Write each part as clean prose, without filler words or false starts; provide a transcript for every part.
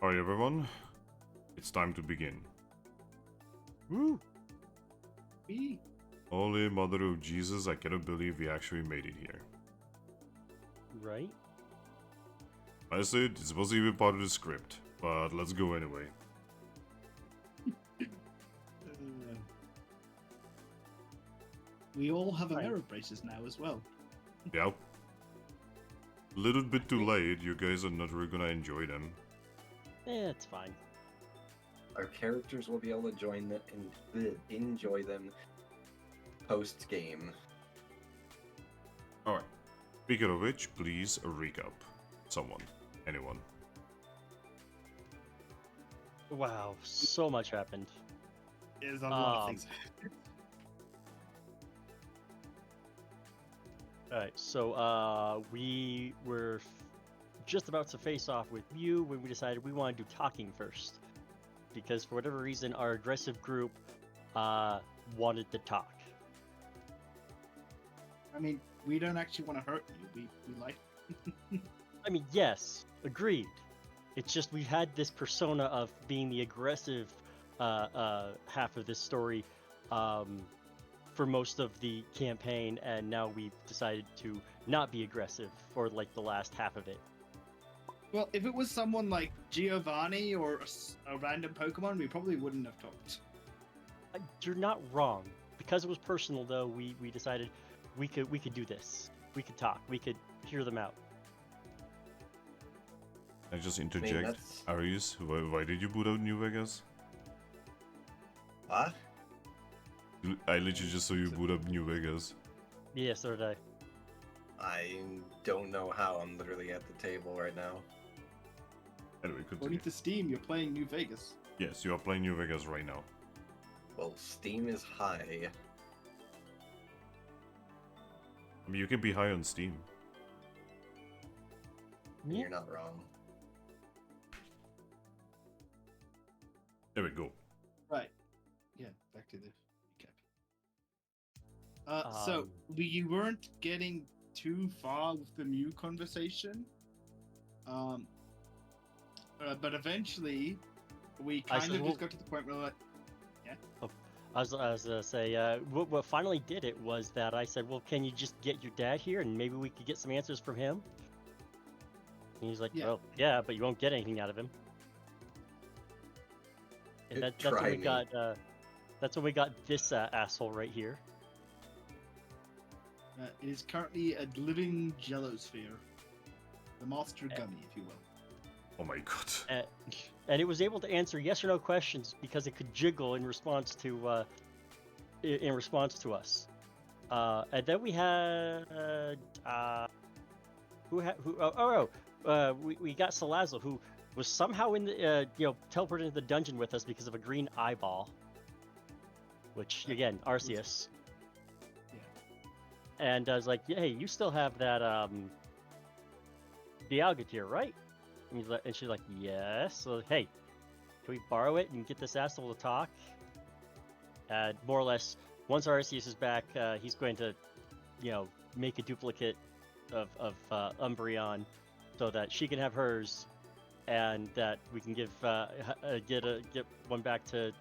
Alright everyone, it's time to begin. Woo! Me? Holy Mother of Jesus, I cannot believe we actually made it here. Right? I said it's supposed to be part of the script, but let's go anyway. We all have a Fine. mirror braces now as well. Yep. Little bit too late, you guys are not really gonna enjoy them. It's fine. Our characters will be able to join them and enjoy them post game. Alright. Speaking of which, please recap. Someone. Anyone. Wow, so much happened. There's a lot of Um, things. Alright, so we were just about to face off with you when we decided we wanted to do talking first. Because for whatever reason, our aggressive group wanted to talk. I mean, we don't actually want to hurt you. We like. I mean, yes, agreed. It's just we had this persona of being the aggressive half of this story for most of the campaign, and now we've decided to not be aggressive for like the last half of it. Well, if it was someone like Giovanni or a random Pokemon, we probably wouldn't have talked. You're not wrong. Because it was personal, though, we decided we could do this. We could talk. We could hear them out. I just interject. that's- Arius, why did you boot out New Vegas? What? I literally just saw you boot up New Vegas. Yeah, so did I. I don't know how. I'm literally at the table right now. Anyway, According continue. to Steam, you're playing New Vegas. Yes, you are playing New Vegas right now. Well, Steam is high. I mean, you can be high on Steam. and Yeah. You're not wrong. There we go. Right. Yeah. Back to the recap. So we weren't getting too far with the Mew conversation. But eventually, we I kind said, of well- just got to the point where we're like, I was gonna say, what finally did it was that I said, well, can you just get your dad here and maybe we could get some answers from him? And he's like, Yeah. well, yeah, but you won't get anything out of him. And that's when Try we me. got, that's when we got this asshole right here. it is currently a living Jellosphere, the monster gummy, if you will. Oh my god. And it was able to answer yes or no questions because it could jiggle in response to us. And then we had we got Salazzle, who was somehow in the teleported into the dungeon with us because of a green eyeball, which again Arceus. Yeah. And I was like, hey, you still have that Dialga right? And she's like, yes. So, hey, can we borrow it and get this asshole to talk? And more or less, once Arceus is back, he's going to, make a duplicate of Umbreon so that she can have hers, and that we can give get one back to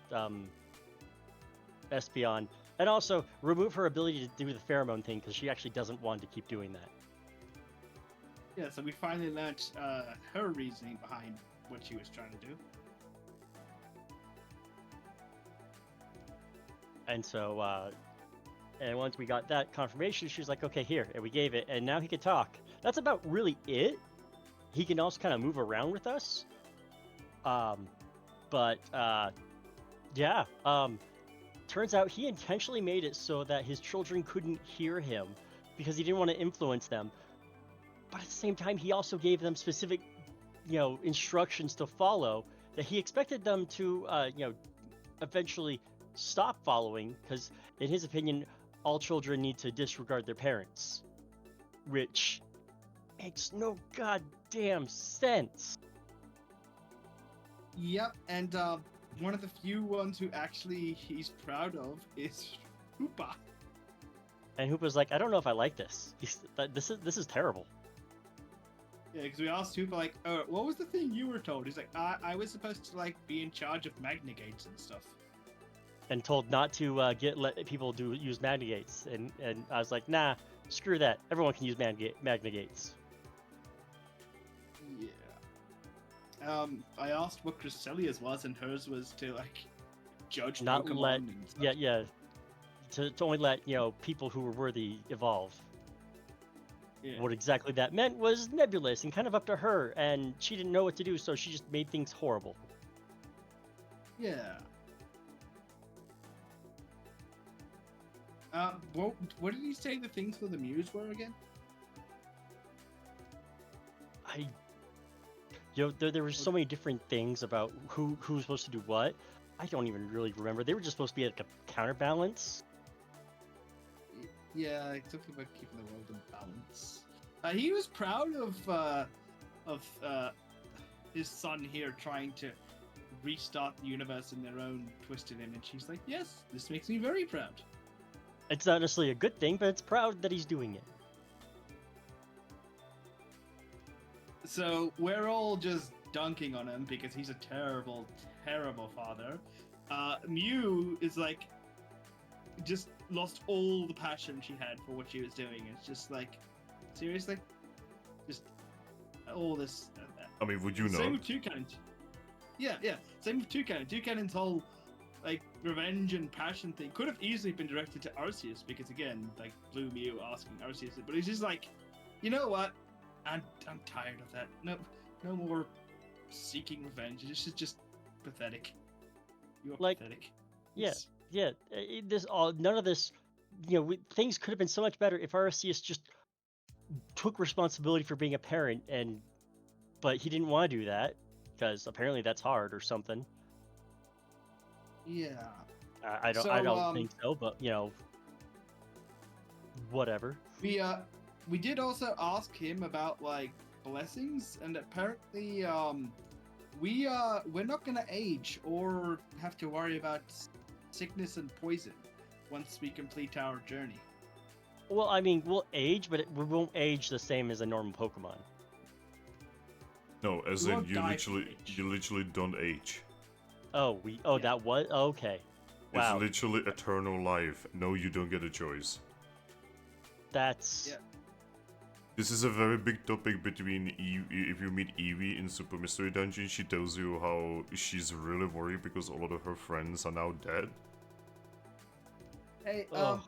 Espeon, and also remove her ability to do the pheromone thing because she actually doesn't want to keep doing that. Yeah, so we finally learned her reasoning behind what she was trying to do. And so, and once we got that confirmation, she was like, okay, here, and we gave it, and now he could talk. That's about really it. He can also kind of move around with us. Turns out he intentionally made it so that his children couldn't hear him because he didn't want to influence them. But at the same time, he also gave them specific, instructions to follow that he expected them to, eventually stop following, because in his opinion, all children need to disregard their parents, which makes no goddamn sense. Yep, and one of the few ones who actually he's proud of is Hoopa. And Hoopa's like, I don't know if I like this. This is terrible. Yeah, because we asked Hooper, like, oh, what was the thing you were told? He's like, I was supposed to, like, be in charge of Magnigates and stuff. And told not to let people use Magnigates, and I was like, nah, screw that. Everyone can use Magnigates. Yeah. I asked what Cresselia's was, and hers was to, like, judge Not Pokemon let, and stuff. yeah, to only let people who were worthy evolve. Yeah. What exactly that meant was nebulous and kind of up to her, and she didn't know what to do, so she just made things horrible. Yeah. What did he say the things for the Muse were again? There were so many different things about who was supposed to do what. I don't even really remember. They were just supposed to be like a counterbalance. Yeah, something about keeping the world in balance. He was proud of his son here trying to restart the universe in their own twisted image. He's like, yes, this makes me very proud. It's not necessarily a good thing, but it's proud that he's doing it. So we're all just dunking on him because he's a terrible, terrible father. Mew is like, just lost all the passion she had for what she was doing. It's just like, seriously? Just all this. I mean, would you Same know? with Toucannon. Yeah. Same with Toucannon. Toucannon's whole, like, revenge and passion thing could have easily been directed to Arceus because, again, like, Blue Mew asking Arceus, but he's just like, you know what? I'm tired of that. No more seeking revenge. This is just pathetic. You're Like, pathetic. Yeah, It's- yeah. None of this. Things could have been so much better if Arceus just took responsibility for being a parent, but he didn't want to do that because apparently that's hard or something. Yeah. I don't So, think so, but whatever. We did also ask him about, like, blessings, and apparently we're not gonna age or have to worry about sickness and poison once we complete our journey. Well, I mean, we'll age, but we won't age the same as a normal Pokemon. No, as You in won't die from age. you literally don't age. Yeah. That was okay. Wow, It's literally eternal life. No, you don't get a choice. that's Yeah. This is a very big topic between Eevee. If you meet Eevee in Super Mystery Dungeon, she tells you how she's really worried because a lot of her friends are now dead. Hey, ugh.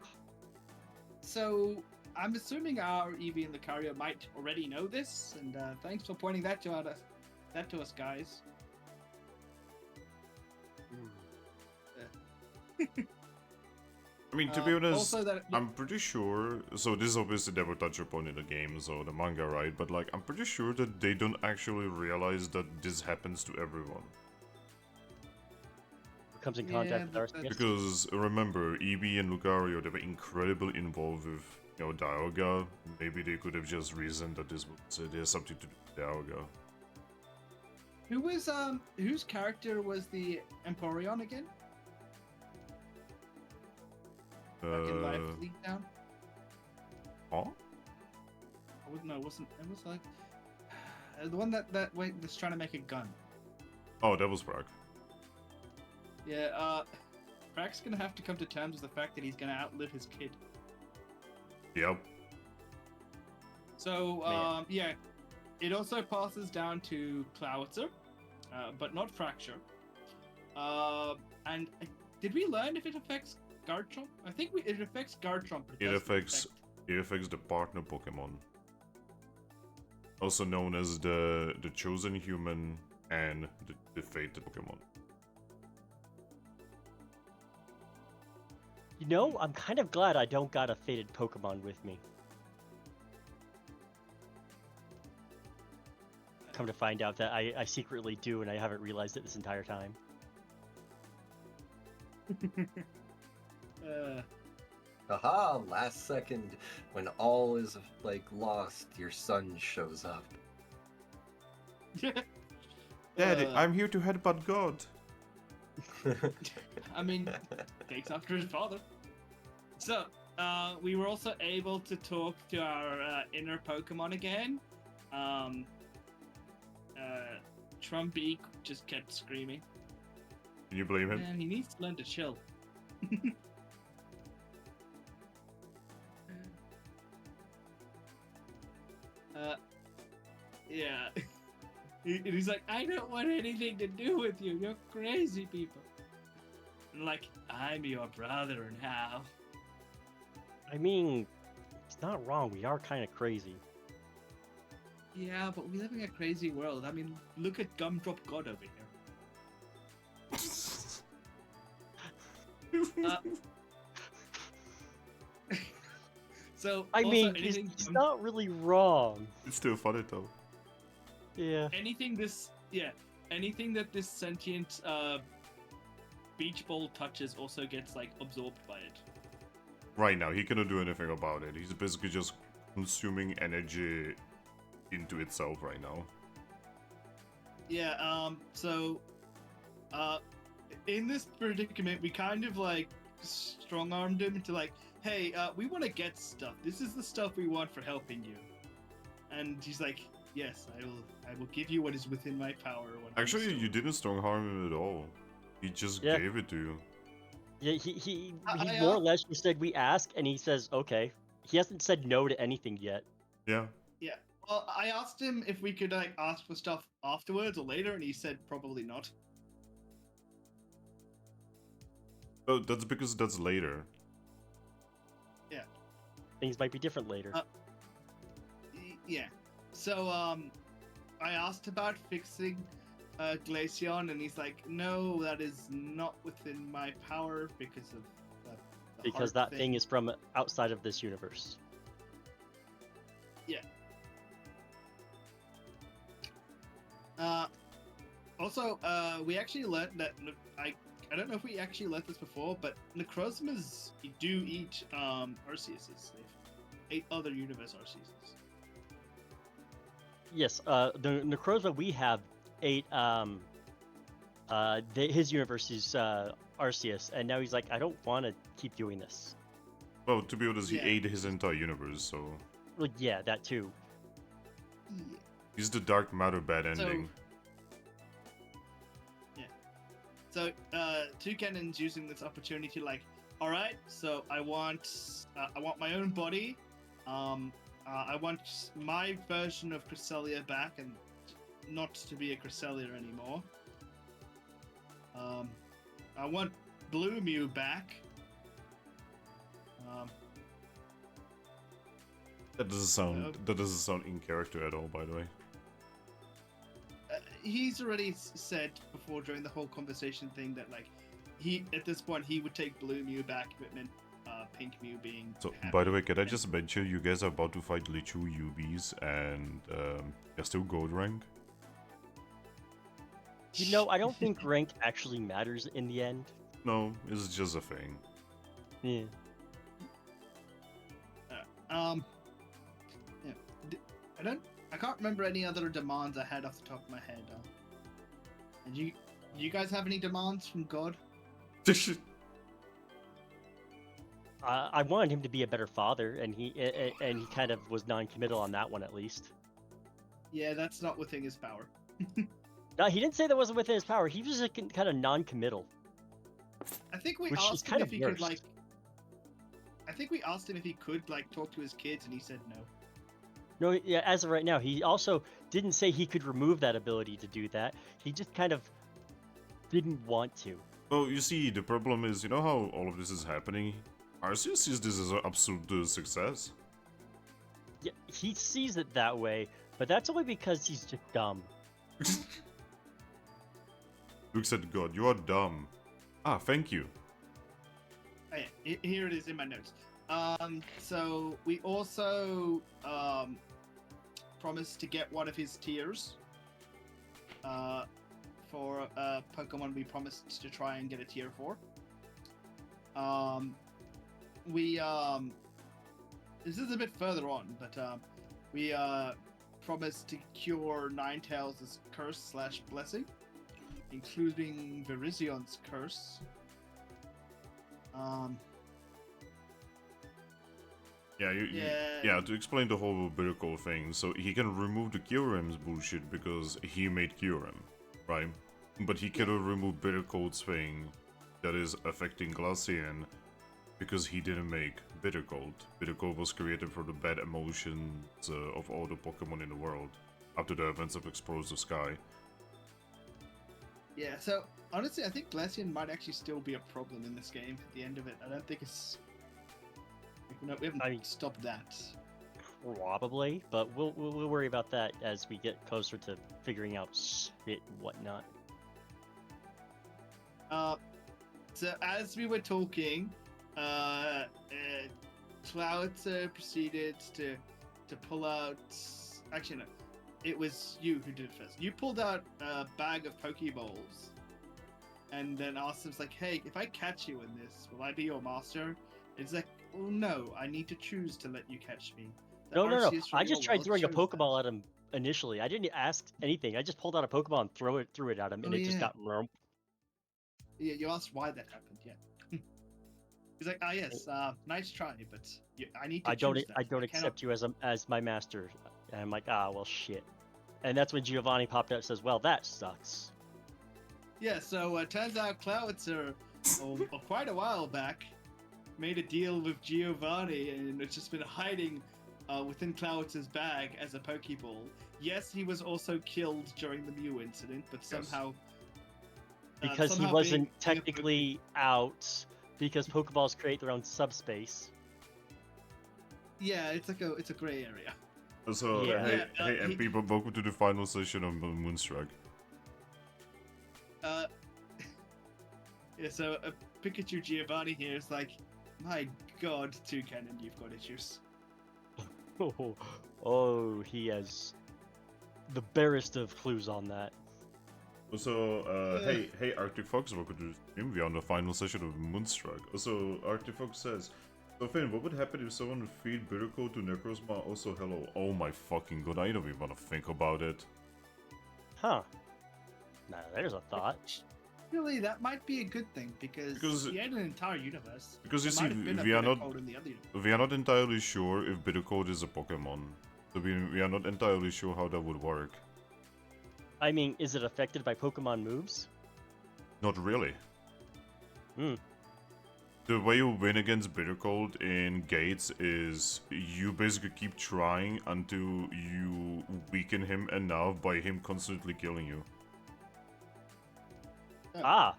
so I'm assuming our Eevee and Lucario might already know this, and thanks for pointing that to us, guys. I mean, to be honest, also that I'm pretty sure. So this is obviously never touched upon in the games or the manga, right? But like, I'm pretty sure that they don't actually realize that this happens to everyone. comes in Yeah, contact with but Arceus. Because remember, Eevee and Lucario, they were incredibly involved with, Dialga. Maybe they could have just reasoned that this was there's something to do with Dialga. whose character was the Emporion again? In Live Fleet Down? Huh? No, it wasn't. It was like the one that's trying to make a gun. Oh, that was Brack. Yeah, Brack's gonna have to come to terms with the fact that he's gonna outlive his kid. Yep. So, Man. yeah, it also passes down to Cloudser, but not Fracture. And did we learn if it affects Garchomp? I think it affects Garchomp. But It doesn't affects the partner Pokemon. Also known as the chosen human and the fated Pokemon. I'm kind of glad I don't got a fated Pokemon with me. Come to find out that I secretly do, and I haven't realized it this entire time. Haha, last second, when all is, like, lost, your son shows up. Daddy, I'm here to headbutt God. I mean, takes after his father. So, we were also able to talk to our inner Pokemon again. Um, Trumpy just kept screaming. Can you blame him? Man, he needs to learn to chill. Yeah. He's like, I don't want anything to do with you. You're crazy people. And like, I'm your brother now. I mean, it's not wrong. We are kind of crazy. Yeah, but we live in a crazy world. I mean, look at Gumdrop God over here. So I also, mean, he's not really wrong. It's still funny though. Yeah. anything that this sentient beach ball touches also gets like absorbed by it. Right now, he cannot do anything about it. He's basically just consuming energy into itself right now. Yeah, so in this predicament we kind of like strong-armed him into like, hey, we want to get stuff. This is the stuff we want for helping you. And he's like, yes, I will give you what is within my power. Actually, you didn't strong harm him at all. He just Yeah. gave it to you. Yeah, he I, more or less just said we ask, and he says okay. He hasn't said no to anything yet. Yeah. Yeah. Well, I asked him if we could like ask for stuff afterwards or later, and he said probably not. Oh, that's because that's later. Things might be different later. Yeah. So I asked about fixing Glaceon, and he's like, no, that is not within my power because of the Because heart that thing is from outside of this universe. Yeah. Also, we actually learned that I don't know if we actually learned this before, but Necrozmas do eat Arceuses. They've ate other universe Arceuses. Yes, the Necrozma we have ate his universe is Arceus, and now he's like, I don't want to keep doing this. Well, to be honest, he Yeah. ate his entire universe, so Well, yeah, that too. Yeah. he's the dark matter bad So- ending. So, Toucannon's using this opportunity, like, all right, so I want my own body. I want my version of Cresselia back, and not to be a Cresselia anymore. I want Blue Mew back. That doesn't sound in character at all, by the way. He's already said before during the whole conversation thing that like at this point he would take Blue Mew back if it meant Pink Mew being. So, happy. by the way, can I just mention you guys are about to fight Lichu UBs and they're still gold rank? You know, I don't think rank actually matters in the end. No, it's just a thing. Yeah. Yeah. I can't remember any other demands I had off the top of my head. And you guys have any demands from God? I wanted him to be a better father, and he kind of was non-committal on that one at least. Yeah, that's not within his power. No, he didn't say that wasn't within his power. He was just kind of non-committal. I think we Which is asked him kind if of he could worse. like. I think we asked him if he could like talk to his kids, and he said no. No, yeah, as of right now, he also didn't say he could remove that ability to do that. He just kind of didn't want to. Well, you see, the problem is, you know how all of this is happening? Arceus sees this as an absolute success. Yeah, he sees it that way, but that's only because he's just dumb. Looks at God, you are dumb. Ah, thank you. Oh, yeah, here it is in my notes. So we also promised to get one of his tiers. For Pokemon we promised to try and get a tier for. This is a bit further on, but we promised to cure Ninetales' curse/blessing, including Virizion curse. Yeah, Yeah. yeah, to explain the whole Bitter thing, so he can remove the Kyurem's bullshit because he made Kyurem, right? But he cannot remove Bitter thing that is affecting Glaceon because he didn't make Bitter Cold. Bitter Cold was created for the bad emotions of all the Pokemon in the world after the events of Explosive Sky. Yeah, so honestly, I think Glaceon might actually still be a problem in this game at the end of it. I don't think it's. We haven't stopped that. Probably, but we'll worry about that as we get closer to figuring out shit and whatnot. So as we were talking, Cloud proceeded to pull out. Actually, no, it was you who did it first. You pulled out a bag of Pokeballs, and then asked him, like, "Hey, if I catch you in this, will I be your master?" It's like, "Oh no, I need to choose to let you catch me." No. I just tried throwing a Pokeball at him initially. I didn't ask anything. I just pulled out a Pokeball and threw it at him, and it just got rump. Yeah, you asked why that happened. Yeah. He's like, "Ah, yes, nice try, but I need to choose that. I don't accept you as my master." And I'm like, ah, well, shit. And that's when Giovanni popped up and says, "Well, that sucks." Yeah, so turns out Clouditzer, quite a while back, made a deal with Giovanni, and it's just been hiding within Clouditzer's bag as a Pokeball. Yes, he was also killed during the Mew incident, but somehow... Because he wasn't technically out, because Pokeballs create their own subspace. Yeah, it's a gray area. So, hey, MP, welcome to the final session of Moonstruck. Yeah, so Pikachu Giovanni here is like, my god, Toucannon, you've got issues. Oh, he has the barest of clues on that. Also, hey, Arctic Fox, welcome to the stream. We are on the final session of Moonstruck. Also, Arctic Fox says, so Finn, what would happen if someone would feed Bittercoat to Necrozma? Also, hello. Oh my fucking god, I don't even want to think about it. Huh. Now, there's a thought. Really, that might be a good thing, because he had an entire universe. Because you there see, might have been a we are not Bittercoat in the other universe. we are not entirely sure if Bittercoat is a Pokemon. So we are not entirely sure how that would work. I mean, is it affected by Pokemon moves? Not really. Hmm. The way you win against Bittercold in Gates is you basically keep trying until you weaken him enough by him constantly killing you. Ah.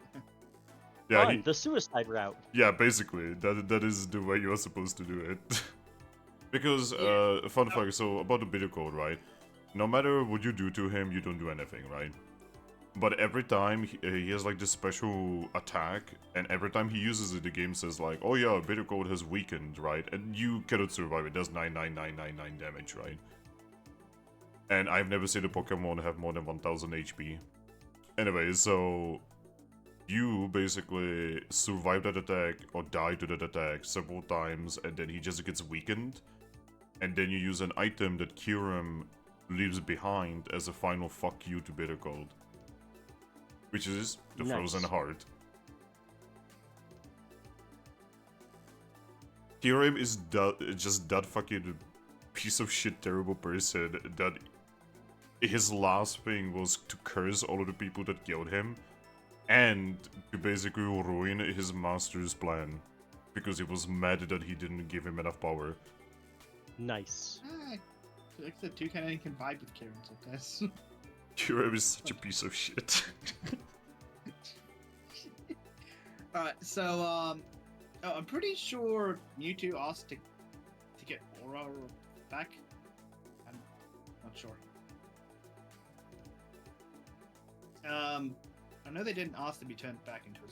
Yeah, Fun, the suicide route. Yeah, basically, that is the way you are supposed to do it. Because, fun fact, so about the Bittercold, right? No matter what you do to him, you don't do anything, right? But every time he has like this special attack, and every time he uses it, the game says like, "Oh yeah, Bittercold has weakened," right? And you cannot survive. It does 99999 damage, right? And I've never seen a Pokemon have more than 1000 HP. Anyway, so you basically survive that attack or die to that attack several times, and then he just gets weakened, and then you use an item that Kyurem leaves behind as a final fuck you to Bittercold. Which is the Frozen Heart. Kyurem is just that fucking piece of shit terrible person that his last thing was to curse all of the people that killed him and to basically ruin his master's plan because he was mad that he didn't give him enough power. Nice. Like the Toucannon can vibe with Kieran sometimes. Kyurem is such a piece of shit. Alright, so I'm pretty sure Mewtwo asked to get Aura back. I'm not sure. I know they didn't ask to be turned back into a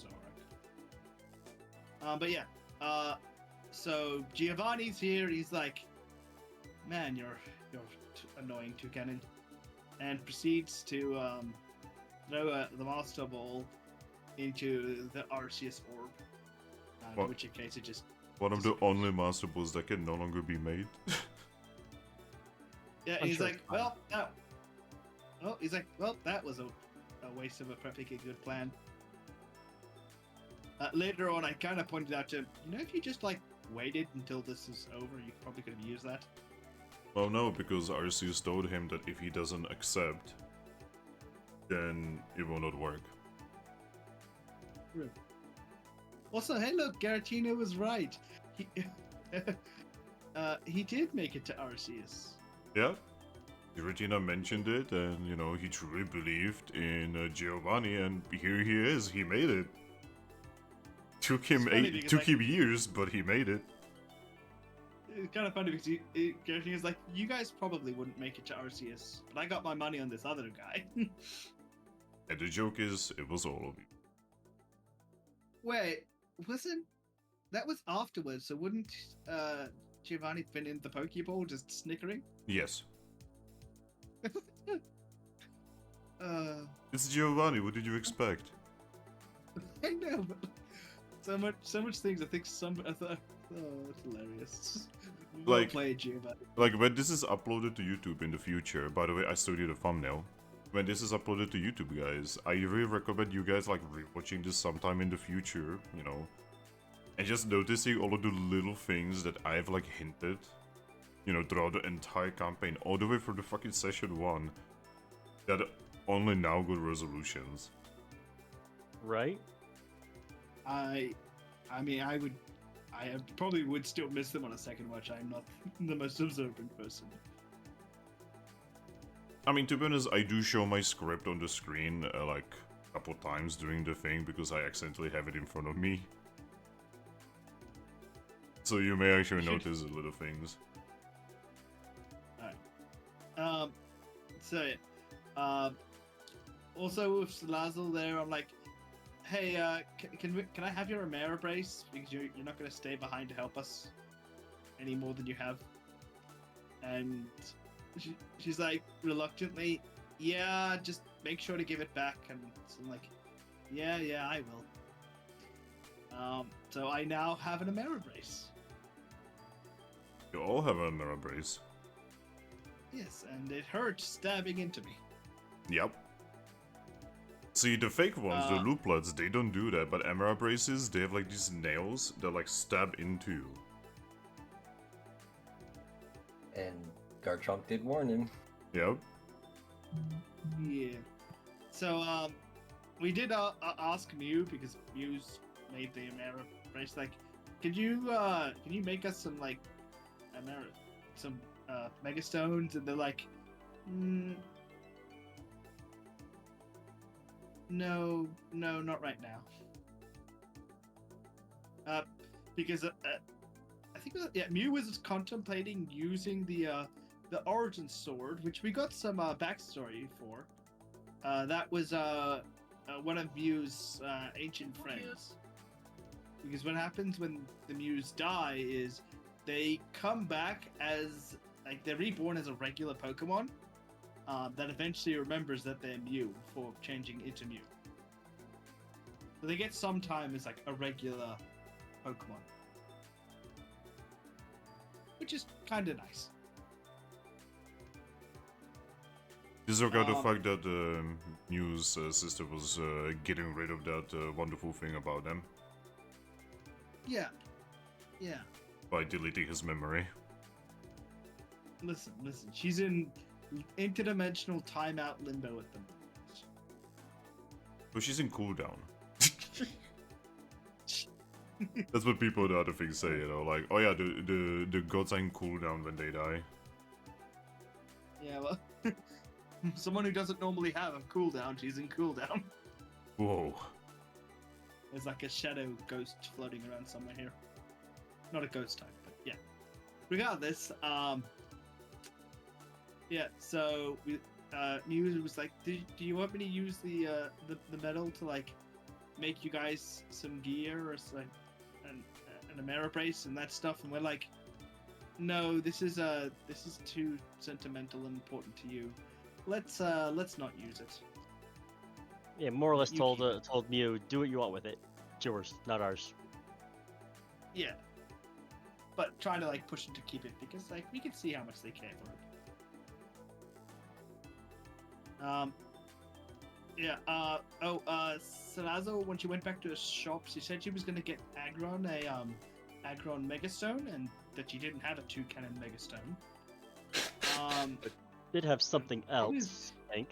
Zoroark. But yeah, so Giovanni's here. He's like, "Man, you're annoying, Toucannon," and proceeds to throw the Master Ball into the Arceus orb. In which case it just one of the only Master Balls that can no longer be made. Yeah, he's like, well, no. Oh, he's like, well, that was a waste of a perfectly good plan. Later on, I kind of pointed out to him, if you just like waited until this is over, you probably could have used that. Well, no, because Arceus told him that if he doesn't accept, then it will not work. True. Also, hey, look, Garatina was right. He, he did make it to Arceus. Yeah, Giratina mentioned it, and you know he truly believed in Giovanni, and here he is. He made it. Took him years, but he made it. It's kind of funny because Garatina's like, you guys probably wouldn't make it to Arceus, but I got my money on this other guy. And the joke is, it was all of you. Wait, that was afterwards? So wouldn't Giovanni been in the Pokeball just snickering? Yes. It's Giovanni. What did you expect? I know, but so much things. I think I thought, oh, it's hilarious. Well played, Giovanni. Like when this is uploaded to YouTube in the future. By the way, I studied a thumbnail. When this is uploaded to YouTube, guys, I really recommend you guys like rewatching this sometime in the future. You know, and just noticing all of the little things that I've like hinted. You know, throughout the entire campaign, all the way from the fucking session 1, that only now got resolutions. Right? I mean, I probably would still miss them on a second watch. I'm not the most observant person. I mean, to be honest, I do show my script on the screen like a couple times during the thing because I accidentally have it in front of me. So you may actually notice the little things. Alright. Also with Salazzle there, I'm like, hey, can I have your Amera brace? Because you're not going to stay behind to help us any more than you have. And she's like, reluctantly, yeah, just make sure to give it back. And so I'm like, yeah, I will. So I now have an Amera brace. You all have a mirror brace. Yes, and it hurts stabbing into me. Yep. See, the fake ones, the Looplets, they don't do that, but Emerald braces, they have like these nails that like stab into you. And Garchomp did warn him. Yep. Yeah. So, we did ask Mew, because Mew's made the Amera brace, like, can you make us some, like, Mega Stones? And they're like, no, not right now. Because I think Mew was contemplating using the Origin Sword, which we got some backstory for. That was one of Mew's ancient friends. Because what happens when the Mews die is they come back as, like, they're reborn as a regular Pokemon that eventually remembers that they're Mew for changing into Mew. So they get some time as, like, a regular Pokemon. Which is kind of nice. Disregard the fact that Mew's sister was getting rid of that wonderful thing about them. Yeah. By deleting his memory. Listen. She's in interdimensional timeout limbo at the moment. But she's in cooldown. That's what people in the other things say, you know, like, oh yeah, the gods are in cooldown when they die. Yeah, well, someone who doesn't normally have a cooldown, she's in cooldown. Whoa. There's like a shadow ghost floating around somewhere here. Not a ghost type, but yeah. Regardless, yeah, so Mew was like, do you want me to use the metal to, like, make you guys some gear or like an Amera brace and that stuff? And we're like, no, this is too sentimental and important to you. Let's not use it. Yeah, more or less told Mew, do what you want with it. It's yours, not ours. Yeah. But trying to, like, push them to keep it because, like, we can see how much they care for it. Yeah, Salazzle, when she went back to her shop, she said she was gonna get Aggron Aggron Megastone, and that you didn't have a Toucannon Megastone. Did have something It else, is- I think.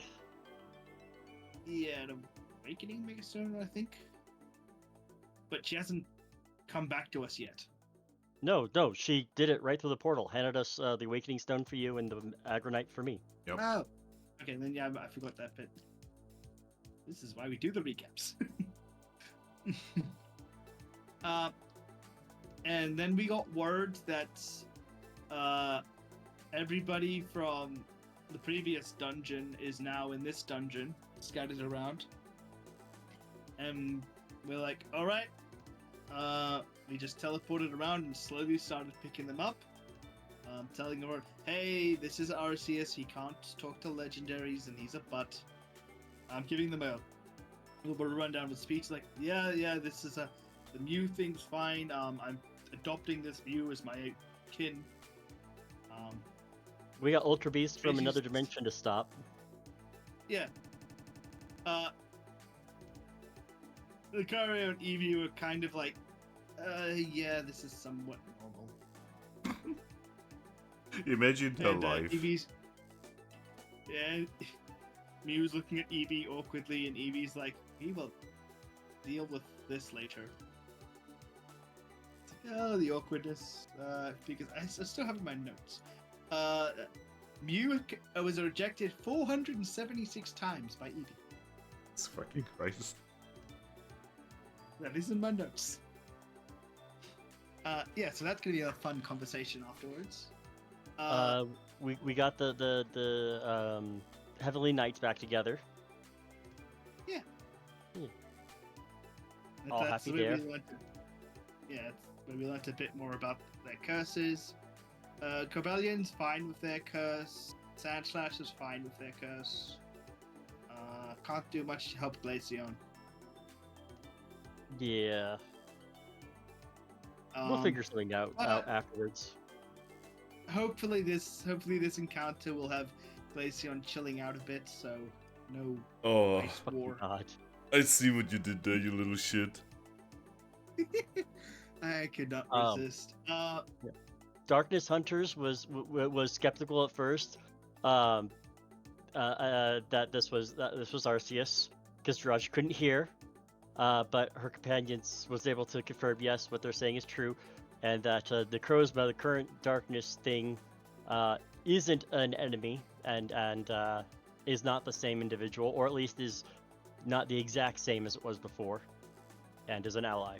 Yeah, an Awakening Megastone, I think. But she hasn't come back to us yet. No, she did it right through the portal. Handed us the Awakening Stone for you and the Aggronite for me. Yep. Oh, okay, then yeah, I forgot that bit. This is why we do the recaps. And then we got word that everybody from the previous dungeon is now in this dungeon, scattered around. And we're like, all right. We just teleported around and slowly started picking them up. Telling them, hey, this is Arceus. He can't talk to legendaries, and he's a butt. I'm giving them a little bit of a rundown with speech, like, yeah, this is the Mew thing's fine. I'm adopting this Mew as my kin. We got Ultra Beast from Basically another just- dimension to stop. Yeah. Lucario and Eevee were kind of like, yeah, this is somewhat normal. Imagine their And life. Eevee's... Yeah, Mew's looking at Eevee awkwardly, and Eevee's like, we will deal with this later. It's like, oh, the awkwardness, because I still have in my notes. Mew was rejected 476 times by Eevee. It's fucking Christ. That is in my notes. Yeah, so that's gonna be a fun conversation afterwards. We got the Heavenly Knights back together. All happy where there. we learned, yeah, that's where we learned a bit more about their curses. Cobellion's fine with their curse. Sandslash is fine with their curse. Can't do much to help Glaceon. Yeah, we'll figure something out afterwards. Hopefully this encounter will have Glaceon chilling out a bit, so no Oh, ice Fucking war. God. I see what you did there, you little shit. I could not resist. Darkness Hunters was skeptical at first, that this was Arceus, because Jirachi couldn't hear, but her companions was able to confirm yes, what they're saying is true, and that the Necrozma, the current darkness thing, isn't an enemy and is not the same individual, or at least is not the exact same as it was before, and is an ally.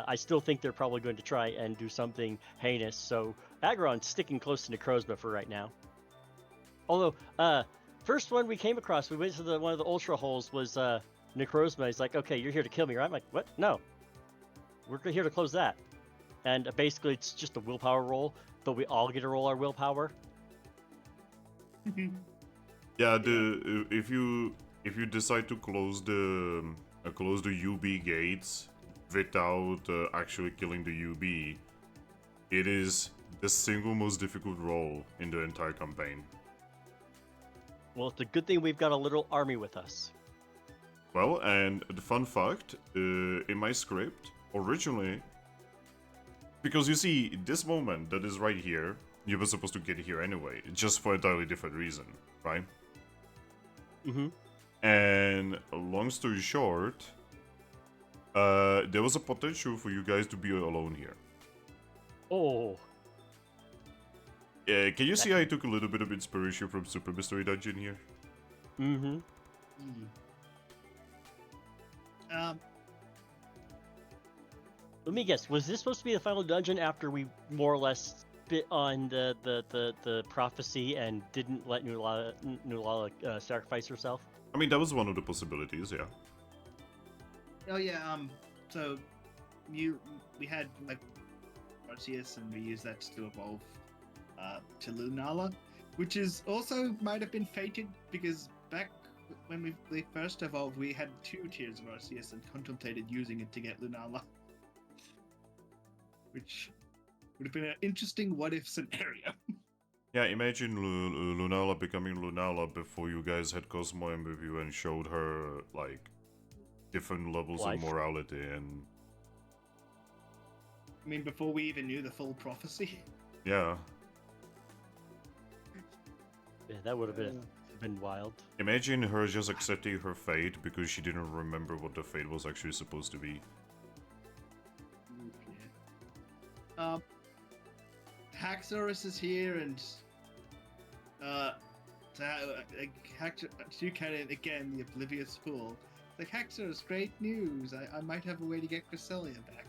I still think they're probably going to try and do something heinous, so Aggron's sticking close to Necrozma for right now. Although, first one we came across, we went to one of the Ultra Holes, was Necrozma. He's like, okay, you're here to kill me, right? I'm like, what? No. We're here to close that. And basically, it's just a willpower roll, but we all get to roll our willpower. Yeah, if you decide to close the UB gates without actually killing the UB, it is the single most difficult role in the entire campaign. Well, it's a good thing we've got a little army with us. Well, and the fun fact, in my script, originally, because you see, this moment that is right here, you were supposed to get here anyway, just for an entirely different reason, right? Mm-hmm. And long story short, there was a potential for you guys to be alone here. Oh. Can you see I took a little bit of inspiration from Super Mystery Dungeon here? Mm-hmm. Let me guess, was this supposed to be the final dungeon after we more or less spit on the prophecy and didn't let Nulala sacrifice herself? I mean, that was one of the possibilities, yeah. Oh yeah, so we had like Arceus, and we used that to evolve to Lunala, which is also might have been fated because back when we first evolved, we had 2 tiers of Arceus and contemplated using it to get Lunala, which would have been an interesting what-if scenario. Yeah, imagine Lunala becoming Lunala before you guys had Cosmo in with you and showed her, like, different levels Life. of morality and mean, before we even knew the full prophecy. Yeah. Yeah, that would have been wild. Imagine her just accepting her fate because she didn't remember what the fate was actually supposed to be. Yeah. Haxorus is here, and Toucannon again, the oblivious fool. Like, Haxorus, great news! I might have a way to get Cresselia back.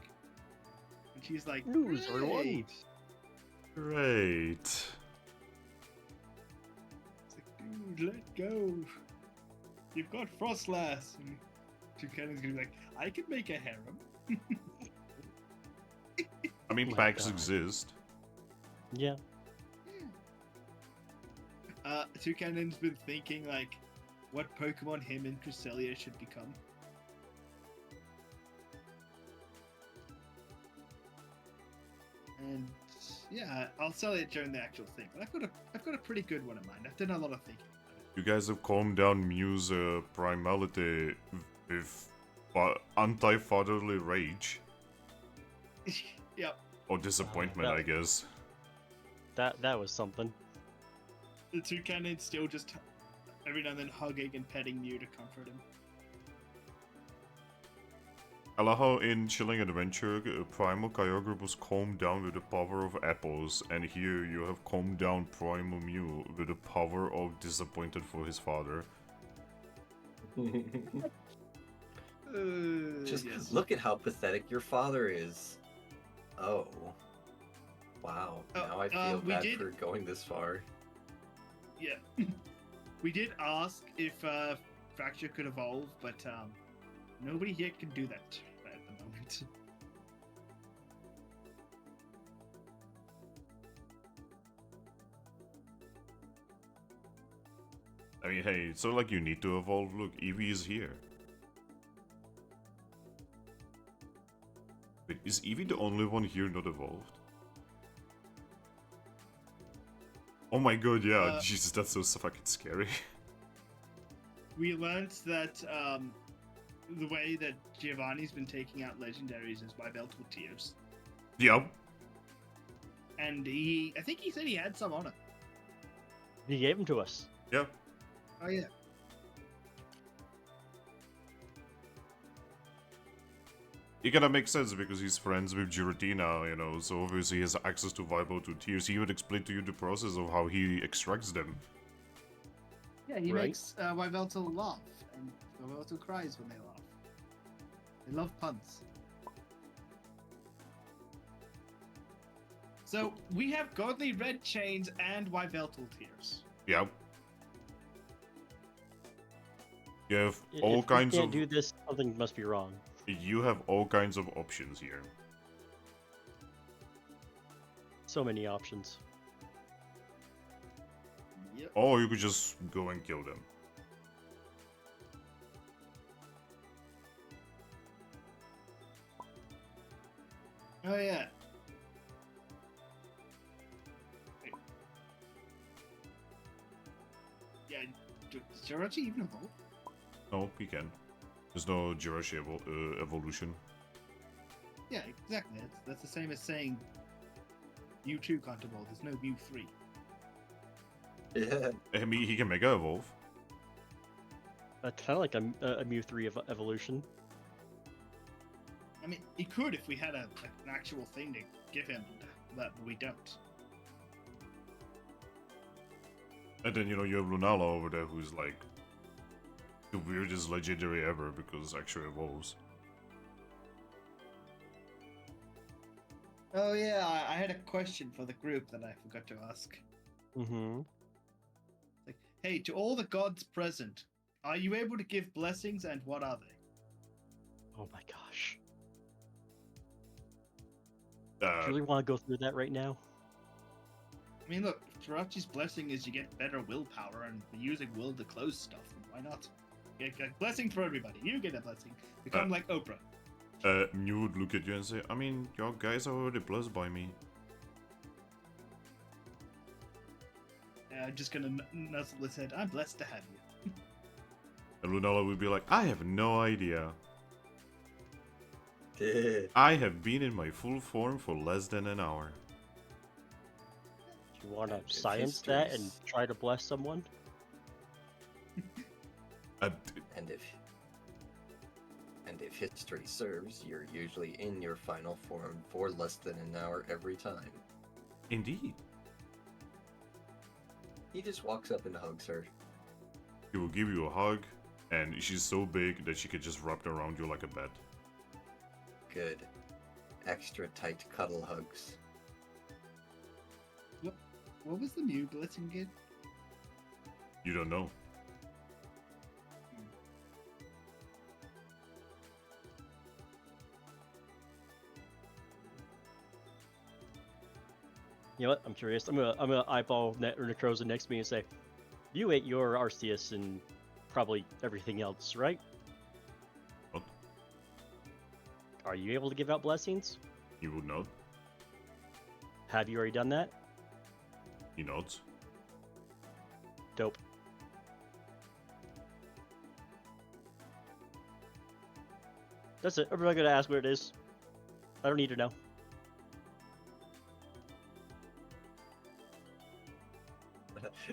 And she's like, News, everyone. great! Great. It's like, dude, let go. You've got Frostlass. And Toucannon's gonna be like, I could make a harem. I mean, Oh my packs God. exist. Yeah. Toucannon's been thinking, like, what Pokemon him and Cresselia should become. And yeah, I'll sell it during the actual thing. But I've got a pretty good one in mind. I've done a lot of thinking about it. You guys have calmed down Mew's primality with anti-fatherly rage. Yep. Or disappointment, that- I guess. That was something. The Toucannon's still just every now and then hugging and petting Mew to comfort him. I love how in Chilling Adventure, Primal Kyogre was calmed down with the power of apples, and here you have calmed down Primal Mew with the power of disappointed for his father. Just Yes. look at how pathetic your father is. Oh. Wow. Oh, Now I feel we bad did- for going this far. Yeah. We did ask if Fracture could evolve, but nobody here can do that right at the moment. I mean, hey, it's not like you need to evolve. Look, Eevee is here. Wait, is Eevee the only one here not evolved? Oh my god, yeah, Jesus, that's so fucking scary. We learned that the way that Giovanni's been taking out legendaries is by Beltal Tears. Yep. And I think he said he had some on him. He gave them to us. Yeah. Oh, yeah. It kinda makes sense because he's friends with Giratina, you know, so obviously he has access to Vital Tears. He would explain to you the process of how he extracts them. Yeah, he Right. makes Yveltal laugh, and Yveltal cries when they laugh. They love puns. So, we have Godly Red Chains and Yveltal Tears. Yep. You have If all we kinds can't of do this, something must be wrong. you have all kinds of options here. So many options. Yep. Or you could just go and kill them. Oh, yeah. Wait. Yeah, does Jirachi even evolve? No, he can. There's no Jirachi evolution. Yeah, exactly. That's the same as saying Mewtwo can't evolve. There's no Mew 3. Yeah. I mean, he can Mega Evolve. That's kind of like a Mew 3 evolution. I mean, he could if we had an actual thing to give him, but we don't. And then, you know, you have Lunala over there who's like the weirdest legendary ever because actually evolves. Oh yeah, I had a question for the group that I forgot to ask. Mm-hmm. Like, hey, to all the gods present, are you able to give blessings, and what are they? Oh my gosh. Do you Uh, really want to go through that right now? I mean, look, Jirachi's blessing is you get better willpower, and using will to close stuff. Why not? Get a blessing for everybody. You get a blessing. Become like Oprah. Mew would look at you and say, I mean, your guys are already blessed by me. I'm just gonna nuzzle his head. I'm blessed to have you. And Lunala would be like, I have no idea. I have been in my full form for less than an hour. Do you want to And if science that and history's- try to bless someone? Uh, And if history serves, you're usually in your final form for less than an hour every time. Indeed. He just walks up and hugs her. He will give you a hug, and she's so big that she could just wrap around you like a bed. Good. Extra tight cuddle hugs. What was the Mew blessing again? You don't know. You know what? I'm curious. I'm gonna eyeball Necroza next to me and say, "You ate your Arceus and probably everything else, right? What? Are you able to give out blessings? You would not. Have you already done that? He nods. Dope. That's it. I'm not gonna ask where it is. I don't need to know.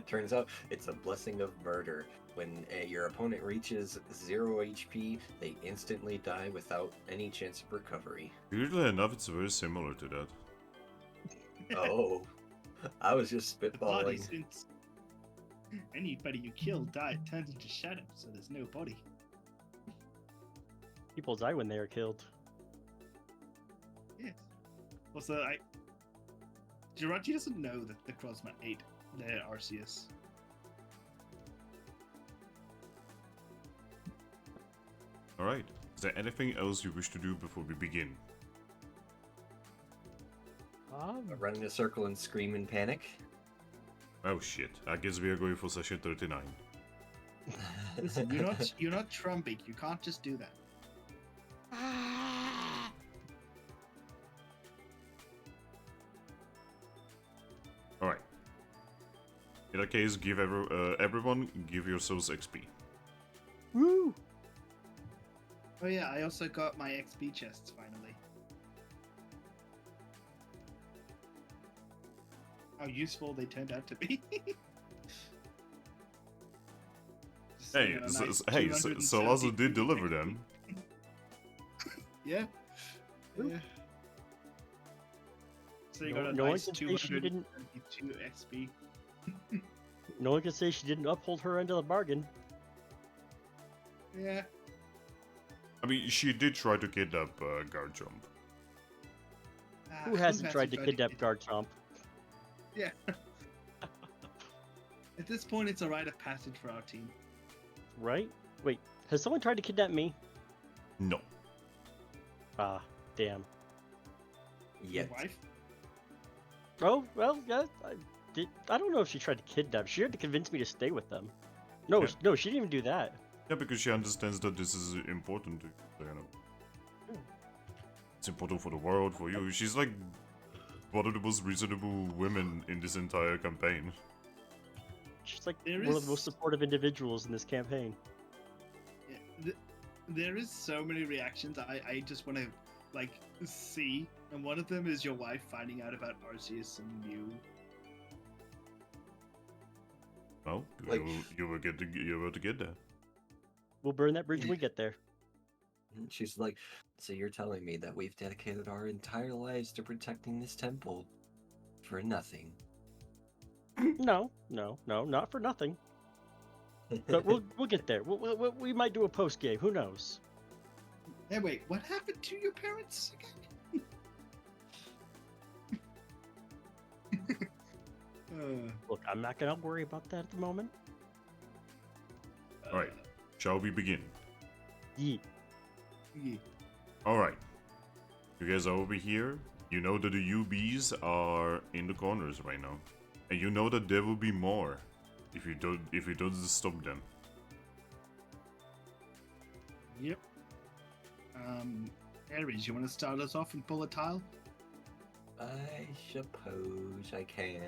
Turns out it's a blessing of murder. When your opponent reaches 0 HP, they instantly die without any chance of recovery. Weirdly enough, it's very similar to that. Oh, I was just The body, spitballing. since anybody you kill turns into shadow, so there's no body. People die when they are killed. Yes. Also, Jirachi doesn't know that the Crozma ate their Arceus. Alright. Is there anything else you wish to do before we begin? Run in a circle and scream in panic. Oh shit. I guess we are going for session 39. Listen, you're not Trumpy. You can't just do that. Alright. In that case, give everyone give yourselves XP. Woo! Oh yeah, I also got my XP chests finally. How useful they turned out to be. Just, Hey, you know, nice hey, 270 Salazo did deliver them. Yeah. Yeah. So you got a No one nice can say she didn't. 272 XP. No one can say she didn't uphold her end of the bargain. Yeah. I mean, she did try to kidnap Garchomp. Who hasn't tried to kidnap Garchomp? Yeah. At this point, it's a rite of passage for our team. Right? Wait, has someone tried to kidnap me? No. Ah, damn. Your Yet. wife? Oh, well, yeah, I don't know if she tried to kidnap. She had to convince me to stay with them. No, Yeah. no, she didn't even do that. Yeah, because she understands that this is important to you know. It's important for the world, for you. She's like one of the most reasonable women in this entire campaign. She's like There one of the most is- supportive individuals in this campaign. Yeah, there is so many reactions I just want to like see, and one of them is your wife finding out about Arceus and Mew. Well, Like- you will get to get there. We'll burn that bridge when we get there. And she's like, so you're telling me that we've dedicated our entire lives to protecting this temple for nothing? No, not for nothing. But we'll get there. We might do a post game. Who knows? Hey, wait, what happened to your parents again? Look, I'm not gonna worry about that at the moment. Alright. Shall we begin? Yeet. Yeah. Alright. You guys are over here. You know that the UBs are in the corners right now. And you know that there will be more if you don't stop them. Yep. Aries, you want to start us off and pull a tile? I suppose I can.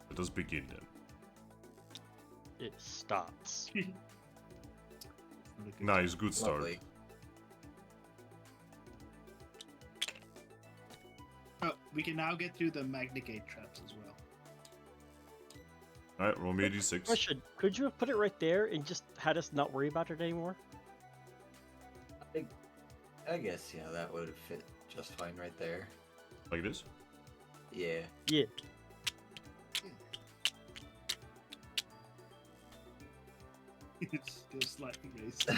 Let us begin then. It starts. Nice, good start. Lovely. we can now get through the Magnagate traps as well. Alright, roll me a d6. Question: could you have put it right there and just had us not worry about it anymore? I guess, yeah, that would have fit just fine right there. Like this? Yeah. Yeah. It's still slightly raised.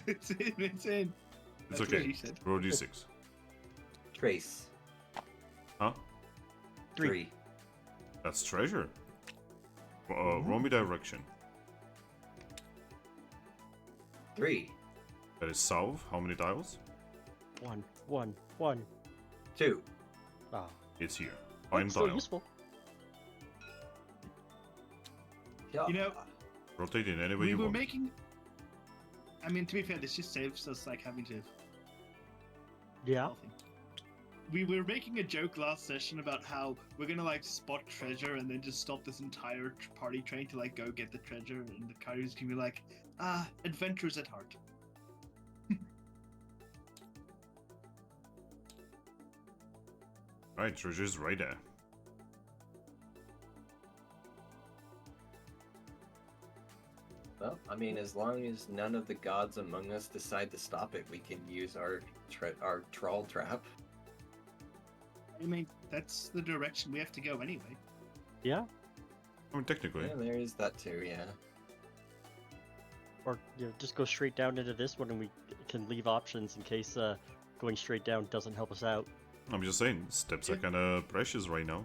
It's in. It's in. It's That's what okay. you said. Roll d6. Trace. Huh? 3. That's treasure. Roll me direction. 3. That is south. How many tiles? 1, 1. 2. Ah, It's here. Find still tile. useful. Yeah. You know, Rotate in any way we you were want. making. I mean, to be fair, this just saves us like having to. Yeah. We were making a joke last session about how we're gonna like spot treasure and then just stop this entire party train to like go get the treasure, and the Kairos can be like, adventurers at heart. Alright, treasure's right there. Well, I mean, as long as none of the gods among us decide to stop it, we can use our troll trap. I mean, that's the direction we have to go anyway. Yeah. I mean, technically. Yeah, there is that too, yeah. Or just go straight down into this one, and we can leave options in case going straight down doesn't help us out. I'm just saying, steps are Yeah. kind of precious right now.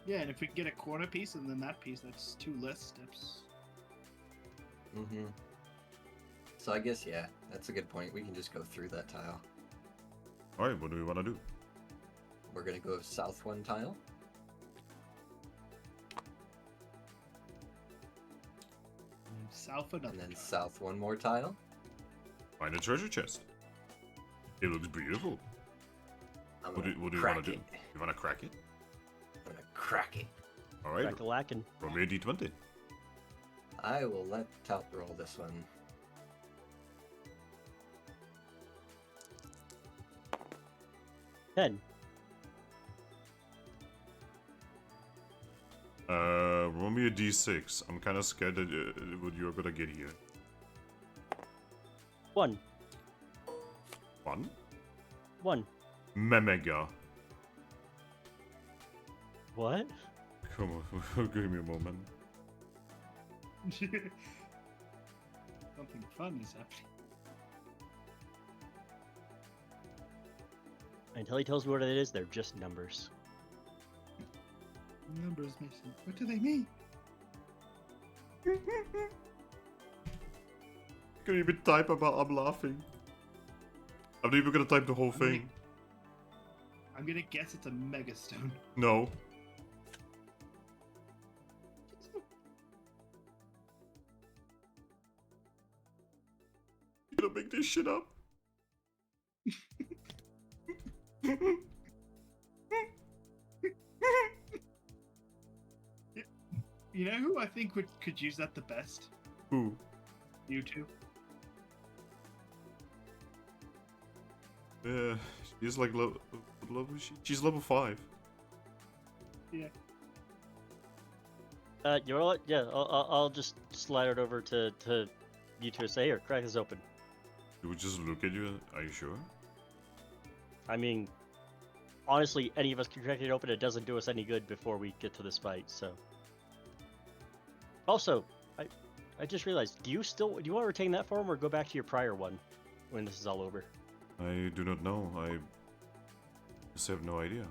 Yeah, and if we get a corner piece and then that piece, that's 2 less steps. Mm-hmm. So I guess, yeah, that's a good point. We can just go through that tile. Alright, what do we want to do? We're gonna go south 1 tile. And then south another. And then tile. south 1 more tile. Find a treasure chest. It looks beautiful. I'm What gonna do you crack want to do? it. You want to crack it? I'm gonna crack it. Alright, Crack-a-lackin'. roll me a d20. I will let Talt roll this one. Ten. Roll me a d6. I'm kind of scared that what you're gonna get here. 1. 1? 1. Memega. What? Come on, give me a moment. Something fun is happening. Until he tells me what it is, they're just numbers. Numbers missing. What do they mean? Can you even type about I'm laughing? I'm not even gonna type the whole I'm gonna- thing. I'm gonna guess it's a megastone. No. You gonna make this shit up? You know who I think could use that the best? Who? You two. Yeah, she's like level. She's level 5. Yeah. You know what? Yeah, I'll just slide it over to you two and say, here, crack this open. She would just look at you. Are you sure? I mean, honestly, any of us can crack it open. It doesn't do us any good before we get to this fight. So. Also, I just realized, do you want to retain that form or go back to your prior one when this is all over? I do not know. I just have no idea.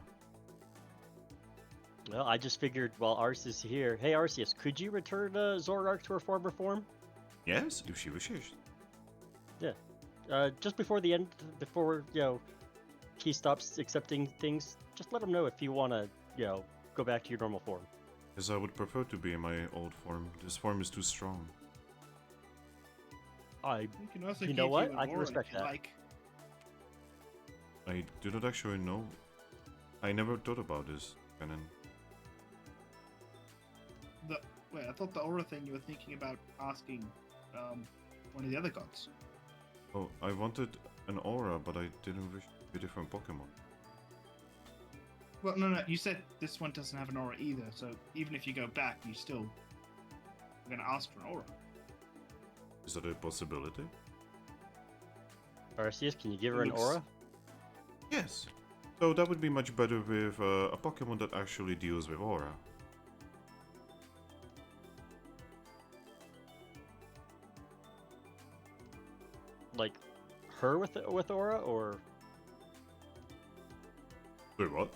Well, I just figured while Arceus is here, hey Arceus, could you return Zoroark to her former form? Yes, if she wishes. Just before the end, before he stops accepting things, just let him know if you want to, go back to your normal form. Yes, I would prefer to be in my old form. This form is too strong. You can also You know keep what? an I can aura respect if you that. Like. I do not actually know. I never thought about this, Canon. Wait, I thought the aura thing you were thinking about asking one of the other gods. Oh, I wanted an aura, but I didn't wish to be a different Pokemon. Well, no. You said this one doesn't have an aura either. So even if you go back, you still gonna ask for an aura. Is that a possibility? Arceus, can you give It her an looks- aura? Yes. So that would be much better with a Pokemon that actually deals with aura. Like, her with aura, or Wait, what?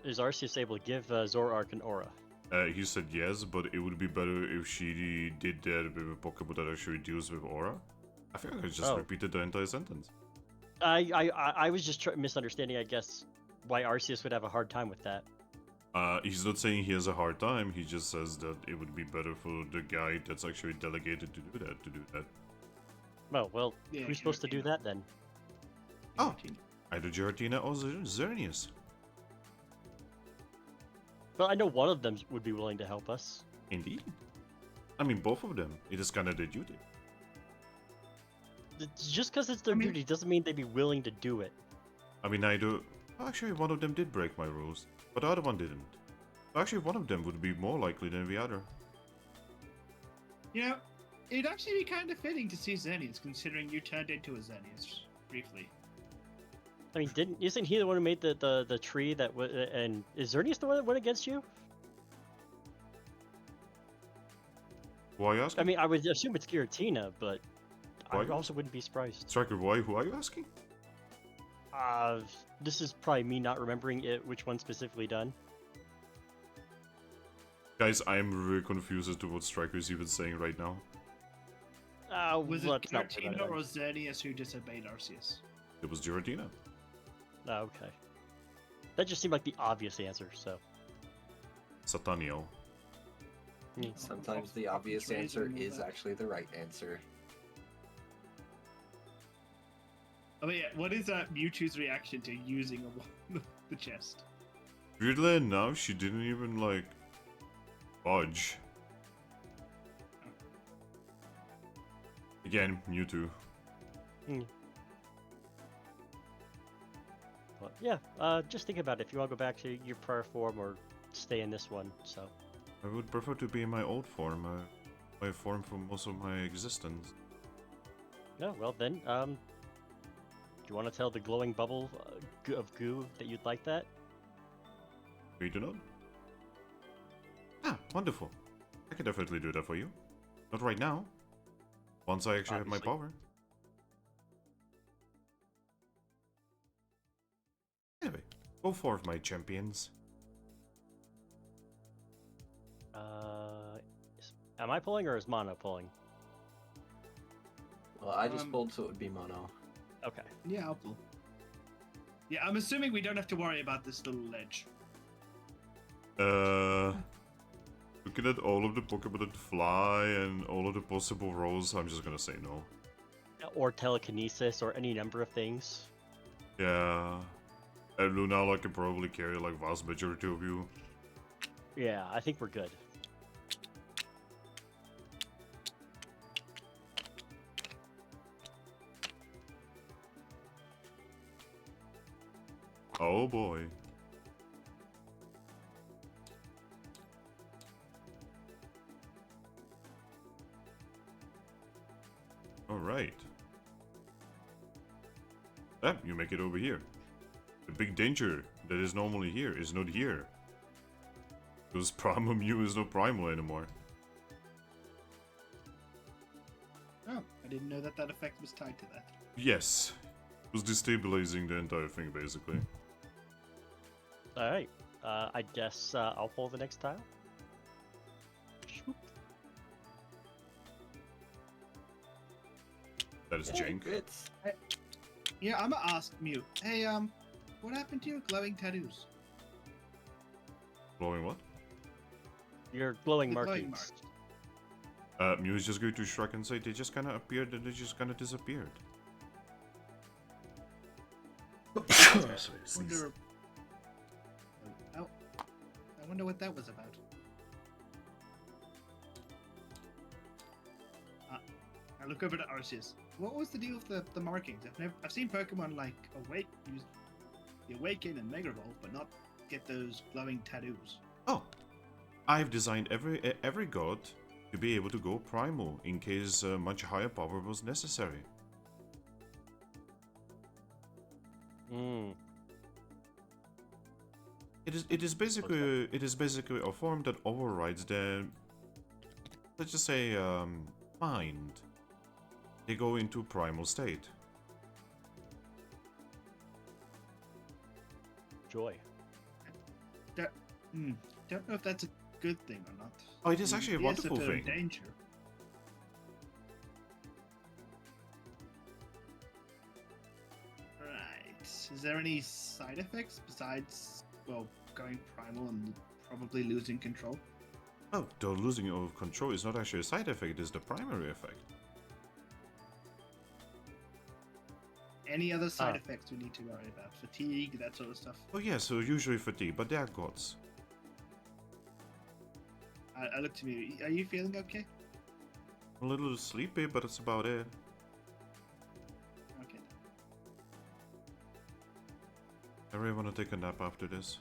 is Arceus able to give Zoroark an aura? He said yes, but it would be better if she did that with a Pokemon that actually deals with aura. I think I just Oh. repeated the entire sentence. I was just misunderstanding, I guess, why Arceus would have a hard time with that. He's not saying he has a hard time, he just says that it would be better for the guy that's actually delegated to do that. Oh, well, Yeah, who's supposed to do Giratina. that then? Oh. Either Giratina or Xerneas. Well, I know one of them would be willing to help us. Indeed. I mean, both of them. It is kind of their duty. Just because it's their I mean- duty doesn't mean they'd be willing to do it. I mean, actually, one of them did break my rules, but the other one didn't. Actually, one of them would be more likely than the other. You know, it'd actually be kind of fitting to see Xerneas, considering you turned into a Xerneas briefly. I mean, isn't he the one who made the tree that and is Xerneas the one that went against you? Why are you asking? I mean, I would assume it's Giratina, but I Why? also wouldn't be surprised. Striker, who are you asking? This is probably me not remembering which one specifically done. Guys, I am really confused as to what Striker is even saying right now. Was it let's not worry Giratina about or it Xerneas who disobeyed Arceus? It was Giratina. then. Oh, okay. That just seemed like the obvious answer, so. Satanio. Sometimes the I'll obvious trade answer him with is that. actually the right answer. Oh yeah, what is Mewtwo's reaction to using the chest? Weirdly enough, she didn't even, like, budge. Again, Mewtwo. But yeah, just think about it. If you want to go back to your prior form or stay in this one, so. I would prefer to be in my old form, my form for most of my existence. No, well then, do you want to tell the glowing bubble of goo that you'd like that? You do not? Ah, wonderful. I can definitely do that for you. Not right now. Once I actually have my Obviously. power. Anyway, go forth, my champions. Am I pulling or is Mono pulling? Well, I just Um, pulled, so it would be mono. Okay. Yeah, I'll pull. Yeah, I'm assuming we don't have to worry about this little ledge. Looking at all of the Pokemon that fly and all of the possible roles, I'm just gonna say no. Or telekinesis or any number of things. Yeah. And Lunala can probably carry like vast majority of you. Yeah, I think we're good. Oh boy. Alright. Ah, you make it over here. The big danger that is normally here is not here. Because Primal Mew is not primal anymore. Oh, I didn't know that that effect was tied to that. Yes. It was destabilizing the entire thing, basically. Alright. I guess I'll pull the next tile. Shoop. That is Yeah, jank. It's Yeah, I'm gonna ask Mew. Hey, what happened to your glowing tattoos? Blowing what? Your glowing The glowing markings. marks. Mew is just going to shrug and say they just kind of appeared and they just kind of disappeared. Wonder. Oh, I wonder what that was about. I look over to Arceus. What was the deal with the markings? I've seen Pokemon like use the Awaken and Mega Evolve, but not get those glowing tattoos. Oh, I've designed every god to be able to go primal in case much higher power was necessary. Hmm. It is basically a form that overrides their, let's just say, mind. They go into primal state. Joy. Don't know if that's a good thing or not. Oh, it is actually a wonderful bit of thing. Danger. Right. Is there any side effects besides, well, going primal and probably losing control? Oh, the losing of control is not actually a side effect, it is the primary effect. Any other side effects we need to worry about? Fatigue, that sort of stuff. Oh yeah, so usually fatigue, but they are gods. I look to me. Are you feeling okay? A little sleepy, but that's about it. Okay. I really want to take a nap after this.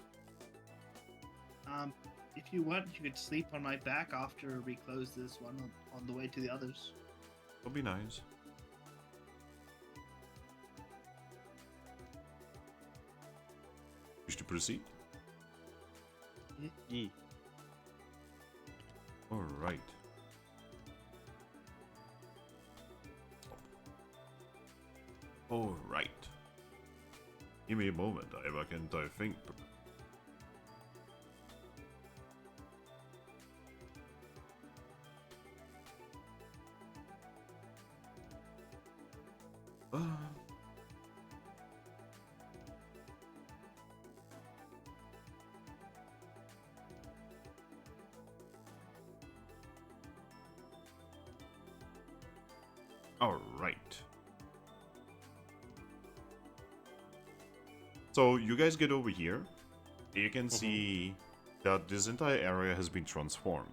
If you want, you could sleep on my back after we close this one on the way to the others. That'll be nice. Wish to proceed? Yee. Alright. Alright. Give me a moment, I can't I think. Alright. So you guys get over here. You can see that this entire area has been transformed.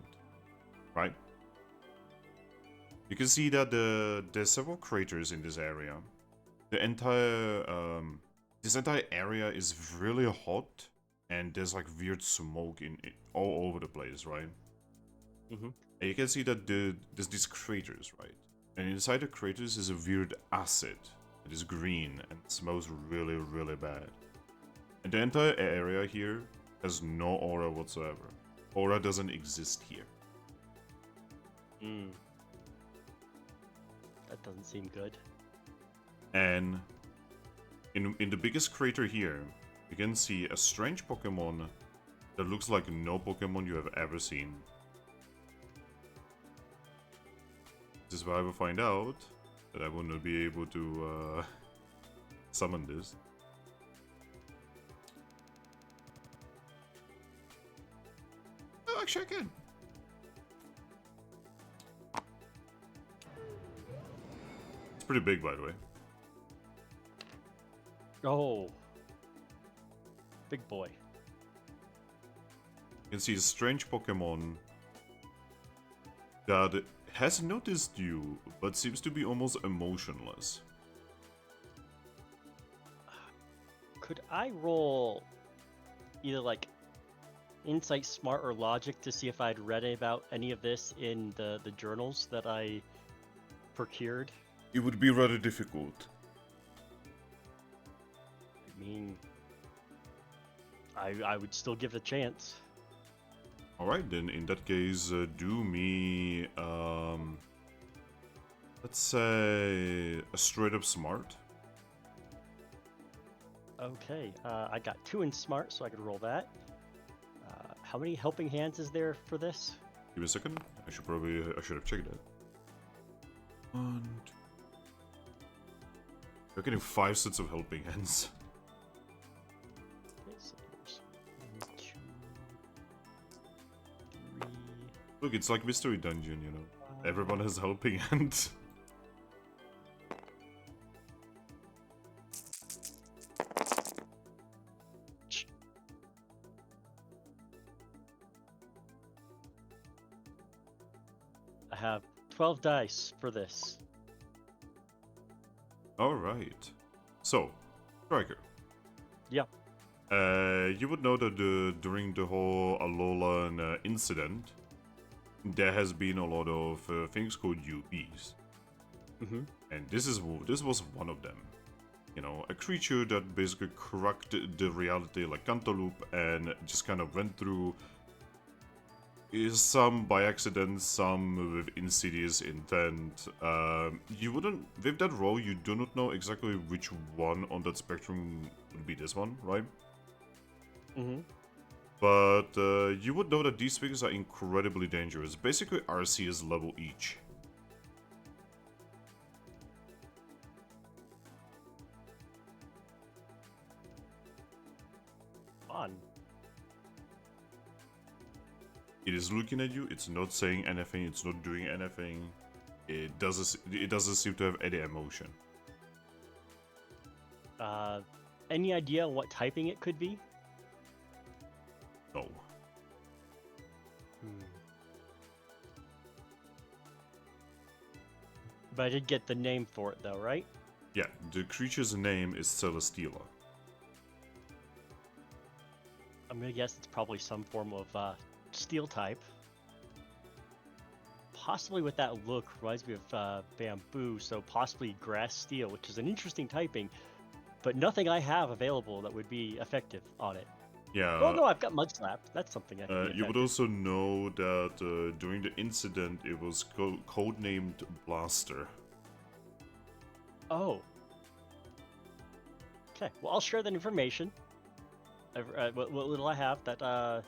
Right? You can see that there's several craters in this area. The entire this entire area is really hot, and there's like weird smoke in it all over the place, right? And you can see that there's these craters, right? And inside the craters is a weird acid. It is green and smells really, really bad. And the entire area here has no aura whatsoever. Aura doesn't exist here. That doesn't seem good. And in the biggest crater here, you can see a strange Pokemon that looks like no Pokemon you have ever seen. This is where I will find out that I will not be able to summon this. Oh, actually I can. It's pretty big, by the way. Oh. Big boy. You can see a strange Pokemon that has noticed you, but seems to be almost emotionless. Could I roll either like insight, smart, or logic to see if I'd read about any of this in the journals that I procured? It would be rather difficult. I mean, I would still give it a chance. Alright, then in that case, do me, let's say, a straight up smart. Okay, I got 2 in smart, so I could roll that. How many helping hands is there for this? Give me a second. I should have checked that. 1, 2. You're getting 5 sets of helping hands. Okay, so there's 1, 2, 3. Look, it's like Mystery Dungeon, you know. Everyone has helping hand. I have 12 dice for this. Alright. So, Striker. Yeah. You would know that during the whole Alolan incident, there has been a lot of things called UBs. Mm-hmm. And this was one of them. You know, a creature that basically cracked the reality like Cantaloupe and just kind of went through some by accident, some with insidious intent. You wouldn't, with that roll, you do not know exactly which one on that spectrum would be this one, right? Mm-hmm. But you would know that these things are incredibly dangerous. Basically, RCS level each. Fun. It is looking at you. It's not saying anything. It's not doing anything. It doesn't seem to have any emotion. Any idea what typing it could be? No. But I did get the name for it, though, right? Yeah, the creature's name is Celesteela. I'm gonna guess it's probably some form of steel type. Possibly with that look, reminds me of bamboo, so possibly grass steel, which is an interesting typing, but nothing I have available that would be effective on it. Yeah. Oh no, I've got Mud Slap. That's something I can be You would effective. also know that during the incident, it was codenamed Blaster. Oh. Okay, well I'll share that information. What little I have, that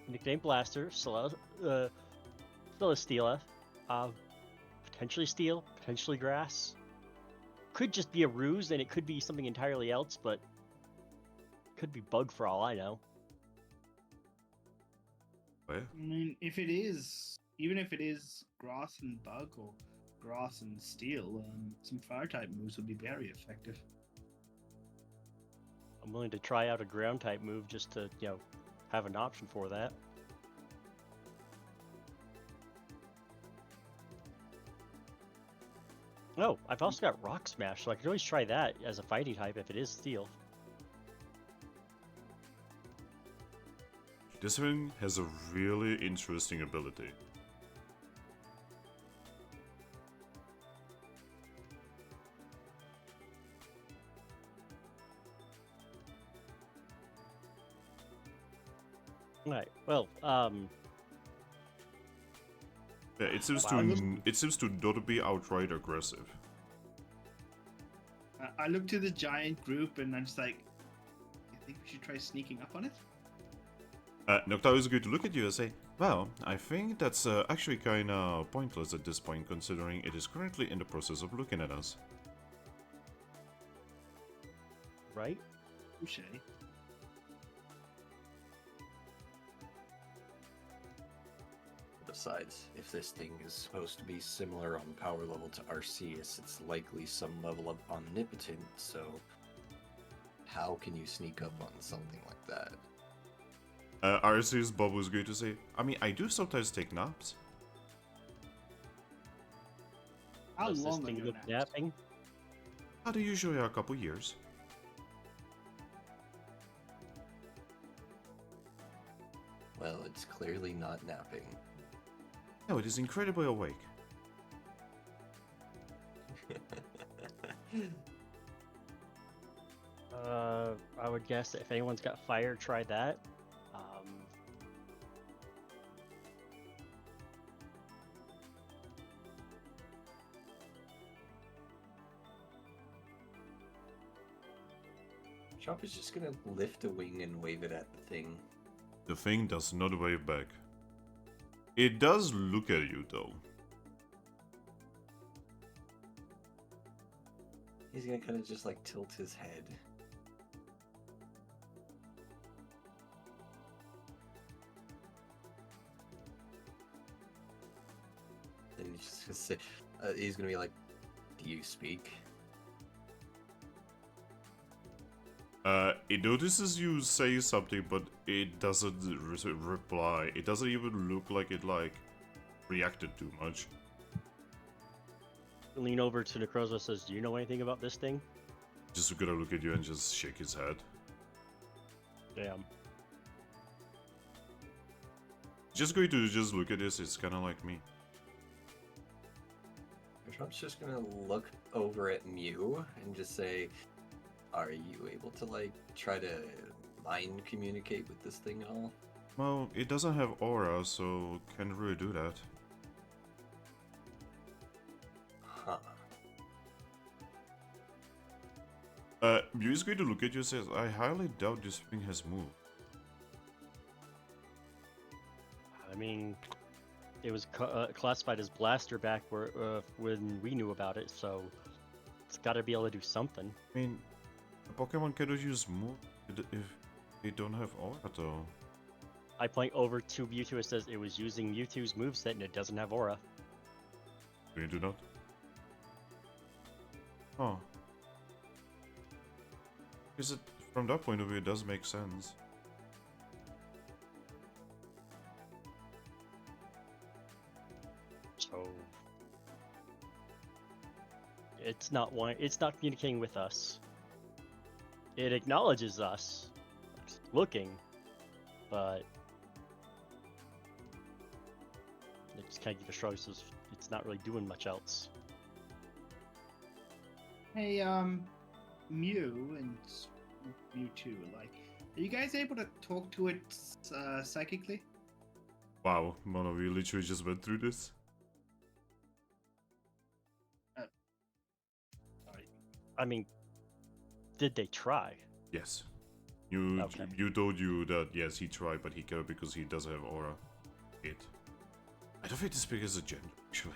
nickname Blaster, Celesteela, potentially steel, potentially grass. Could just be a ruse, and it could be something entirely else, but could be bug for all I know. Oh, yeah. I mean, if it is, even if it is grass and bug or grass and steel, some fire type moves would be very effective. I'm willing to try out a ground type move just to, have an option for that. Oh, I've also got Rock Smash, so I could always try that as a fighting type if it is steel. This thing has a really interesting ability. Right. Well, Yeah, it seems Wow. to not be outright aggressive. I look to the giant group and I'm just like, do you think we should try sneaking up on it? Noctao is going to look at you and say, well, I think that's actually kinda pointless at this point, considering it is currently in the process of looking at us. right? Touche. Besides, if this thing is supposed to be similar on power level to Arceus, it's likely some level of omnipotent, so how can you sneak up on something like that? Arceus Bob was going to say, I mean, I do sometimes take naps. How Does this long thing ago look now? napping? They usually are a couple years. Well, it's clearly not napping. No, it is incredibly awake. I would guess that if anyone's got fire, try that. Chomp is just gonna lift a wing and wave it at the thing. The thing does not wave back. It does look at you, though. He's gonna kind of just like tilt his head. And he's just gonna say, he's gonna be like, "Do you speak?" It notices you say something, but it doesn't reply. It doesn't even look like it, reacted too much. lean over to Necrozma, says, "Do you know anything about this thing?" Just gonna look at you and just shake his head. Damn. Just going to just look at this. It's kind of like me. Trump's just gonna look over at Mew and just say, "Are you able to like try to mind communicate with this thing at all?" Well, it doesn't have aura, so can't really do that. Huh. Mew is going to look at you and says, "I highly doubt this thing has moved." I mean, it was classified as blaster back when we knew about it, so it's got to be able to do something. I mean, a Pokemon cannot use move if they don't have aura, though. I point over to Mewtwo. It says it was using Mewtwo's moveset and it doesn't have aura. We do not. Oh. Because it, from that point of view, it does make sense. So it's not communicating with us. It acknowledges us, looking, but it just kind of gives a shrug. Says it's not really doing much else. Hey, Mew and Mewtwo, like, are you guys able to talk to it psychically? Wow, Mono, we literally just went through this. Sorry. I mean, did they try? Yes. You Okay. you told you that yes, he tried, but he can't because he doesn't have aura. I don't think this big is a gender, actually.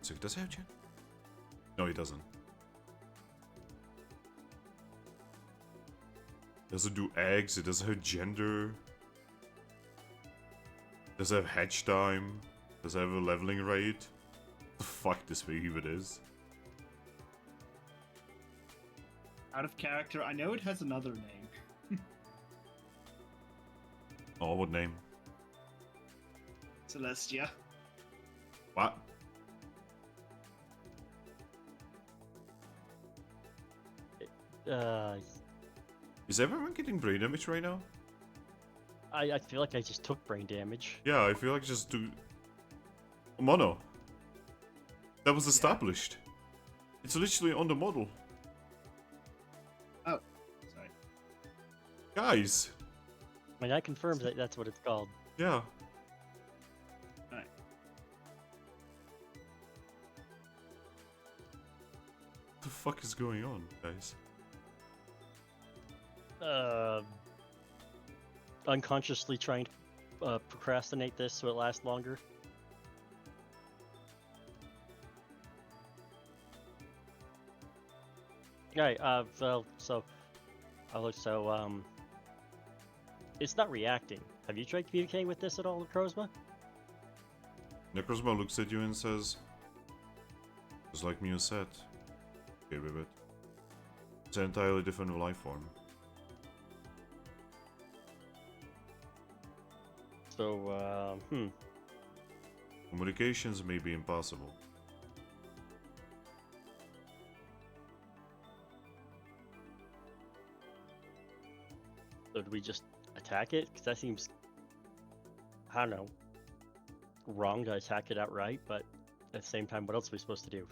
So does he have gender? No, he doesn't. Doesn't do eggs, it doesn't have gender. Does it have hatch time? Does it have a leveling rate? The fuck this thing even is? Out of character, I know it has another name. Oh, what name? Celestia. What? Is everyone getting brain damage right now? I feel like I just took brain damage. Yeah, I feel like just do... Mono. That was established. It's literally on the model. Oh, sorry. Guys. I mean, I confirmed that that's what it's called. Yeah. Alright. What the fuck is going on, guys? Unconsciously trying to procrastinate this so it lasts longer. Alright, it's not reacting. Have you tried communicating with this at all, Necrozma? Necrozma looks at you and says, just like Mew said, okay with it. It's an entirely different life form. So, Communications may be impossible. So do we just attack it? Because that seems, I don't know, wrong to attack it outright, but at the same time, what else are we supposed to do?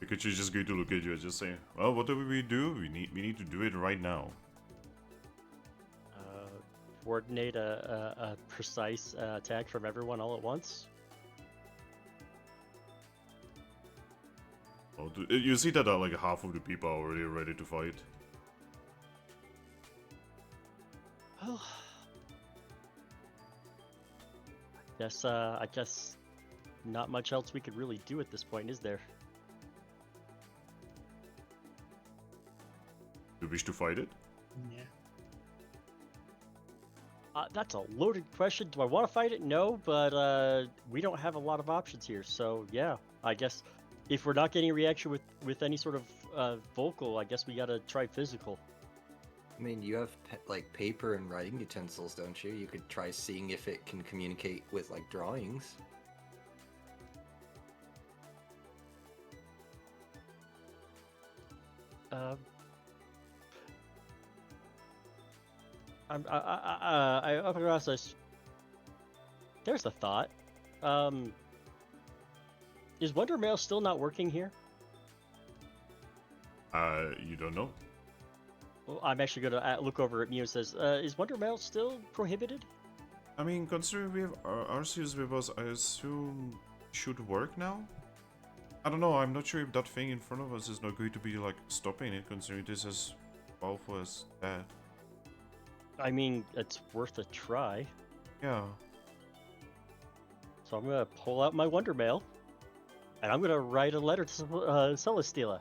Pikachu's just going to look at you and just say, well, what do we do? We need to do it right now. Coordinate a precise attack from everyone all at once? Oh, you see that like half of the people are already ready to fight. Well, I guess not much else we could really do at this point, is there? You wish to fight it? Yeah. That's a loaded question. Do I want to fight it? No, but we don't have a lot of options here. So yeah, I guess if we're not getting a reaction with any sort of vocal, I guess we gotta try physical. I mean, you have like paper and writing utensils, don't you? You could try seeing if it can communicate with like drawings. Um, I up across this. There's the thought. Is Wonder Mail still not working here? You don't know. Well, I'm actually gonna look over at Mew and says, "Is Wonder Mail still prohibited?" I mean, considering we have Arceus with us, I assume should work now? I don't know, I'm not sure if that thing in front of us is not going to be, like, stopping it, considering this is as powerful as that. I mean, it's worth a try. Yeah. So I'm gonna pull out my Wonder Mail, and I'm gonna write a letter to Celesteela.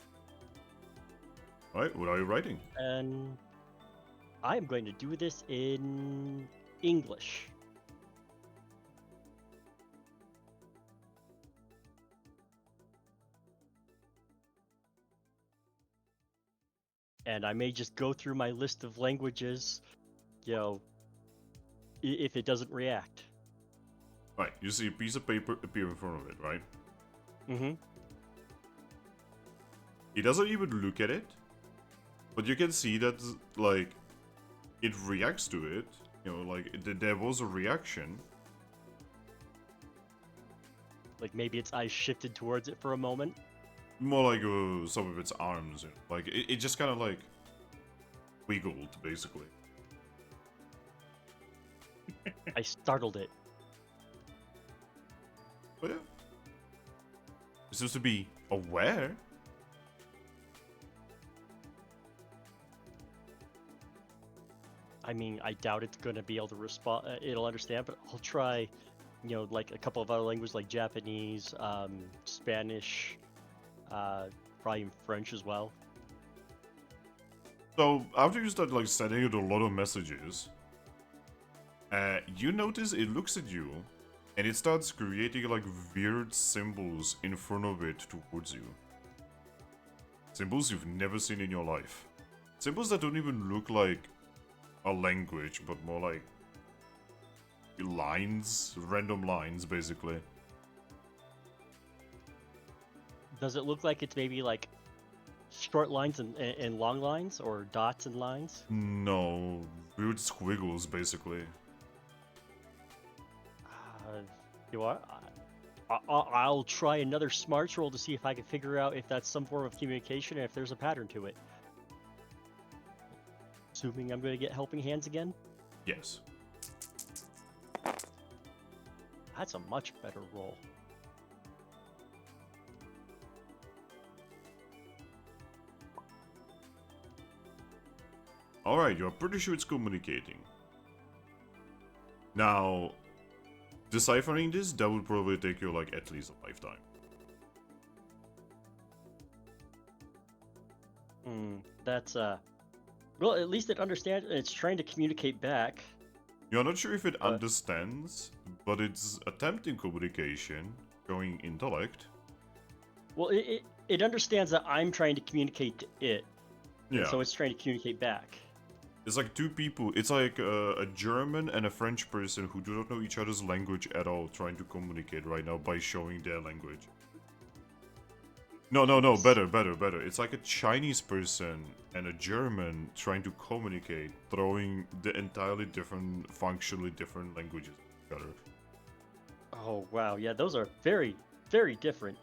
Alright, what are you writing? And I am going to do this in English. And I may just go through my list of languages, you know, if it doesn't react. Right, you see a piece of paper appear in front of it, right? Mm-hmm. He doesn't even look at it, but you can see that, like, it reacts to it. You know, like, there was a reaction. Like maybe its eyes shifted towards it for a moment. More like some of its arms. Like, it just kind of, like, wiggled, basically. I startled it. But yeah. It seems to be aware. I mean, I doubt it's going to be able to respond. It'll understand, but I'll try, you know, like a couple of other languages like Japanese, Spanish, probably even French as well. So, after you start, like, sending it a lot of messages, you notice it looks at you, and it starts creating, like, weird symbols in front of it towards you. Symbols you've never seen in your life. Symbols that don't even look like a language, but more like lines, random lines, basically. Does it look like it's maybe like short lines and long lines, or dots and lines? No, weird squiggles, basically. You know what? I'll try another smarts roll to see if I can figure out if that's some form of communication and if there's a pattern to it. Assuming I'm going to get helping hands again? Yes. That's a much better roll. Alright, you're pretty sure it's communicating. Now, deciphering this, that would probably take you, like, at least a lifetime. That's, well, at least it understands, and it's trying to communicate back. You're not sure if it understands, but it's attempting communication, showing intellect. Well, it understands that I'm trying to communicate to it. Yeah. So it's trying to communicate back. It's like two people, it's like a German and a French person who do not know each other's language at all, trying to communicate right now by showing their language. No, better. It's like a Chinese person and a German trying to communicate, throwing the entirely different, functionally different languages together. Oh, wow. Yeah, those are very, very different.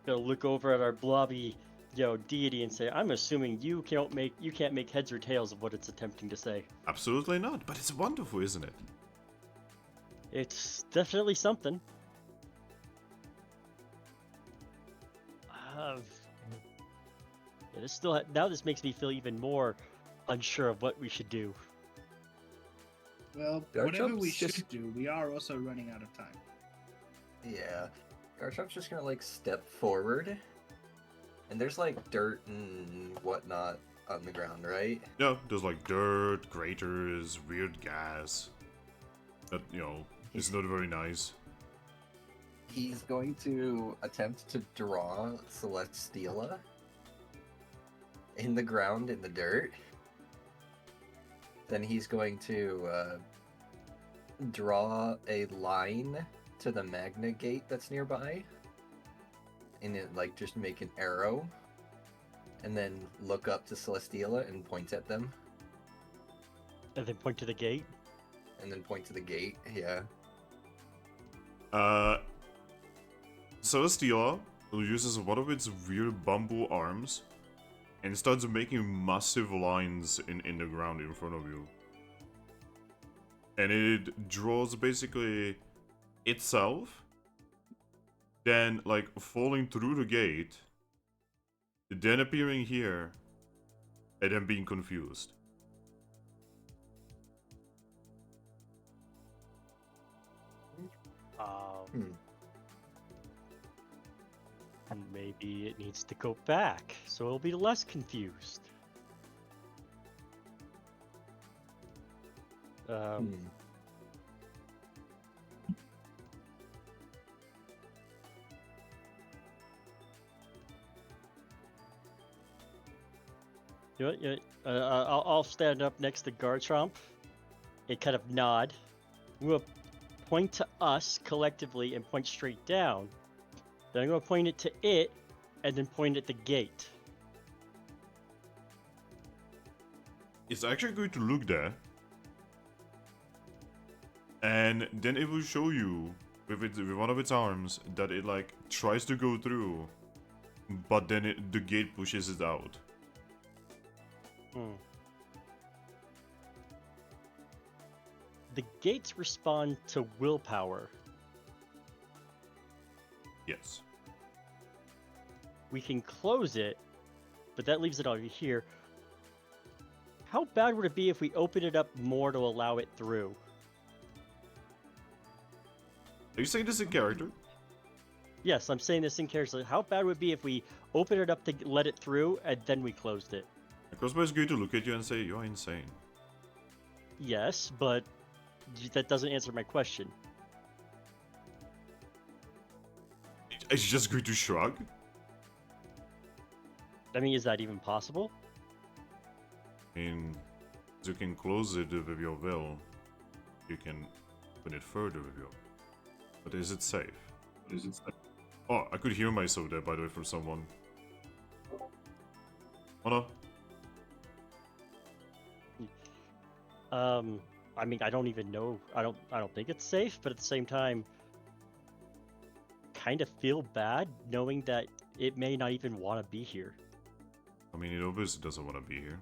Gonna look over at our blobby, deity and say, I'm assuming you can't make heads or tails of what it's attempting to say. Absolutely not, but it's wonderful, isn't it? It's definitely something. Now this makes me feel even more unsure of what we should do. Well, Garchomp's whatever we just- should do, we are also running out of time. Yeah. Garchomp's just gonna like step forward And there's like dirt and whatnot on the ground, right? Yeah, there's like dirt, craters, weird gas. That, is not very nice. He's going to attempt to draw Celesteela in the ground in the dirt. Then he's going to draw a line to the Magna Gate that's nearby. And it, like, just make an arrow. And then look up to Celesteela and point at them. And then point to the gate. And then point to the gate, yeah. Celesteela uses one of its weird bamboo arms and starts making massive lines in the ground in front of you. And it draws basically itself, then like falling through the gate, then appearing here, and then being confused. Maybe it needs to go back, so it'll be less confused. You know what, I'll stand up next to Garchomp and kind of nod. We'll point to us collectively and point straight down. Then I'm going to point it to it, and then point at the gate. It's actually going to look there. And then it will show you, with one of its arms, that it like tries to go through, but then the gate pushes it out. The gates respond to willpower. Yes. We can close it, but that leaves it over here. How bad would it be if we open it up more to allow it through? Are you saying this in character? Yes, I'm saying this in character. How bad would it be if we open it up to let it through and then we closed it? Crossbow is going to look at you and say, "You're insane." Yes, but that doesn't answer my question. Is she just going to shrug? I mean, is that even possible? I mean, you can close it with your will. You can open it further with your. But is it safe? Oh, I could hear myself there, by the way, from someone. Oh no. I mean, I don't even know. I don't think it's safe, but at the same time, kind of feel bad knowing that it may not even want to be here. I mean, it obviously doesn't want to be here.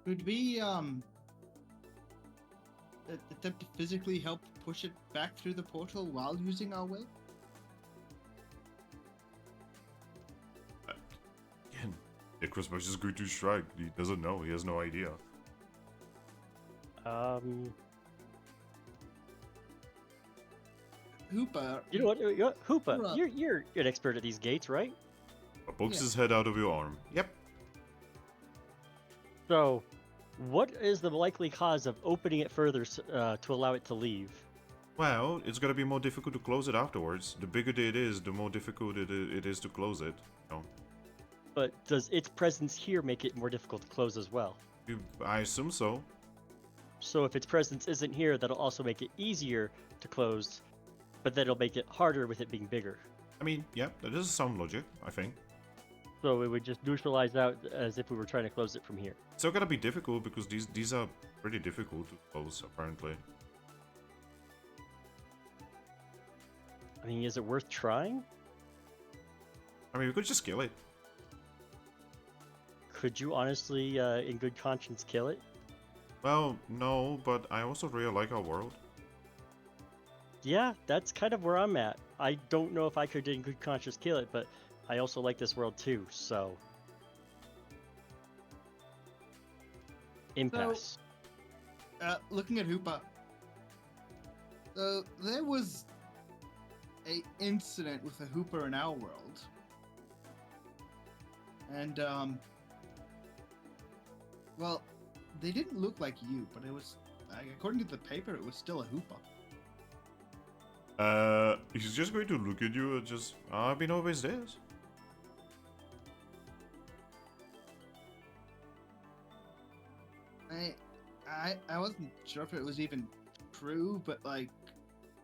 Could we attempt to physically help push it back through the portal while using our will? Again, yeah, Christmas is just going to shrug. He doesn't know. He has no idea. Hooper. You know what, Hoopa, you're an expert at these gates, right? Pokes his head out of your arm. Yep. So, what is the likely cause of opening it further to allow it to leave? Well, it's gonna be more difficult to close it afterwards. The bigger it is, the more difficult it is to close it. You know? But does its presence here make it more difficult to close as well? I assume so. So if its presence isn't here, that'll also make it easier to close, but then it'll make it harder with it being bigger. I mean, yeah, that is sound logic, I think. So it would just neutralize out as if we were trying to close it from here. It's still gonna be difficult because these are pretty difficult to close, apparently. I mean, is it worth trying? I mean, we could just kill it. Could you honestly, in good conscience, kill it? Well, no, but I also really like our world. Yeah, that's kind of where I'm at. I don't know if I could, in good conscience, kill it, but I also like this world too, so... Impasse. Looking at Hoopa, there was a incident with a Hooper in our world. And, well, they didn't look like you, but it was, according to the paper, it was still a Hooper. He's just going to look at you and just, I've been always this. I wasn't sure if it was even true, but like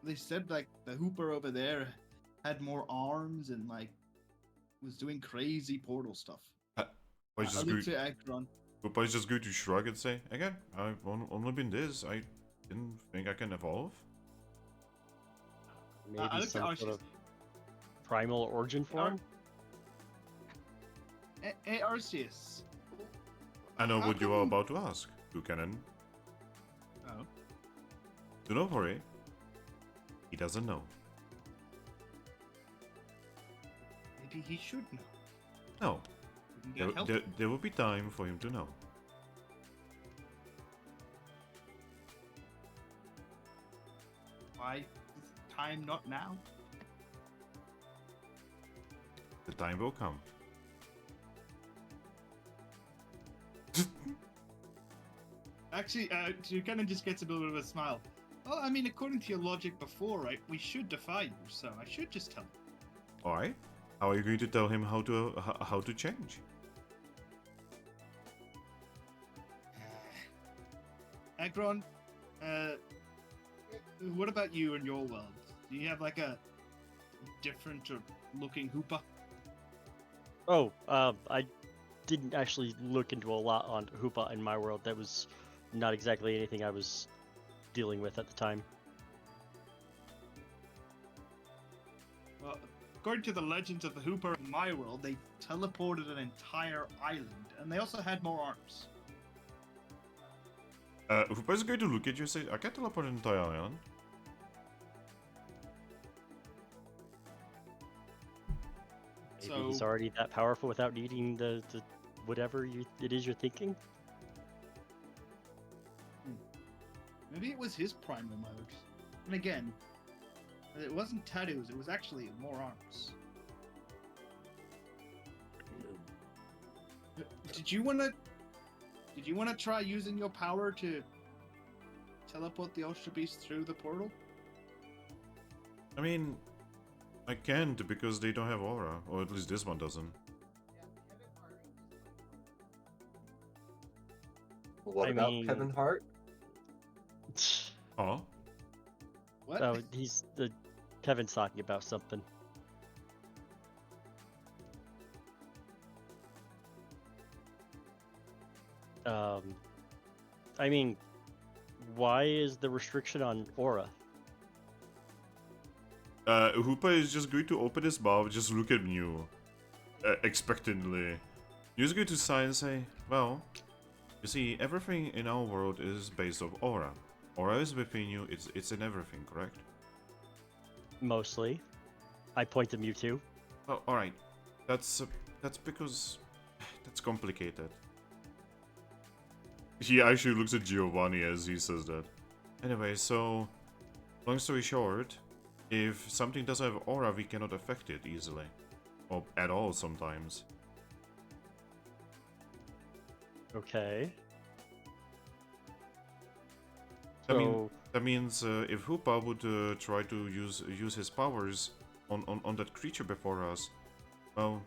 they said, like the Hooper over there had more arms and like was doing crazy portal stuff. I I just looked going, at Aggron. but I just going to shrug and say, again, I've only been this. I didn't think I can evolve. Maybe I looked some at sort Arceus. of primal origin form? Hey, Arceus. I know How what you are come- about to ask, Toucannon. Oh. Do not worry. He doesn't know. Maybe he should know. No. We can get help. There will be time for him to know. Why is time not now? The time will come. Actually, Toucannon just gets a little bit of a smile. Well, I mean, according to your logic before, right, we should defy you, so I should just tell him. Alright. How are you going to tell him how to change? Aggron, what about you and your world? Do you have like a different looking Hooper? Oh, I didn't actually look into a lot on Hoopa in my world. That was not exactly anything I was dealing with at the time. Well, according to the legends of the Hooper in my world, they teleported an entire island, and they also had more arms. Hoopa is going to look at you and say, I can't teleport an entire island. Maybe he's So- already that powerful without needing the whatever it is you're thinking. Maybe it was his primal mode. And again, it wasn't tattoos, it was actually more arms. Did you wanna try using your power to teleport the Ultra Beast through the portal? I mean, I can't because they don't have aura, or at least this one doesn't. What I about mean- Kevin Hart? Oh, What? Oh, Kevin's talking about something. I mean, why is the restriction on aura? Hoopa is just going to open his mouth, just look at you, expectantly. He's just going to sigh and say, well, you see, everything in our world is based off aura. Aura is within you, it's in everything, correct? Mostly. I point to Mewtwo. Oh, alright. That's because that's complicated. He actually looks at Giovanni as he says that. Anyway, so, long story short, if something doesn't have aura, we cannot affect it easily. Or at all sometimes. Okay. I that means if Hoopa would try to use his powers on that creature before us, well,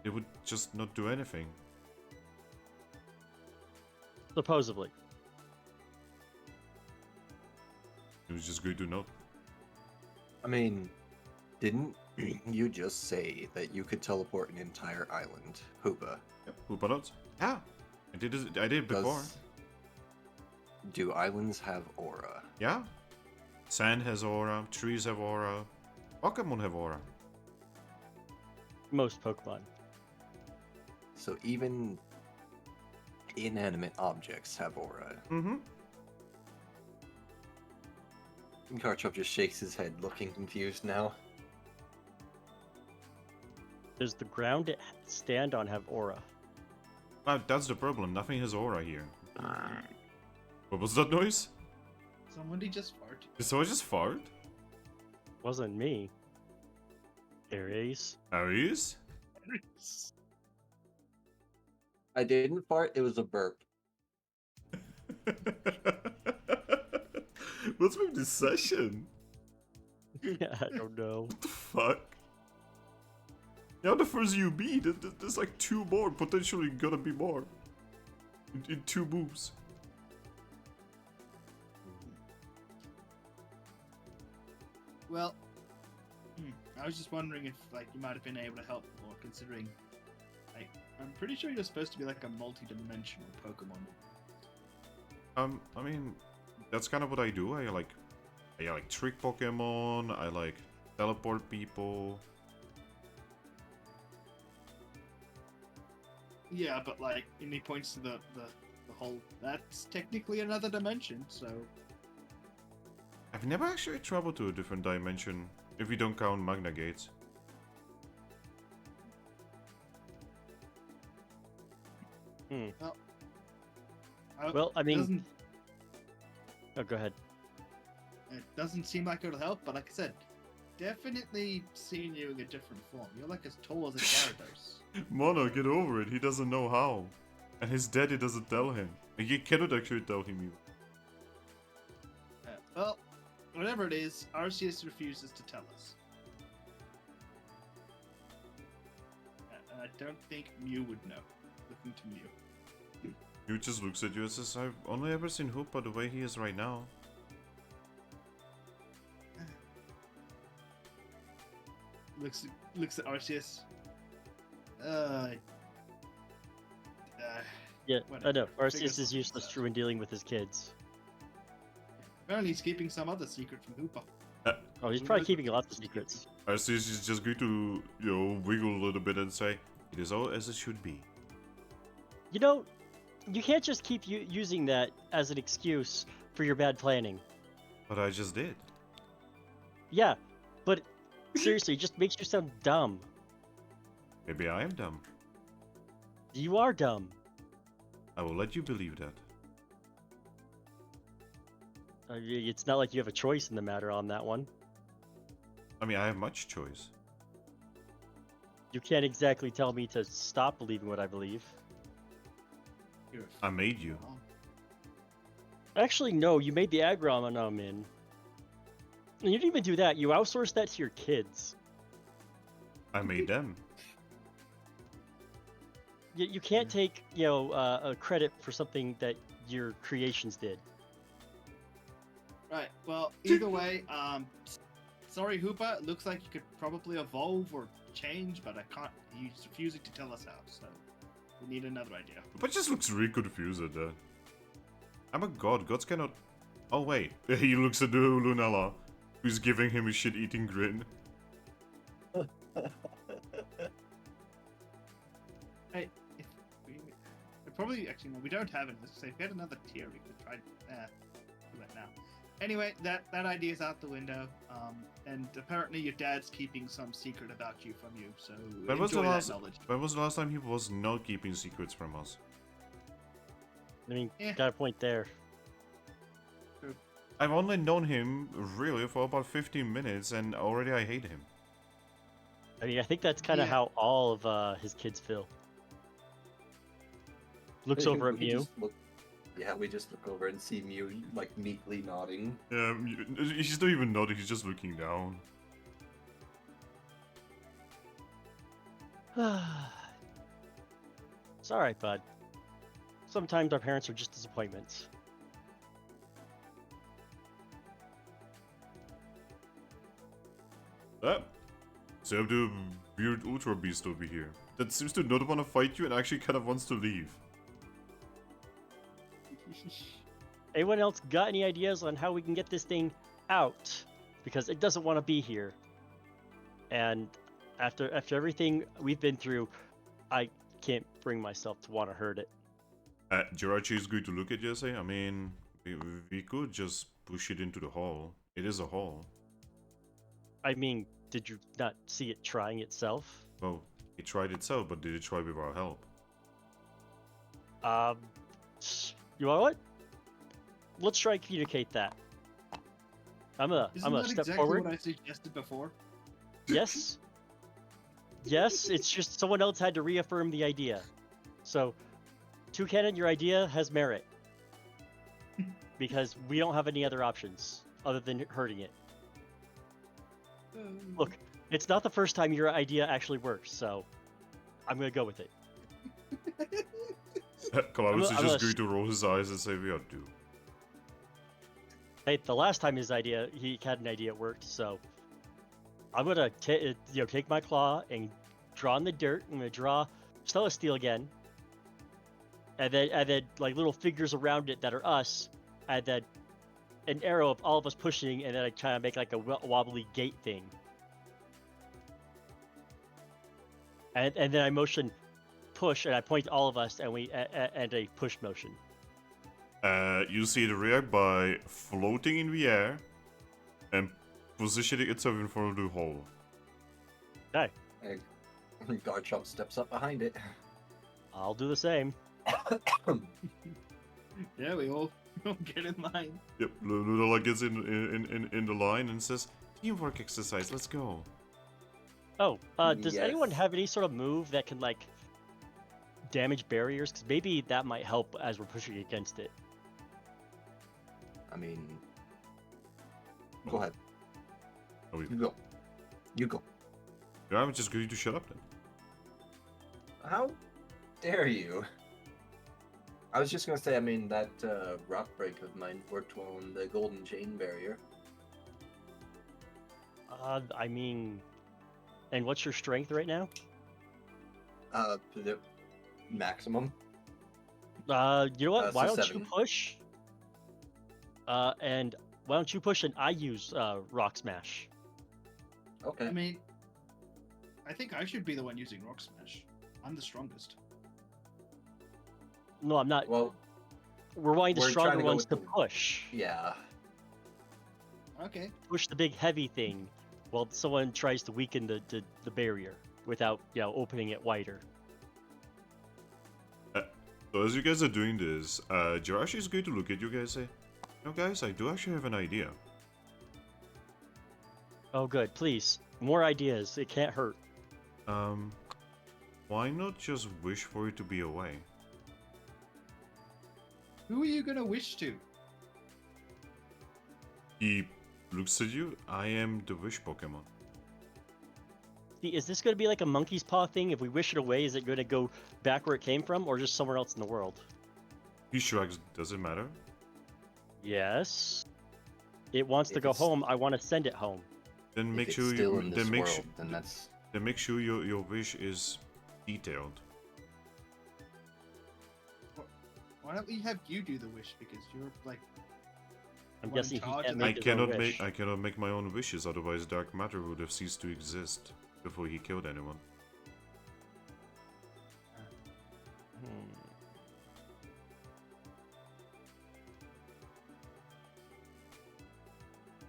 it would just not do anything. Supposedly. It was just going to not. I mean, didn't you just say that you could teleport an entire island, Hoopa? Yep, Hoopa not. Yeah, I did before. Do islands have aura? Yeah, sand has aura, trees have aura, Pokemon have aura. Most Pokemon. So even inanimate objects have aura. Mm-hmm. Garchomp just shakes his head, looking confused now. Does the ground it stand on have aura? That's the problem. Nothing has aura here. What was that noise? Somebody just farted. Did someone just fart? Wasn't me. Aries. Aries? I didn't fart. It was a burp. What's with this session? I don't know. What the fuck? Yeah, the first UB, there's like 2 more, potentially gonna be more. In 2 moves. Well, I was just wondering if like you might have been able to help more, considering like I'm pretty sure you're supposed to be like a multi-dimensional Pokemon. I mean, that's kind of what I do. I like trick Pokemon. I like teleport people. Yeah, but like, and he points to the whole. That's technically another dimension, so. I've never actually traveled to a different dimension, if we don't count Magna Gates. Well, I mean... doesn't- Oh, go ahead. It doesn't seem like it'll help, but like I said, definitely seeing you in a different form. You're like as tall as a Gyarados. Mono, get over it. He doesn't know how. And his daddy doesn't tell him. And he cannot actually tell him you. Well, whatever it is, Arceus refuses to tell us. I don't think Mew would know. Looking to Mew. He just looks at you and says, I've only ever seen Hoopa the way he is right now. Looks at Arceus. Yeah, I whatever. know. Arceus Figures is useless out. true in dealing with his kids. Apparently he's keeping some other secret from Hoopa. Oh, he's Who probably knows keeping what lots of the secrets. Arceus is just going to, wiggle a little bit and say, it is all as it should be. You know, you can't just keep using that as an excuse for your bad planning. But I just did. Yeah, but seriously, it just makes you sound dumb. Maybe I am dumb. You are dumb. I will let you believe that. It's not like you have a choice in the matter on that one. I mean, I have much choice. You can't exactly tell me to stop believing what I believe. You're I made you. wrong. Actually, no, you made the Aggron in. And you didn't even do that. You outsourced that to your kids. I made them. You can't take, a credit for something that your creations did. Right. Well, either way, sorry, Hoopa. It looks like you could probably evolve or change, but I can't. He's refusing to tell us how, so we need another idea. But just looks really confused at that. I'm a god. Gods cannot... Oh, wait. He looks at the Lunella, who's giving him a shit-eating grin. Hey, if we probably actually no, we don't have it. Let's say if we had another tier, we could try. Do it now. Anyway, that idea's out the window. And apparently your dad's keeping some secret about you from you. So When was the enjoy last? that knowledge. When was the last time he was not keeping secrets from us? I mean, Yeah. got a point there. I've only known him really for about 15 minutes, and already I hate him. I mean, I think that's kind of Yeah. how all of his kids feel. Looks over at We Mew. just look- Yeah, we just look over and see Mew like meekly nodding. He's not even nodding. He's just looking down. It's alright, bud. Sometimes our parents are just disappointments. So you have the weird Ultra Beast over here that seems to not want to fight you and actually kind of wants to leave. Anyone else got any ideas on how we can get this thing out? Because it doesn't want to be here. And after everything we've been through, I can't bring myself to want to hurt it. Jirachi is going to look at Jesse. I mean, we could just push it into the hall. It is a hall. I mean, did you not see it trying itself? Well, it tried itself, but did it try with our help? You know what? Let's try and communicate that. I'm Isn't gonna that step exactly forward. what I suggested before? Yes. Yes, it's just someone else had to reaffirm the idea. So, Toucannon, your idea has merit. Because we don't have any other options other than hurting it. Look, it's not the first time your idea actually works, so I'm gonna go with it. Columbus is I'm just gonna going to roll his eyes and say, we are due. Hey, the last time he had an idea, it worked. So I'm gonna take my claw and draw in the dirt. I'm gonna draw Celestial again, and then like little figures around it that are us, and then an arrow of all of us pushing, and then I try to make like a wobbly gate thing. And then I motion push, and I point to all of us, and and a push motion. You see it react by floating in the air and positioning itself in front of the hole. Okay, Garchomp steps up behind it. I'll do the same. Yeah, we all get in line. Yep, Lula gets in the line and says, teamwork exercise, let's go. Oh, does anyone Yes. have any sort of move that can like damage barriers? Because maybe that might help as we're pushing against it. I mean, go ahead. Oh, You go. You go. yeah, I'm just going to shut up then. How dare you? I was just gonna say, I mean, that rock break of mine worked well in the golden chain barrier. I mean, and what's your strength right now? The maximum. You know what? So Why don't you 7. push? And why don't you push and I use Rock Smash? Okay. I mean, I think I should be the one using Rock Smash. I'm the strongest. No, I'm not. Well, We're wanting the we're trying stronger to go ones to with the- push. yeah. Okay. Push the big heavy thing, while someone tries to weaken the barrier without opening it wider. So as you guys are doing this, Jirachi is going to look at you guys and say, no guys, I do actually have an idea. Oh, good. Please, more ideas. It can't hurt. Why not just wish for it to be away? Who are you gonna wish to? He looks at you, I am the wish Pokemon. See, is this going to be like a monkey's paw thing? If we wish it away, is it going to go back where it came from, or just somewhere else in the world? He shrugs, does it matter? Yes. It wants to If go it's- home. I want to send it home. Then If make it's sure still you in this then make world, then that's then make sure your wish is detailed. Why don't we have you do the wish? Because you're like, I'm One guessing he charge can't and I make his own cannot wish. I cannot make my own wishes, otherwise dark matter would have ceased to exist before he killed anyone. Hmm.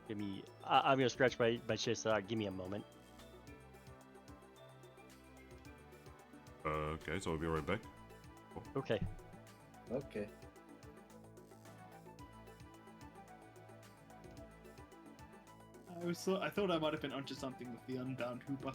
Give me. I'm gonna scratch my chest. Give me a moment. Okay, so I'll be right back. Okay. okay. I thought I might have been onto something with the Unbound Hooper.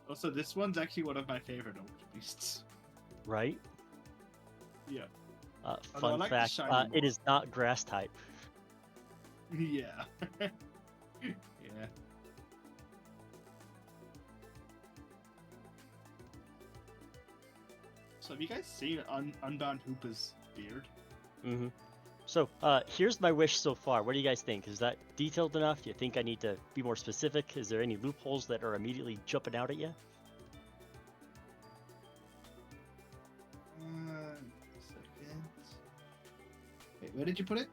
Also, this one's actually one of my favorite old beasts. Right. Yeah. Although I Fun like the fact: shiny it is not grass type. Yeah. Yeah. So have you guys seen Unbound Hooper's beard? Mm-hmm. So, here's my wish so far. What do you guys think? Is that detailed enough? Do you think I need to be more specific? Is there any loopholes that are immediately jumping out at you? Where did you put it?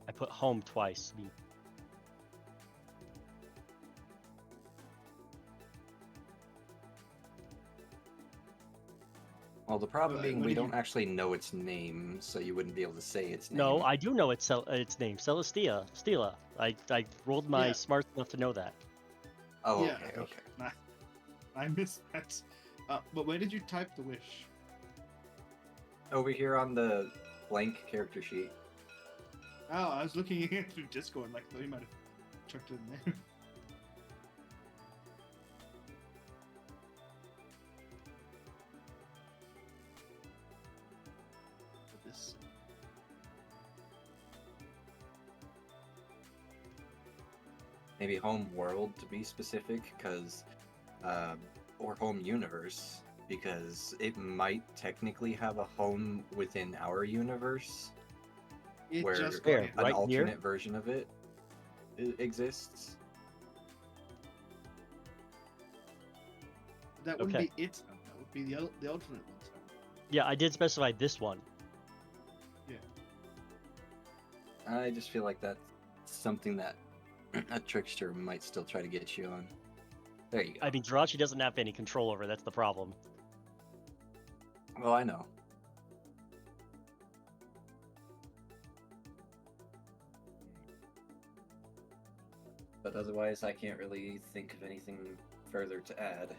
I put home twice. Well, the problem What- being what we did you- don't actually know its name, so you wouldn't be able to say its name. No, I do know its name, Celestia. Stela. I rolled my Yeah. smarts enough to know that. Oh, Yeah, okay, okay. Nah, I missed that. But where did you type the wish? Over here on the blank character sheet. Oh, I was looking at it through Discord, like, thought you might have chucked it in there. But this. Maybe home world to be specific, because, or home universe, because it might technically have a home within our universe, It where just Where? got it. an Right here? alternate version of it exists. That wouldn't Okay. be it. That would be the alternate one. So. Yeah, I did specify this one. I just feel like that's something that a trickster might still try to get you on. There you go. I mean, Jirachi doesn't have any control over it. That's the problem. Well, I know. But otherwise, I can't really think of anything further to add.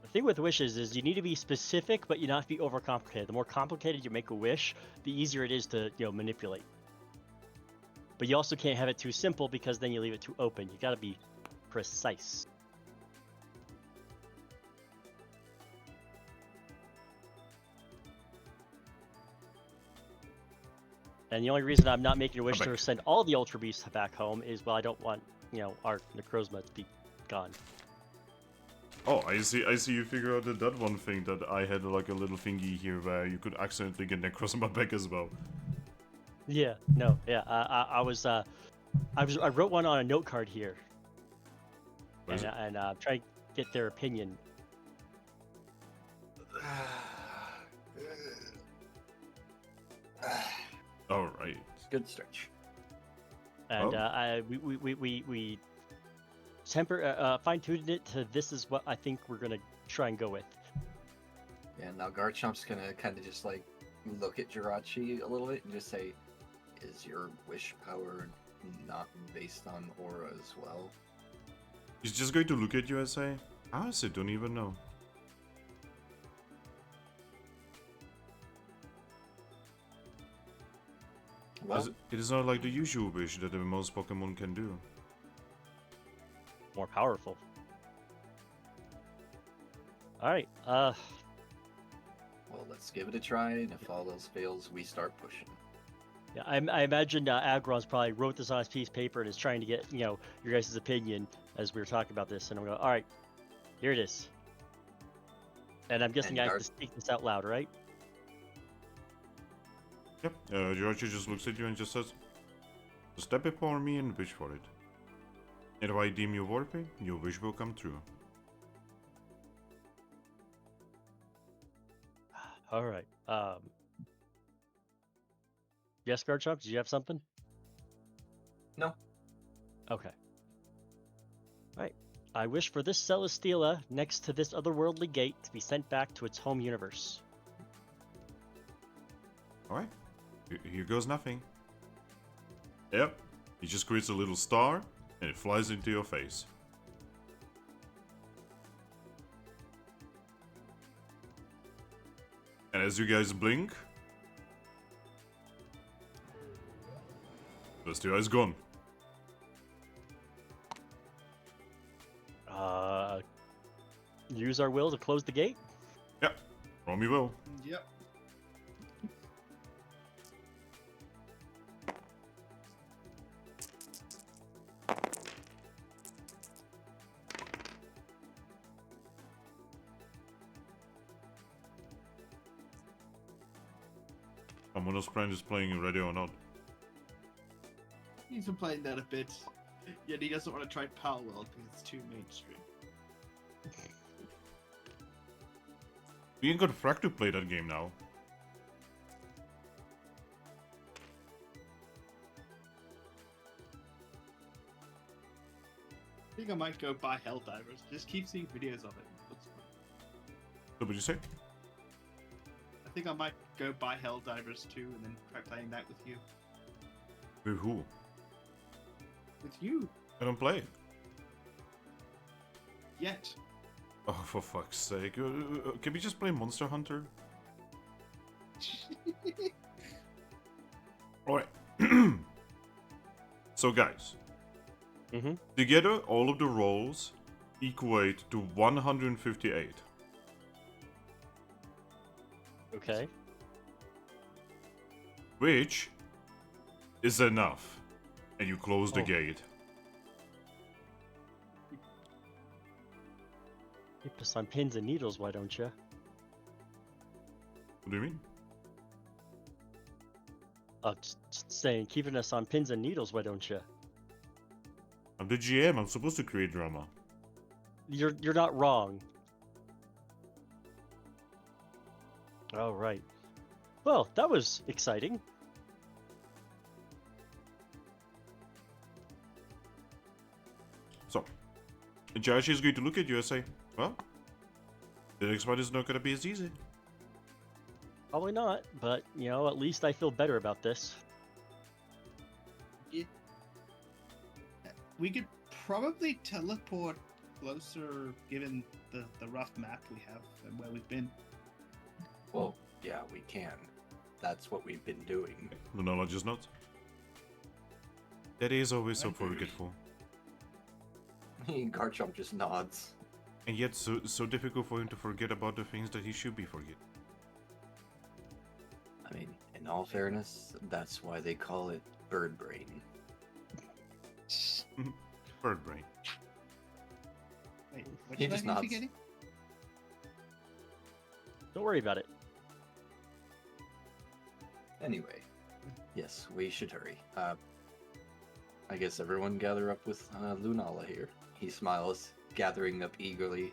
The thing with wishes is you need to be specific, but you not to be overcomplicated. The more complicated you make a wish, the easier it is to manipulate. But you also can't have it too simple because then you leave it too open. You got to be precise. And the only reason I'm not making a wish to back. send all the Ultra Beasts back home is, well, I don't want, our Necrozma to be gone. Oh, I see you figure out that one thing that I had like a little thingy here where you could accidentally get Necrozma back as well. Yeah, no, yeah, I wrote one on a note card here, What is it? and try to get their opinion. Alright. Good stretch. And Oh. we fine-tuned it to this is what I think we're gonna try and go with. Yeah, now Garchomp's gonna kind of just like look at Jirachi a little bit and just say, "Is your wish power not based on aura as well?" He's just going to look at you and say, I honestly don't even know. Well, As it is not like the usual wish that most Pokemon can do. More powerful. All right. well, let's give it a try, and if all else fails, we start pushing. Yeah, I imagine Aggron's probably wrote this on his piece of paper and is trying to get your guys' opinion as we were talking about this. And I'm going, all right, here it is. And I'm guessing And I have to speak this out loud, right? Yep. Jirachi just looks at you and just says, step before me and wish for it. And if I deem you worthy, your wish will come true. All right. Yes, Garchomp, did you have something? No. Okay. All right. I wish for this Celesteela next to this otherworldly gate to be sent back to its home universe. Alright. Here goes nothing. Yep. He just creates a little star and it flies into your face. And as you guys blink, the star is gone. Use our will to close the gate? Yep. Romy will. Yep. Someone else friend is playing ready or not. He's been playing that a bit. Yet he doesn't want to try Power World because it's too mainstream. We ain't got Frack to play that game now. think I might go buy Helldivers. Just keep seeing videos of it. Looks fun. What would you say? I think I might go buy Helldivers too, and then try playing that with you. With who? With you? I don't play. Yet. Oh, for fuck's sake. Can we just play Monster Hunter? Alright. So, guys. Mm-hmm. Together, all of the rolls equate to 158. Okay. Which is enough. And you close the Oh. gate. Keep us on pins and needles, why don't you? What do you mean? Just saying, keeping us on pins and needles, why don't you? I'm the GM. I'm supposed to create drama. You're not wrong. All right. Well, that was exciting. So, Jirachi is going to look at you and say, well, the next one is not going to be as easy. Probably not, but you know, at least I feel better about this. We could probably teleport closer, given the rough map we have and where we've been. Well, yeah, we can. That's what we've been doing. The knowledge is not. That is always so I agree. forgetful. Garchomp just nods. And yet so difficult for him to forget about the things that he should be forgetting. I mean, in all fairness, that's why they call it bird brain. Bird brain. Wait, what He should I just be nods. forgetting? Don't worry about it. Anyway, yes, we should hurry. I guess everyone gather up with Lunala here. He smiles, gathering up eagerly.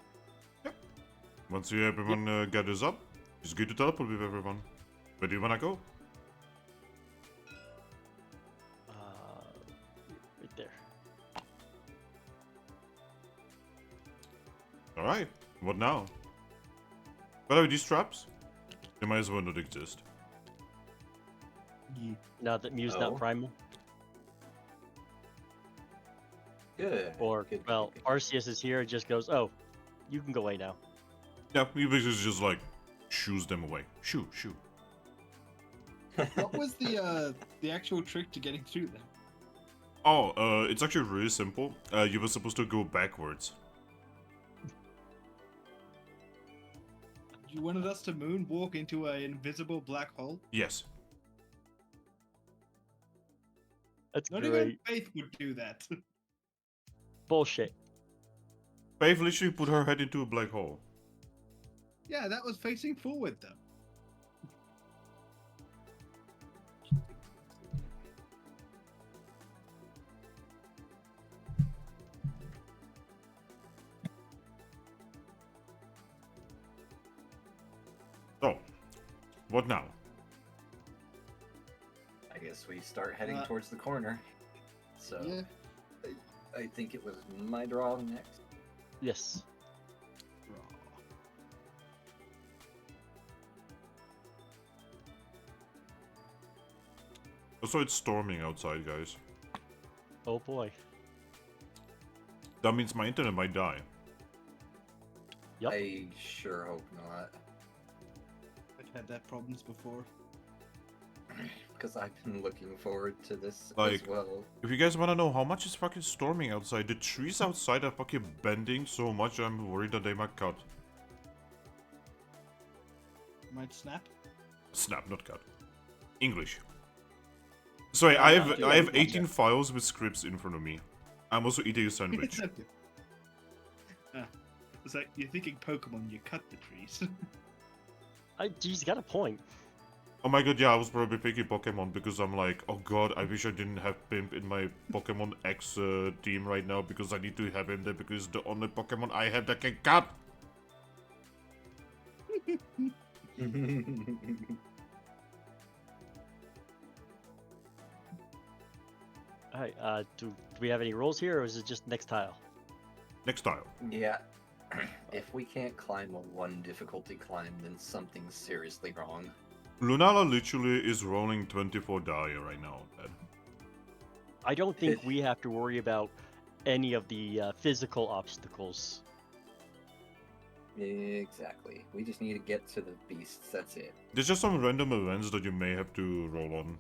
Once everyone gathers up, it's good to teleport with everyone. Where do you want to go? Right there. Alright, what now? By the way, these traps, they might as well not exist. Yeah. Now that Mew's Oh. not primal, Good. or good, well, good. Arceus is here and just goes, "Oh, you can go away now." Yeah, he basically just like shoos them away. Shoo, shoo. What was the actual trick to getting through them? Oh, it's actually really simple. You were supposed to go backwards. You wanted us to moonwalk into an invisible black hole? Yes. That's Not great. even Faith would do that. Bullshit. Faith literally put her head into a black hole. Yeah, that was facing forward though. So, what now? I guess we start heading Uh, towards the corner. So, Yeah. I think it was my draw next. Yes. Also, it's storming outside, guys. Oh boy. That means my internet might die. Yep. I sure hope not. I've had that problems before. Because I've been looking forward to this Like- as well. If you guys want to know how much is fucking storming outside, the trees outside are fucking bending so much I'm worried that they might cut. Might snap. Snap, not cut. English. Sorry, I have yeah, I have gotcha. 18 files with scripts in front of me. I'm also eating a sandwich. It's like you're thinking Pokemon, you cut the trees. He's got a point. Oh my god, yeah, I was probably picking Pokemon because I'm like, oh god, I wish I didn't have Pimp in my Pokemon X team right now because I need to have him there because the only Pokemon I have that can cut. All right. Do we have any rolls here, or is it just next tile? Next tile. Yeah. If we can't climb a 1 difficulty climb, then something's seriously wrong. Lunala literally is rolling 24 die right now. I don't think we have to worry about any of the physical obstacles. Exactly. We just need to get to the beasts, that's it. There's just some random events that you may have to roll on.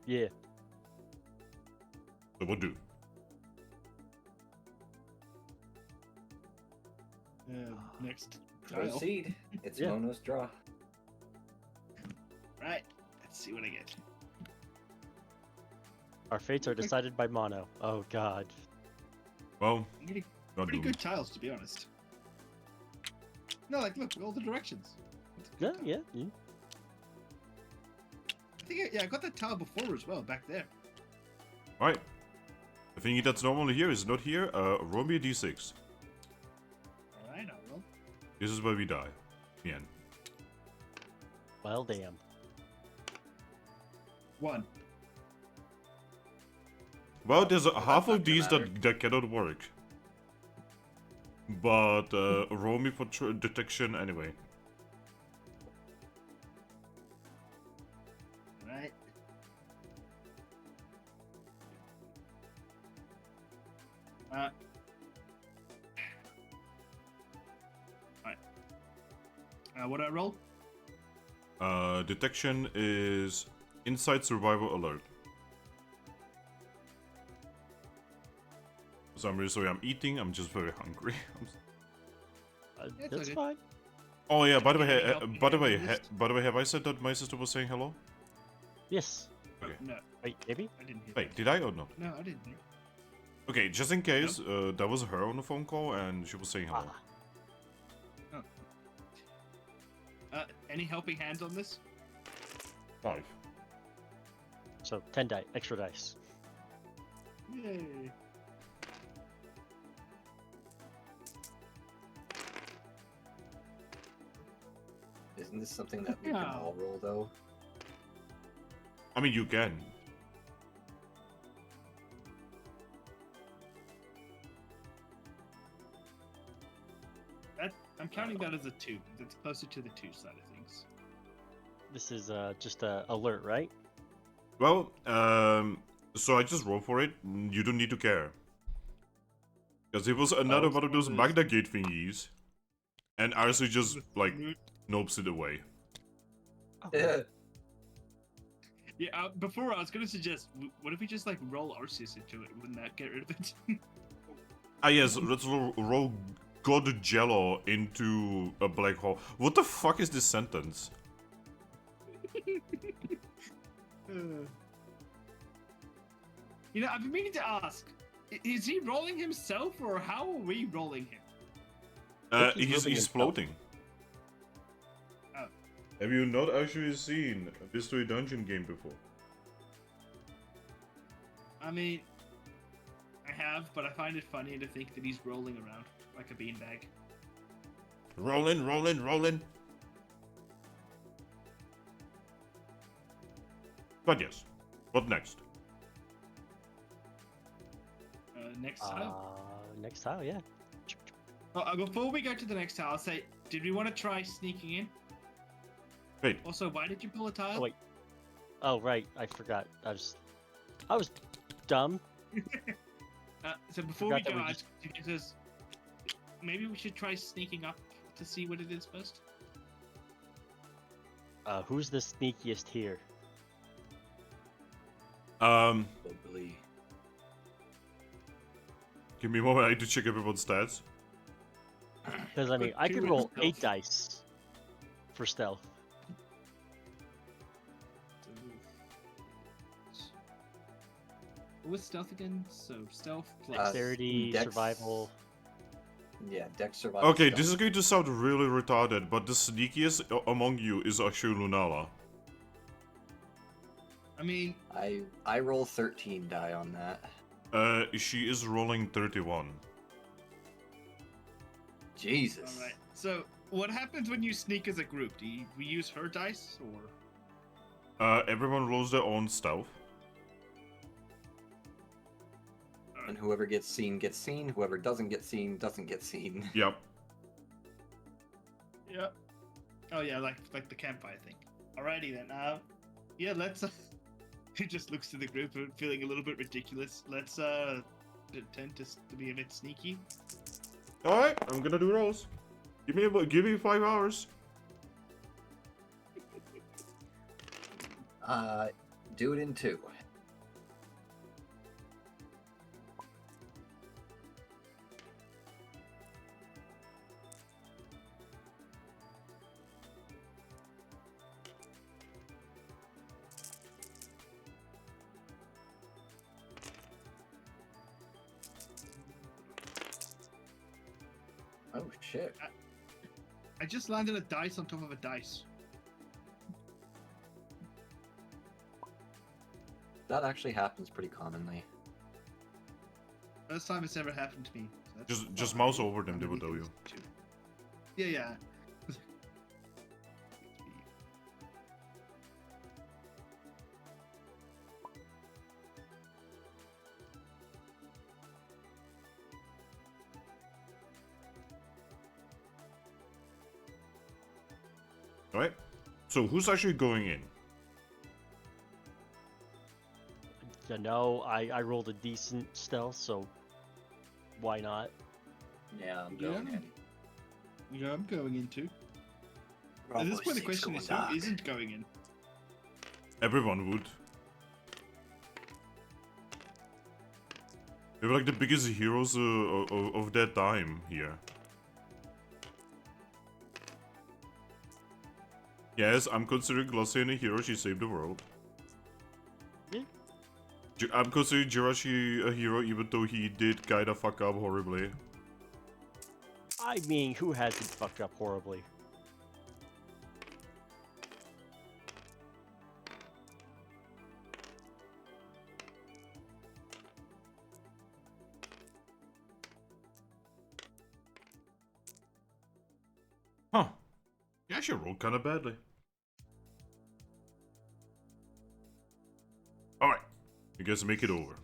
Yeah. So what do? Next tile. Proceed. It's Yeah. Mono's draw. Right. Let's see what I get. Our fates are decided by Mono. Oh god. Well, I'm getting not pretty doomed. good tiles, to be honest. No, like, look, all the directions. That's a Yeah, good tile. yeah. yeah. I think, I got that tile before as well, back there. Right. The thing that's normally here is not here. Roll me a d6. Alright, I will. This is where we die. The end. Well, damn. 1. Well, there's a half not of these gonna that cannot work. But roll me for detection anyway. Right. Right. What do I roll? Detection is Inside Survival Alert. So I'm really sorry, I'm eating, I'm just very hungry. It's That's okay. fine. Oh yeah, by the Can you way, help me handle this? have I said that my sister was saying hello? Yes. Okay. No, Wait, maybe? I didn't hear Wait, did I or not? that. No, I didn't hear. Okay, just in case, that was her on the phone call and she was saying hello. Ah. Any helping hands on this? 5. So 10 extra dice. Yay. Isn't this something that we can Yeah. all roll, though? I mean, you can. I'm counting that as a 2. That's closer to the 2 side of things. This is just a alert, right? Well, so I just roll for it. You don't need to care. Because it was another it's one of those one of Magna Gate thingies. And Arcee just, like, nopes it away. Yeah. Yeah, before I was gonna suggest, what if we just like roll Arceus into it? Wouldn't that get rid of it? Ah yes, let's roll God Jello into a black hole. What the fuck is this sentence? You know, I've been meaning to ask: is he rolling himself, or how are we rolling him? think he's He's moving himself. floating. Oh. Have you not actually seen a Mystery Dungeon game before? I mean, I have, but I find it funny to think that he's rolling around like a beanbag. Rolling, rolling, rolling. But yes, what next? Next tile. Next tile, yeah. Before we go to the next tile, I'll say, did we want to try sneaking in? Wait, Also, why did you pull a tile? Oh, wait. Oh, right. I forgot. I was dumb. So before we Forgot that go, we I just- just maybe we should try sneaking up to see what it is first. Who's the sneakiest here? Probably. give me a moment, I need to check everyone's stats. Because, I mean, Put I two could in roll stealth. 8 dice for stealth. What's stealth again? So stealth plus. Dexterity, Dex- survival. Yeah, Dex survival. Okay, stuff. this is going to sound really retarded, but the sneakiest among you is actually Lunala. I mean, I roll 13 die on that. She is rolling 31. Jesus. all right. So what happens when you sneak as a group? Do we use her dice or? Everyone rolls their own stealth. And whoever gets seen gets seen. Whoever doesn't get seen doesn't get seen. Yep. Yep. Oh yeah, like the campfire thing. Alrighty then. Yeah, let's. He just looks to the group, feeling a little bit ridiculous. Let's pretend to be a bit sneaky. All right, I'm gonna do those. Give me 5 hours. Do it in 2. Oh shit. I just landed a dice on top of a dice. That actually happens pretty commonly. First time it's ever happened to me. So that's Just fine. mouse over them, they will tell you. Yeah, yeah. All right. So who's actually going in? You know, I rolled a decent stealth, so why not? Yeah, I'm Yeah. going in. Yeah, I'm going into. Bravo At this point, the 6 question going is dark. who isn't going in? Everyone would. They were like the biggest heroes of their time here. Yes, I'm considering Glossian a hero. She saved the world. Yeah. I'm considering Jirachi a hero, even though he did kinda fuck up horribly. I mean, who hasn't fucked up horribly? Huh. Yeah, she rolled kinda badly. Alright. You guys make it over.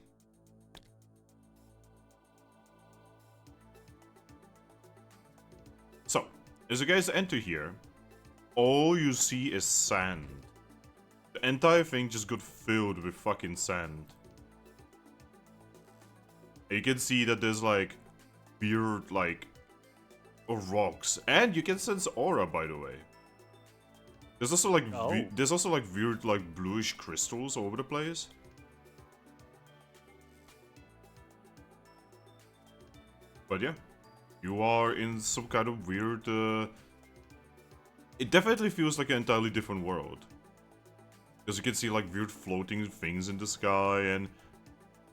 So, as you guys enter here, all you see is sand. The entire thing just got filled with fucking sand. And you can see that there's like weird like rocks, and you can sense aura, by the way. There's also like there's also like weird like bluish crystals all over the place. But yeah, you are in some kind of weird. It definitely feels like an entirely different world. Because you can see like weird floating things in the sky, and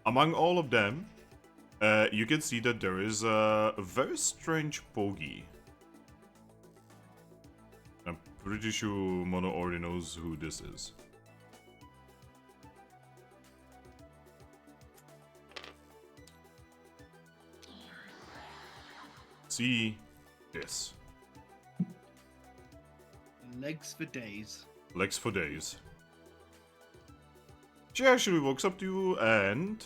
among all of them, you can see that there is a very strange Pogi. I'm pretty sure Mono already knows who this is. See this. Legs for days. Legs for days. She actually walks up to you and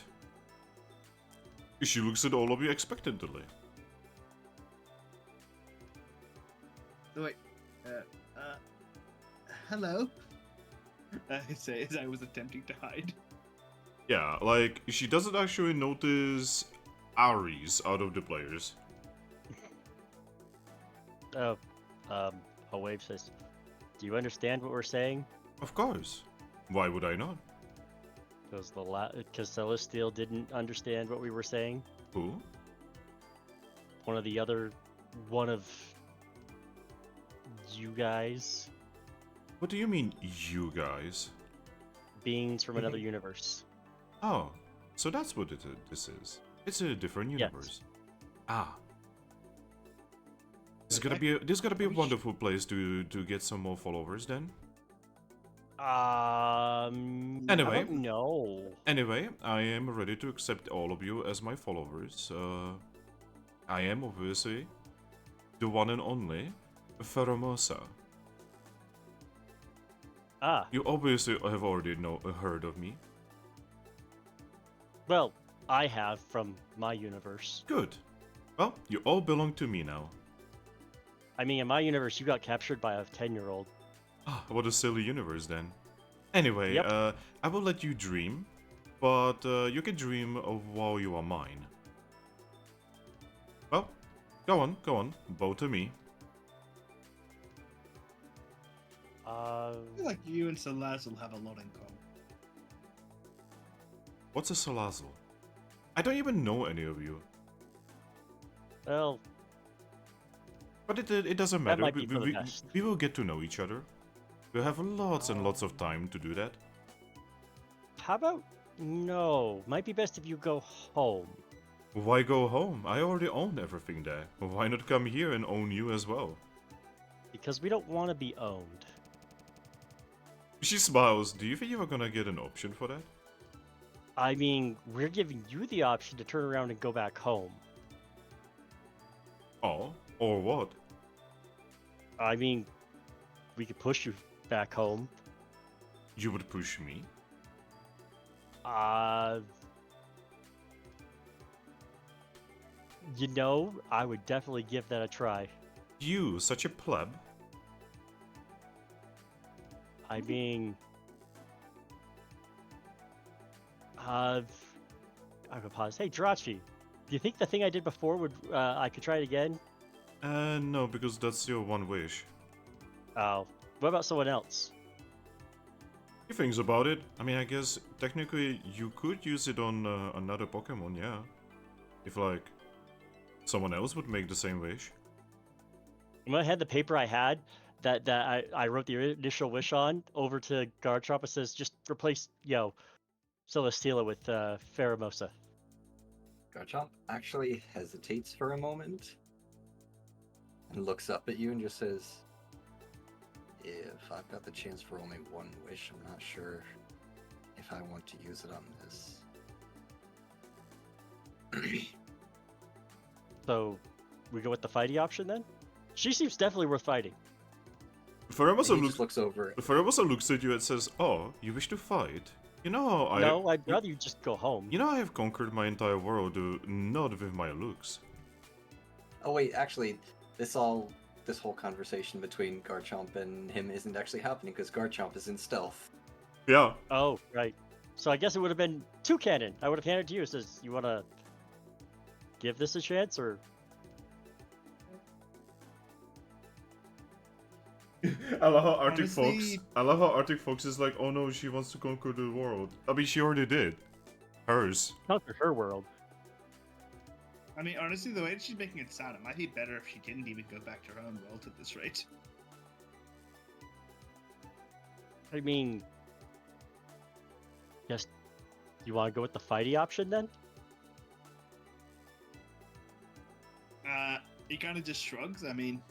she looks at all of you expectantly. Oh, wait. Hello? I say as I was attempting to hide. Yeah, like, she doesn't actually notice Aries out of the players. Wave says, do you understand what we're saying? Of course. Why would I not? Because Celestial didn't understand what we were saying. Who? One of you guys, What do you mean, you guys? beings from another universe. Oh, so that's what this is. It's a different Yes. universe. Ah. This is gonna be a wonderful place to get some more followers then. Anyway. I don't know. Anyway, I am ready to accept all of you as my followers. I am obviously the one and only Ferromosa. Ah, You obviously have already heard of me. well, I have from my universe. Good. Well, you all belong to me now. I mean, in my universe, you got captured by a 10-year-old. Ah, what a silly universe then. Anyway, Yep. I will let you dream, but you can dream while you are mine. Well, go on, bow to me. I feel like you and Salazzle have a lot in common. What's a Salazzle? I don't even know any of you. Well, But it doesn't that matter, might be for the best. we will get to know each other. We'll have lots and lots of time to do that. How about no? Might be best if you go home. Why go home? I already own everything there. Why not come here and own you as well? Because we don't want to be owned. She smiles. Do you think you are gonna get an option for that? I mean, we're giving you the option to turn around and go back home. Oh, or what? I mean, we could push you back home. You would push me? You know, I would definitely give that a try. You, such a pleb? I mean, I could pause. Hey, Jirachi, do you think the thing I did before would, I could try it again? No, because that's your one wish. Oh, what about someone else? He thinks about it. I mean, I guess technically you could use it on another Pokemon, yeah. If, like, someone else would make the same wish. I'm gonna hand the paper I had that I wrote the initial wish on over to Garchomp. It says just replace Celesteela with Pheromosa. Garchomp actually hesitates for a moment and looks up at you and just says, "If I've got the chance for only one wish, I'm not sure if I want to use it on this." So we go with the fighty option then? She seems definitely worth fighting. Pheromosa He just looks over. looks at you and says, "Oh, you wish to fight? You know how No, I'd rather you just go home. You know I have conquered my entire world, not with my looks." Oh wait, actually, this whole conversation between Garchomp and him isn't actually happening because Garchomp is in stealth. Yeah. Oh, right. So I guess it would have been Toucannon. I would have handed it to you. It says, you want to give this a chance, or... I love how Arctic Honestly- Fox. I love how Arctic Fox is like, "Oh no, she wants to conquer the world." I mean, she already did. Hers. Conquer her world. I mean, honestly, the way she's making it sound, it might be better if she didn't even go back to her own world at this rate. I mean... Just... You want to go with the fighty option then? He kind of just shrugs. I mean,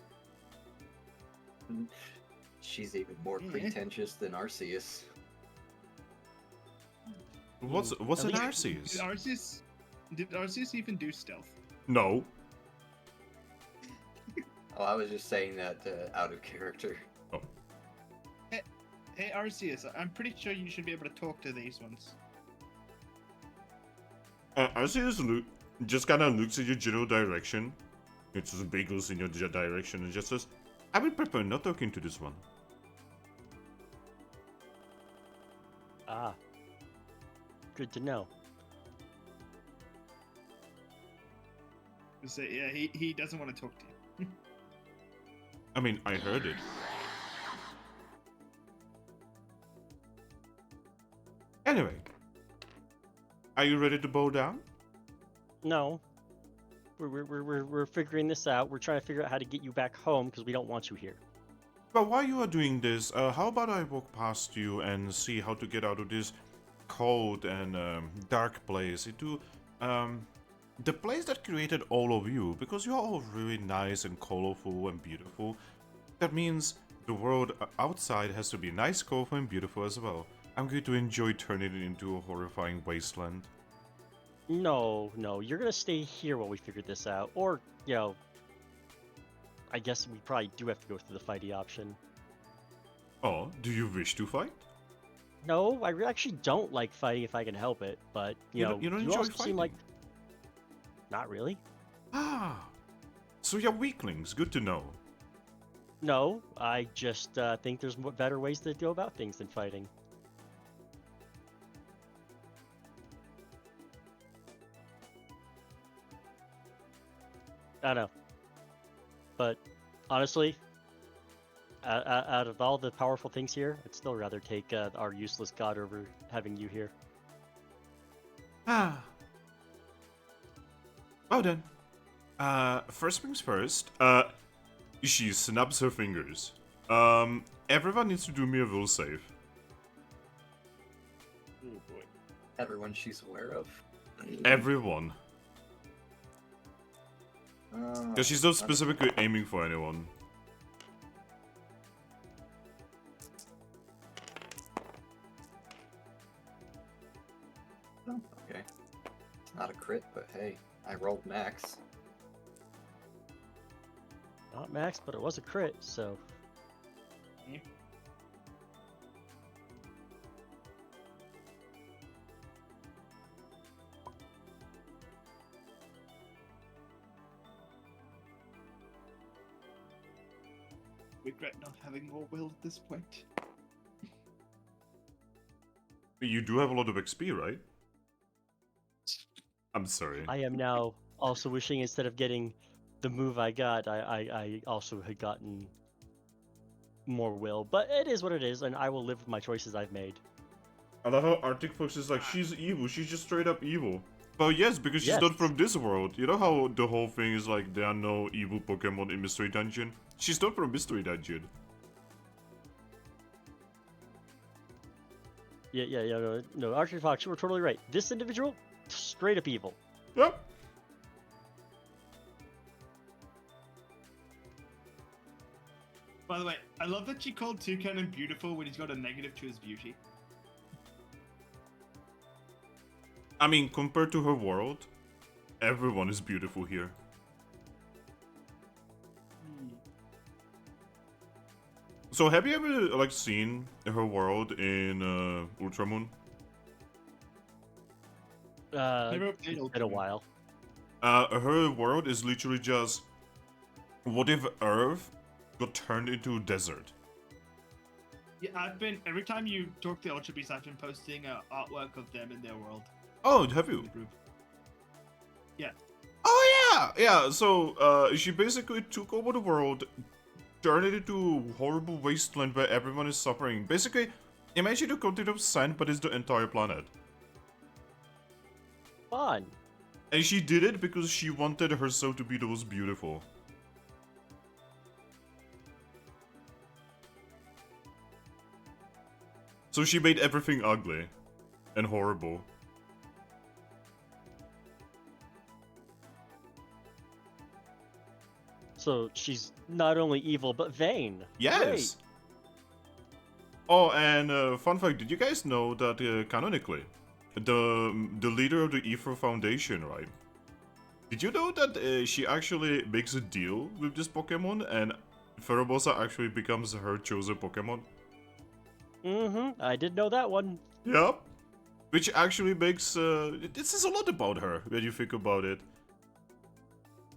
She's even more Yeah. pretentious than Arceus. What's At an least- Arceus? did Arceus even do stealth? No. Oh, I was just saying that out of character. Hey, Arceus, I'm pretty sure you should be able to talk to these ones. Arceus just kind of looks at your general direction. It just bagels in your direction and just says, "I will prefer not talking to this one." Ah. Good to know. So, yeah, he doesn't want to talk to you. I mean, I heard it. Anyway, are you ready to bow down? No. We're figuring this out. We're trying to figure out how to get you back home because we don't want you here. But while you are doing this, how about I walk past you and see how to get out of this cold and dark place into the place that created all of you, because you're all really nice and colorful and beautiful. That means the world outside has to be nice, colorful, and beautiful as well. I'm going to enjoy turning it into a horrifying wasteland. No, you're gonna stay here while we figure this out. Or, I guess we probably do have to go through the fighty option. Oh, do you wish to fight? No, I actually don't like fighting if I can help it, but You don't you enjoy also seem like fighting? not really. Ah, so you're weaklings. Good to know. No, I just think there's better ways to go about things than fighting. I don't know, but honestly, out of all the powerful things here, I'd still rather take our useless god over having you here. Ah. Well then. First things first. She snaps her fingers. Everyone needs to do me a will save. Oh boy. Everyone she's aware of. Everyone. Because she's not Okay. specifically aiming for anyone. Oh, okay. It's not a crit, but hey, I rolled max. Not max, but it was a crit, so Regret not having more will at this point. You do have a lot of XP, right? I'm sorry. I am now also wishing instead of getting the move I got, I also had gotten more will. But it is what it is, and I will live with my choices I've made. I love how Arctic Fox is like, she's evil, she's just straight up evil. Well, yes, because she's Yes. not from this world. You know how the whole thing is like, there are no evil Pokemon in Mystery Dungeon? She's not from Mystery Dungeon. No, Archer Fox, you were totally right. This individual, straight up evil. Yep. By the way, I love that she called Toucannon beautiful when he's got a negative to his beauty. I mean, compared to her world, everyone is beautiful here. So have you ever, like, seen her world in Ultramoon? Never It's updated been a while. Her world is literally just, what if Earth got turned into a desert? Yeah, every time you talk to Ultra Beast, I've been posting artwork of them in their world. Oh, have in you? the group. Yeah. Oh yeah! So, she basically took over the world, turned it into a horrible wasteland where everyone is suffering. Basically, imagine a continent of sand, but it's the entire planet. Fun. And she did it because she wanted herself to be the most beautiful. So she made everything ugly and horrible. So she's not only evil, but vain. Yes! Oh, and fun fact, did you guys know that canonically, the leader of the Ether Foundation, right? Did you know that she actually makes a deal with this Pokemon and Farabosa actually becomes her chosen Pokemon? Mm-hmm. I did know that one. Yep. Which actually makes, this is a lot about her when you think about it.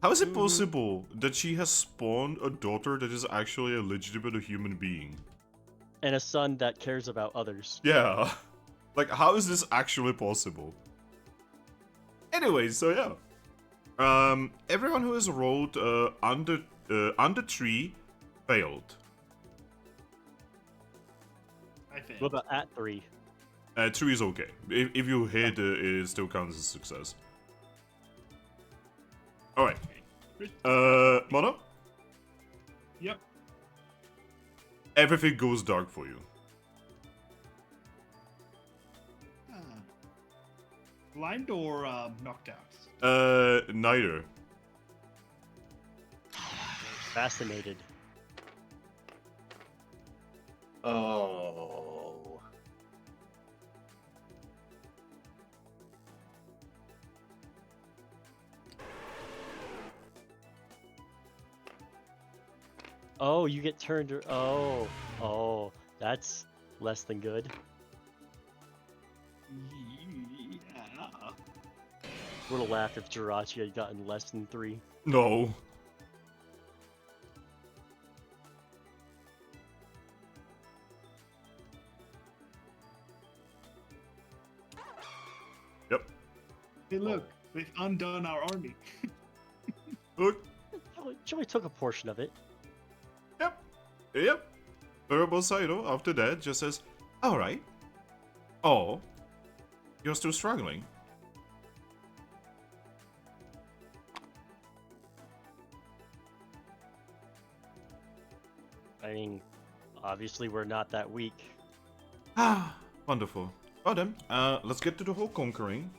How is it possible that she has spawned a daughter that is actually a legitimate human being? And a son that cares about others. Yeah. Like, how is this actually possible? Anyway, so yeah. Everyone who has rolled under 3 failed. I failed. What about at 3? 3 is okay. If you hit, it still counts as a success. Alright. Mono? Yep. Everything goes dark for you. Blind or knocked out? Neither. Fascinated. Oh. Oh, you get turned. Oh, that's less than good. Yeah. Would have laughed if Jirachi had gotten less than 3. No. Yep. Hey, look, they've undone our army. Look. Joey took a portion of it. Yep. Yep. Variable Saito, after that, just says, alright. Oh. You're still struggling. I mean, obviously we're not that weak. Ah, wonderful. Well then, let's get to the whole conquering.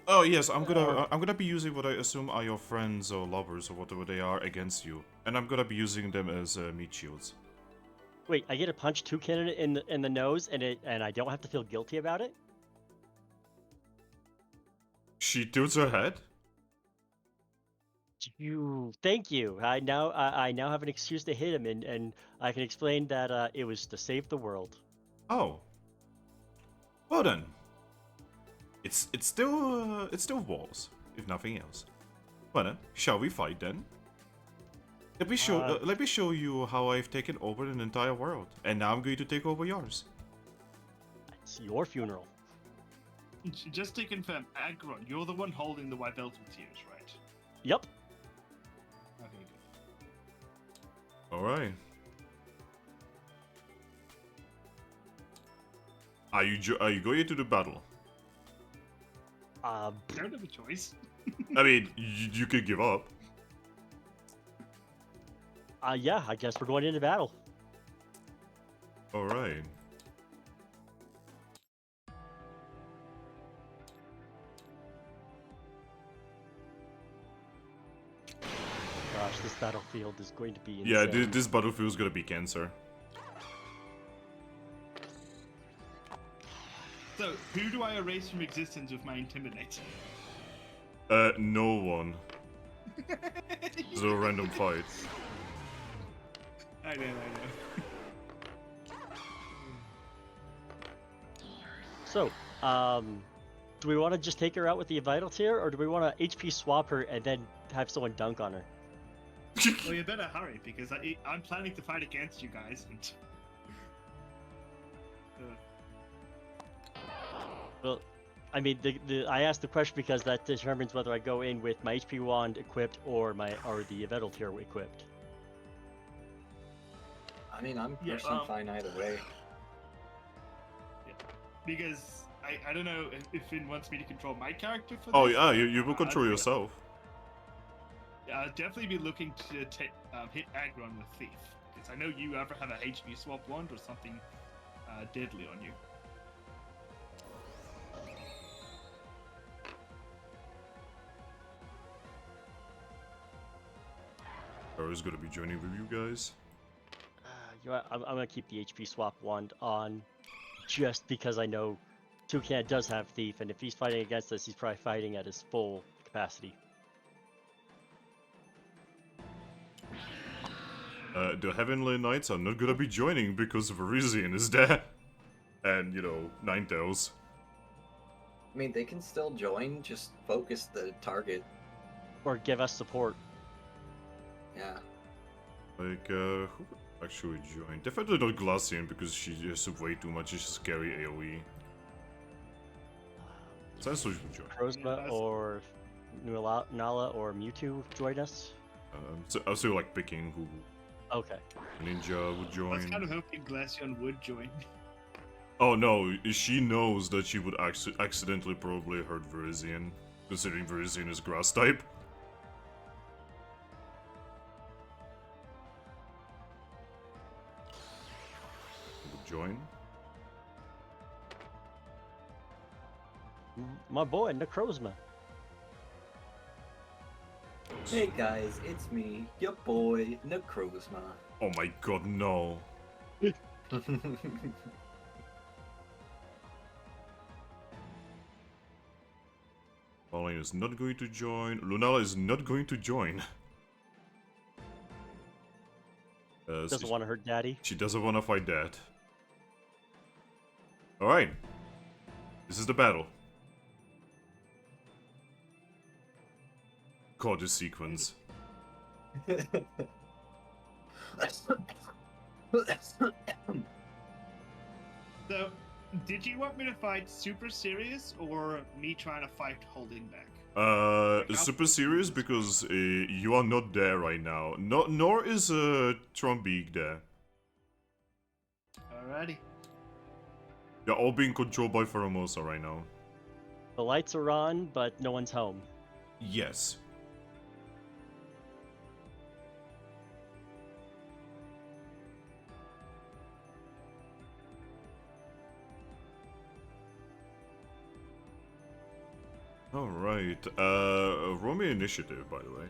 Oh yes, I'm gonna be using what I assume are your friends or lovers or whatever they are against you, and I'm gonna be using them as meat shields. Wait, I get to punch Toucannon in the nose, and I don't have to feel guilty about it? She tilts her head. Thank you. I now have an excuse to hit him, and I can explain that it was to save the world. Oh. Well then. It's still walls, if nothing else. Well then, shall we fight then? Let me show you how I've taken over an entire world, and now I'm going to take over yours. It's your funeral. Just to confirm, Aggron, you're the one holding the White Belt with tears, right? Yep. Okay, good. All right. Are you going into the battle? I don't have a choice. I mean, you could give up. Yeah, I guess we're going into battle. All right. Gosh, this battlefield is going to be insane. Yeah, this battlefield is gonna be cancer. So, who do I erase from existence with my Intimidate? No one. It's a random fight. I know. So, do we want to just take her out with the Vital Tear, or do we want to HP swap her and then have someone dunk on her? Well, you better hurry, because I'm planning to fight against you guys. And... Well, I mean, I asked the question because that determines whether I go in with my HP wand equipped or the Vital Tear equipped. I mean, I'm personally fine either way. Yeah. Because I don't know if Finn wants me to control my character for this. Oh yeah, you will control yourself. Yeah, I'll definitely be looking to hit Aggron with Thief. Because I know you ever have a HP swap wand or something deadly on you. Is gonna be joining with you guys. You know what, I'm gonna keep the HP swap wand on, just because I know Toucannon does have Thief, and if he's fighting against us, he's probably fighting at his full capacity. The Heavenly Knights are not gonna be joining because Verizian is there. And, you know, Ninetales. I mean, they can still join, just focus the target. Or give us support. Yeah. Like, who would actually join? Definitely not Glacian because she just way too much. She's just carry AoE. Sansu would join. Krozma or Nala or Mewtwo join us? So I was still like picking who. Okay. Ninja would I was join. kind of hoping Glaceon would join. Oh no, she knows that she would accidentally probably hurt Verizian, considering Verizian is grass type. Would join. My boy, Necrozma. Hey guys, it's me, your boy, Necrozma. Oh my god, no. Pauline is not going to join. Lunala is not going to join. Doesn't want to hurt Daddy. She doesn't want to fight Dad. Alright. This is the battle. God, this sequence. So, did you want me to fight super serious or me trying to fight holding back? Super serious because you are not there right now. Nor is Trumbeak there. Alrighty. You're all being controlled by Faramosa right now. The lights are on, but no one's home. Yes. Alright, roll me initiative, by the way.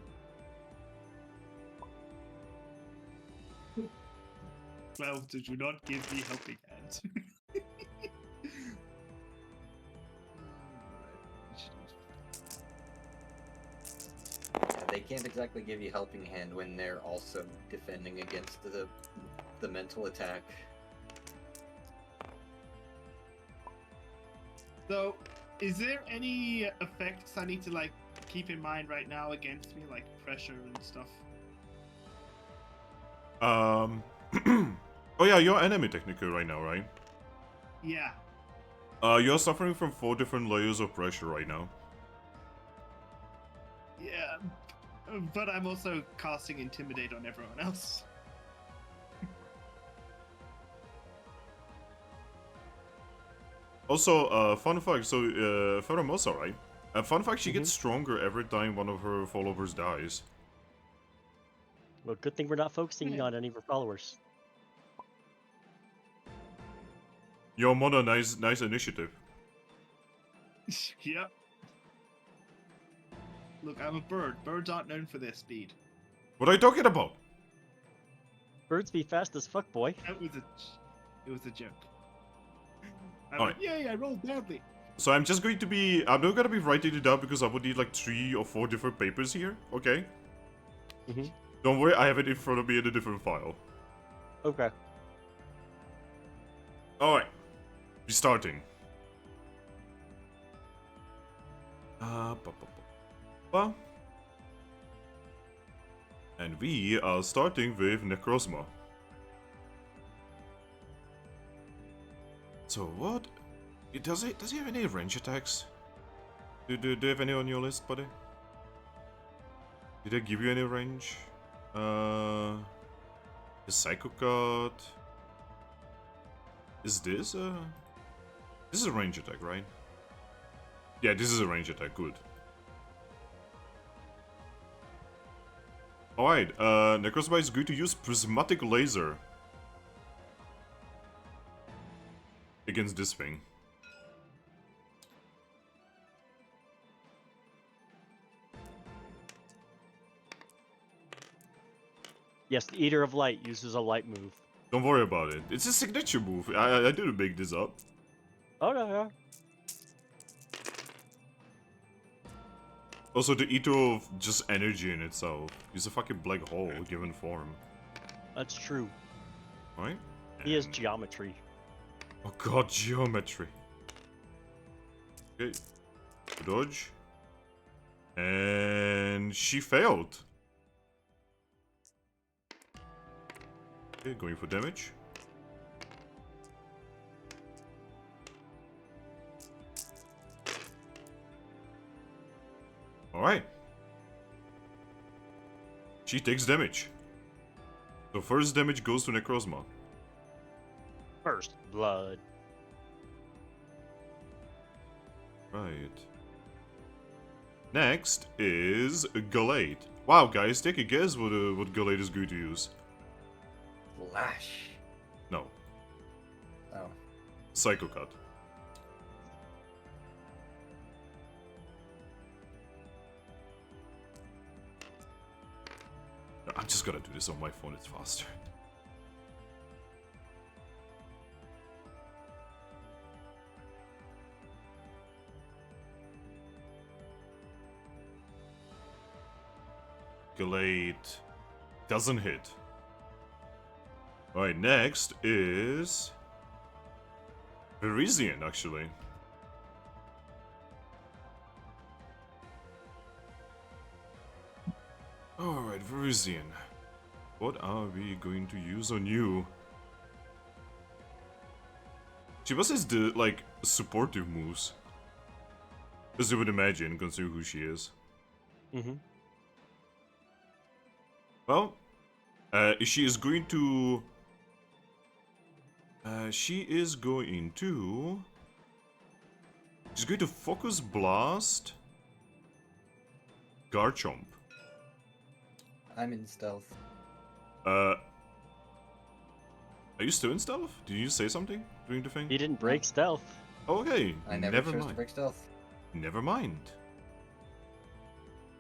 12, did you not give me helping hands? Yeah, they can't exactly give you helping hand when they're also defending against the mental attack. So, is there any effects I need to like keep in mind right now against me, like pressure and stuff? Oh yeah, you're enemy technically right now, right? Yeah. You're suffering from 4 different layers of pressure right now. Yeah. But I'm also casting Intimidate on everyone else. Also, fun fact, so, Faramosa, right? Fun fact, she gets stronger every time one of her followers dies. Well, good thing we're not focusing on any of our followers. Yo, Mona, nice initiative. Yep. Look, I'm a bird. Birds aren't known for their speed. What are you talking about? Birds be fast as fuck, boy. It was a joke. I Alright. went, yay, I rolled badly. So I'm just going to be, I'm not gonna be writing it down because I would need like 3 or 4 different papers here, okay? Don't worry, I have it in front of me in a different file. Okay. Alright. We're starting. And we are starting with Necrozma. So what? Does he have any range attacks? Do you have any on your list, buddy? Did I give you any range? The Psycho card. Is this a... This is a range attack, right? Yeah, this is a range attack, good. Alright, Necrozma is going to use Prismatic Laser against this thing. Yes, the Eater of Light uses a light move. Don't worry about it. It's a signature move. I didn't make this up. Oh, no, yeah. Also, the Eater of just energy in itself. He's a fucking black hole given form. That's true. Right? He has geometry. Oh god, geometry. Okay. Dodge. And she failed. Okay, going for damage. Alright. She takes damage. So first damage goes to Necrozma. First blood. Right. Next is Gallade. Wow, guys, take a guess what Gallade is going to use. Flash. No. Oh. Psycho Cut. I'm just gonna do this on my phone, it's faster. Gallade doesn't hit. Alright, next is Parisian, actually. Alright, Parisian. What are we going to use on you? She possesses the, like, supportive moves. As you would imagine, considering who she is. Mm-hmm. Well, she is going to... She's going to Focus Blast... Garchomp. I'm in stealth. Are you still in stealth? Did you say something during the thing? He didn't break stealth. Okay, I never never chose to mind. break stealth. Never mind.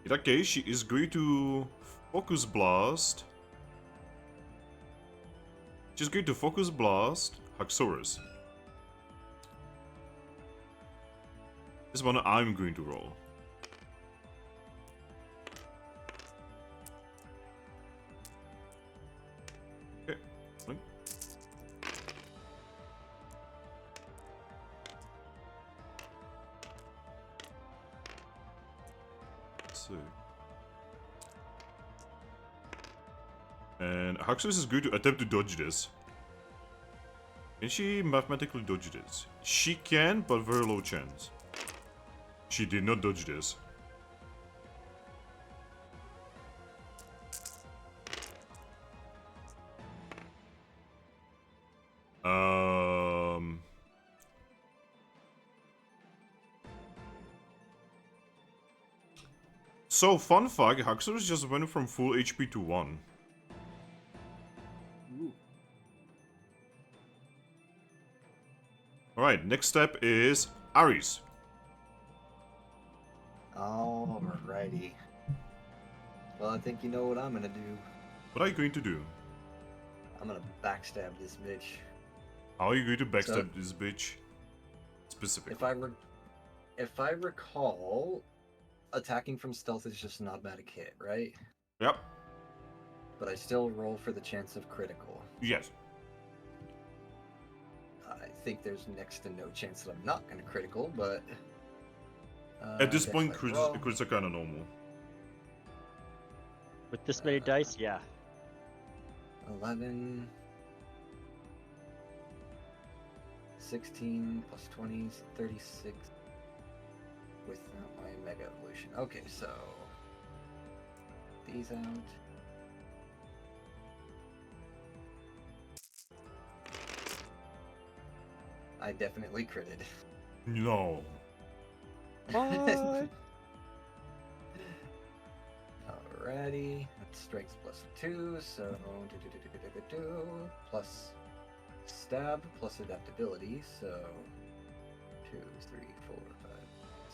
In that case, she is going to Focus Blast. She's going to Focus Blast Haxorus. This one I'm going to roll. Okay. Fine. Let's see. And Haxorus is going to attempt to dodge this. Can she mathematically dodge this? She can, but very low chance. She did not dodge this. So, fun fact, Haxorus just went from full HP to 1. Ooh. Alright, next step is Ares. Alrighty. Well, I think you know what I'm gonna do. What are you going to do? I'm gonna backstab this bitch. How are you going to backstab So- this bitch? Specifically. If I recall, attacking from stealth is just an automatic hit, right? Yep. But I still roll for the chance of critical. Yes. I think there's next to no chance that I'm not gonna critical, but At this guess point, I crits roll. are kind of normal. With this many dice, yeah. 11, 16 plus 20 is 36 without my Mega Evolution. Okay, so these out. I definitely critted. No. What? Alrighty, that's strength plus 2, so plus stab plus adaptability, so 2, 3, 4, 5,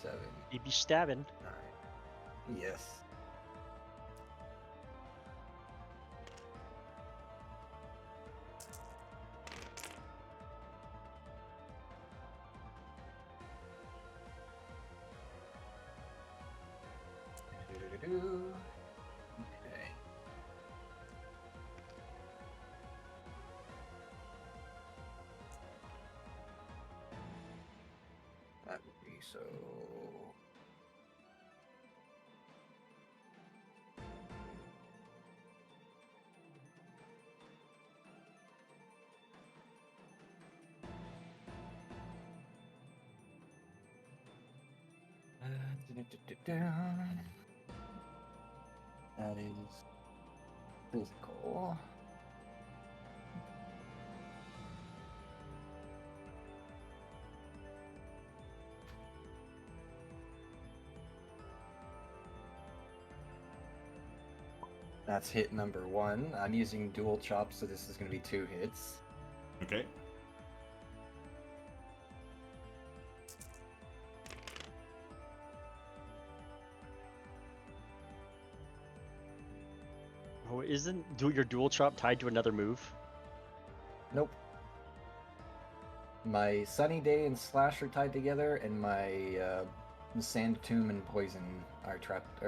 7, He be stabbing. 9. Yes. Okay. That would be so. That is physical. That's hit number 1. I'm using dual chop, so this is going to be 2 hits. Okay. Oh, isn't your dual chop tied to another move? Nope. My Sunny Day and Slash are tied together, and my Sand Tomb and Poison are trapped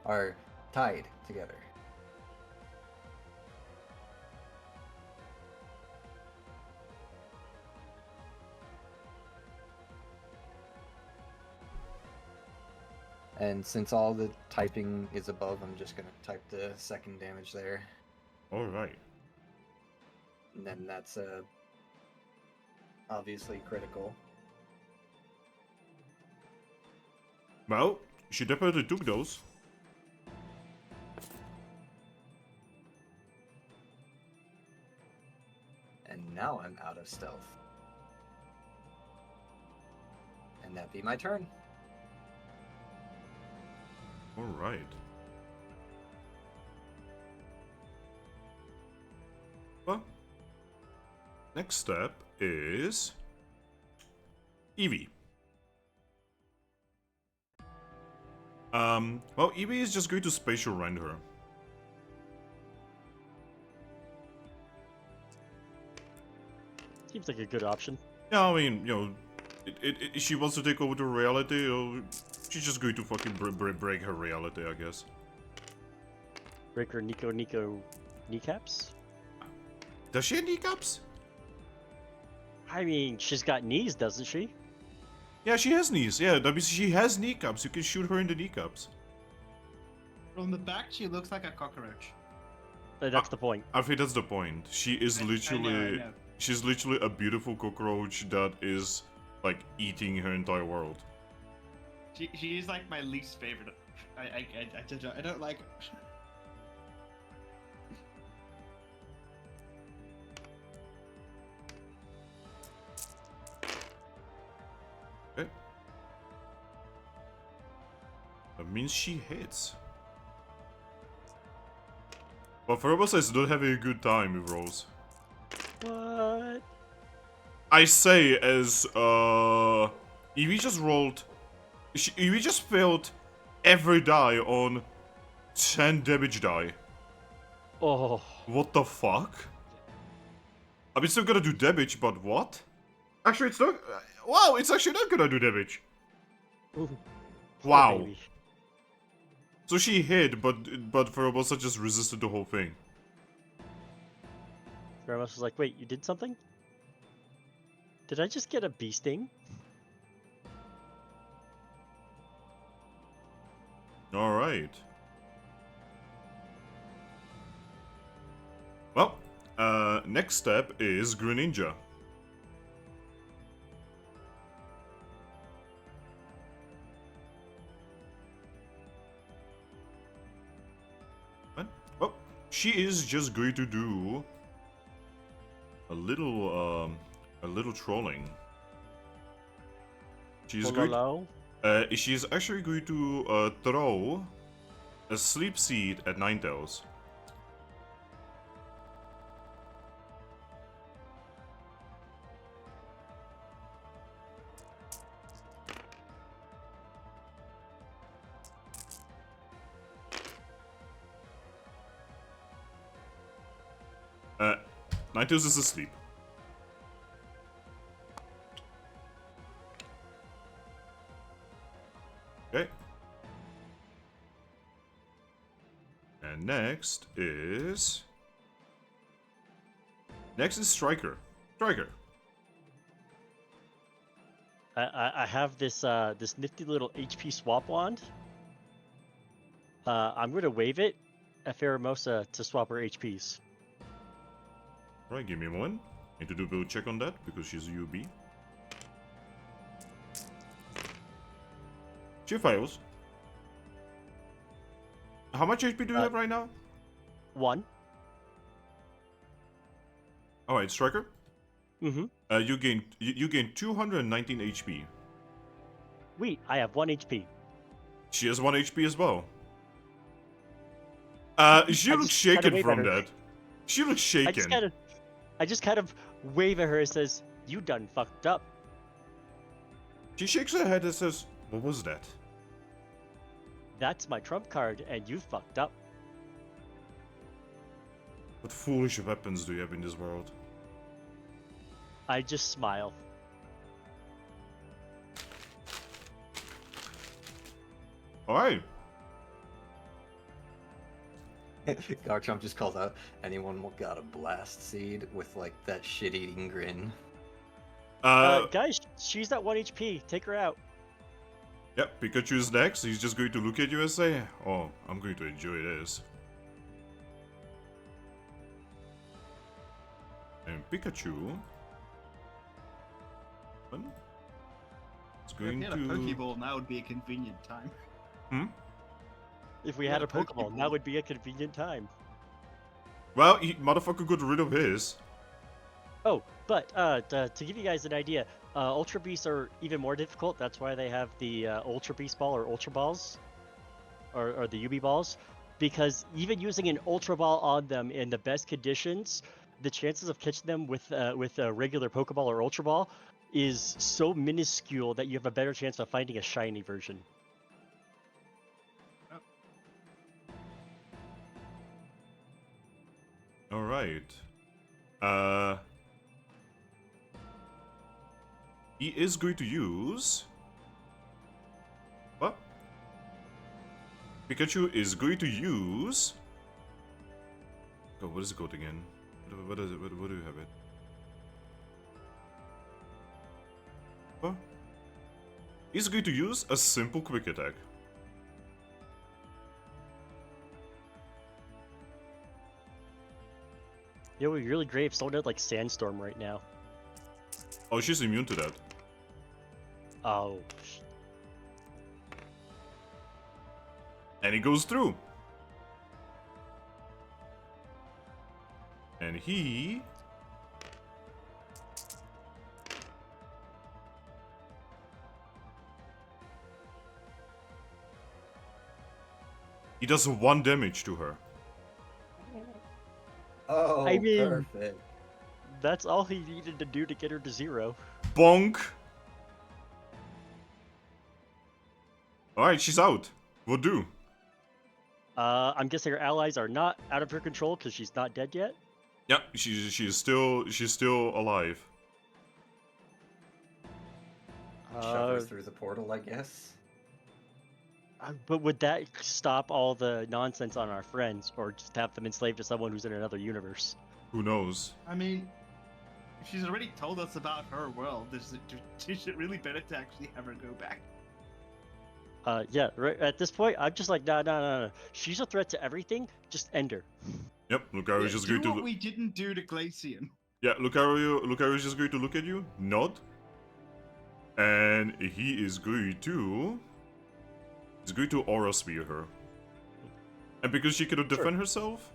are tied together. And since all the typing is above, I'm just gonna type the second damage there. Alright. And then that's obviously critical. Well, she definitely took those. And now I'm out of stealth. And that'd be my turn. Alright. Well, next step is Eevee. Well, Eevee is just going to spatial rend her. Seems like a good option. Yeah, I mean, you know, if she wants to take over the reality, she's just going to fucking break her reality, I guess. Break her Nico kneecaps? Does she have kneecaps? I mean, she's got knees, doesn't she? Yeah, she has knees. Yeah, that means she has kneecaps. You can shoot her in the kneecaps. From the back, she looks like a cockroach. That's the point. I think that's the point. She is literally... I know. She's literally a beautiful cockroach that is, like, eating her entire world. She is like my least favorite. I don't like her. Okay. That means she hits. But for us, is not having a good time with Rose. What? I say as, Eevee just rolled... Eevee just failed every die on 10 damage die. Oh. What the fuck? I mean, still gonna do damage, but what? Actually, it's not... Wow, it's actually not gonna do damage. Ooh. Poor Wow. baby. So she hit, but Farabosa just resisted the whole thing. Ramos was like, wait, you did something? Did I just get a bee sting? Alright. Well, next step is Greninja. What? Well, she is just going to do a little trolling. She's going. Hello? She's actually going to throw a sleep seed at Ninetales. Ninetales is asleep. Okay. And next is Striker. Striker. I have this this nifty little HP swap wand. I'm gonna wave it at Pheromosa to swap her HPs. Alright, give me a moment. Need to do a build check on that because she's a UB. She fails. How much HP do you have right now? 1. Alright, Striker. Mm-hmm. You gain 219 HP. Wait, I have 1 HP. She has 1 HP as well. She I looks just kinda shaken wave from at her. that. She looks shaken. I just kind of wave at her and says, "You done fucked up." She shakes her head and says, "What was that?" That's my trump card, and you fucked up. What foolish weapons do you have in this world? I just smile. Alright. Garchomp just calls out, anyone got a blast seed with like that shit-eating grin? Guys, she's at 1 HP. Take her out. Yep, Pikachu is next. He's just going to look at you and say, "Oh, I'm going to enjoy this." And Pikachu is If going we had a to. Pokeball, now would be a convenient time. Hmm? If we Yeah, had a the Pokeball, Pokeball. now would be a convenient time. Well, motherfucker got rid of his. Oh, but to give you guys an idea, Ultra Beasts are even more difficult. That's why they have the Ultra Beast Ball or Ultra Balls, or the UB Balls, because even using an Ultra Ball on them in the best conditions, the chances of catching them with a regular Pokeball or Ultra Ball is so minuscule that you have a better chance of finding a shiny version. All right. He is going to use. What? Pikachu is going to use. Oh, what is it called again? What is it? What do you have it? What? He's going to use a simple quick attack. It would be really great if someone had like Sandstorm right now. Oh, she's immune to that. Oh, And he goes through. And he. He does 1 damage to her. Oh, I mean- perfect. that's all he needed to do to get her to 0. Bonk! Alright, she's out. What do? I'm guessing her allies are not out of her control because she's not dead yet. Yeah, she's still alive. Shove her through the portal, I guess. But would that stop all the nonsense on our friends, or just have them enslaved to someone who's in another universe? Who knows? I mean, if she's already told us about her world, is it really better to actually have her go back? Yeah, right at this point, I'm just like, no. She's a threat to everything. Just end her. Yep, Lucario's just going do to. what we didn't do to Glaceon. Yeah, Lucario's just going to look at you, nod, and he is going to. He's going to aura spear her. And because she cannot defend herself,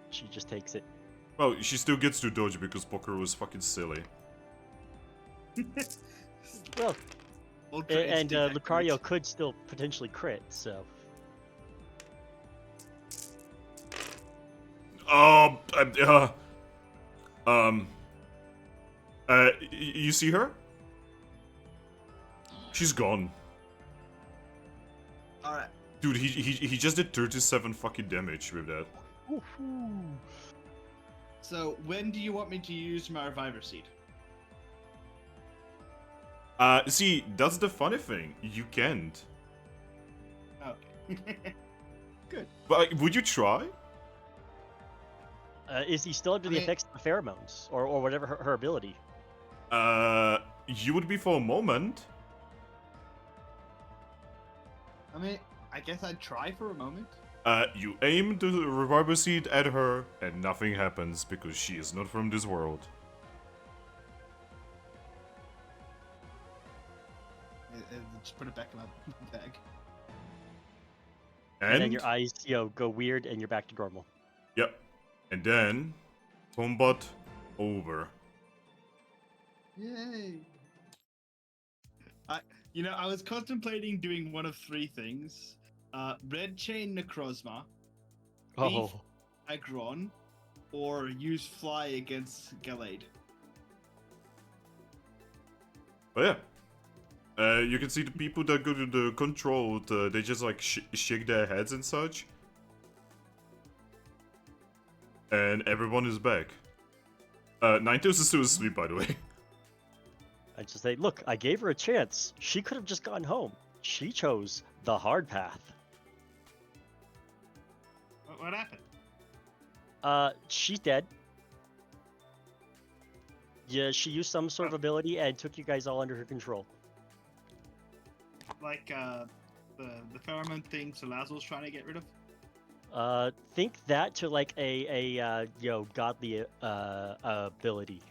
She just takes it. well, she still gets to dodge because Pokerole is fucking silly. Well, Ultra and instinct Lucario activates. could still potentially crit, so. Um, you see her? She's gone. Alright. Dude, he just did 37 fucking damage with that. So, when do you want me to use my Reviver Seed? See, that's the funny thing. You can't. Okay. Good. But like, would you try? Is he still under the mean- effects of the pheromones, or whatever her ability? You would be for a moment. I mean, I guess I'd try for a moment. You aim the revival seed at her, and nothing happens because she is not from this world. Just put it back in my bag. And then your eyes, go weird, and you're back to normal. Yep. And then, combat over. Yay! I was contemplating doing one of 3 things. Red Chain Necrozma, Oh, Aggron, or use Fly against Gallade. But yeah. You can see the people that go to the controlled, they just like shake their heads and such. And everyone is back. Ninetales is still asleep, by the way. I just say, look, I gave her a chance. She could have just gone home. She chose the hard path. What happened? She's dead. Yeah, she used some sort of ability and took you guys all under her control. like the pheromone thing Salazzle's trying to get rid of? Think that to like a godly ability.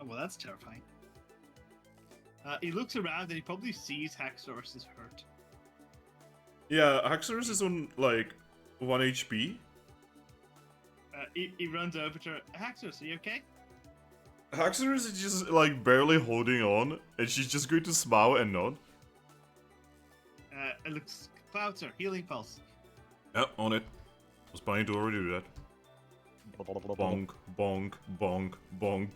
Oh well, that's terrifying. He looks around and he probably sees Haxorus is hurt. Yeah, Haxorus is on like 1 HP. He runs over to her. Haxorus, are you okay? Haxorus is just like barely holding on, and she's just going to smile and nod. It looks Cloudser, healing pulse. Yep, on it. Was planning to already do that. Bonk, bonk, bonk, bonk.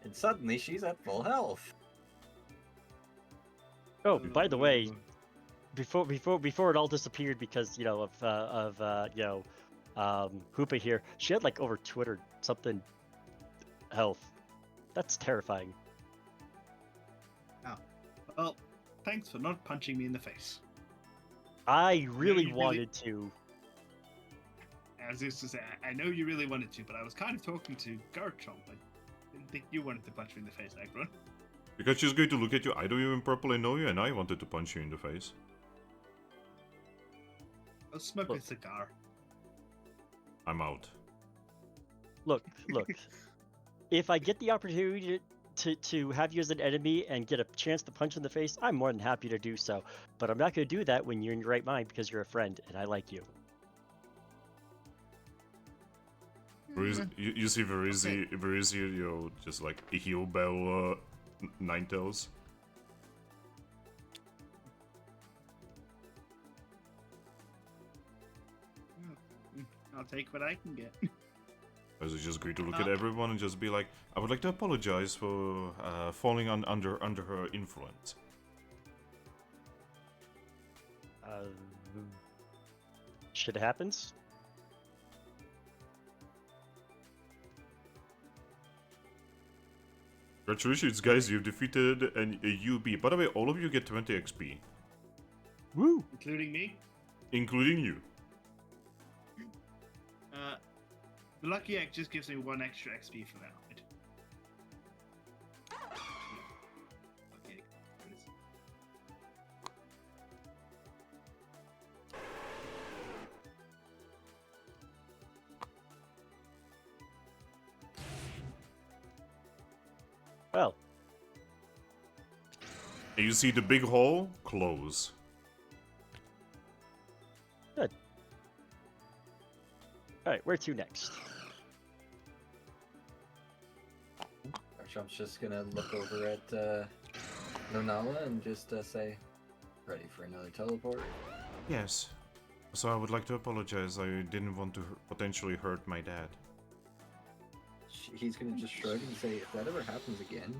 And suddenly she's at full health. Oh, by the way, before it all disappeared because of Hoopa here, she had like over Twitter something health. That's terrifying. Oh, well, thanks for not punching me in the face. I really wanted to. I was just to say, I know you really wanted to, but I was kind of talking to Garchomp. I didn't think you wanted to punch me in the face, Aggron. Because she's going to look at you, I don't even properly know you, and I wanted to punch you in the face. I'll smoke a cigar. I'm out. Look. If I get the opportunity to have you as an enemy and get a chance to punch in the face, I'm more than happy to do so. But I'm not going to do that when you're in your right mind because you're a friend and I like you. You see Verizia, just like a heel bell Ninetales. I'll take what I can get. I was just going to look at everyone and just be like, I would like to apologize for falling under her influence. Shit happens. Congratulations, guys, you've defeated a UB. By the way, all of you get 20 XP. Woo! Including me? Including you. The Lucky Egg just gives me 1 extra XP for that. Right? Lucky Egg. There it is. Well, And you see the big hole close. good. Alright, where to next? Garchomp's just gonna look over at Lunala and just say, ready for another teleport? Yes. So I would like to apologize. I didn't want to potentially hurt my dad. He's gonna just shrug and say, if that ever happens again,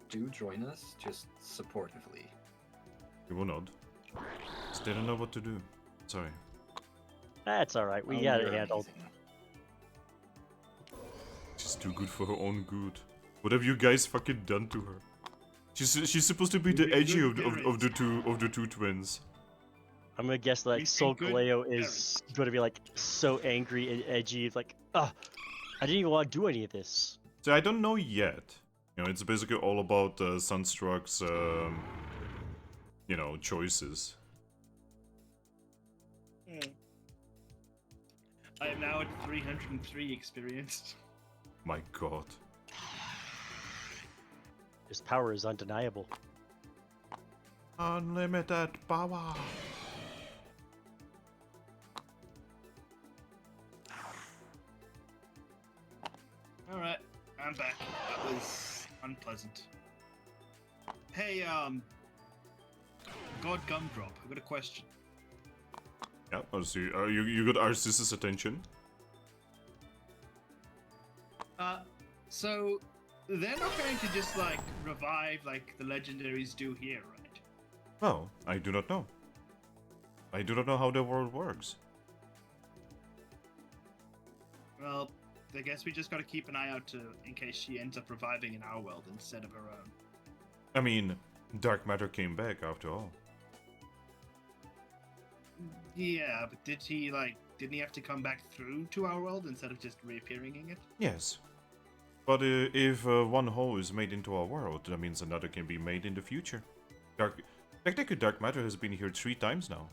do join us, just supportively. He will nod. Just didn't know what to do. Sorry. That's alright, we Oh, got it you're handled. amazing. She's too good for her own good. What have you guys fucking done to her? She's supposed to be the We edgy good of the two twins. I'm gonna guess like We Sol think good Galeo is gonna be like so angry and edgy, like, I didn't even want to do any of this. So I don't know yet. You know, it's basically all about Sunstruck's, choices. I am now at 303 experience. My god. His power is undeniable. Unlimited power. Alright, I'm back. That was unpleasant. Hey, God Gumdrop, I got a question. Yeah, I see. You got Arceus' attention. So they're not going to just like revive like the legendaries do here, right? Well, I do not know. I do not know how the world works. Well, I guess we just got to keep an eye out in case she ends up reviving in our world instead of her own. I mean, dark matter came back after all. Yeah, but didn't he have to come back through to our world instead of just reappearing in it? Yes. But if one hole is made into our world, that means another can be made in the future. Technically, dark matter has been here 3 times now.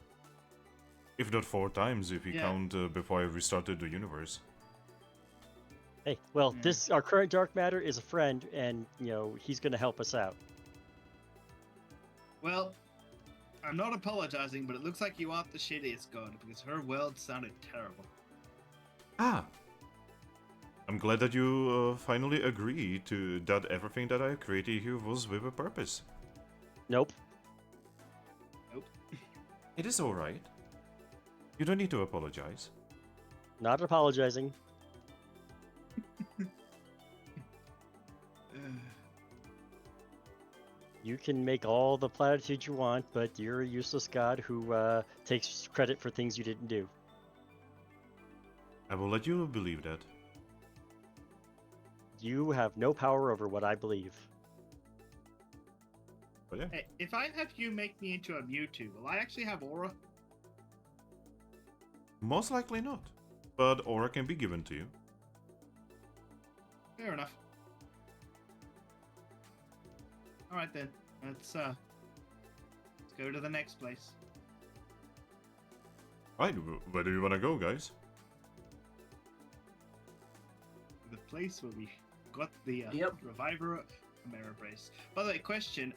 If not 4 times, if you Yeah. count before I restarted the universe. Hey, well, Mm. our current dark matter is a friend, and he's gonna help us out. Well, I'm not apologizing, but it looks like you aren't the shittiest god because her world sounded terrible. Ah! I'm glad that you finally agree to that everything that I created here was with a purpose. Nope. It is alright. You don't need to apologize. Not apologizing. You can make all the platitudes you want, but you're a useless god who takes credit for things you didn't do. I will let you believe that. You have no power over what I believe. But yeah. Hey, if I have you make me into a Mewtwo, will I actually have aura? Most likely not. But aura can be given to you. Fair enough. All right then. Let's go to the next place. Right, where do you want to go, guys? The place where we got the Yep. Reviver Amara Brace. By the way, question,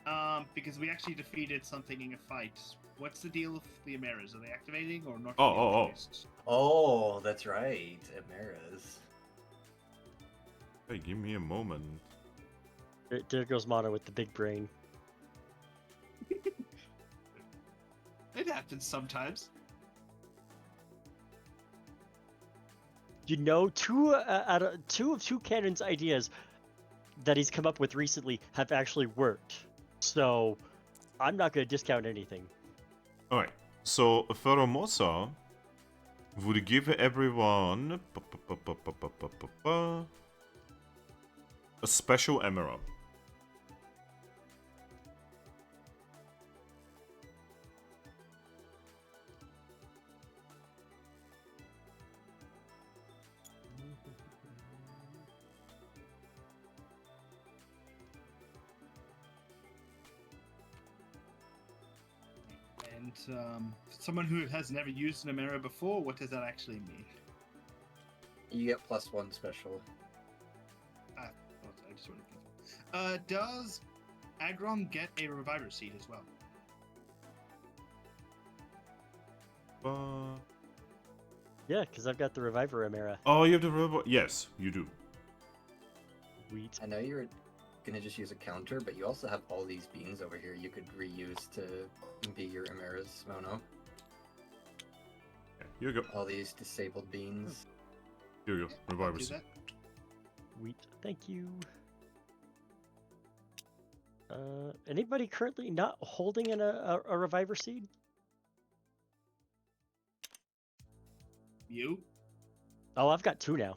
because we actually defeated something in a fight. What's the deal with the Amaras? Are they activating or not? Oh. Oh, that's right, Amaras. Hey, give me a moment. There goes Mono with the big brain. It happens sometimes. You know, two of Toucannon's ideas that he's come up with recently have actually worked. So, I'm not going to discount anything. Alright, so Pheromosa would give everyone a special emerald. And someone who has never used an Amara before, what does that actually mean? You get +1 special. I just want to. Does Aggron get a Reviver Seed as well? Yeah, because I've got the Reviver Amara. Oh, you have the yes, you do. Sweet. I know you're gonna just use a counter, but you also have all these beans over here you could reuse to be your Amara's Mono. Yeah, here you go. All these disabled beans. Here you go. I'll do Revivers. that. Sweet. Thank you. Anybody currently not holding a Reviver Seed? Mew? Oh, I've got 2 now.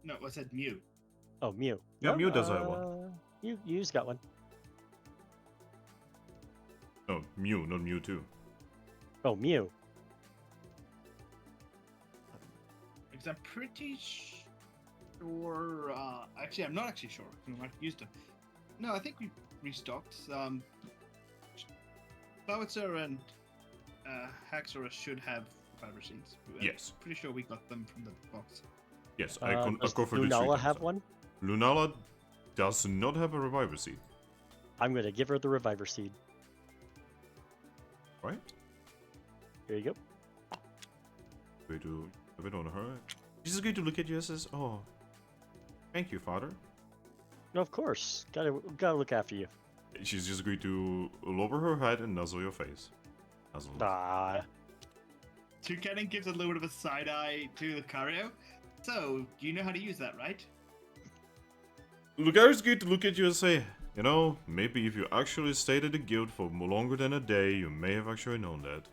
No, I said Mew. Oh, Mew. Yeah, No, Mew does have one. You's got one. No, Mew, not Mewtwo. Oh, Mew. Because I'm pretty sure. Actually, I'm not actually sure. We might have used them. No, I think we restocked. Bowitzer and Haxorus should have Reviver Seeds. Yes. Pretty sure we got them from the box. Yes, I Does covered this 3 Lunala times have now. one? Lunala does not have a Reviver Seed, I'm going to give her the Reviver Seed. right? Here you go. Going to have it on her. She's going to look at you and says, "Oh, thank you, father." No, of course. Gotta look after you. She's just going to lower her head and nuzzle your face. Nuzzle. Ah. Toucannon gives a little bit of a side eye to Lucario. So, do you know how to use that, right? Lucario's going to look at you and say, "You know, maybe if you actually stayed at the guild for longer than a day, you may have actually known that."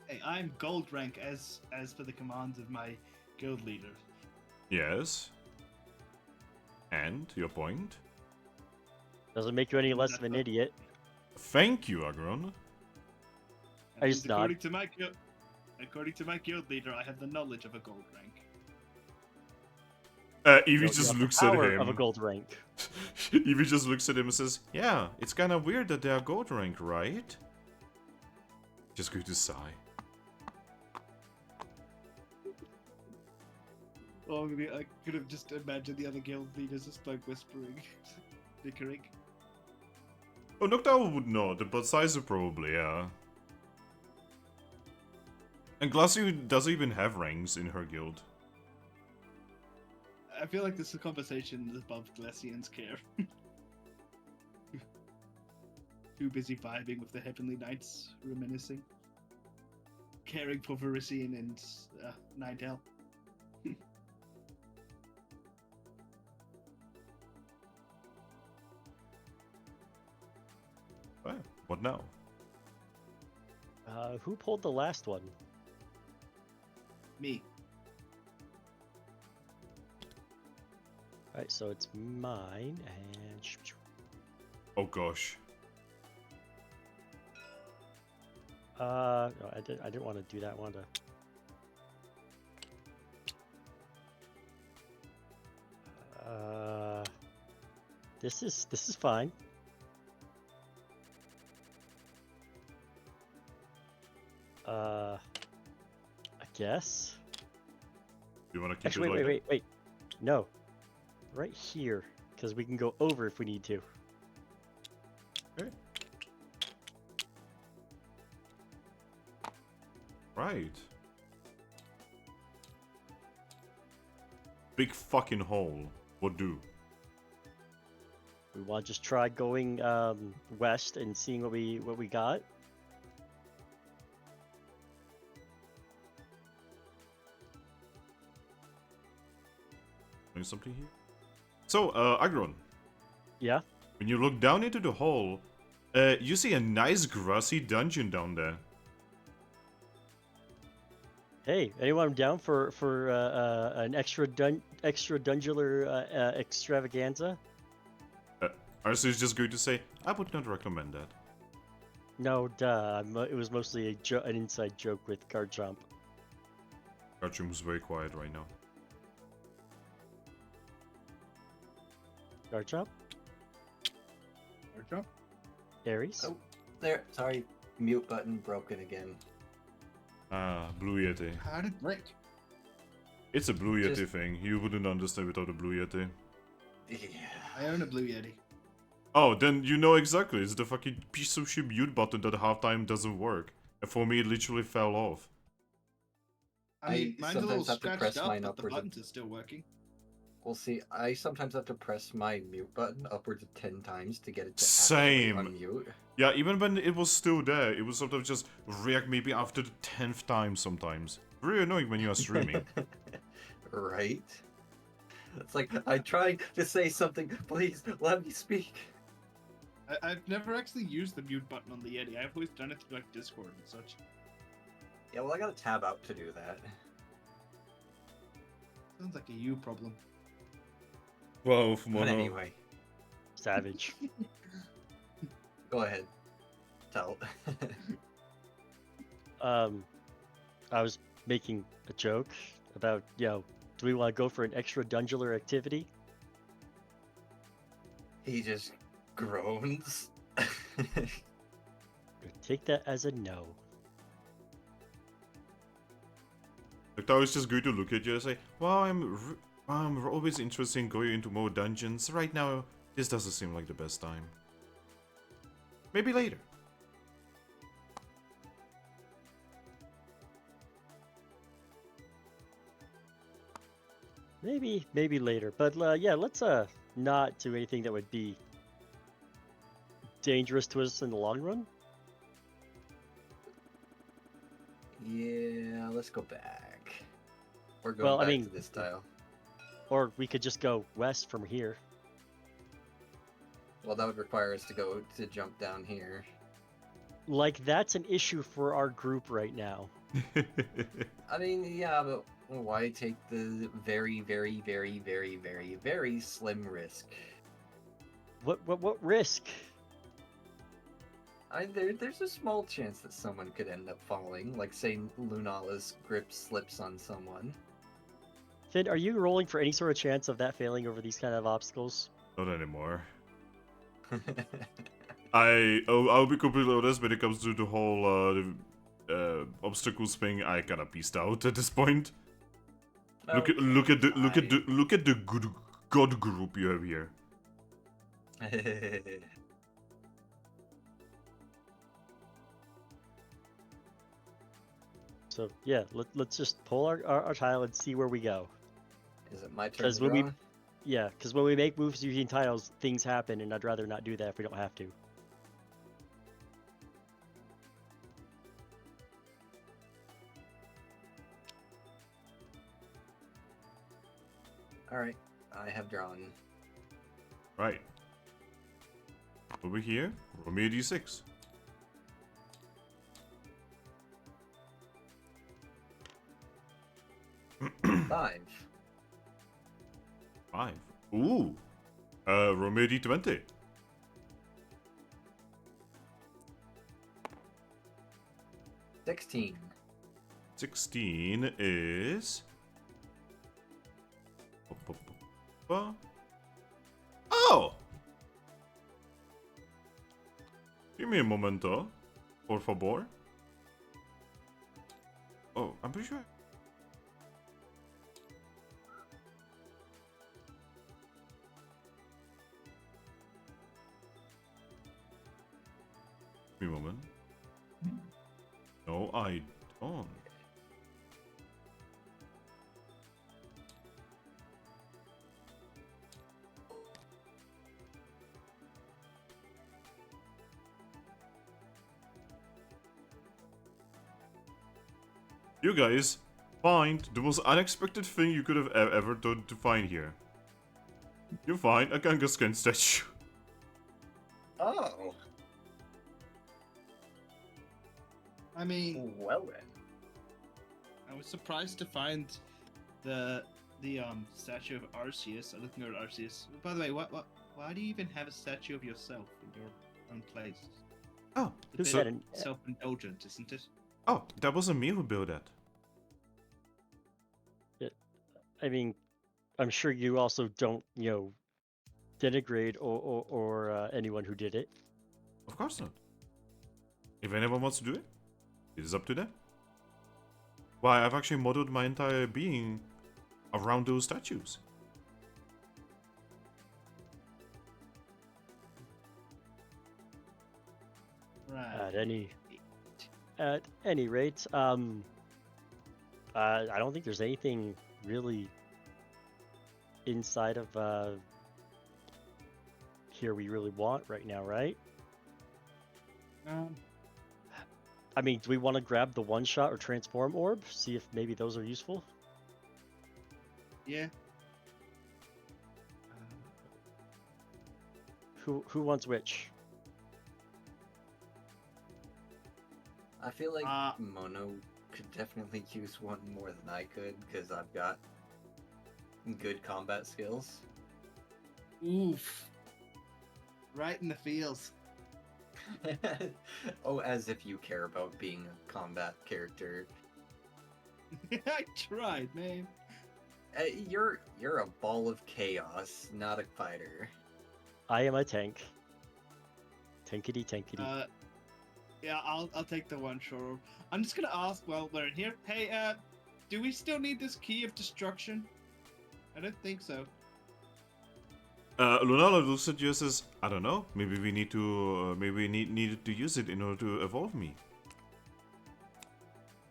Hey, I'm gold rank as per the commands of my guild leader. Yes. And your point? Doesn't make you any less of an idiot. Thank you, Aggron. I just nod. According to my guild leader, I have the knowledge of a gold rank. Evie You just have the looks at power him. of a gold rank. Evie just looks at him and says, "Yeah, it's kind of weird that they are gold rank, right?" Just going to sigh. Oh, I could have just imagined the other guild leaders just like whispering, bickering. Oh, Noctowl would not, but Sizer probably, yeah. And Glassy doesn't even have ranks in her guild. I feel like this conversation is above Glacian's care. Too busy vibing with the Heavenly Knights reminiscing. Caring for Varisian and Ninetale. Well, what now? Who pulled the last one? Me. Alright, so it's mine, and... Oh gosh. No, I didn't want to do that. I wanted to... This is fine. I guess. You wanna keep Actually, it like wait. No. Right here, because we can go over if we need to. Okay. Right. Big fucking hole. What do? We want to just try going west and seeing what we got. Doing something here? So, Aggron, Yeah. when you look down into the hole, you see a nice grassy dungeon down there. Hey, anyone down for an extra dungular extravaganza? Arsu is just going to say, I would not recommend that. No, duh. It was mostly an inside joke with Garchomp. Garchomp is very quiet right now. Garchomp? Garchomp? Aries? Oh, there. Sorry, mute button broken again. Ah, Blue Yeti. How did it break? It's a Blue Yeti Just- thing. You wouldn't understand without a Blue Yeti. Yeah. I own a Blue Yeti. Oh, then you know exactly. It's the fucking piece of shit mute button that half-time doesn't work. And for me, it literally fell off. I mean, I mine's a little sometimes have to scratched press up, mine but the upwards of- buttons are still working. Well, see, I sometimes have to press my mute button upwards of 10 times to get it to Same. actually unmute. Yeah, even when it was still there, it would sort of just react maybe after the 10th time sometimes. Very annoying when you are streaming. Right? It's like, I tried to say something, please let me speak. I've never actually used the mute button on the Yeti. I've always done it through like Discord and such. Yeah, well, I gotta tab out to do that. Sounds like a you problem. Wow, But anyway, Savage. go ahead. Tell. I was making a joke about, do we want to go for an extra dungular activity? He just groans. Take that as a no. Like, I was just going to look at you and say, well, I'm always interested in going into more dungeons. Right now, this doesn't seem like the best time. Maybe later. Maybe later. But yeah, let's not do anything that would be dangerous to us in the long run. Yeah, let's go back. We're going Well, I back mean- to this tile. Or we could just go west from here. Well, that would require us to jump down here. Like, that's an issue for our group right now. I mean, yeah, but why take the very, very, very, very, very, very slim risk? What risk? There's a small chance that someone could end up falling, like say Lunala's grip slips on someone. Finn, are you rolling for any sort of chance of that failing over these kind of obstacles? Not anymore. I'll be completely honest when it comes to the whole obstacles thing. I kinda peaced out at this point. Look at the good god group you have here. So yeah, let's just pull our tile and see where we go. Is it my turn? Because To when we draw? Yeah, because when we make moves using tiles, things happen, and I'd rather not do that if we don't have to. All right, I have drawn. Right. Over here, roll me a d6. Five. 5. Ooh. Roll me a d20. 16. 16 is... Oh! Give me a momento, por favor. Oh, I'm pretty sure. Give me a moment. No, I don't. You guys find the most unexpected thing you could have ever done to find here. You find a Kangaskhan statue. Oh. I mean, Well then. I was surprised to find the statue of Arceus. I'm looking at Arceus. By the way, why do you even have a statue of yourself in your own place? Oh, It's a so, bit self-indulgent, isn't it? oh, that wasn't me who built that. I mean, I'm sure you also don't, denigrate or anyone who did it. Of course not. If anyone wants to do it, it is up to them. Why, I've actually modeled my entire being around those statues. Right. At any rate, I don't think there's anything really inside of here we really want right now, right? I mean, do we want to grab the one-shot or transform orb? See if maybe those are useful? Yeah. Who wants which? I feel like Mono could definitely use one more than I could because I've got good combat skills. Oof. Right in the feels. Oh, as if you care about being a combat character. I tried, man. You're a ball of chaos, not a fighter. I am a tank. Tankity tankity. Yeah, I'll take the one short. I'm just gonna ask while we're in here. Hey, do we still need this key of destruction? I don't think so. Lunala looks at you and says, I don't know, maybe we need to, maybe we needed to use it in order to evolve me.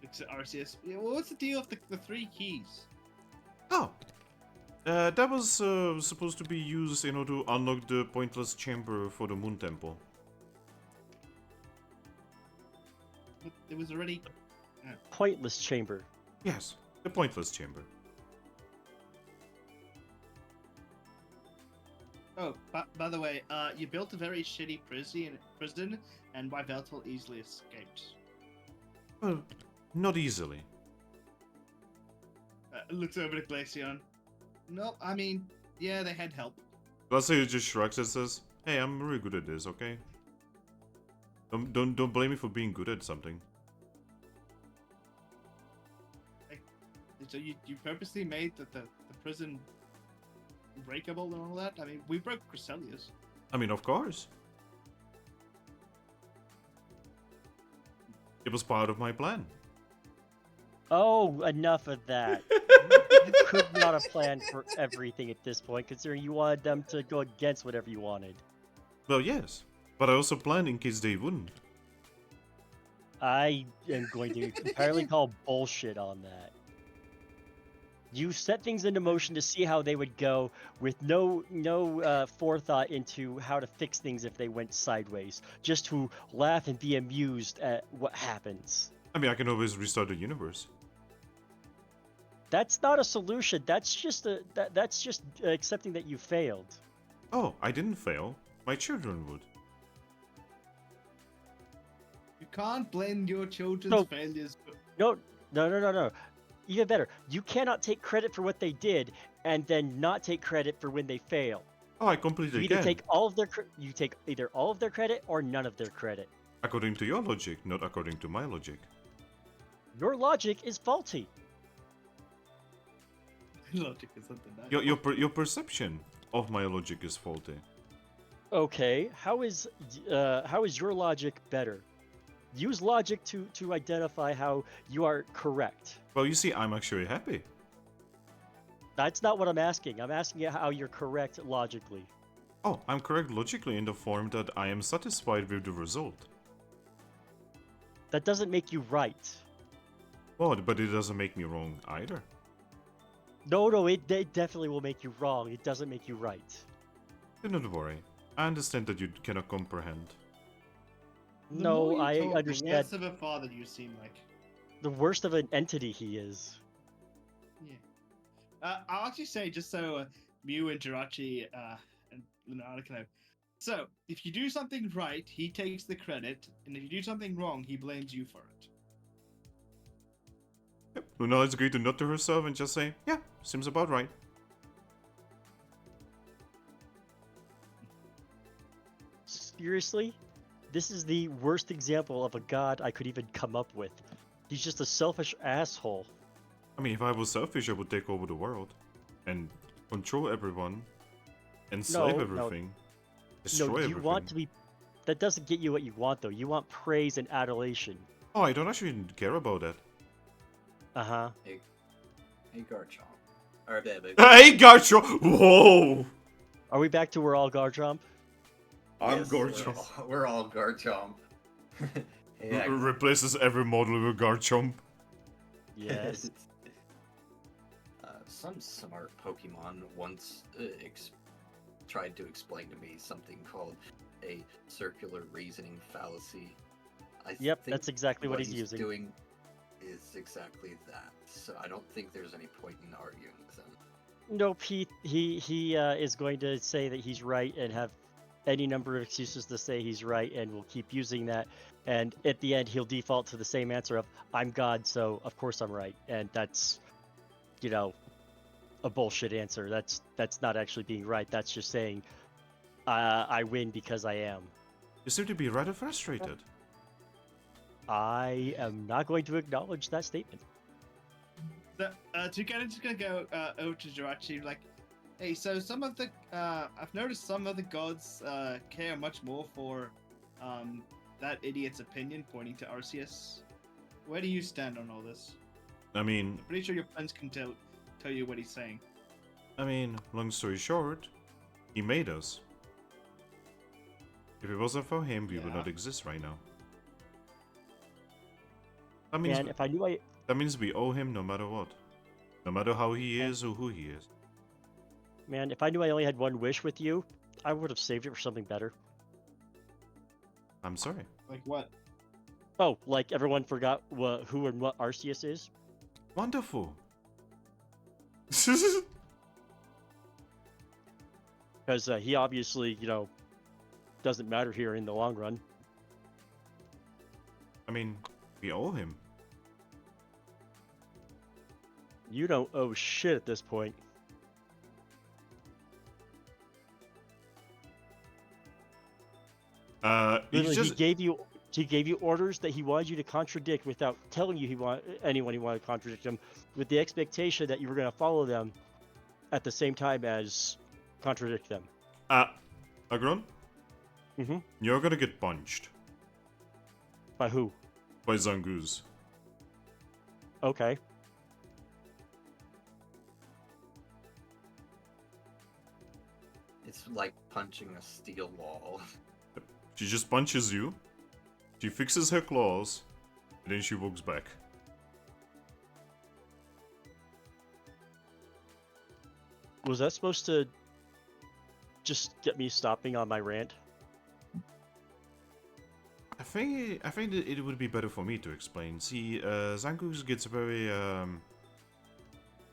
Looks at Arceus. Yeah, well, what's the deal with the three keys? Oh, that was supposed to be used in order to unlock the pointless chamber for the Moon Temple. But it was already... Pointless chamber. Yes, the pointless chamber. Oh, by the way, you built a very shitty prison, and Yveltal easily escaped. Well, not easily. Looks over at Glaceon. No, I mean, yeah, they had help. Let's say he just shrugs and says, hey, I'm really good at this, okay? Don't blame me for being good at something. So you purposely made the prison breakable and all that? I mean, we broke Chryselius. I mean, of course. It was part of my plan. Oh, enough of that. You could not have planned for everything at this point, considering you wanted them to go against whatever you wanted. Well, yes. But I also planned in case they wouldn't. I am going to entirely call bullshit on that. You set things into motion to see how they would go, with no forethought into how to fix things if they went sideways, just to laugh and be amused at what happens. I mean, I can always restart the universe. That's not a solution. That's just accepting that you failed. Oh, I didn't fail. My children would. You can't blame your children's No. failures. No. Even better, you cannot take credit for what they did and then not take credit for when they fail. Oh, I completely You either can. take all of their you take either all of their credit or none of their credit. According to your logic, not according to my logic. Your logic is faulty. Logic is something that. Your perception of my logic is faulty. Okay, how is your logic better? Use logic to identify how you are correct. Well, you see, I'm actually happy. That's not what I'm asking. I'm asking you how you're correct logically. Oh, I'm correct logically in the form that I am satisfied with the result. That doesn't make you right. Well, but it doesn't make me wrong either. No, it definitely will make you wrong. It doesn't make you right. Do not worry. I understand that you cannot comprehend. The No, more you I talk, understand. The worse of a father you seem like. The worst of an entity he is. Yeah. I'll actually say, just so Mew and Jirachi and Lunara can know. So, if you do something right, he takes the credit, and if you do something wrong, he blames you for it. Yep. Luna is going to nod to herself and just say, yeah, seems about right. Seriously? This is the worst example of a god I could even come up with. He's just a selfish asshole. I mean, if I was selfish, I would take over the world. And control everyone. Enslave No, everything. No, Destroy you everything. want to be... That doesn't get you what you want, though. You want praise and adulation. Oh, I don't actually care about that. Uh-huh. Hey Garchomp. Or Hey, Garchomp! Whoa! Are we back to we're all Garchomp? I'm Yes, Garchomp. We're all Garchomp. Hey, Replaces every model with Garchomp. Yes. Some smart Pokemon once tried to explain to me something called a circular reasoning fallacy. I Yep, think that's exactly what he's using. doing is exactly that. So I don't think there's any point in arguing with him. Nope, he is going to say that he's right and have any number of excuses to say he's right, and will keep using that. And at the end, he'll default to the same answer of "I'm God, so of course I'm right," and that's, you know, a bullshit answer. That's not actually being right. That's just saying I win because I am. You seem to be rather frustrated. I am not going to acknowledge that statement. So, Toucannon's just gonna go over to Jirachi, like, hey, so some of the, I've noticed some of the gods care much more for that idiot's opinion, pointing to Arceus. Where do you stand on all this? I mean, Pretty sure your friends can tell you what he's saying. long story short, he made us. If it wasn't for him, we would Yeah. not exist right now. That means, And if I knew that means we owe him no matter what. No matter how he is or who he is. if I knew I only had one wish with you, I would have saved it for something better. I'm sorry. Like what? Oh, like everyone forgot who and what Arceus is? Wonderful. Because he obviously, doesn't matter here in the long run. I mean, we owe him. You don't owe shit at this point. He's Literally, just... he gave you He gave you orders that he wanted you to contradict without telling you anyone he wanted to contradict him, with the expectation that you were going to follow them at the same time as contradict them. Aggron, Mm-hmm. you're gonna get punched By who? by Zangoose. Okay. It's like punching a steel wall. She just punches you, she fixes her claws, and then she walks back. Was that supposed to just get me stopping on my rant? I think that it would be better for me to explain. See, Zangoose gets very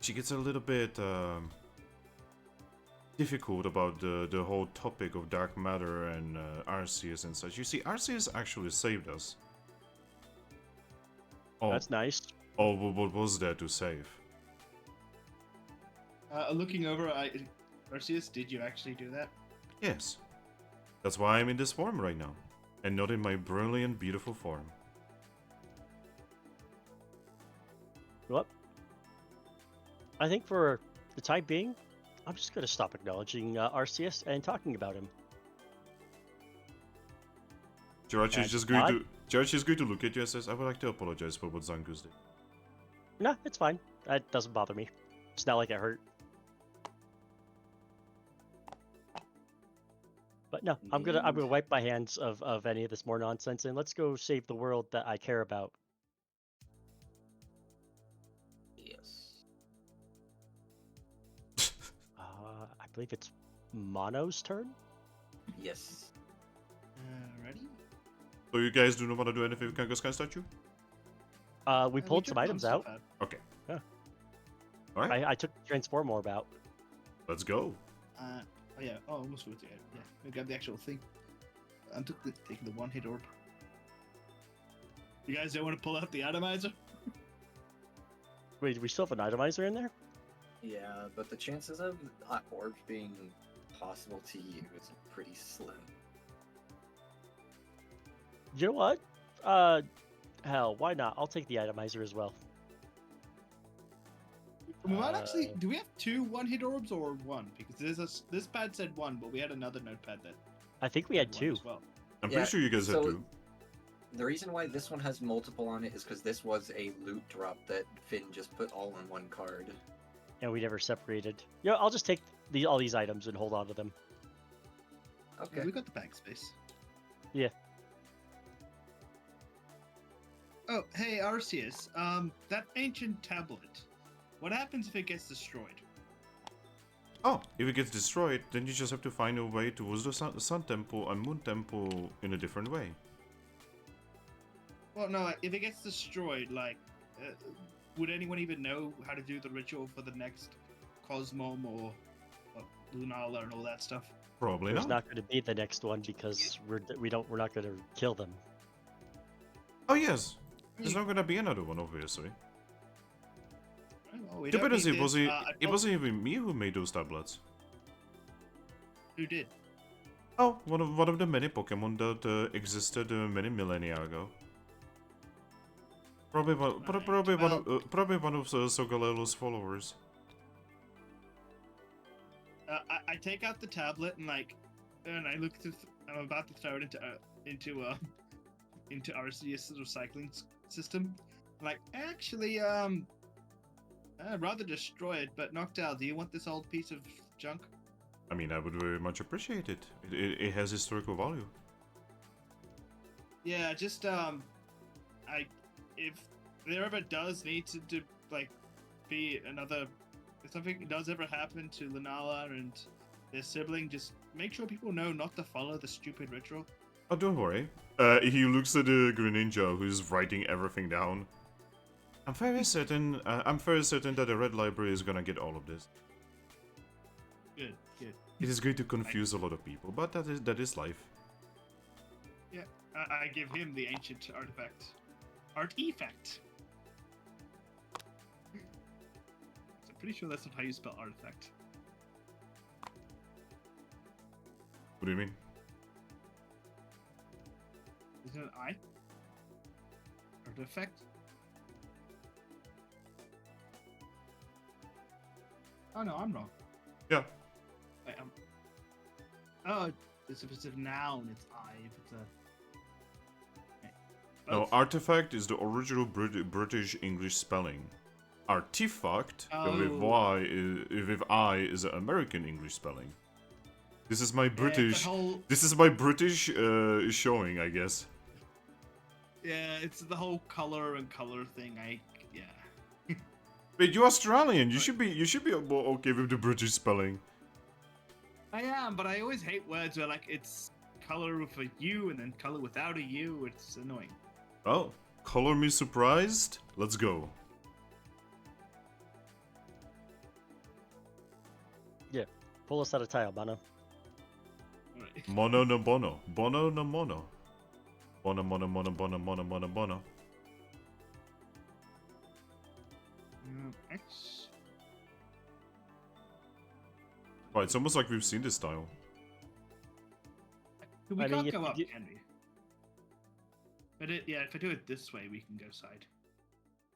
she gets a little bit difficult about the whole topic of dark matter and Arceus and such. You see, Arceus actually saved us. Oh, That's nice. oh, what was there to save? Looking over, Arceus, did you actually do that? Yes. That's why I'm in this form right now, and not in my brilliant, beautiful form. Well, I think for the time being, I'm just going to stop acknowledging Arceus and talking about him. Jirachi is That's just going to look at you and says, "I would like to apologize for what Zangoose did." Nah, it's fine. That doesn't bother me. It's not like it hurt. But no, I'm gonna wipe my hands of any of this more nonsense and let's go save the world that I care about. Yes. I believe it's Mono's turn. Yes. Ready? So you guys do not want to do anything with Kangaskhan statue? We pulled some items out. Okay. Yeah. Alright, I took Transform Orb out. let's go. Oh yeah, oh, almost forgot to yeah. I got the actual thing. I'm taking the one-hit orb. You guys don't want to pull out the atomizer? Wait, do we still have an itomizer in there? Yeah, but the chances of orbs being possible to use are pretty slim. You know what? Hell, why not? I'll take the itomizer as well. We might actually. Do we have two one-hit orbs or one? Because this pad said one, but we had another notepad that I think we had one two. as well. I'm Yeah, pretty sure you guys had so- two. The reason why this one has multiple on it is because this was a loot drop that Finn just put all in one card. And we never separated. Yeah, I'll just take all these items and hold on to them. Okay. We got the bag space. Yeah. Oh, hey Arceus. That ancient tablet. What happens if it gets destroyed? Oh, if it gets destroyed, then you just have to find a way towards the sun Temple and Moon Temple in a different way. Well, no. If it gets destroyed, would anyone even know how to do the ritual for the next Cosmom or Lunala and all that stuff? Probably There's not. not going to be the next one because we're not going to kill them. Oh yes, there's not gonna be another one, obviously. Well, we The don't better is need it this. it wasn't even me who made those tablets. Who did? Oh, one of the many Pokemon that existed many millennia ago. Probably one of Sogalelo's followers. I take out the tablet and I look to. I'm about to throw it into Arceus' recycling system. Actually, I'd rather destroy it. But Noctowl, do you want this old piece of junk? I mean, I would very much appreciate it. It has historical value. Yeah, just if there ever does need to be another, if something does ever happen to Lunala and their sibling, just make sure people know not to follow the stupid ritual. Oh, don't worry. He looks at the Greninja who's writing everything down. I'm very certain that the Red Library is gonna get all of this. Good. It is going to confuse a lot of people, but that is life. Yeah, I give him the ancient artifact. Artifact. I'm pretty sure that's not how you spell artifact. What do you mean? Is it an I? Artifact? Oh no, I'm wrong. Yeah. Wait, oh, if it's a noun, it's I. If it's a... Okay. No, Both. artifact is the original British English spelling. Artifact with Oh. Y with I is an American English spelling. This is my Yeah, it's British. the whole, This is my British showing, I guess. yeah, it's the whole color thing. Yeah. Wait, you're Australian. You should be more okay with the British spelling. I am, but I always hate words where like it's color with a U and then color without a U. It's annoying. Well, color me surprised. Let's go. Pull us out a tile, Bono. Alright. Mono no bono. Bono no mono. Bono mono mono bono mono mono bono. X. Right, it's almost like we've seen this style. We I mean, can't if go you up, do- can we? But if I do it this way, we can go side.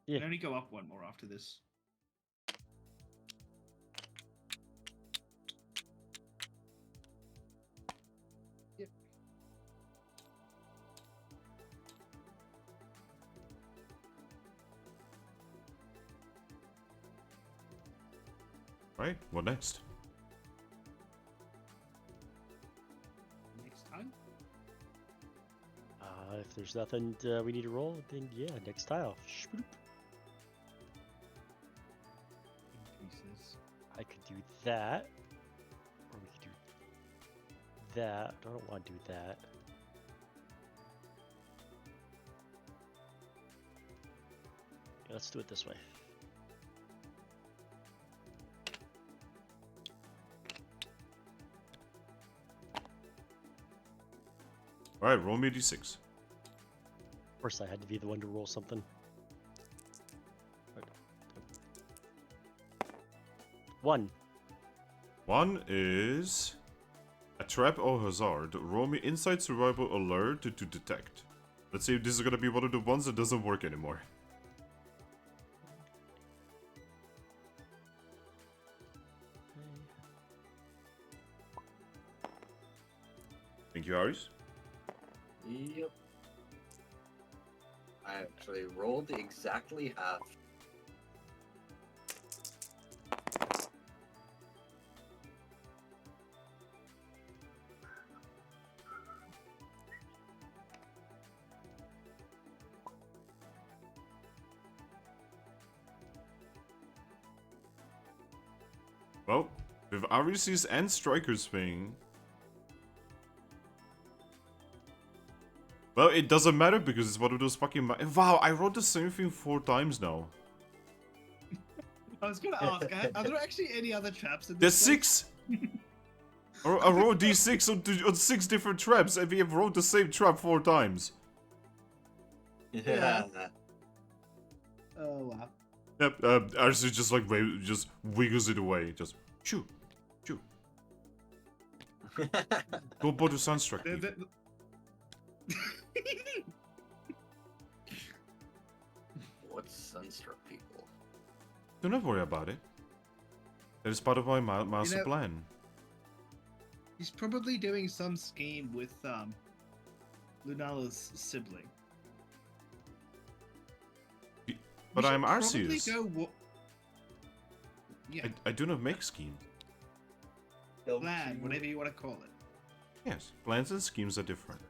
Yeah. We can only go up one more after this. Yep. Right, what next? Next time. If there's nothing we need to roll, then yeah, next tile. Shboop. Pieces. I could do that, or we could do that. I don't want to do that. Yeah, let's do it this way. Alright, roll me a d6. Of course, I had to be the one to roll something. One. One is a trap or hazard. Roll me inside survival alert to detect. Let's see if this is gonna be one of the ones that doesn't work anymore. Thank you, Aris. Yep. I actually rolled exactly half. Well, with Aris's and Striker's thing. Well, it doesn't matter because it's one of those fucking. Wow, I wrote the same thing 4 times now. I was gonna ask, are there actually any other traps in There's this? place? 6! I wrote D6 on 6 different traps and we have wrote the same trap 4 times. Yeah. Oh wow. Yep, Aris is just like, just wiggles it away. Just, shoo, shoo. Go bother Sunstruck. people. What's Sunstruck people? Do not worry about it. That is part of my master know- plan. He's probably doing some scheme with Lunala's sibling. But We I'm should probably Arceus. go yeah, I do not make schemes. plan, whatever you want to call it. Yes, plans and schemes are different.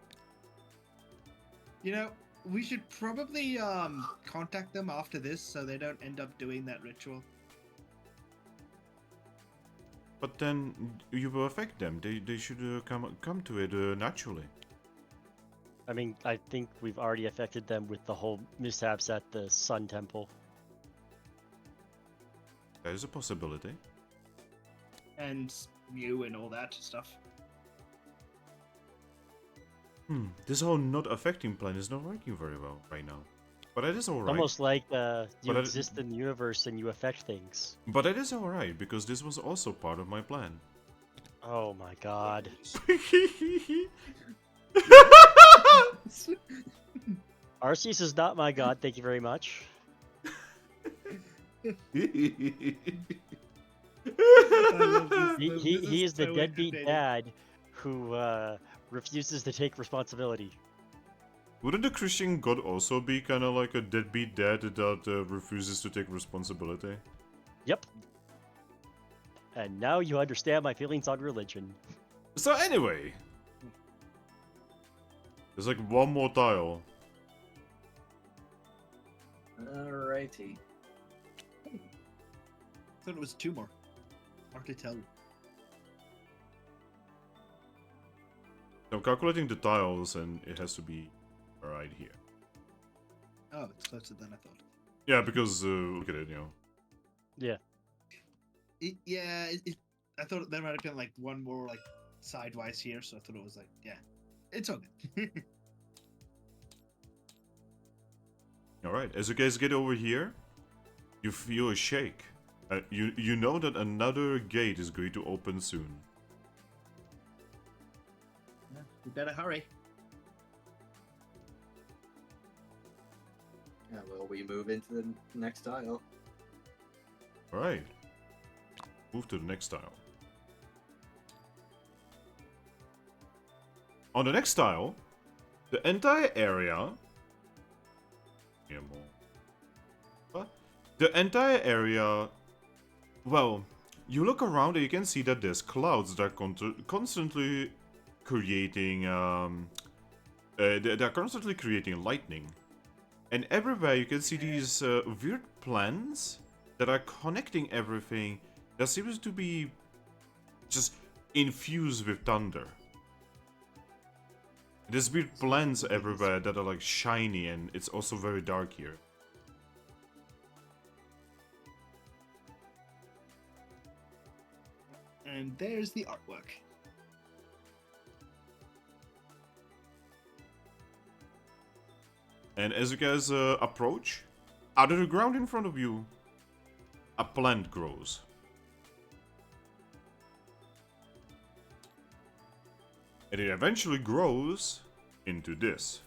You know, we should probably contact them after this so they don't end up doing that ritual. But then you will affect them. They should come to it naturally. I mean, I think we've already affected them with the whole mishaps at the Sun Temple. That is a possibility. And Mew and all that stuff. This whole not affecting plan is not working very well right now. But it is alright. Almost like you But I- exist in the universe and you affect things. But it is alright because this was also part of my plan. Oh my god. Arceus is not my god, thank you very much. He is the so deadbeat entertaining. dad who refuses to take responsibility. Wouldn't the Christian god also be kind of like a deadbeat dad that refuses to take responsibility? Yep. And now you understand my feelings on religion. So anyway, there's like one more tile. Alrighty. I thought it was 2 more. Hard to tell. I'm calculating the tiles, and it has to be right here. Oh, it's closer than I thought. Yeah, because look at it, you know. Yeah. I thought there might have been like one more like sidewise here, so I thought it was like, yeah, it's all good. All right, as you guys get over here, you feel a shake. You know that another gate is going to open soon. Yeah, we better hurry. Yeah, well, we move into the next tile. All right, move to the next tile. On the next tile, the entire area. Here more. What? The entire area. Well, you look around and you can see that there's clouds that are constantly creating. They're constantly creating lightning, and everywhere you can see these weird plants that are connecting everything. That seems to be just infused with thunder. There's weird plants everywhere that are like shiny, and it's also very dark here. And there's the artwork. And as you guys approach, out of the ground in front of you, a plant grows. And it eventually grows into this.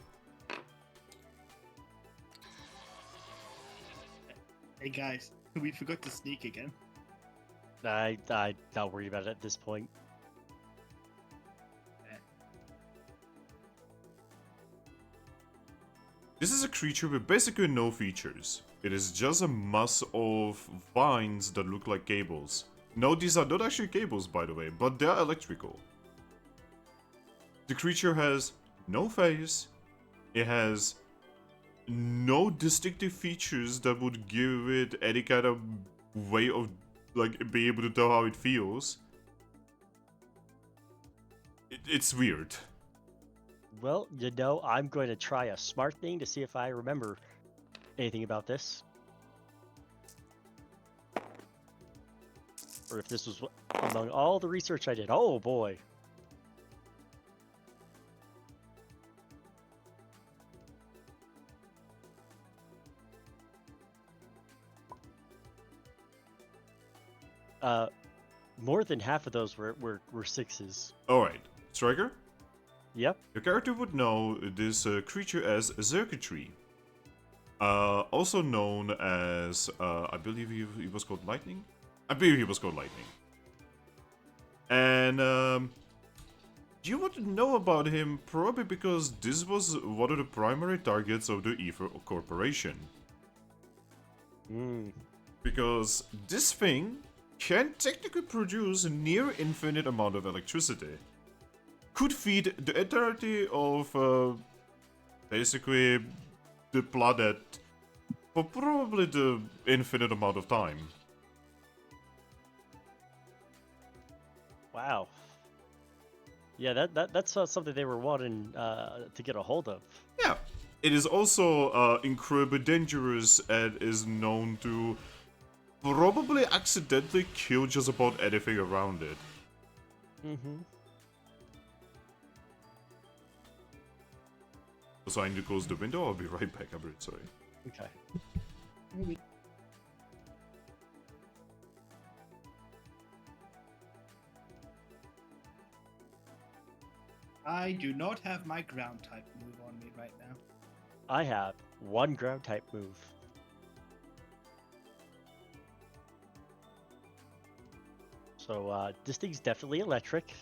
Hey guys, we forgot to sneak again. I not worry about it at this point. This is a creature with basically no features. It is just a mass of vines that look like cables. No, these are not actually cables, by the way, but they are electrical. The creature has no face. It has no distinctive features that would give it any kind of way of like being able to tell how it feels. It's weird. Well, you know, I'm going to try a smart thing to see if I remember anything about this. Or if this was among all the research I did. Oh boy. More than half of those were sixes. Alright, Striker? Yep. Your character would know this creature as Circuitry. Also known as, I believe he was called Lightning? I believe he was called Lightning. And you would know about him probably because this was one of the primary targets of the Ether Corporation. Because this thing can technically produce a near infinite amount of electricity. Could feed the entirety of basically the planet for probably the infinite amount of time. Wow. Yeah, that's something they were wanting to get a hold of. Yeah. It is also incredibly dangerous and is known to probably accidentally kill just about anything around it. Mm-hmm. So I need to close the window. I'll be right back. I'm really sorry. Okay. I do not have my ground type move on me right now. I have one ground type move. So this thing's definitely electric.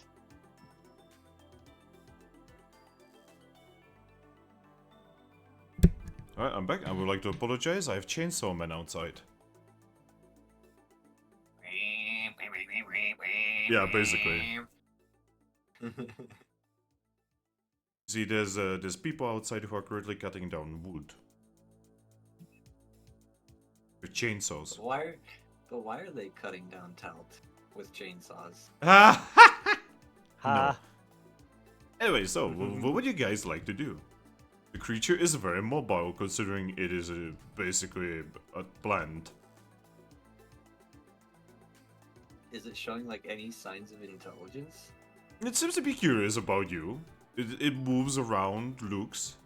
Alright, I'm back. I would like to apologize. I have Chainsaw Man outside. Yeah, basically. See, there's people outside who are currently cutting down wood. With chainsaws. But why are they cutting down Talt with chainsaws? No. Anyway, so what would you guys like to do? The creature is very mobile, considering it is basically a plant. Is it showing like any signs of intelligence? It seems to be curious about you. It moves around, looks.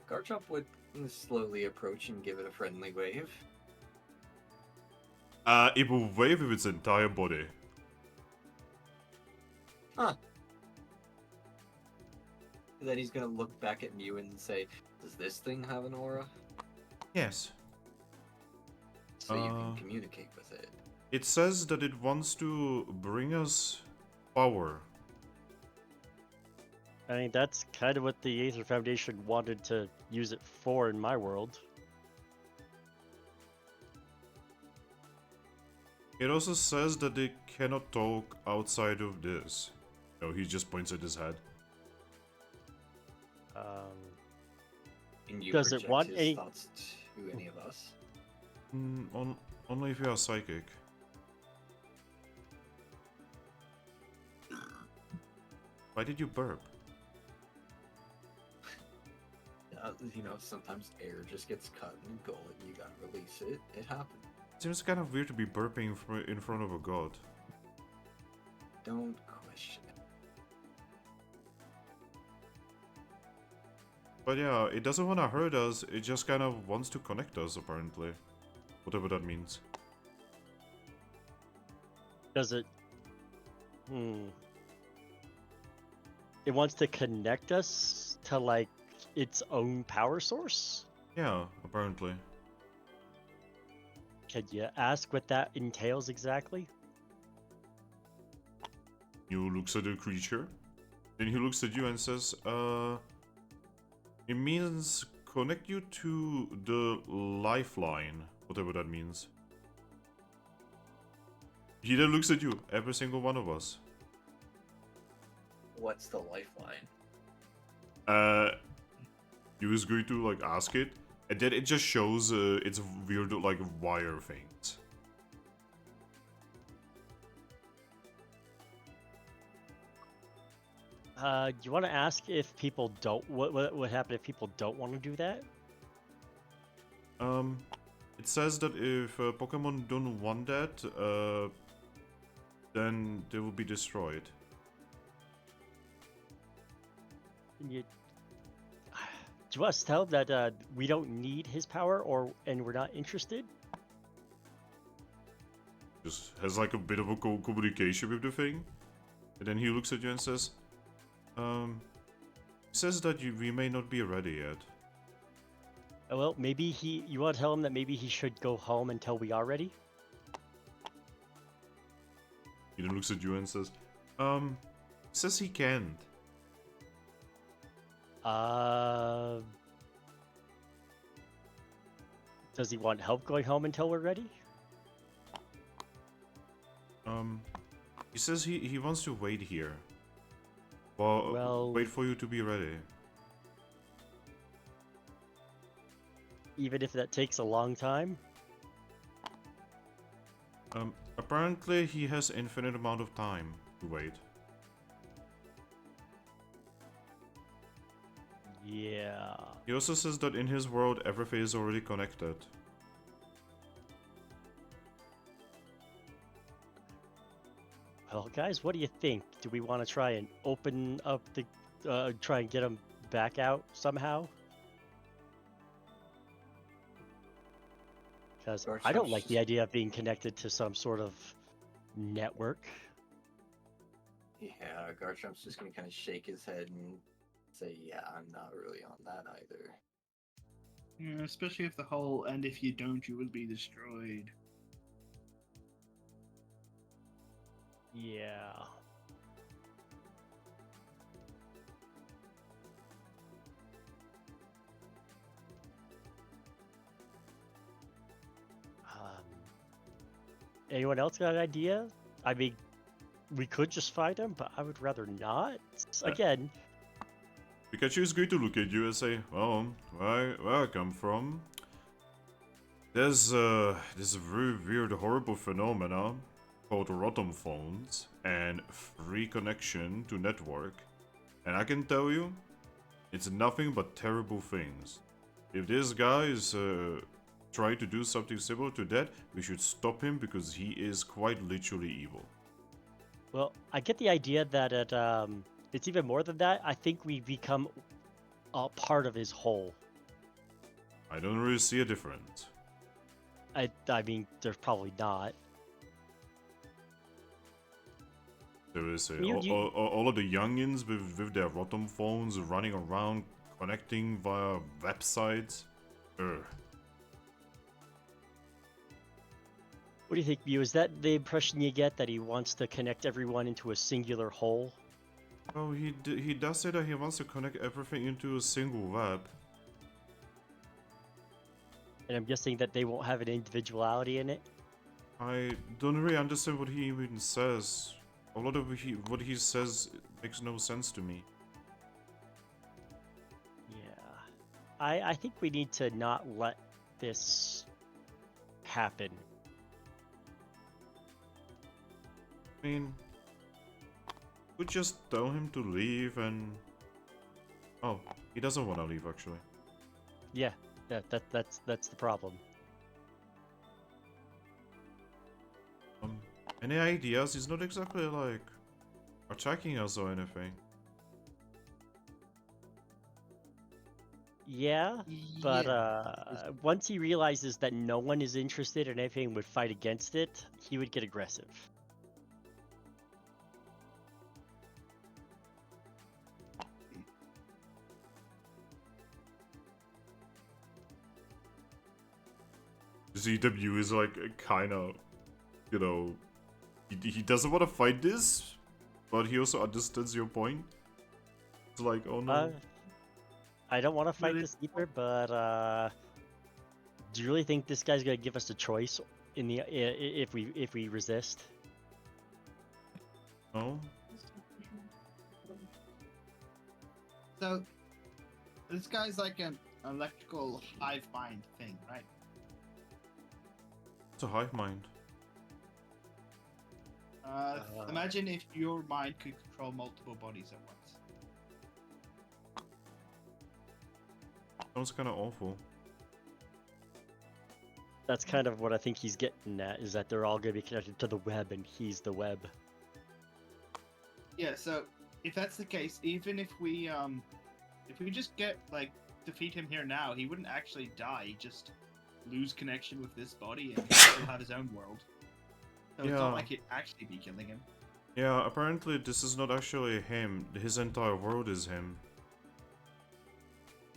Garchomp would slowly approach and give it a friendly wave. It will wave with its entire body. Huh. And then he's gonna look back at Mew and say, "Does this thing have an aura?" Yes. So you can communicate with it. It says that it wants to bring us power. I mean, that's kind of what the Aether Foundation wanted to use it for in my world. It also says that it cannot talk outside of this. No, he just points at his head. And you Does it project want his any- thoughts to any of us? Only if you are psychic. Why did you burp? Sometimes air just gets cut in a gullet and you gotta release it. It happens. Seems kind of weird to be burping in front of a god. Don't question it. But yeah, it doesn't want to hurt us, it just kind of wants to connect us, apparently. Whatever that means. Does it? It wants to connect us to, like, its own power source? Yeah, apparently. Can you ask what that entails exactly? You looks at the creature, then he looks at you and says, it means connect you to the lifeline, whatever that means. He then looks at you, every single one of us. What's the lifeline? He was going to, like, ask it, and then it just shows, its weird, like, wire things. Do you want to ask if people don't? What would happen if people don't want to do that? It says that if Pokemon don't want that, then they will be destroyed. Do you want us to tell them that we don't need his power, and we're not interested? Just has like a bit of a communication with the thing, and then he looks at you and says, says that we may not be ready yet. Well, maybe you want to tell him that maybe he should go home until we are ready? He then looks at you and says, says he can't. Does he want help going home until we're ready? He says he wants to wait here. Well, wait for you to be ready. Even if that takes a long time? Apparently he has infinite amount of time to wait. Yeah. He also says that in his world everything is already connected. Well, guys, what do you think? Do we want to try and open up the, try and get him back out somehow? Because I don't like the idea of being connected to some sort of network. Yeah, Garchomp's just gonna kind of shake his head and say, "Yeah, I'm not really on that either." Yeah, especially if the whole "and if you don't, you will be destroyed." Yeah. Anyone else got an idea? I mean, we could just fight him, but I would rather not. Again, Pikachu is going to look at you and say, well, where I come from, there's this very weird, horrible phenomena called rotom phones and free connection to network. And I can tell you, it's nothing but terrible things. If this guy is trying to do something similar to that, we should stop him because he is quite literally evil. well, I get the idea that it's even more than that. I think we become a part of his whole. I don't really see a difference. I mean, there's probably not. Seriously, You- all of the youngins with their rotom phones running around, connecting via websites. Ugh. What do you think, Mew? Is that the impression you get, that he wants to connect everyone into a singular whole? Oh, he does say that he wants to connect everything into a single web. And I'm guessing that they won't have an individuality in it? I don't really understand what he even says. A lot of what he says makes no sense to me. Yeah. I think we need to not let this happen. I mean, we just tell him to leave and... Oh, he doesn't want to leave actually. Yeah, that's the problem. Any ideas? He's not exactly like attacking us or anything. Yeah, but once he realizes that no one is interested in anything and would fight against it, he would get aggressive. ZW is like kind of, you know, he doesn't want to fight this, but he also understands your point. It's like, oh no. I don't want to fight Really? this either, but do you really think this guy's gonna give us a choice in the if we resist? No? So, this guy's like an electrical hive mind thing, right? It's a hive mind. Imagine if your mind could control multiple bodies at once. Sounds kind of awful. That's kind of what I think he's getting at, is that they're all gonna be connected to the web, and he's the web. Yeah, so if that's the case, even if we just get like defeat him here now, he wouldn't actually die. He'd just lose connection with this body and he'd still have his own world. So it's Yeah. not like it'd actually be killing him. Yeah, apparently this is not actually him. His entire world is him.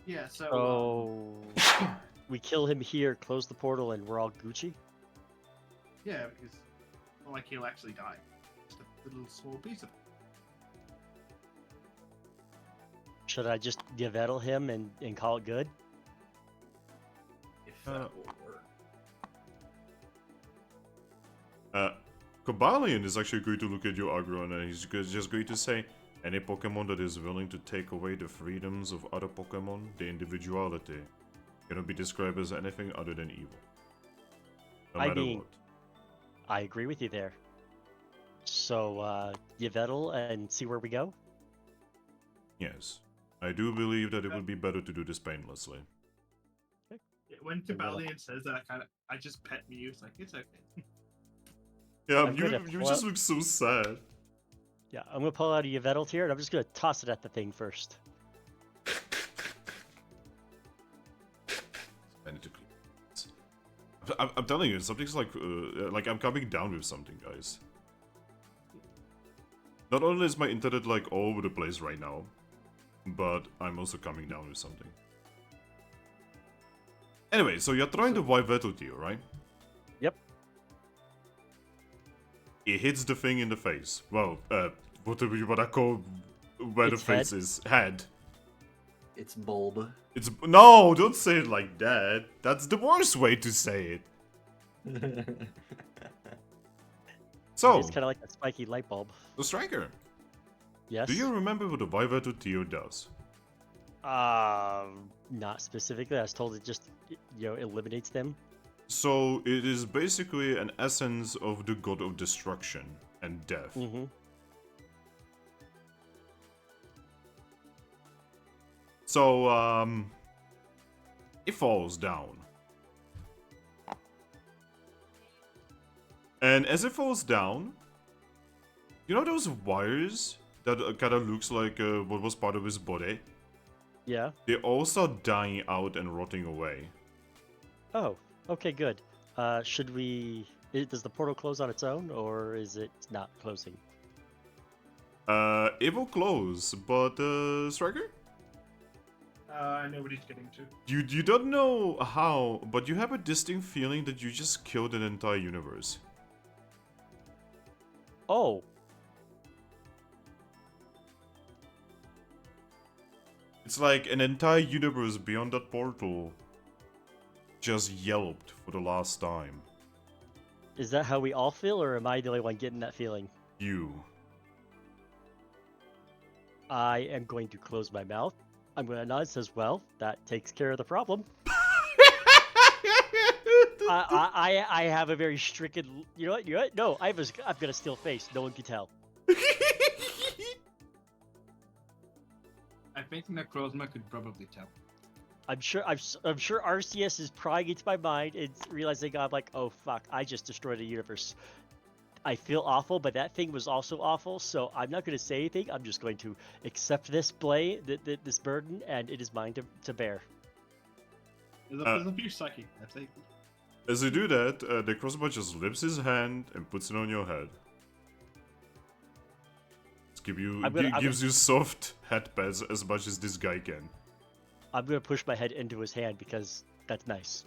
Yeah, so Oh, we kill him here, close the portal, and we're all Gucci. yeah, because it's not like he'll actually die. Just a little small piece of it. Should I just Yvettle him and call it good? If that will work. Cobalion is actually going to look at you, Aggron, and he's just going to say, any Pokemon that is willing to take away the freedoms of other Pokemon, the individuality, cannot be described as anything other than evil. No I matter mean- what. I agree with you there. So, Yvettle and see where we go? Yes. I do believe that it would be better to do this painlessly. When Tibalian says that, I just pet Mew. It's like, it's okay. Yeah, I'm gonna you pull just up- look so sad. Yeah, I'm gonna pull out a Yvettle here, and I'm just gonna toss it at the thing first. I'm telling you, something's like I'm coming down with something, guys. Not only is my internet like all over the place right now, but I'm also coming down with something. Anyway, so you're trying to Vivetto Tear, right? Yep. It hits the thing in the face. Well, what I call where Its the face head? is. Head. It's bulb. It's no, don't say it like that. That's the worst way to say it. So, It's kind of like a spiky light bulb. the striker. Yes. Do you remember what the Vivetto Tear does? Not specifically. I was told it just, eliminates them. So it is basically an essence of the god of destruction and death. Mm-hmm. So it falls down. And as it falls down, you know those wires that kind of looks like what was part of his body? Yeah. They all start dying out and rotting away. Oh, okay, good. Should we... Does the portal close on its own, or is it not closing? It will close, but Striker? I know what he's getting to. You don't know how, but you have a distinct feeling that you just killed an entire universe. Oh, It's like an entire universe beyond that portal just yelped for the last time. is that how we all feel, or am I the only one getting that feeling? You. I am going to close my mouth. I'm going to nod. Says, well, that takes care of the problem. I have a very stricken. You know what? You know what? No, I've got a still face. No one can tell. I think Necrozma could probably tell. I'm sure RCS is prying into my mind and realizing I'm like, oh fuck, I just destroyed a universe. I feel awful, but that thing was also awful, so I'm not going to say anything. I'm just going to accept this this burden, and it is mine to bear. There's a few psychic. I think. As you do that, the crossbow just lifts his hand and puts it on your head. Gives you soft head pats as much as this guy can. I'm going to push my head into his hand because that's nice.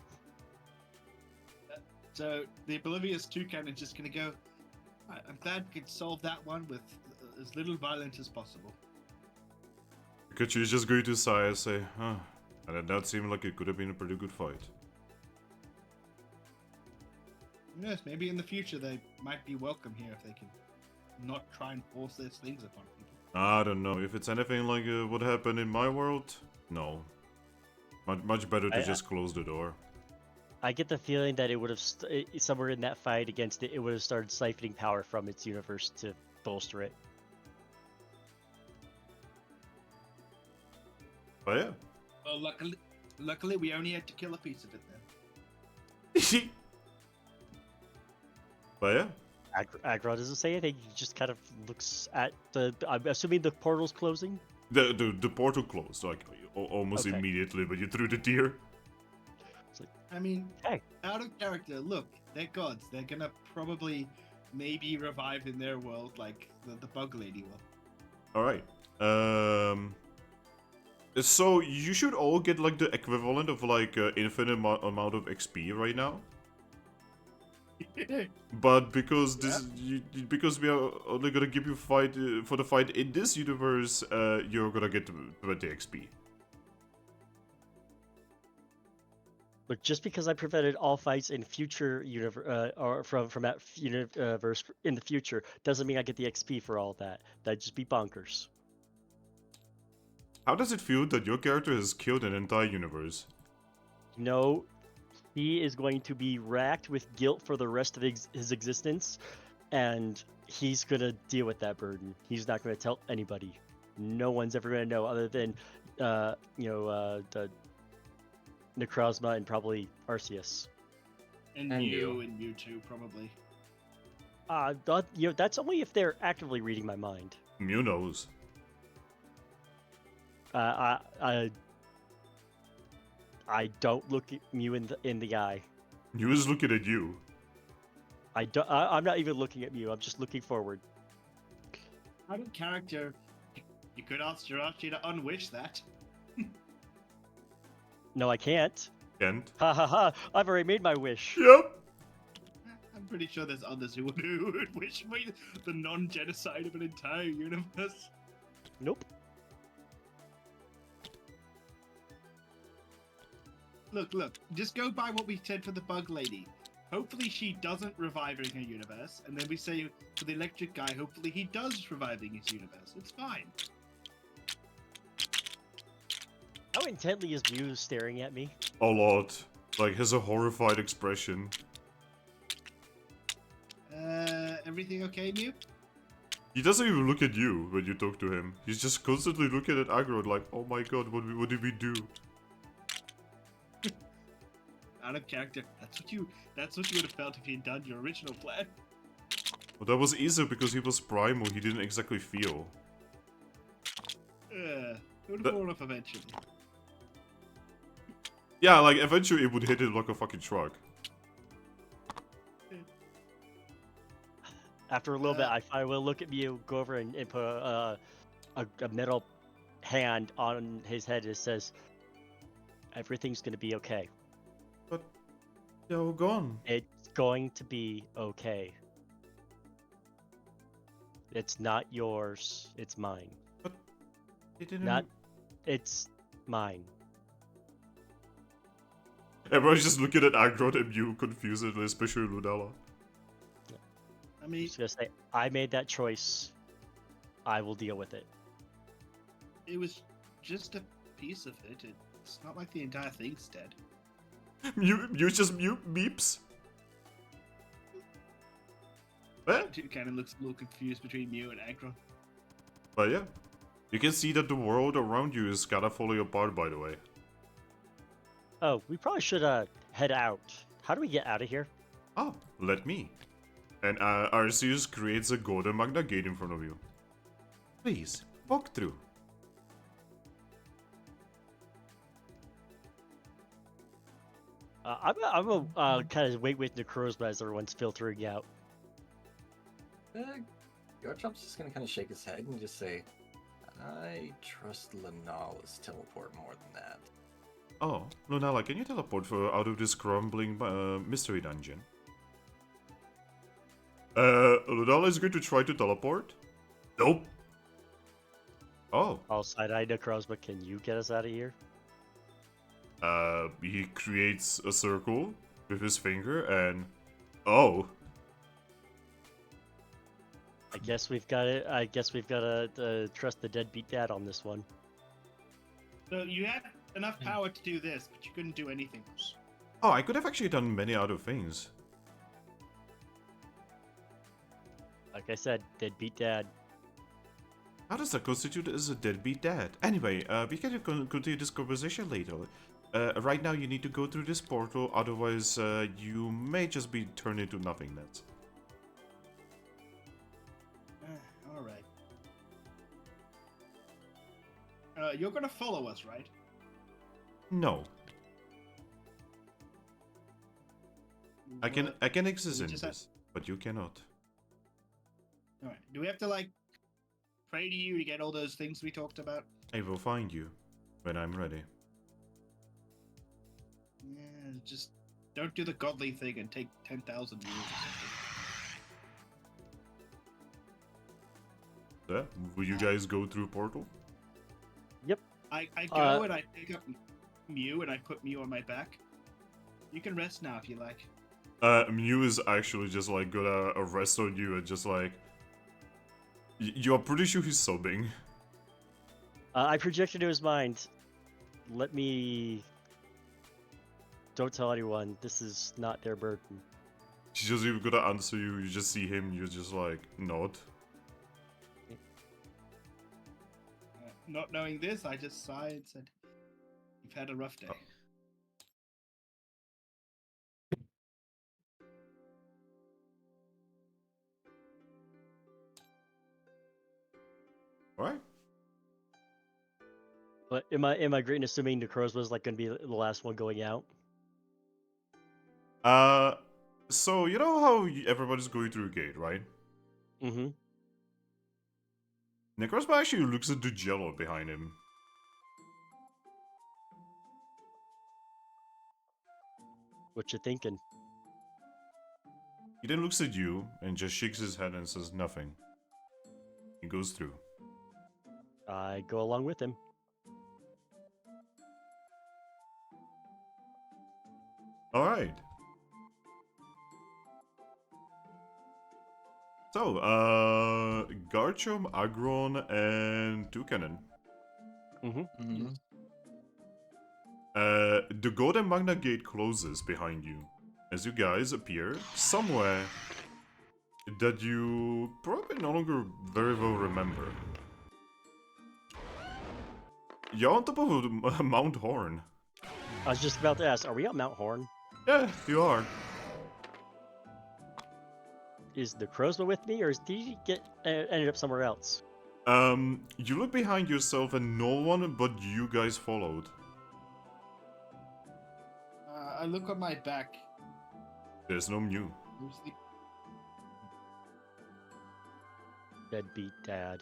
So the oblivious Toucannon is just gonna go. I'm glad we could solve that one with as little violence as possible. Pikachu is just going to sigh and say, huh, and that seemed like it could have been a pretty good fight. Yes, maybe in the future they might be welcome here if they can not try and force their slings upon people. I don't know, if it's anything like what happened in my world, no. Much better to just close the door. I get the feeling that it would have somewhere in that fight against it, it would have started siphoning power from its universe to bolster it. But yeah. Well, luckily we only had to kill a piece of it then. But yeah. Aggron doesn't say anything. He just kind of looks at the. I'm assuming the portal's closing. The portal closed like almost Okay. immediately, but you threw the tear. I mean, Hey. out of character, look, they're gods. They're gonna probably maybe revive in their world like the bug lady will. All right. So you should all get like the equivalent of like infinite amount of XP right now. But because because we are only gonna give you fight for the fight in this universe, you're gonna get 20 XP. But just because I prevented all fights in future universe or from that universe in the future doesn't mean I get the XP for all that. That'd just be bonkers. How does it feel that your character has killed an entire universe? No, he is going to be racked with guilt for the rest of his existence, and he's gonna deal with that burden. He's not gonna tell anybody. No one's ever gonna know other than, the Necrozma and probably Arceus. And And you you. and you too, probably. That's only if they're actively reading my mind. Mew knows. I don't look at Mew in the eye. Mew is looking at you. I'm not even looking at Mew. I'm just looking forward. Out of character, you could ask Jirachi to unwish that. No, I can't. Kent? Ha ha ha! I've already made my wish. Yep. I'm pretty sure there's others who would wish for the non-genocide of an entire universe. Nope. Look, just go by what we said for the bug lady. Hopefully she doesn't revive in her universe, and then we say for the electric guy, hopefully he does revive in his universe. It's fine. How intently is Mew staring at me? A lot. Like, has a horrified expression. Everything okay, Mew? He doesn't even look at you when you talk to him. He's just constantly looking at Aggron like, oh my god, what did we do? Out of character. That's what you would have felt if you'd done your original plan. Well, that was easier because he was primal, he didn't exactly feel. It would have worn off eventually. Yeah, like, eventually it would hit him like a fucking truck. After a little bit, I will look at Mew, go over and put a metal hand on his head that says, "Everything's gonna be okay. But, yo, gone. It's going to be okay. It's not yours. It's mine. He didn't... Not. It's mine." Everyone's just looking at Aggron and you confusedly, especially Lunella. I I'm mean, just gonna say, I made that choice. I will deal with it. it was just a piece of it. It's not like the entire thing's dead. You just mute beeps. What? Toucannon looks a little confused between Mew and Aggron. But yeah, you can see that the world around you is kind of falling apart, by the way. Oh, we probably should head out. How do we get out of here? Oh, let me. And Arceus creates a golden magna gate in front of you. Please, walk through. I'm gonna kind of wait with Necrozma as everyone's filtering out. Garchomp's just gonna kind of shake his head and just say, I trust Lunala's teleport more than that. Oh, Lunala, can you teleport out of this crumbling mystery dungeon? Lunala is going to try to teleport? Nope. Oh. All side-eye Necrozma, can you get us out of here? He creates a circle with his finger and... Oh. I guess we've got it. I guess we've got to trust the deadbeat dad on this one. So you had enough power to do this, but you couldn't do anything else. Oh, I could have actually done many other things. Like I said, deadbeat dad. How does that constitute as a deadbeat dad? Anyway, we can continue this conversation later. Right now you need to go through this portal, otherwise you may just be turned into nothingness. Alright. You're gonna follow us, right? No. I can exist we in just this, but you cannot. Alright. Do we have to, like, pray to you to get all those things we talked about? I will find you when I'm ready. Yeah, just don't do the godly thing and take 10,000 years or something. Yeah, will you guys go through portal? I go and I pick up Mew and I put Mew on my back. You can rest now if you like. Mew is actually just like gonna rest on you and just like... You're pretty sure he's sobbing. I projected to his mind. Let me. Don't tell anyone. This is not their burden. She's just even gonna answer you, you just see him, you're just like, nod. Not knowing this, I just sighed and said, "You've had a rough day." Alright. But am I great in assuming Necrozma was like gonna be the last one going out? So you know how everybody's going through a gate, right? Mm-hmm. Necrospa actually looks at the jello behind him. What you thinking? He then looks at you and just shakes his head and says nothing. He goes through. I go along with him. Alright. So, Garchomp, Aggron, and Toucannon. Mm-hmm. The Golden Magna Gate closes behind you as you guys appear somewhere that you probably no longer very well remember. You're on top of Mount Horn. I was just about to ask, are we at Mount Horn? Yeah, you are. Is the Crowsman with me, or did he get ended up somewhere else? You look behind yourself and no one but you guys followed. I look on my back. There's no Mew. Who's the- Deadbeat dad.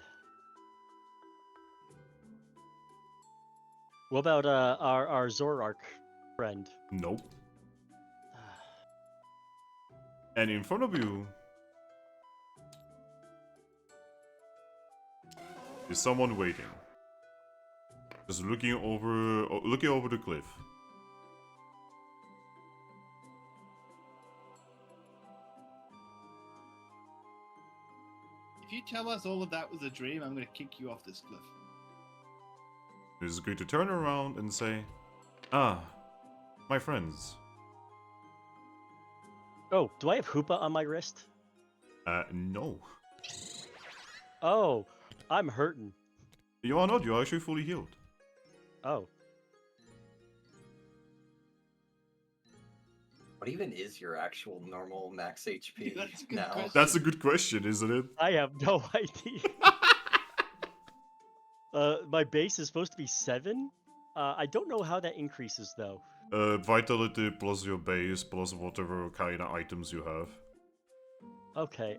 What about our Zorark friend? Nope. And in front of you is someone waiting. Just looking over the cliff. If you tell us all of that was a dream, I'm going to kick you off this cliff. He's going to turn around and say, "Ah, my friends." Oh, do I have Hoopa on my wrist? No. Oh, I'm hurting. You are not, you're actually fully healed. Oh, What even is your actual normal max HP That's a good now? question. That's a good question, isn't it? I have no idea. My base is supposed to be 7. I don't know how that increases though. Vitality plus your base plus whatever kind of items you have. Okay.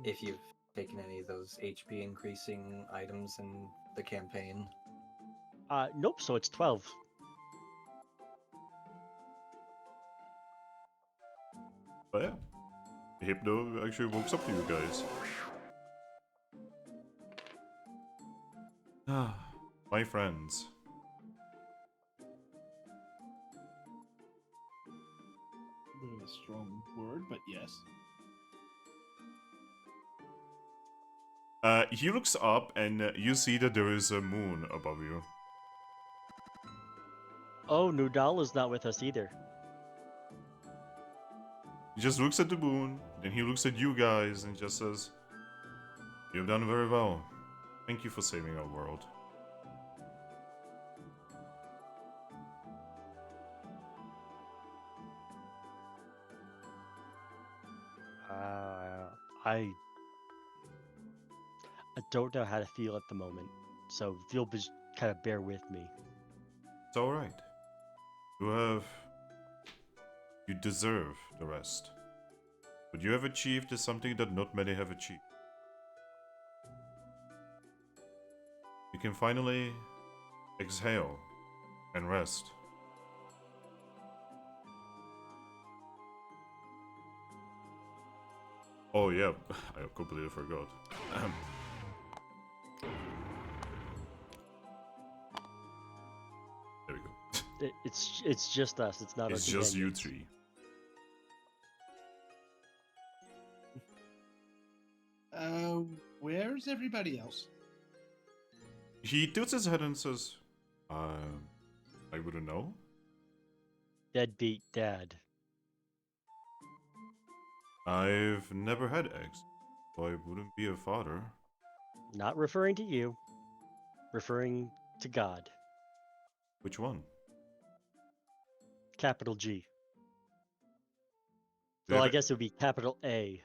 If you've taken any of those HP increasing items in the campaign. Nope. So it's 12. But yeah, Hypno actually wakes up to you guys. Ah, my friends. A bit of a strong word, but yes. He looks up and you see that there is a moon above you. Oh, Nudala's not with us either. He just looks at the moon, then he looks at you guys and just says, "You've done very well. Thank you for saving our world." I don't know how to feel at the moment, so if you'll just kind of bear with me. It's alright. You deserve the rest. What you have achieved is something that not many have achieved. You can finally exhale and rest. Oh yeah, I completely forgot. There we go. It's just us. It's not. It's our just you companions. three. Where's everybody else? He tilts his head and says, I wouldn't know. Deadbeat dad. I've never had eggs, so I wouldn't be a father. Not referring to you. Referring to God. Which one? Capital G. Do you Well, I have guess it would be capital A.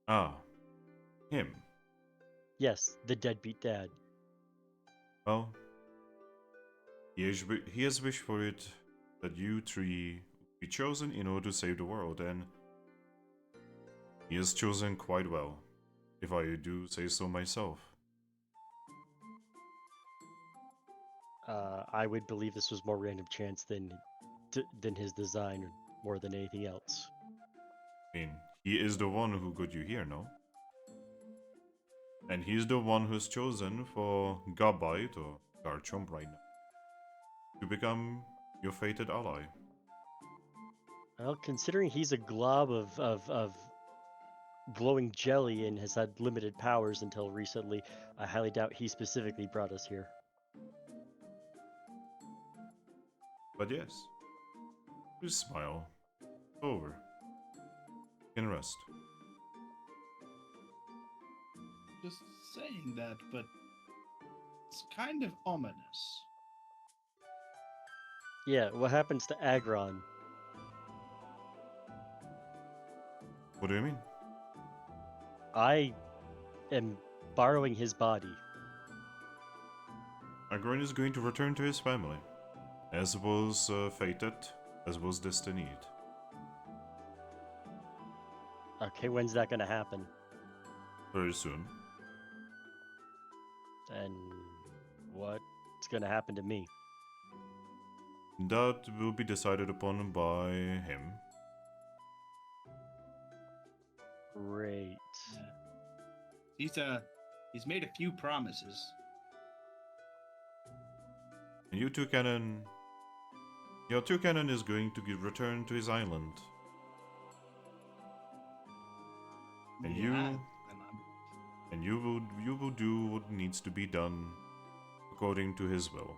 Ah, him. Yes, the deadbeat dad. Well, he has wished for it that you three be chosen in order to save the world, and he has chosen quite well. if I do say so myself. I would believe this was more random chance than his design, more than anything else. I mean, he is the one who got you here, no? And he's the one who's chosen for Gabite or Garchomp right now to become your fated ally. Well, considering he's a glob of glowing jelly and has had limited powers until recently, I highly doubt he specifically brought us here. But yes, just smile. Over. You can rest. Just saying that, but it's kind of ominous. Yeah, what happens to Aggron? What do you mean? I am borrowing his body. Aggron is going to return to his family, as was fated, as was destined. Okay, when's that gonna happen? Very soon. And what's gonna happen to me? That will be decided upon by him. Great. He's made a few promises. And you Toucannon... Your Toucannon is going to return to his island. And Yeah, you will do what needs to be done according to his will.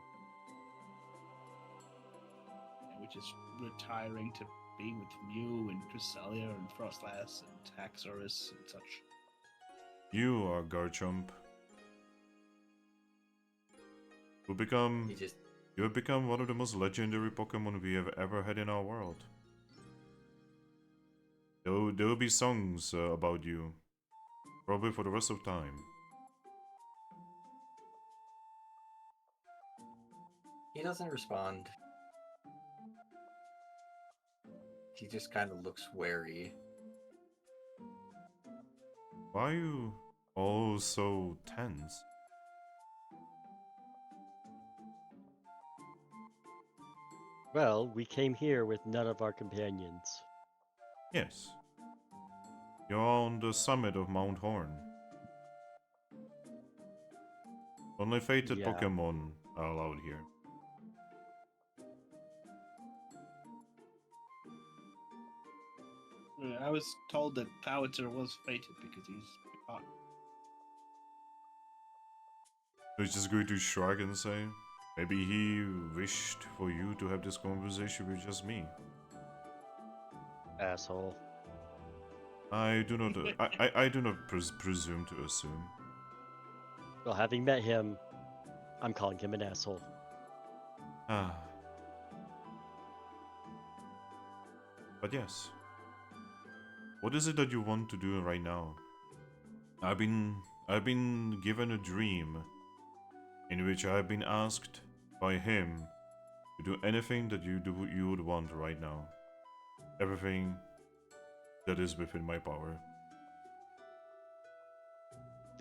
which is retiring to be with Mew and Cresselia and Frostlass and Haxorus and such. You are Garchomp. You have become one of the most legendary Pokemon we have ever had in our world. There will be songs about you, probably for the rest of time. He doesn't respond. He just kind of looks wary. Why are you all so tense? Well, we came here with none of our companions. Yes. You're on the summit of Mount Horn. Only fated Yeah. Pokemon are allowed here. I was told that Thowitzer was fated because he's hot. So he's just going to shrug and say, maybe he wished for you to have this conversation with just me. Asshole. I do not. I do not presume to assume. Well, having met him, I'm calling him an asshole. Ah. But yes. What is it that you want to do right now? I've been given a dream in which I've been asked by him to do anything that you would want right now. Everything that is within my power.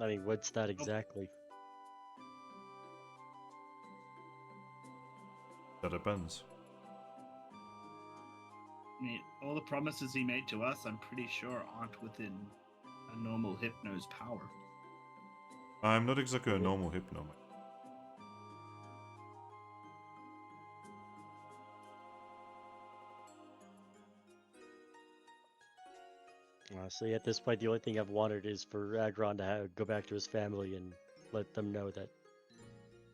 I mean, what's that exactly? That depends. I mean, all the promises he made to us, I'm pretty sure aren't within a normal Hypno's power. I'm not exactly a normal Hypno. Honestly, at this point, the only thing I've wanted is for Aggron to go back to his family and let them know that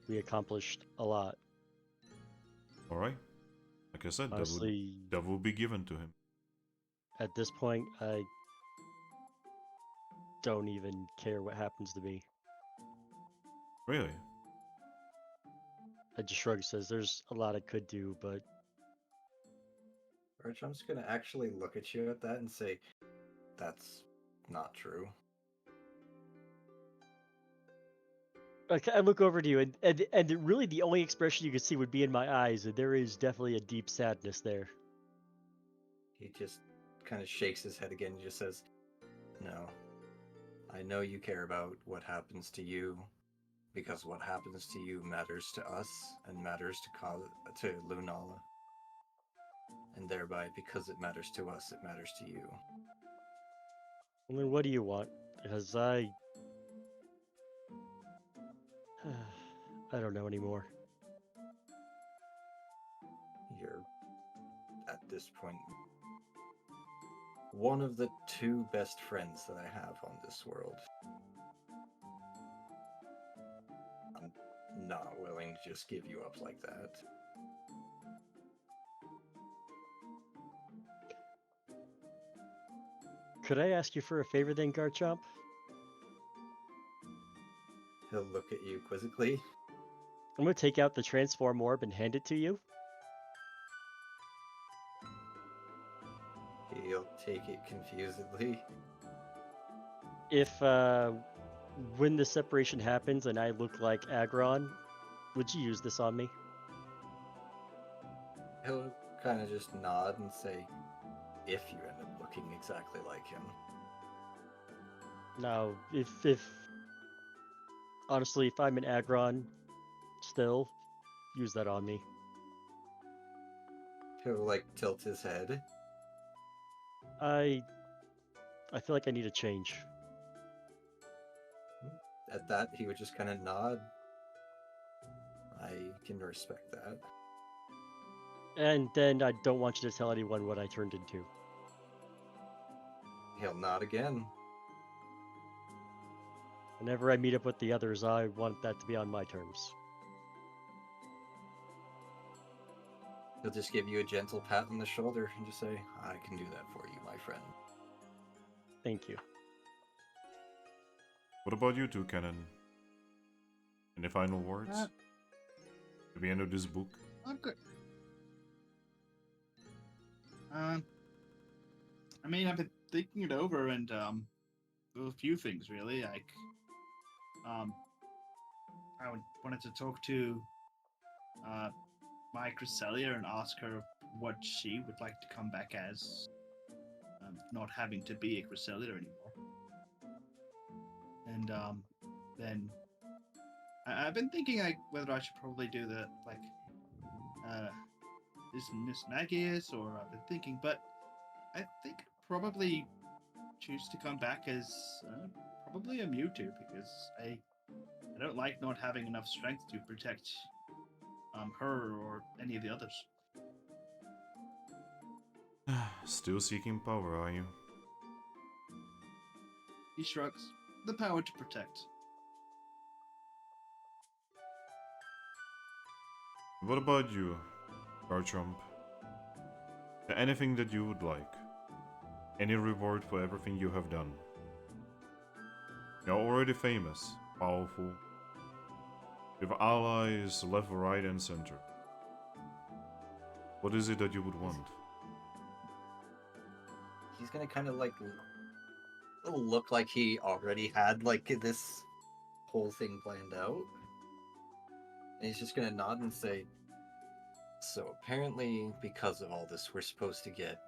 we accomplished a lot. Alright. Like I said, Honestly, that will be given to him. at this point, I don't even care what happens to me. Really? I just shrug, says there's a lot I could do, but Garchomp's gonna actually look at you at that and say, that's not true. I look over to you, and really the only expression you can see would be in my eyes, and there is definitely a deep sadness there. He just kind of shakes his head again and just says, no. I know you care about what happens to you, because what happens to you matters to us and matters to Lunala. And thereby, because it matters to us, it matters to you. I mean, what do you want? Because I don't know anymore. You're, at this point, one of the 2 best friends that I have on this world. I'm not willing to just give you up like that. Could I ask you for a favor then, Garchomp? He'll look at you quizzically. I'm gonna take out the transform orb and hand it to you. He'll take it confusedly. If when the separation happens and I look like Aggron, would you use this on me? He'll kind of just nod and say, if you end up looking exactly like him. No, if honestly, if I'm an Aggron, still use that on me. He'll like tilt his head. I feel like I need a change. At that, he would just kind of nod. I can respect that. And then I don't want you to tell anyone what I turned into. He'll nod again. Whenever I meet up with the others, I want that to be on my terms. He'll just give you a gentle pat on the shoulder and just say, I can do that for you, my friend. Thank you. What about you two, Toucannon? Any final words? At the end of this book? I'm good. I mean, I've been thinking it over, and a few things really. Like, I wanted to talk to my Cresselia and ask her what she would like to come back as, not having to be a Cresselia anymore. And then I've been thinking like whether I should probably do the Miss Magius, or I've been thinking, but I think I'd probably choose to come back as probably a Mewtwo, because I don't like not having enough strength to protect her or any of the others. Still seeking power, are you? He shrugs. The power to protect. What about you, Garchomp? Anything that you would like? Any reward for everything you have done? You're already famous, powerful. You have allies left, right, and center. What is it that you would want? He's gonna kind of like look like he already had like this whole thing planned out. And he's just gonna nod and say, so apparently because of all this we're supposed to get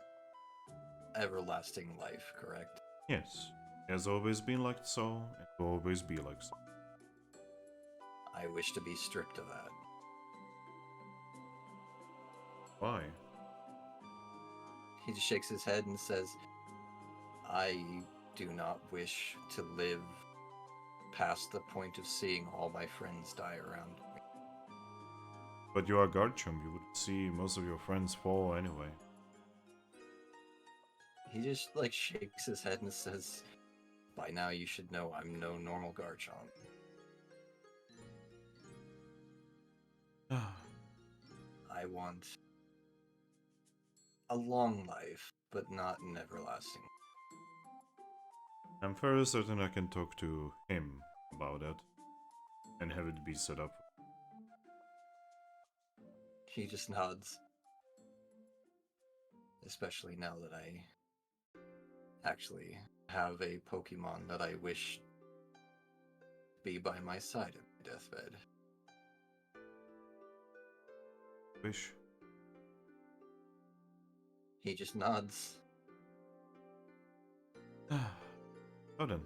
everlasting life, correct? Yes, it has always been like so, and will always be like so. I wish to be stripped of that. Why? He just shakes his head and says, I do not wish to live past the point of seeing all my friends die around me. But you are Garchomp, you would see most of your friends fall anyway. He just like shakes his head and says, by now you should know I'm no normal Garchomp. I want a long life, but not an everlasting. I'm fairly certain I can talk to him about that and have it be set up. He just nods. Especially now that I actually have a Pokemon that I wish to be by my side at my deathbed. Wish. He just nods. Oh then.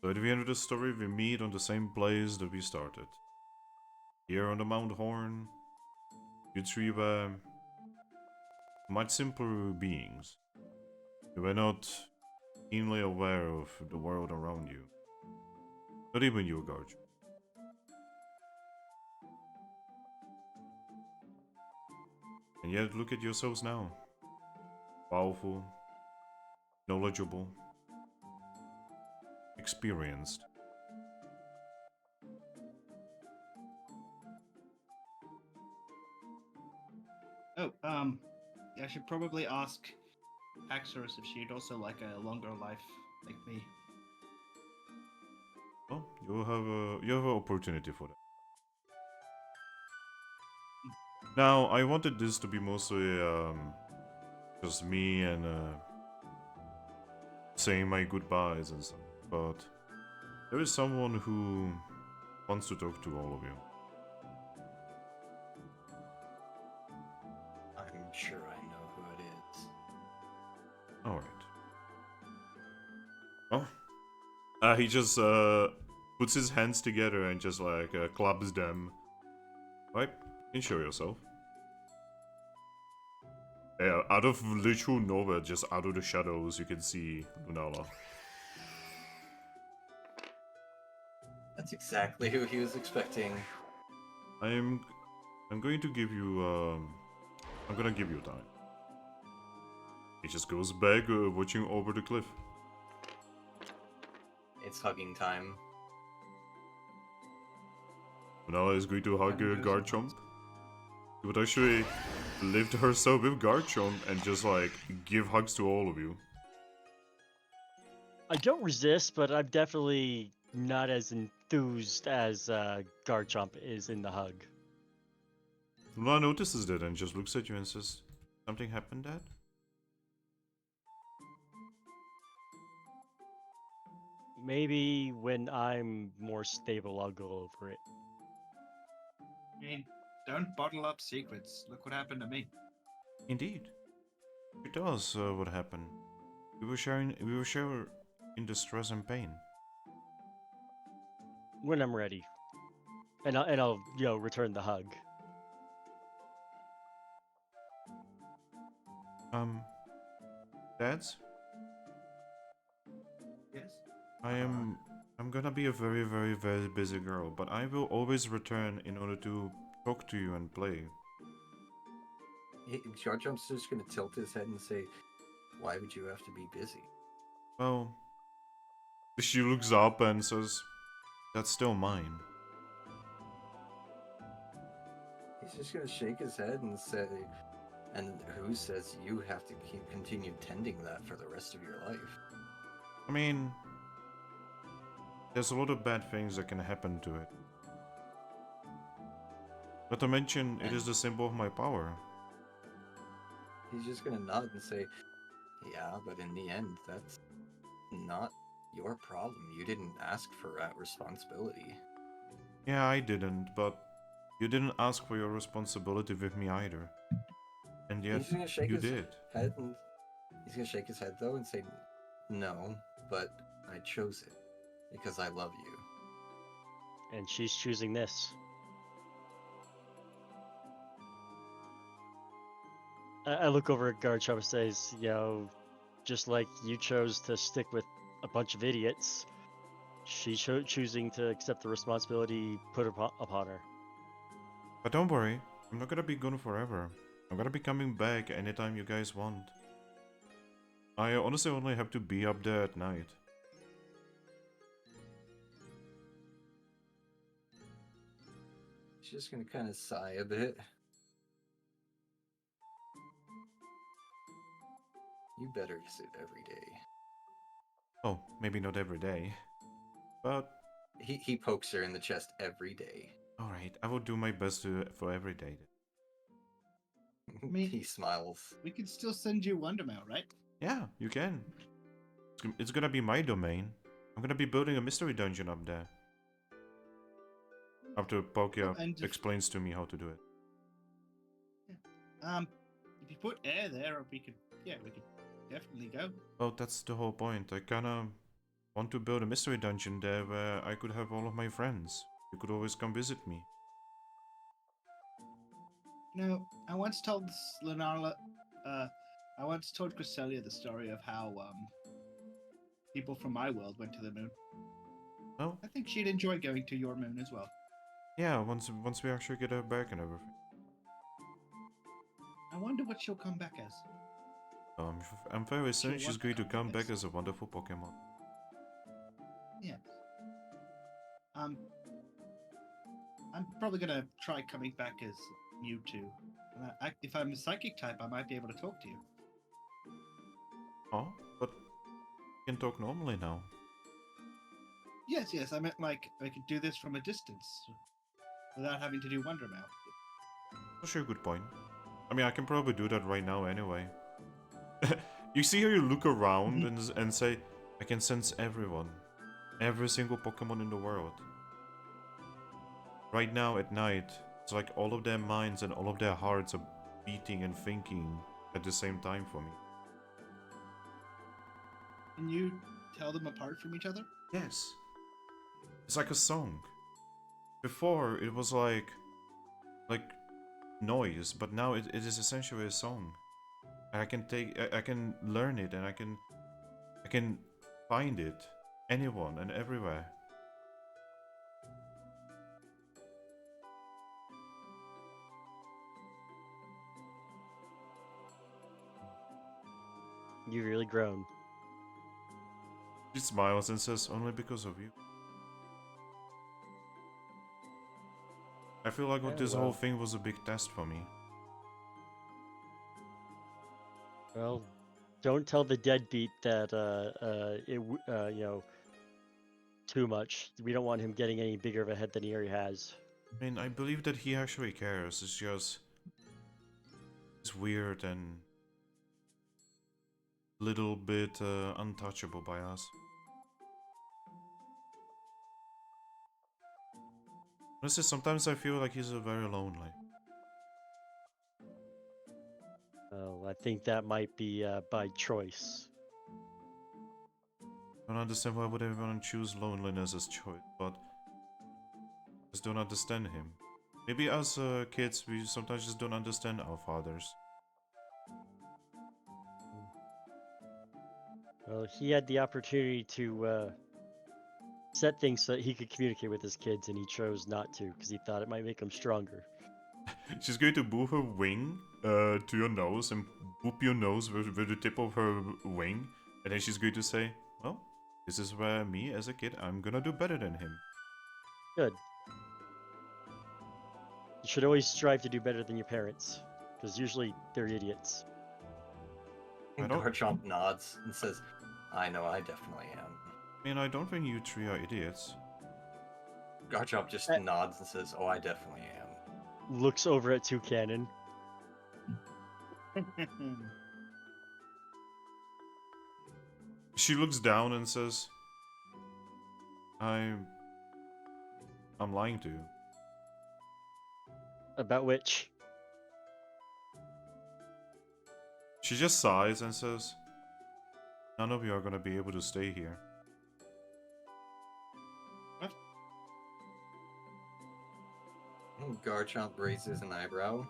So at the end of the story, we meet on the same place that we started. Here on the Mount Horn, you three were much simpler beings. You were not keenly aware of the world around you. Not even you, Garchomp. And yet, look at yourselves now. Powerful, knowledgeable, experienced. Oh, I should probably ask Haxorus if she'd also like a longer life like me. Well, you have an opportunity for that. Now, I wanted this to be mostly just me and saying my goodbyes and stuff, but there is someone who wants to talk to all of you. I'm sure I know who it is. Alright. He just puts his hands together and just like claps them. Right? You can show yourself. Yeah, out of literal nowhere, just out of the shadows, you can see Lunala. That's exactly who he was expecting. I'm going to give you I'm gonna give you time. He just goes back watching over the cliff. It's hugging time. Lunala is going to hug Garchomp. She would actually lift herself with Garchomp and just like give hugs to all of you. I don't resist, but I'm definitely not as enthused as Garchomp is in the hug. Luna notices that and just looks at you and says, "Something happened, Dad?" Maybe when I'm more stable, I'll go over it. I mean, don't bottle up secrets. Look what happened to me. Indeed. You tell us what happened. We were sharing in distress and pain. When I'm ready, and I'll return the hug. Dads? Yes. I'm gonna be a very, very, very busy girl, but I will always return in order to talk to you and play. Garchomp's just gonna tilt his head and say, "Why would you have to be busy?" Well, she looks up and says, "That's still mine." He's just gonna shake his head and say, "And who says you have to continue tending that for the rest of your life?" I mean, there's a lot of bad things that can happen to it. Not to mention, it is the symbol of my power. He's just gonna nod and say, "Yeah, but in the end, that's not your problem. You didn't ask for that responsibility." Yeah, I didn't, but you didn't ask for your responsibility with me either. And yet, He's gonna shake you his did. head, and he's gonna shake his head though and say, "No, but I chose it because I love you." And she's choosing this. I look over at Garchomp and says, just like you chose to stick with a bunch of idiots, she's choosing to accept the responsibility put upon her. But don't worry, I'm not gonna be gone forever. I'm gonna be coming back anytime you guys want. I honestly only have to be up there at night. She's just gonna kind of sigh a bit. You better visit every day. Oh, maybe not every day. But He pokes her in the chest every day. alright, I will do my best for every day. mean- He smiles. We could still send you Wondermail, right? Yeah, you can. It's gonna be my domain. I'm gonna be building a mystery dungeon up there. After Pokia and just- explains to me how to do it. If you put air there, we could definitely go. Well, that's the whole point. I kinda want to build a mystery dungeon there where I could have all of my friends. You could always come visit me. I once told Lenarla, I once told Cresselia the story of how people from my world went to the moon. Well, I think she'd enjoy going to your moon as well. yeah, once we actually get her back and everything. I wonder what she'll come back as. I'm very certain She'll she's want going to to come come back back as a wonderful Pokemon. Yes. I'm probably gonna try coming back as Mewtwo. If I'm a psychic type, I might be able to talk to you. Oh, but you can talk normally now. Yes. I meant like I could do this from a distance without having to do Wonder Mouth. That's a good point. I mean, I can probably do that right now anyway. You see how you look around and say, I can sense everyone. Every single Pokemon in the world. Right now at night, it's like all of their minds and all of their hearts are beating and thinking at the same time for me. Can you tell them apart from each other? Yes. It's like a song. Before it was like noise, but now it is essentially a song. And I can learn it, and I can find it anyone and everywhere. You've really grown. She smiles and says, only because of you. I feel like this whole thing was a big test for me. Well, don't tell the deadbeat that too much. We don't want him getting any bigger of a head than he already has. I mean, I believe that he actually cares. It's just it's weird and a little bit untouchable by us. Honestly, sometimes I feel like he's very lonely. Oh, I think that might be by choice. I don't understand why would everyone choose loneliness as choice, but I just don't understand him. Maybe as kids, we sometimes just don't understand our fathers. Well, he had the opportunity to set things so that he could communicate with his kids, and he chose not to because he thought it might make him stronger. She's going to move her wing to your nose and boop your nose with the tip of her wing, and then she's going to say, well, this is where me as a kid, I'm gonna do better than him. Good. You should always strive to do better than your parents, because usually they're idiots. I don't- Garchomp nods and says, I know I definitely am. I mean, I don't think you three are idiots. Garchomp just nods and says, oh, I definitely am. Looks over at Toucannon. She looks down and says, I'm lying to you. About which? She just sighs and says, none of you are gonna be able to stay here. Garchomp raises an eyebrow.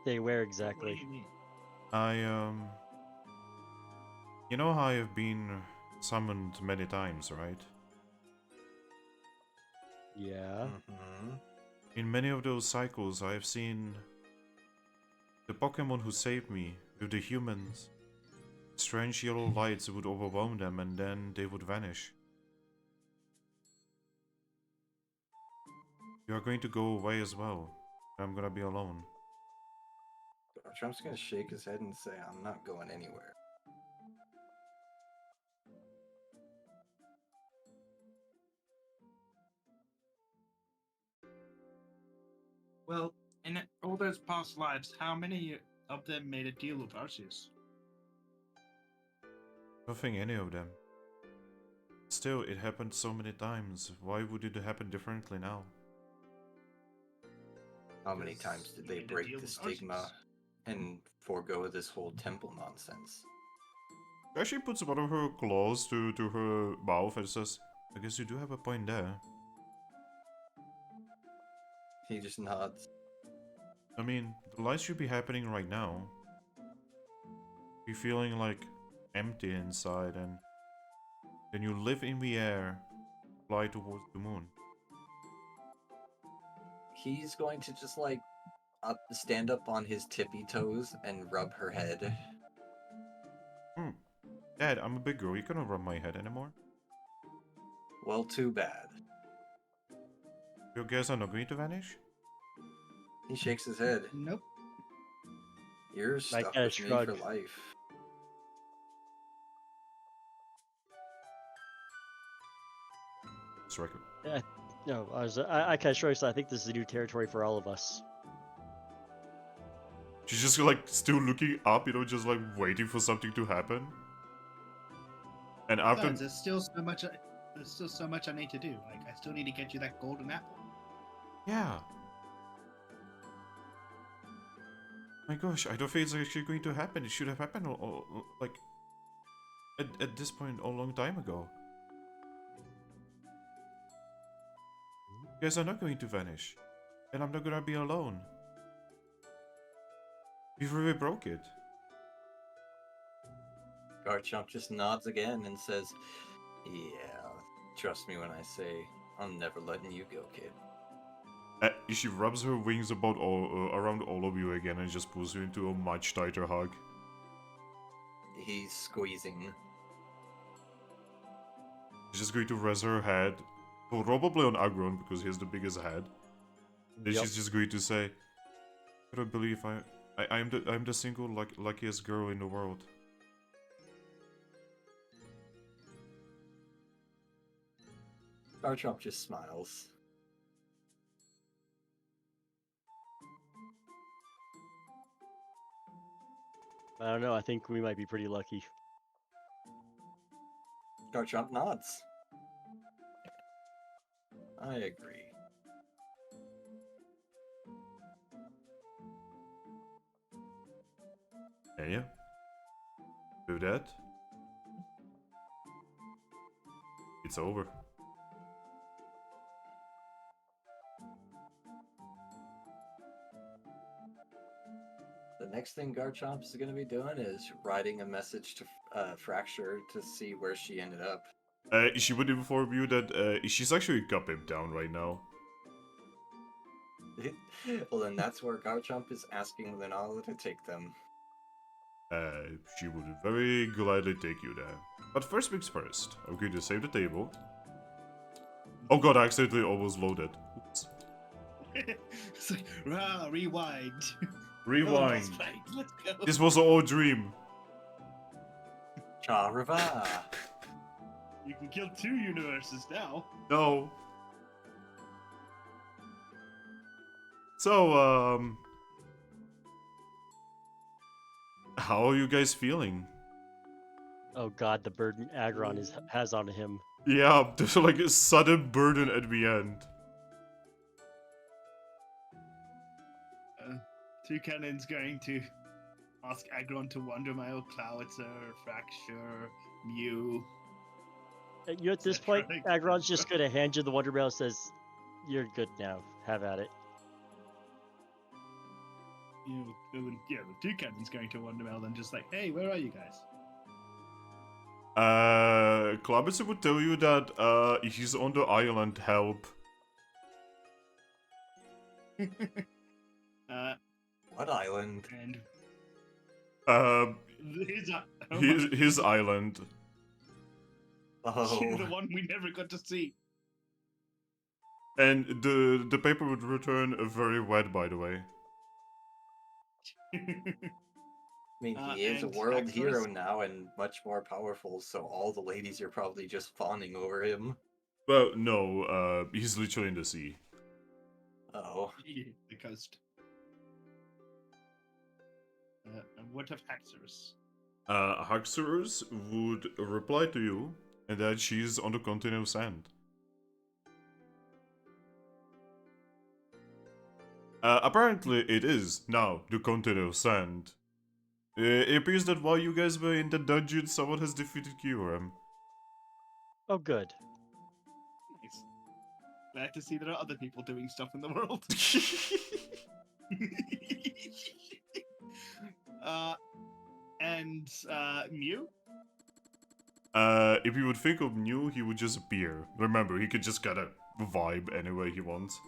They where What do exactly? you mean? You know how I have been summoned many times, right? Yeah. Mm-hmm. In many of those cycles, I have seen the Pokemon who saved me with the humans. Strange yellow lights would overwhelm them and then they would vanish. You are going to go away as well. I'm gonna be alone. Garchomp's gonna shake his head and say, I'm not going anywhere. Well, in all those past lives, how many of them made a deal with Arceus? I don't think any of them. Still, it happened so many times. Why would it happen differently now? How many Because times did they you made a break deal the with stigma Arceus. and forego this whole temple nonsense. She puts one of her claws to her mouth and says, I guess you do have a point there. He just nods. I mean, the light should be happening right now. You're feeling like empty inside, and then you live in the air, fly towards the moon. He's going to just like stand up on his tippy toes and rub her head. Dad, I'm a big girl. You cannot rub my head anymore. Well, too bad. Your guys are not going to vanish? He shakes his head. Nope. You're stuck kinda with me shrug. for life. Striker. No, I kind of sure. So I think this is a new territory for all of us. She's just like still looking up, you know, just like waiting for something to happen. And after Besides, there's still so much I need to do. Like, I still need to get you that golden apple. yeah. My gosh, I don't think it's actually going to happen. It should have happened like at this point a long time ago. You guys are not going to vanish, and I'm not gonna be alone. We've really broke it. Garchomp just nods again and says, yeah, trust me when I say I'm never letting you go, kid. She rubs her wings around all of you again and just pulls you into a much tighter hug. He's squeezing. She's just going to rest her head, probably on Aggron because he has the biggest head. Then Yep. she's just going to say, "I don't believe I'm the single luckiest girl in the world." Garchomp just smiles. I don't know. I think we might be pretty lucky. Garchomp nods. I agree. Yeah. Do that. It's over. The next thing Garchomp is going to be doing is writing a message to Fracture to see where she ended up. She would inform you that she's actually got him down right now. Well, then that's where Garchomp is asking Lunala to take them. She would very gladly take you there. But first things first, I'm going to save the table. Oh god, I accidentally almost loaded. Oops. It's like, rewind. Rewind. Let's go. This was all a dream. Charava! You can kill 2 universes now. No. So, how are you guys feeling? Oh God, the burden Aggron has on him. Yeah, there's like a sudden burden at the end. Toucannon's going to ask Aggron to Wondermail, Clowitzer, Fracture, Mew. You at this point, Aggron's just gonna hand you the Wonder Mail and says, "You're good now. Have at it." The Toucannon's going to Wondermail, then just like, hey, where are you guys? Klabitzer would tell you that he's on the island. Help. What island? And His island. Oh. the one we never got to see. And the paper would return very wet, by the way. I mean, he is a and world Axorus- hero now and much more powerful, so all the ladies are probably just fawning over him. Well, no, he's literally in the sea. Oh. The coast. And what of Haxorus? Haxorus would reply to you, and that she's on the continent of sand. Apparently it is now the continent of sand. It appears that while you guys were in the dungeon, someone has defeated Kyurem. Oh, good. Nice. Glad to see there are other people doing stuff in the world. And Mew? If you would think of Mew, he would just appear. Remember, he could just kind of vibe any way he wants.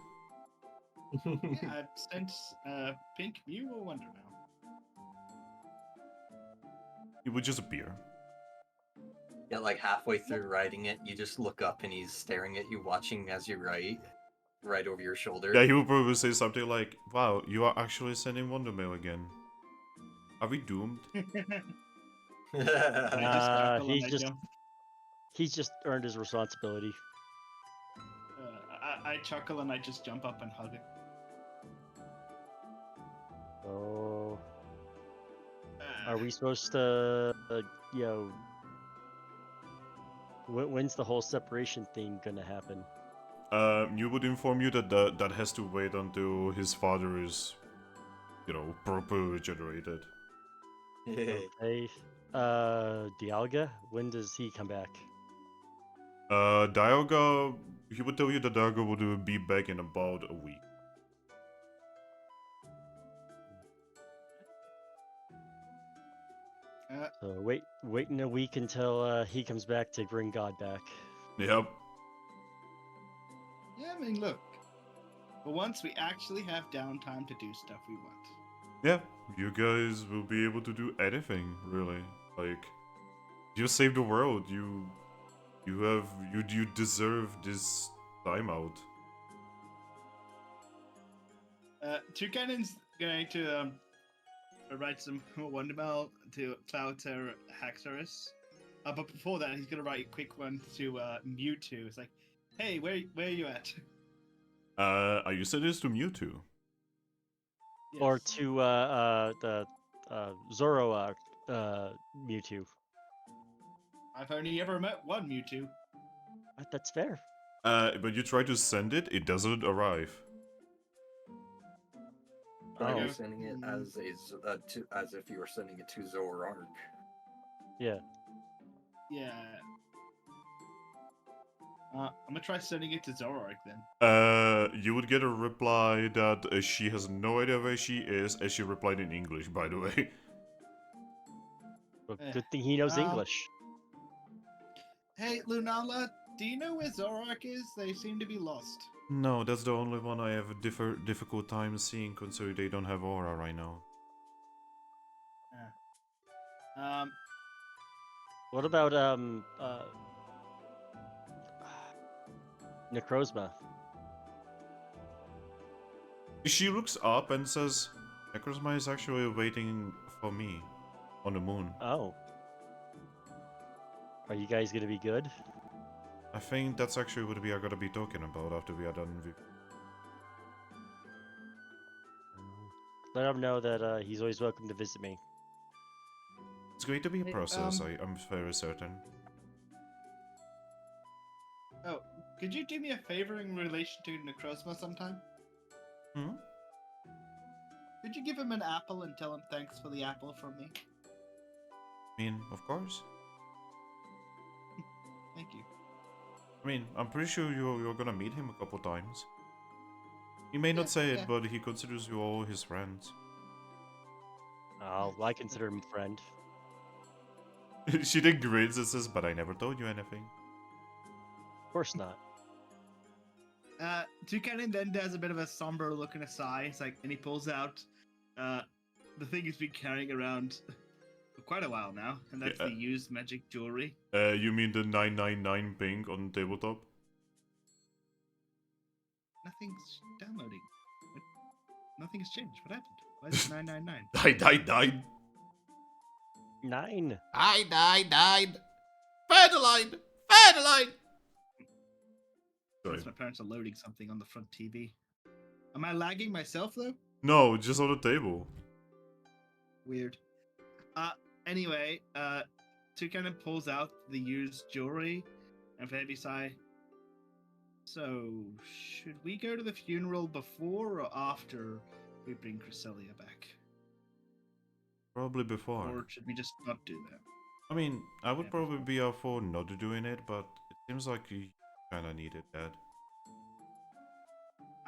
Yeah, I've sent Pink, Mew, or Wonder now. He would just appear. Yeah, like halfway through writing it, you just look up and he's staring at you, watching as you write, right over your shoulder. Yeah, he would probably say something like, "Wow, you are actually sending Wonder Mail again. Are we doomed?" I just chuckle and He's just earned his responsibility. I chuckle and I just jump up and hug it. Oh, are we supposed to, you know, when's the whole separation thing gonna happen? Mew would inform you that has to wait until his father is, properly regenerated. Okay. Dialga, when does he come back? Dialga, he would tell you that Dialga would be back in about a week. So waiting a week until he comes back to bring God back. Yep. Yeah, I mean, look. But once we actually have downtime to do stuff we want. Yeah, you guys will be able to do anything, really. Like, you saved the world. You deserve this time out. Toucannon's going to write some Wonder Mail to Clouter Haxorus. But before that, he's going to write a quick one to Mewtwo. It's like, hey, where are you at? I used to this to Mewtwo. Yes. Or to the Zoro Mewtwo. I've only ever met one Mewtwo. That's fair. But you try to send it, it doesn't arrive. Try Oh. sending it as as if you were sending it to Zoroark. Yeah. Yeah. I'm gonna try sending it to Zoroark then. You would get a reply that she has no idea where she is, and she replied in English, by the way. Well, good thing he knows English. Hey, Lunala, do you know where Zoroark is? They seem to be lost. No, that's the only one I have a difficult time seeing, considering they don't have aura right now. What about Necrozma? She looks up and says, Necrozma is actually waiting for me on the moon. Oh. Are you guys gonna be good? I think that's actually what we are gonna be talking about after we are done with. Let him know that he's always welcome to visit me. It's going to be a Hey, process, I'm very certain. Oh, could you do me a favor in relation to Necrozma sometime? Hmm? Could you give him an apple and tell him thanks for the apple from me? I mean, of course. Thank you. I mean, I'm pretty sure you're gonna meet him a couple times. He may not say it, but he considers you all his friends. Oh, I consider him a friend. She then grins and says, but I never told you anything. Of course not. Toucannon then does a bit of a somber look and a sigh. It's like, and he pulls out the thing he's been carrying around for quite a while now, and that's the used magic jewelry. You mean the 999 ping on the tabletop? Nothing's downloading. Nothing's changed. What happened? Why is it 999? Died. 9. I died. Fairline. Sorry. Unless my parents are loading something on the front TV. Am I lagging myself though? No, just on the table. Weird. Anyway, Toucannon pulls out the used jewelry and for a heavy sigh. So, should we go to the funeral before or after we bring Cresselia back? Probably before. Or should we just not do that? I mean, I would Yeah, probably before. be up for not doing it, but it seems like you kind of needed that.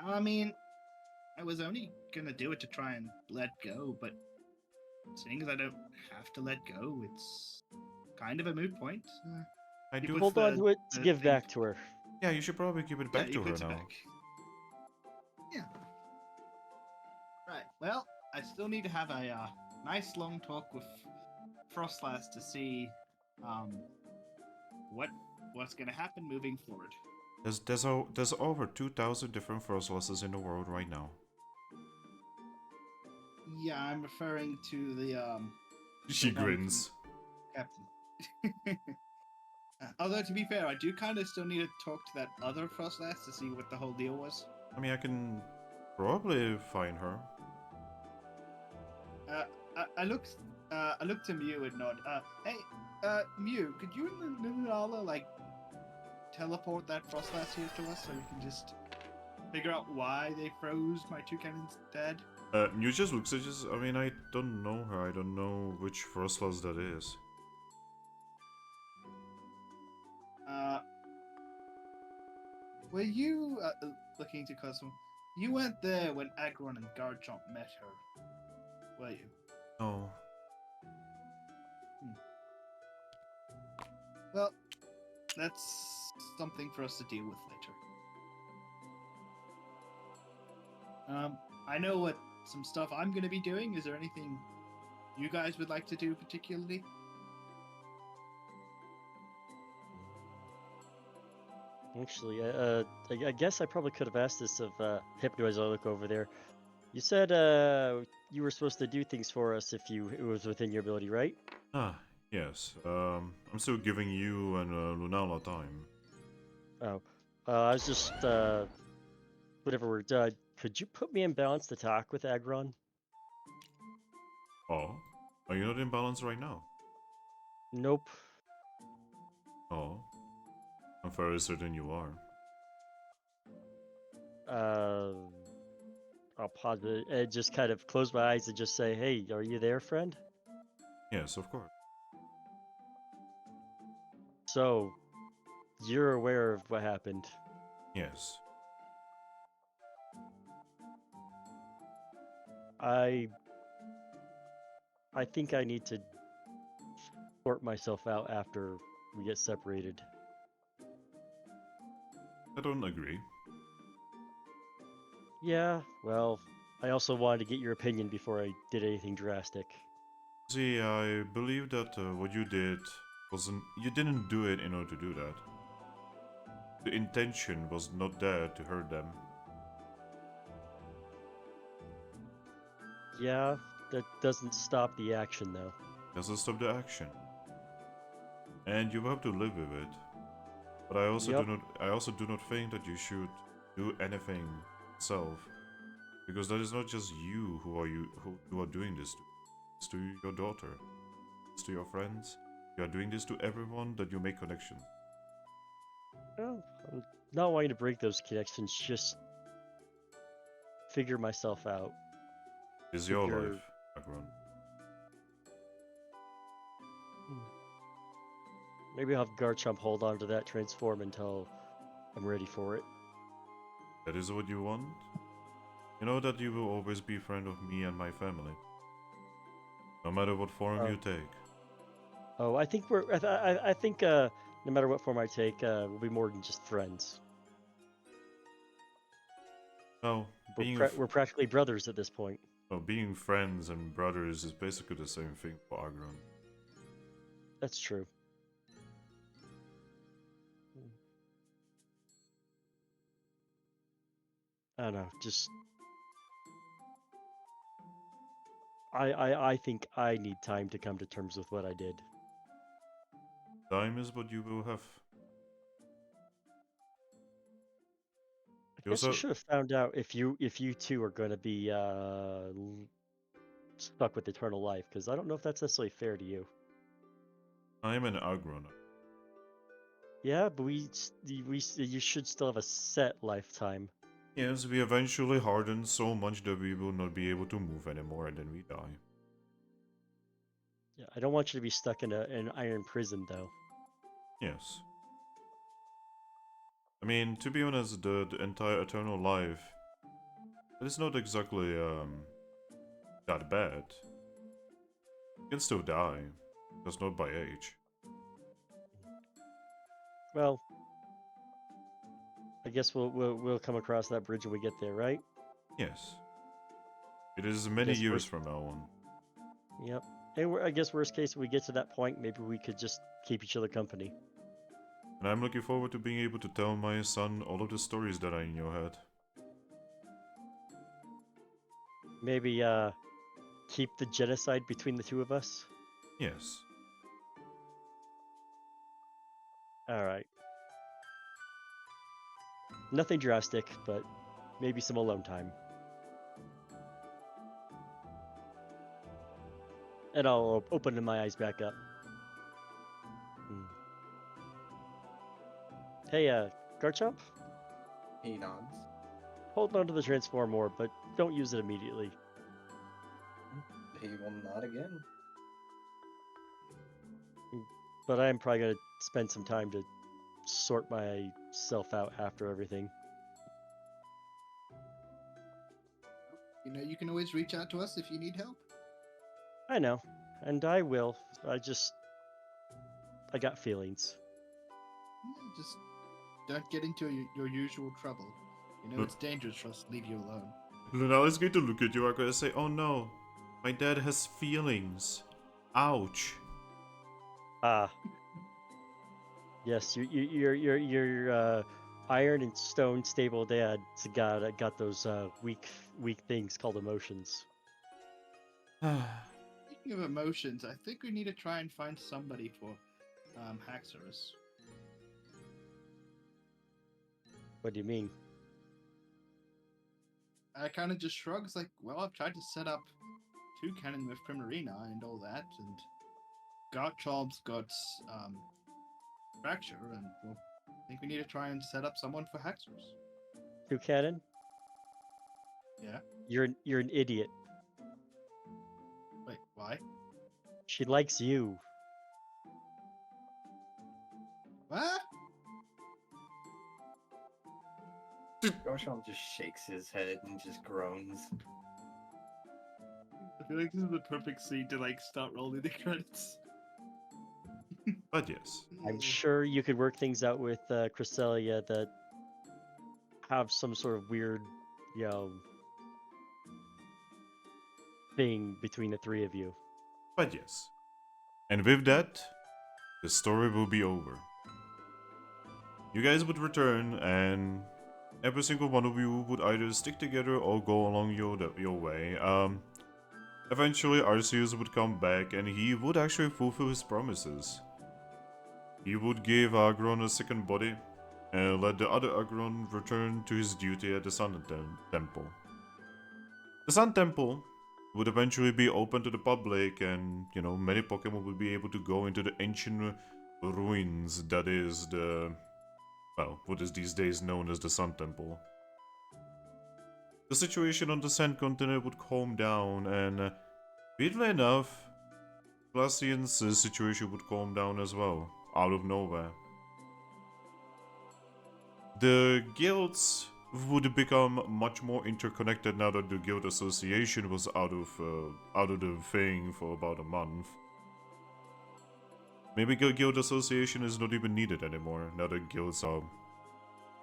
I mean, I was only gonna do it to try and let go, but seeing as I don't have to let go, it's kind of a moot point. I You do. put Hold on the, to it to the give thing. back to her. Yeah, you should probably give it Yeah, back you to her put it now. back. Yeah. Right. Well, I still need to have a nice long talk with Frostlass to see what's gonna happen moving forward. There's over 2,000 different Frostlasses in the world right now. Yeah, I'm referring to the She the one from grins. Captain. Although to be fair, I do kind of still need to talk to that other Frostlass to see what the whole deal was. I mean, I can probably find her. I looked to Mew and nod. Hey, Mew, could you and Lunala like teleport that Frostlass here to us so we can just figure out why they froze my Toucannon's dead? Mew just looks at us. I mean, I don't know her. I don't know which Frostlass that is. Were you looking to Cosmo? You weren't there when Aggron and Garchomp met her, were you? No. Well, that's something for us to deal with later. I know what some stuff I'm going to be doing. Is there anything you guys would like to do particularly? Actually, I guess I probably could have asked this of Hypnoise look over there. You said you were supposed to do things for us if it was within your ability, right? Ah, yes. I'm still giving you and Lunala time. Oh, I was just whatever we're done. Could you put me in balanced attack with Aggron? Oh, are you not in balance right now? Nope. Oh, I'm very certain you are. I'll pause it and just kind of close my eyes and just say, "Hey, are you there, friend?" Yes, of course. So, you're aware of what happened. Yes. I think I need to sort myself out after we get separated. I don't agree. Yeah, well, I also wanted to get your opinion before I did anything drastic. See, I believe that what you did wasn't. You didn't do it in order to do that. The intention was not there to hurt them. Yeah, that doesn't stop the action though. Doesn't stop the action. And you have to live with it. But I also Yep. do not think that you should do anything yourself. Because that is not just you who are doing this to. It's to your daughter. It's to your friends. You are doing this to everyone that you make connections. Well, I'm not wanting to break those connections, just figure myself out. It's your Figure- life, Aggron. Maybe I'll have Garchomp hold on to that transform until I'm ready for it. That is what you want? You know that you will always be a friend of me and my family. No matter what form you take. Oh, I think I think no matter what form I take, we'll be more than just friends. No, We're practically brothers at this point. being friends and brothers is basically the same thing for Aggron. That's true. I don't know, just I think I need time to come to terms with what I did. Time is what you will have. I guess I should have found out if you two are going to be stuck with eternal life, because I don't know if that's necessarily fair to you. I am an Aggron. Yeah, but you should still have a set lifetime. Yes, we eventually harden so much that we will not be able to move anymore and then we die. Yeah, I don't want you to be stuck in an iron prison, though. Yes. I mean, to be honest, the entire eternal life, it is not exactly, that bad. You can still die, just not by age. Well, I guess we'll come across that bridge when we get there, right? Yes. It is many guess years we're- from now on. Yep. And I guess worst case, if we get to that point, maybe we could just keep each other company. And I'm looking forward to being able to tell my son all of the stories that are in your head. Maybe keep the genocide between the two of us. Yes. All right. Nothing drastic, but maybe some alone time. And I'll open my eyes back up. Hmm. Hey, Garchomp, He nods. hold on to the transform more, but don't use it immediately. He will nod again. But I am probably gonna spend some time to sort myself out after everything. You know, you can always reach out to us if you need help. I know, and I will. I got feelings. Just don't get into your usual trouble. You know, it's dangerous for us to leave you alone. Lunala is going to look at you and say, "Oh no, my dad has feelings. Ouch." Ah. Yes, your iron and stone stable dad's got those weak things called emotions. Speaking of emotions, I think we need to try and find somebody for Haxorus. What do you mean? I kind of just shrugs like, well, I've tried to set up Toucannon with Primarina and all that, and Garchomp's got Fracture, and well, I think we need to try and set up someone for Haxorus. Toucannon? Yeah. You're an idiot. Wait, why? She likes you. What? Garchomp just shakes his head and just groans. I feel like this is the perfect scene to like start rolling the credits. But yes. I'm sure you could work things out with Cresselia that have some sort of weird, you know, thing between the three of you. But yes. And with that, the story will be over. You guys would return, and every single one of you would either stick together or go along your way. Eventually, Arceus would come back, and he would actually fulfill his promises. He would give Aggron a second body, and let the other Aggron return to his duty at the Sun Temple. The Sun Temple would eventually be open to the public, and, you know, many Pokemon would be able to go into the ancient ruins that is well, what is these days known as the Sun Temple. The situation on the Sand Continent would calm down, and weirdly enough, Glacian's situation would calm down as well, out of nowhere. The guilds would become much more interconnected now that the guild association was out of the thing for about a month. Maybe guild association is not even needed anymore now that guilds are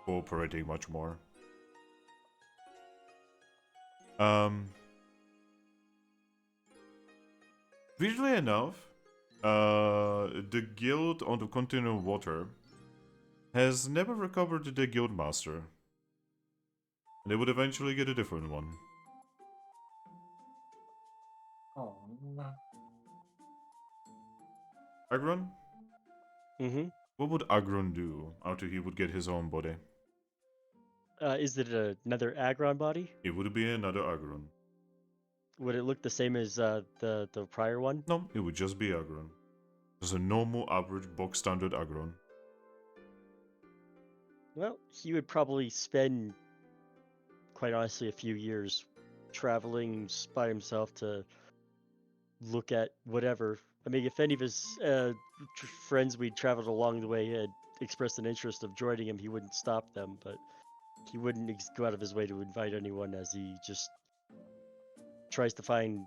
cooperating much more. Weirdly enough, the guild on the continental water has never recovered the guild master. They would eventually get a different one. Oh. Aggron? Mm-hmm. What would Aggron do after he would get his own body? Is it another Aggron body? It would be another Aggron. Would it look the same as the prior one? No, it would just be Aggron. Just a normal, average, box standard Aggron. Well, he would probably spend, quite honestly, a few years traveling by himself to look at whatever. I mean, if any of his friends we traveled along the way had expressed an interest of joining him, he wouldn't stop them, but he wouldn't go out of his way to invite anyone as he just tries to find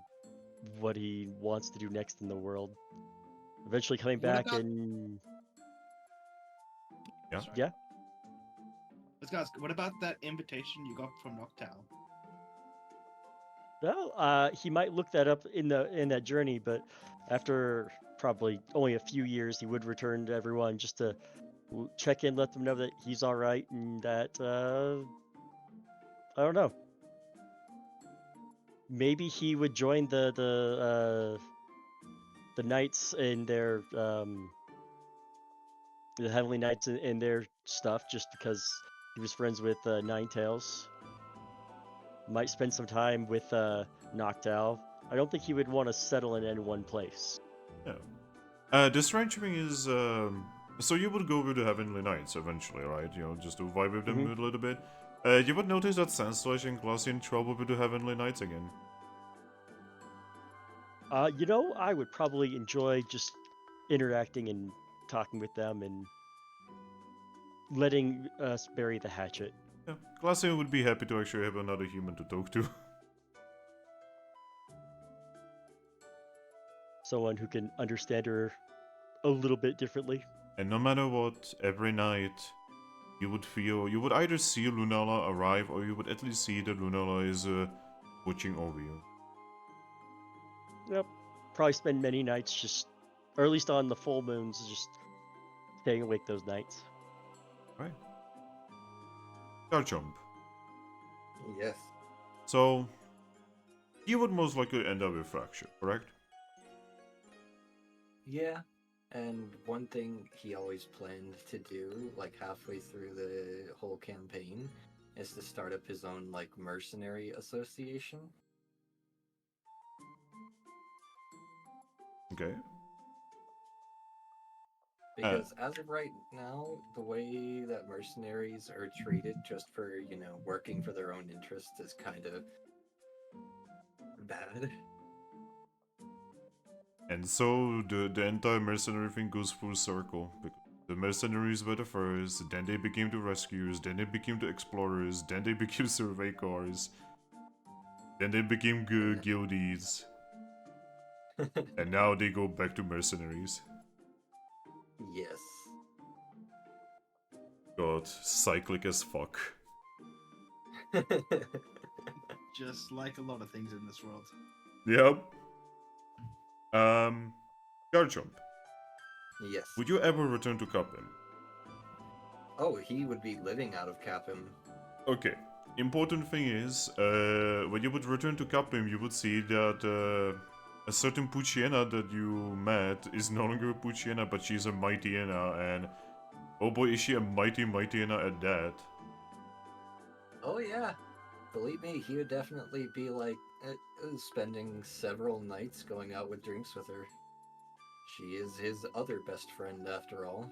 what he wants to do next in the world. Eventually coming What back about- and Yeah. Sorry. yeah. Let's go ask, what about that invitation you got from Noctowl? Well, he might look that up in that journey, but after probably only a few years, he would return to everyone just to check in, let them know that he's all right, and that I don't know. Maybe he would join the knights in their the heavenly knights in their stuff just because he was friends with Ninetales. Might spend some time with Noctowl. I don't think he would want to settle in any one place. Yeah. The strange thing is, so you would go with the Heavenly Knights eventually, right? You know, just to vibe with them a little bit. You would notice that Sandslash and Glassy in trouble with the Heavenly Knights again. You know, I would probably enjoy just interacting and talking with them and letting us bury the hatchet. Yeah, Glassy would be happy to actually have another human to talk to. Someone who can understand her a little bit differently. And no matter what, every night you would either see Lunala arrive or you would at least see that Lunala is watching over you. Yep. Probably spend many nights just, or at least on the full moons, just staying awake those nights. Right. Garchomp. Yes. So, you would most likely end up with Fracture, correct? Yeah. And one thing he always planned to do, like halfway through the whole campaign, is to start up his own, like, mercenary association. Okay. Because as of right now, the way that mercenaries are treated just for, working for their own interests is kind of bad. And so the entire mercenary thing goes full circle. Because the mercenaries were the first, then they became the rescuers, then they became the explorers, then they became survey cars, then they became guildies, and now they go back to mercenaries. Yes. God, cyclic as fuck. Just like a lot of things in this world. Yep. Garchomp, Yes. would you ever return to Capim? Oh, he would be living out of Capim. Okay. Important thing is, when you would return to Capim, you would see that a certain Puchiena that you met is no longer a Puchiena, but she's a Mightyena, and oh boy, is she a Mightyena at that. Oh yeah. Believe me, he would definitely be like spending several nights going out with drinks with her. She is his other best friend, after all.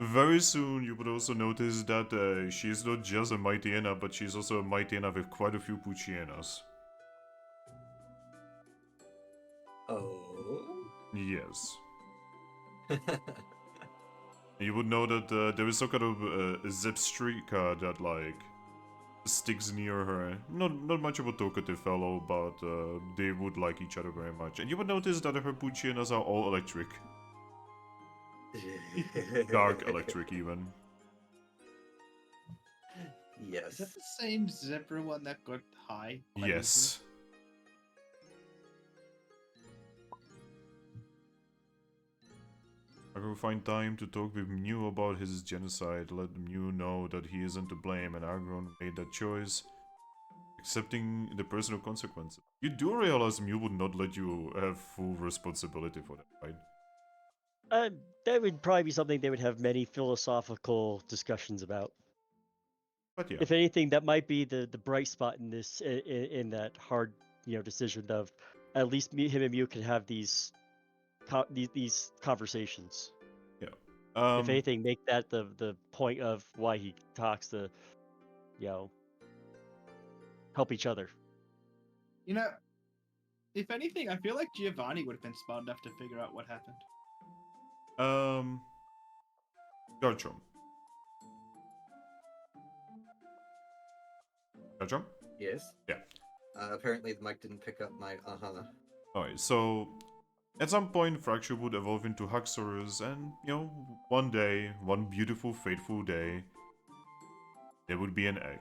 Very soon you would also notice that she's not just a Mightyena, but she's also a Mightyena with quite a few Puchienas. Oh. Yes. You would know that there is some kind of Zepstrika that, like, sticks near her. Not much of a talkative fellow, but they would like each other very much. And you would notice that her Puchienas are all electric. Dark electric, even. Yes. Is that the same zebra one that got high? quite Yes. I will find time to talk with Mew about his genocide, let Mew know that he isn't to blame and Aggron made that choice, accepting the personal consequences. You do realize Mew would not let you have full responsibility for that, right? That would probably be something they would have many philosophical discussions about. But yeah. If anything, that might be the bright spot in this in that hard decision of at least him and Mew can have these conversations. Yeah. If anything, make that the point of why he talks to, help each other. You know, if anything, I feel like Giovanni would have been smart enough to figure out what happened. Garchomp. Garchomp? Yes. Yeah. Apparently the mic didn't pick up my Alright, so at some point Fracture would evolve into Haxorus, and one day, one beautiful, fateful day, there would be an egg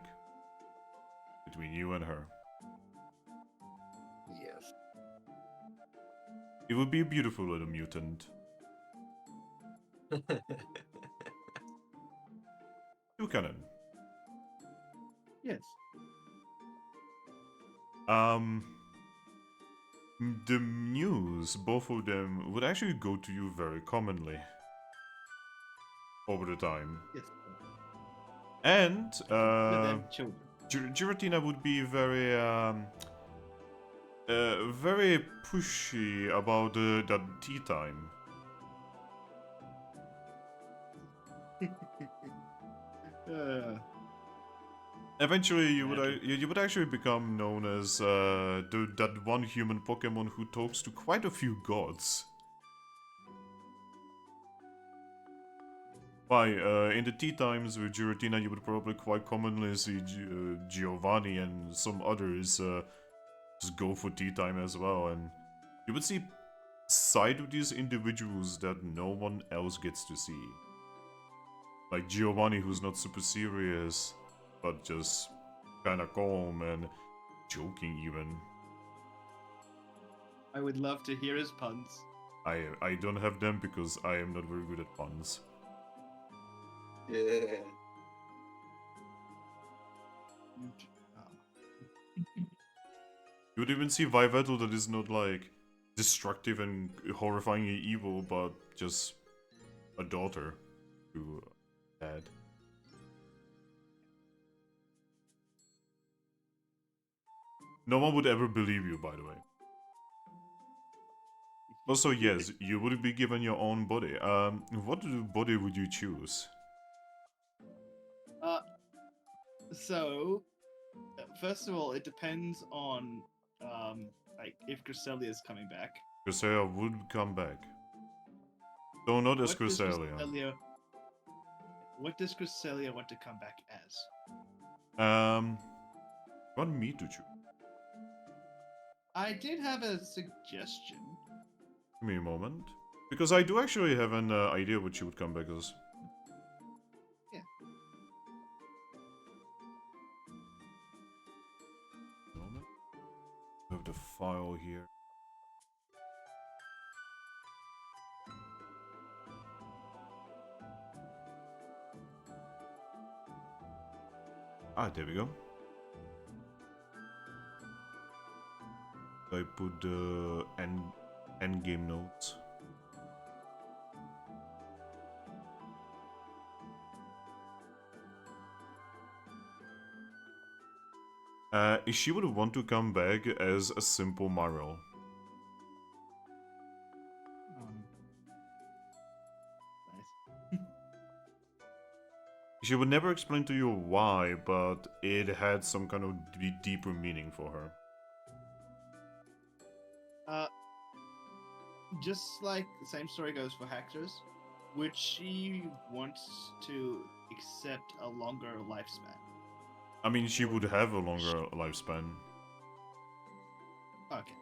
between you and her. Yes. It would be a beautiful little mutant. Toucannon. Yes. The news, both of them, would actually go to you very commonly over the time. Yes. And, But then children. Giratina would be very, very pushy about that tea time. Eventually, you would actually become known as that one human Pokemon who talks to quite a few gods. In the tea times with Giratina, you would probably quite commonly see Giovanni and some others just go for tea time as well, and you would see side of these individuals that no one else gets to see. Like Giovanni, who's not super serious, but just kinda calm and joking even. I would love to hear his puns. I don't have them because I am not very good at puns. Yeah. You would even see Vivettle that is not like destructive and horrifyingly evil, but just a daughter to dad. No one would ever believe you, by the way. Also, yes, you would be given your own body. What body would you choose? So, first of all, it depends on like if Cresselia is coming back. Cresselia would come back. Though not as Cresselia. What does Cresselia want to come back as? Want me to choose? I did have a suggestion. Give me a moment. Because I do actually have an idea what she would come back as. Yeah. Moment. I have the file here. Ah, there we go. I put the end game notes. She would want to come back as a simple Mario. Nice. She would never explain to you why, but it had some kind of deeper meaning for her. Just like the same story goes for Haxorus, would she want to accept a longer lifespan? I mean, she would have a longer lifespan. Okay.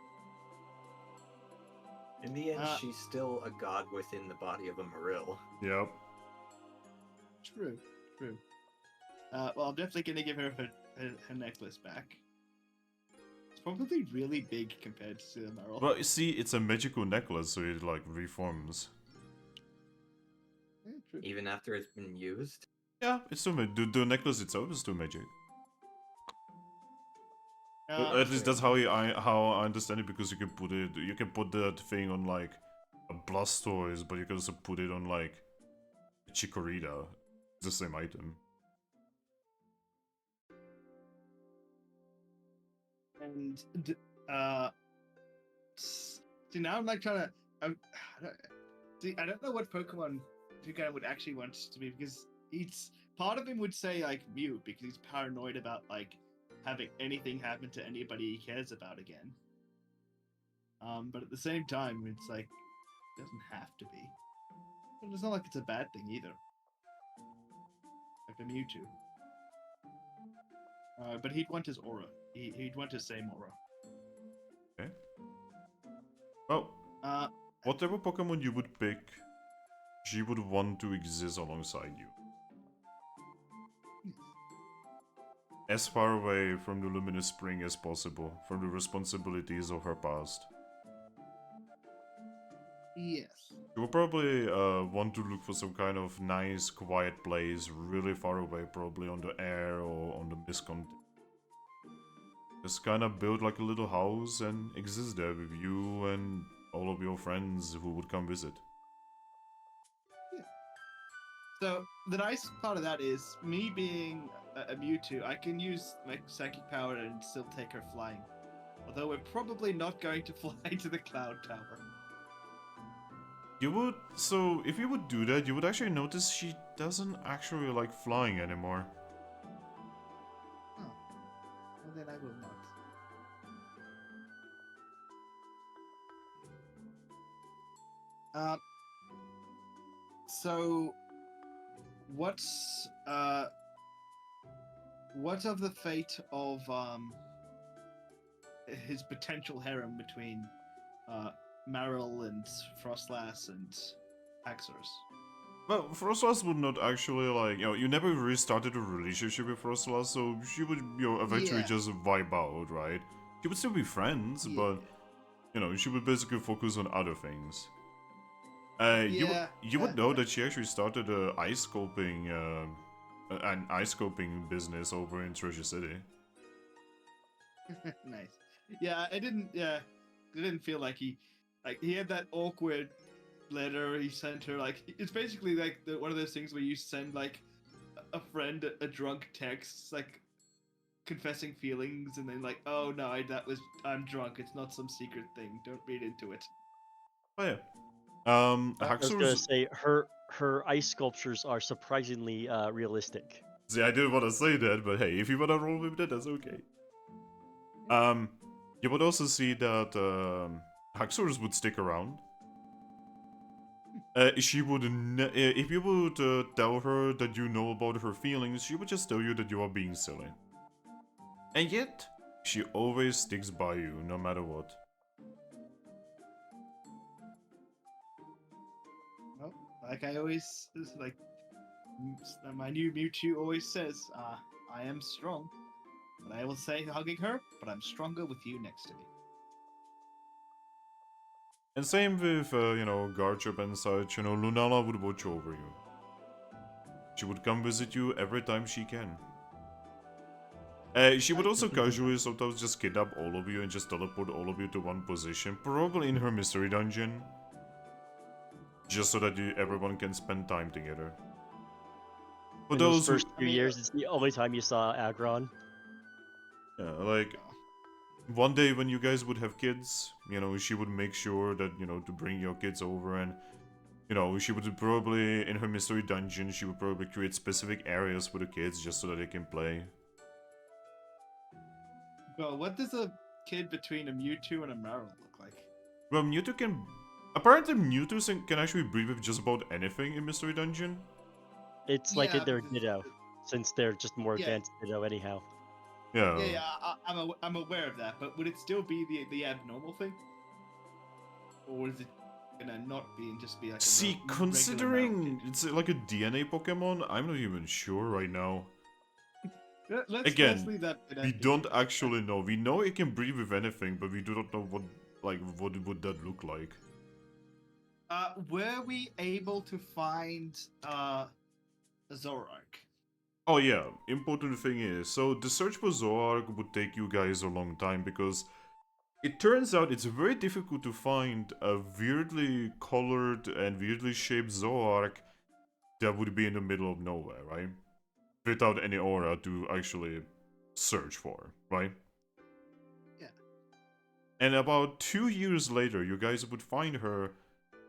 In the end, she's still a god within the body of a Marill. Yep. True. Well, I'm definitely gonna give her her necklace back. It's probably really big compared to the Marill. Well, you see, it's a magical necklace, so it like reforms. Yeah, true. Even after it's been used? Yeah, it's still the necklace itself is still magic. At least that's how I understand it, because you can put that thing on like a Blastoise, but you can also put it on like a Chikorita. It's the same item. And see, now I'm like trying to. I don't know what Pokemon Toucannon would actually want to be, because he's part of him would say like Mew because he's paranoid about like having anything happen to anybody he cares about again. But at the same time, it's like it doesn't have to be. But it's not like it's a bad thing either. Like the Mewtwo. But he'd want his aura. He'd want his same aura. Okay. Well, whatever Pokemon you would pick, she would want to exist alongside you. As far away from the luminous spring as possible, from the responsibilities of her past. Yes. You will probably want to look for some kind of nice, quiet place, really far away, probably on the air or on the mist content. Just kind of build like a little house and exist there with you and all of your friends who would come visit. Yeah. So the nice part of that is me being a Mewtwo, I can use my psychic power and still take her flying. Although we're probably not going to fly to the Cloud Tower. You would, so if you would do that, you would actually notice she doesn't actually like flying anymore. Oh. Well, then I will not. So, what of the fate of his potential harem between Marill and Frostlass and Axorus? Well, Frostlass would not actually like, you never really started a relationship with Frostlass, so she would, eventually Yeah. just vibe out, right? She would still be friends, Yeah. but, she would basically focus on other things. You would know that she actually started an ice scoping business over in Treasure City. Nice. Yeah, it didn't feel like he had that awkward letter he sent her. Like, it's basically like one of those things where you send like a friend a drunk text, like confessing feelings, and then like, oh no, I'm drunk. It's not some secret thing. Don't read into it. Oh yeah. I was gonna Haxorus. say her ice sculptures are surprisingly realistic. See, I didn't want to say that, but hey, if you wanna roll with that, that's okay. You would also see that Haxorus would stick around. She would, if you would tell her that you know about her feelings, she would just tell you that you are being silly. And yet, she always sticks by you, no matter what. Well, like I always like my new Mewtwo always says, I am strong. But I will say hugging her, but I'm stronger with you next to me. And same with, Garchomp and such, Lunala would watch over you. She would come visit you every time she can. She would also casually sometimes just kidnap all of you and just teleport all of you to one position, probably in her mystery dungeon. Just so that everyone can spend time together. For In those first few years, it's the only time you saw Aggron. Yeah, like, one day when you guys would have kids, she would make sure that, to bring your kids over and, she would probably, in her mystery dungeon, she would probably create specific areas for the kids just so that they can play. Well, what does a kid between a Mewtwo and a Marill look like? Well, Mewtwo can... Apparently Mewtwo can actually breed with just about anything in mystery dungeon. It's like Yeah, their but Ditto, since they're just more Yeah. advanced Ditto anyhow. Yeah. Yeah, I'm aware of that, but would it still be the abnormal thing? Or is it gonna not be and just be like See, regular considering Marill kid? it's like a DNA Pokemon, I'm not even sure right now. Let's Again, leave that bit We empty. don't actually know. We know it can breed with anything, but we do not know what would that look like. Were we able to find a Zoroark? Oh yeah, important thing is, so the search for Zoroark would take you guys a long time because it turns out it's very difficult to find a weirdly colored and weirdly shaped Zoroark that would be in the middle of nowhere, right? Without any aura to actually search for, right? Yeah. And about 2 years later, you guys would find her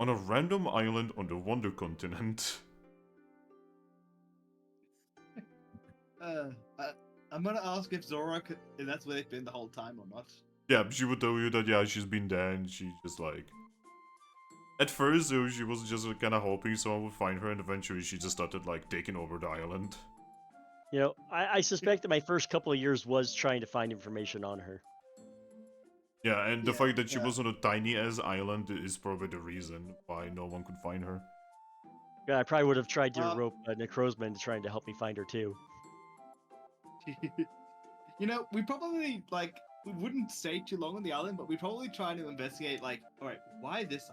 On a random island on the Wonder Continent. I'm gonna ask if Zora, if that's where they've been the whole time or not. Yeah, she would tell you that, yeah, she's been there and she just like... At first, though, she was just kind of hoping someone would find her, and eventually she just started, like, taking over the island. You know, I suspect that my first couple of years was trying to find information on her. Yeah, and the Yeah, fact that she yeah. was on a tiny-ass island is probably the reason why no one could find her. Yeah, I probably would have tried to Uh, rope Necrozma into trying to help me find her too. You know, we probably like we wouldn't stay too long on the island, but we probably try to investigate. Like, all right, why this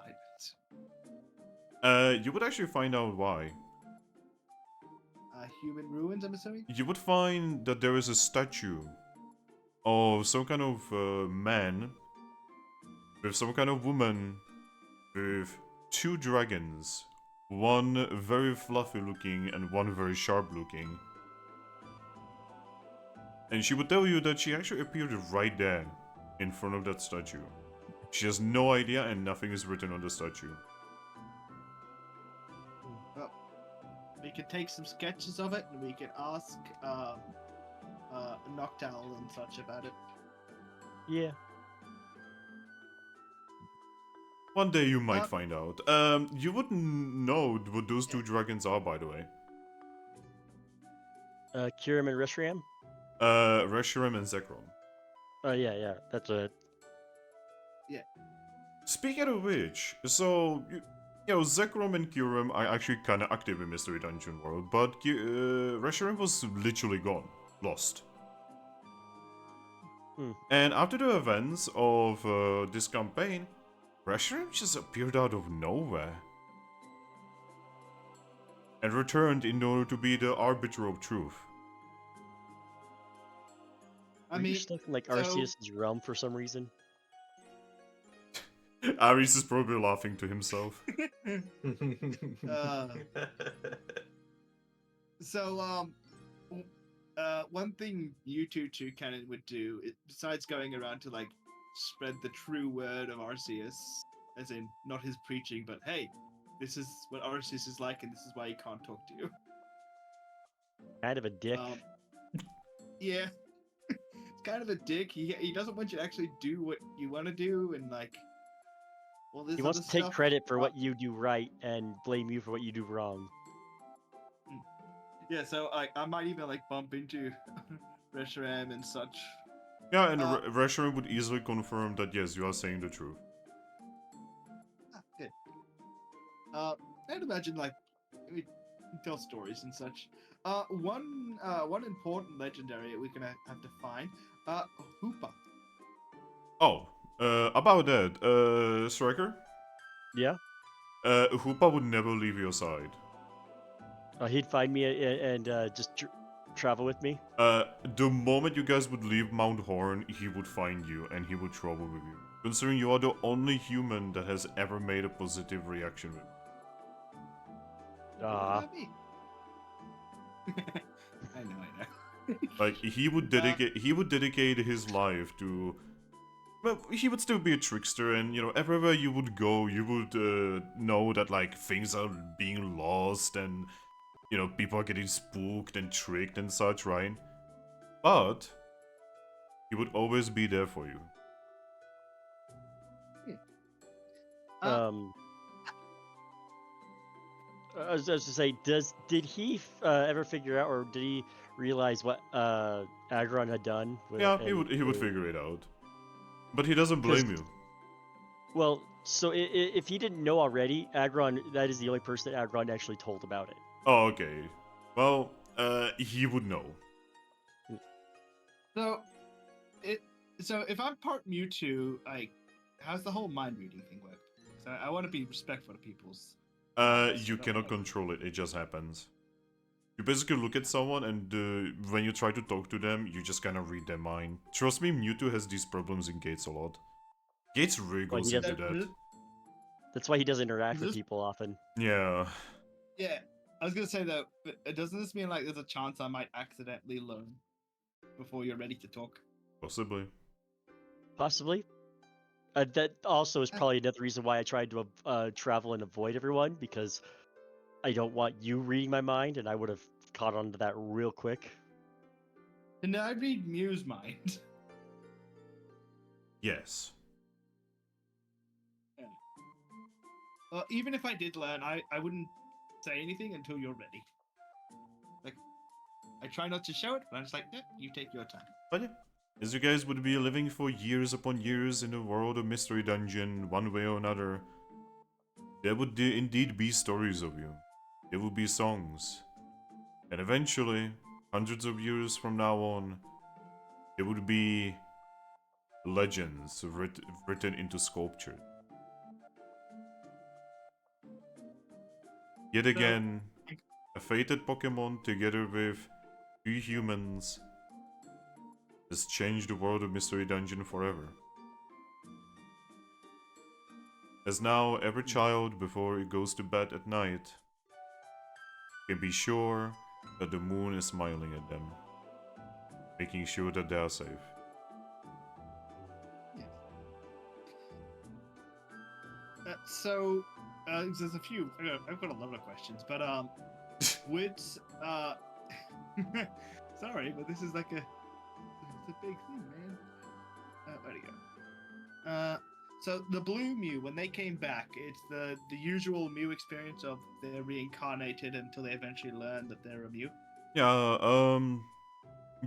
island? You would actually find out why. Human ruins, I'm assuming. You would find that there is a statue of some kind of man with some kind of woman with 2 dragons. One very fluffy looking and one very sharp looking. And she would tell you that she actually appeared right there in front of that statue. She has no idea and nothing is written on the statue. Well, we could take some sketches of it, and we can ask Noctowl and such about it. Yeah. One day you might find out. You wouldn't know what those 2 dragons are, by the way. Kirim and Reshiram? Reshiram and Zekrom. Oh, yeah, that's a... Speaking of which, so, you know, Zekrom and Kirim are actually kind of active in Mystery Dungeon World, but Reshiram was literally gone. Lost. And after the events of this campaign, Reshiram just appeared out of nowhere. And returned in order to be the arbiter of truth. I Were mean, you stuck in, like, so- Arceus' realm for some reason? Ares is probably laughing to himself. So, one thing you two Toucannon would do, besides going around to like spread the true word of Arceus, as in not his preaching, but hey, this is what Arceus is like, and this is why he can't talk to you. Kind of a dick. Yeah, it's kind of a dick. He doesn't want you to actually do what you want to do, and like, well, this He wants to take credit for what you do right and blame you for what you do wrong. Yeah, so I might even like bump into Reshiram and such. Yeah, and Reshiram would easily confirm that yes, you are saying the truth. Good. I'd imagine like we tell stories and such. One important legendary we're gonna have to find. Hoopa. Oh, about that, Striker? Yeah? Hoopa would never leave your side. He'd find me and just travel with me? The moment you guys would leave Mount Horn, he would find you and he would travel with you. Considering you are the only human that has ever made a positive reaction with Ah. I know. Like, he would dedicate his life to... Well, he would still be a trickster, and, you know, everywhere you would go, you would know that, like, things are being lost, and, you know, people are getting spooked and tricked and such, right? But, he would always be there for you. I was just to say, did he ever figure out, or did he realize what Aggron had done? Yeah, he would figure it out. But he doesn't blame you. Well, so if he didn't know already, Aggron, that is the only person that Aggron actually told about it. Oh, okay. Well, he would know. So if I'm part Mewtwo, like, how's the whole mind reading thing work? So I want to be respectful to people's. You cannot control it, it just happens. You basically look at someone and when you try to talk to them, you just kind of read their mind. Trust me, Mewtwo has these problems in Gates a lot. Gates really goes into that. That's why he doesn't interact with people often. Yeah. Yeah, I was gonna say though, doesn't this mean like there's a chance I might accidentally learn before you're ready to talk? Possibly. Possibly. That also is probably another reason why I tried to travel and avoid everyone, because I don't want you reading my mind, and I would have caught on to that real quick. And I read Mew's mind. Yes. Well, even if I did learn, I wouldn't say anything until you're ready. Like, I try not to show it, but I'm just like, yeah, you take your time. But yeah, as you guys would be living for years upon years in a world of Mystery Dungeon, one way or another, there would indeed be stories of you. There would be songs. And eventually, hundreds of years from now on, there would be legends written into sculpture. Yet again, a fated Pokemon together with 3 humans has changed the world of Mystery Dungeon forever. As now every child before it goes to bed at night can be sure that the moon is smiling at them, making sure that they are safe. So, there's a few. I've got a lot of questions, but would sorry, but this is like it's a big thing, man. Where'd he go? So the blue Mew, when they came back, it's the usual Mew experience of they're reincarnated until they eventually learn that they're a Mew. Yeah,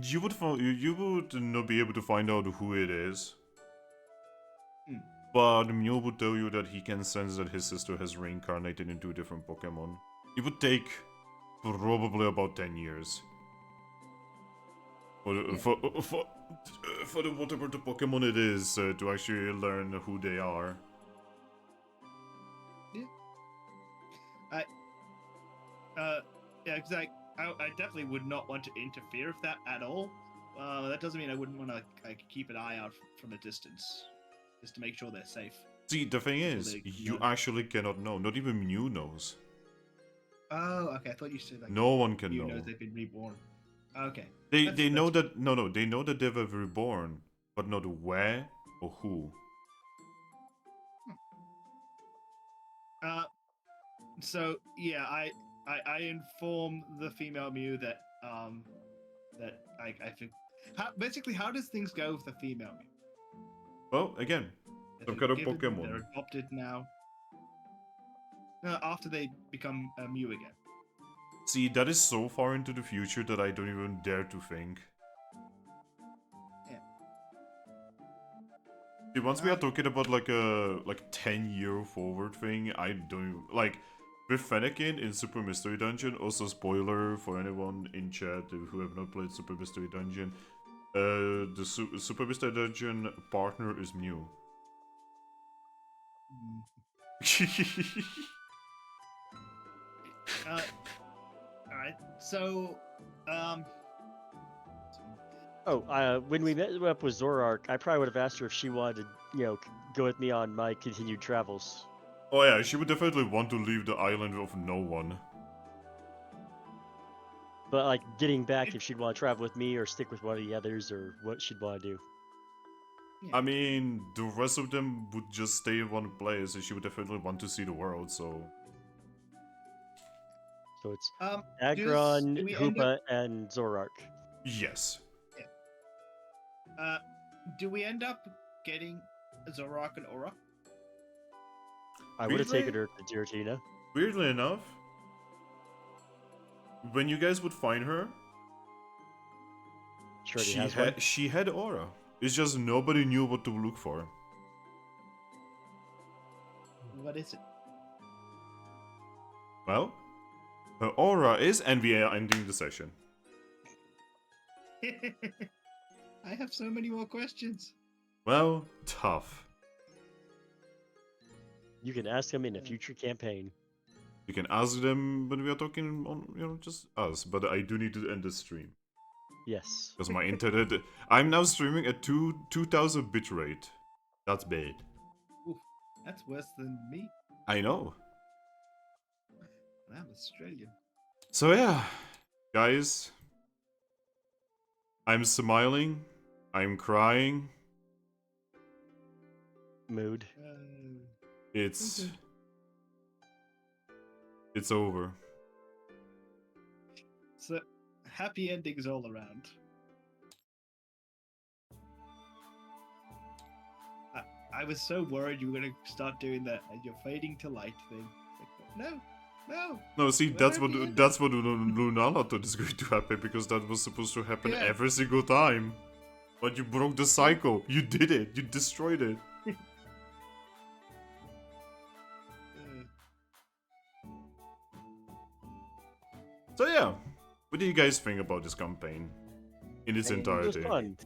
you would not be able to find out who it is. But Mew would tell you that he can sense that his sister has reincarnated into a different Pokemon. It would take probably about 10 years. For the whatever the Pokemon it is to actually learn who they are. Yeah, because I definitely would not want to interfere with that at all. That doesn't mean I wouldn't want to keep an eye out from a distance, just to make sure they're safe. See, the thing is, you actually cannot know. Not even Mew knows. Oh, okay. I thought you said like no one can Mew know. knows they've been reborn. Okay. They know that they know that they were reborn, but not where or who. So yeah, I inform the female Mew that I think basically how does things go with the female Mew? Well, again, some kind of Pokemon. They're adopted now. After they become a Mew again. See, that is so far into the future that I don't even dare to think. Yeah. See, once we are talking about like a 10-year forward thing, I don't even, like with Fennekin in Super Mystery Dungeon. Also, spoiler for anyone in chat who have not played Super Mystery Dungeon. The Super Mystery Dungeon partner is Mew. Alright, so, when we met up with Zorark, I probably would have asked her if she wanted to, go with me on my continued travels. Oh yeah, she would definitely want to leave the island of no one. But, like, getting back, if she'd want to travel with me or stick with one of the others, or what she'd want to do. yeah. I mean, the rest of them would just stay in one place, and she would definitely want to see the world, so... So it's do Aggron, we end Hoopa, and Zorark. Yes. Do we end up getting Zorark and Aura? I would have taken Weirdly- her to Giratina. Weirdly enough, when you guys would find her, she had aura. It's just nobody knew what to look for. What is it? Well, her aura is, and we are ending the session. I have so many more questions. Well, tough. You can ask him in a future campaign. You can ask them when we are talking on, just us. But I do need to end the stream. Yes. Because my internet... I'm now streaming at 2000 bitrate. That's bad. Oof, that's worse than me. I know. I'm Australian. So yeah, guys. I'm smiling. I'm crying. mood. It's over. So, happy endings all around. I was so worried you were going to start doing that and you're fading to light thing. It's like, no. No, see, Where that's are what the endings? that's what Lunala thought is going to happen, because that was supposed to happen Yeah. every single time. But you broke the cycle. You did it. You destroyed it. So yeah, what do you guys think about this campaign in its I mean, It was entirety? fun.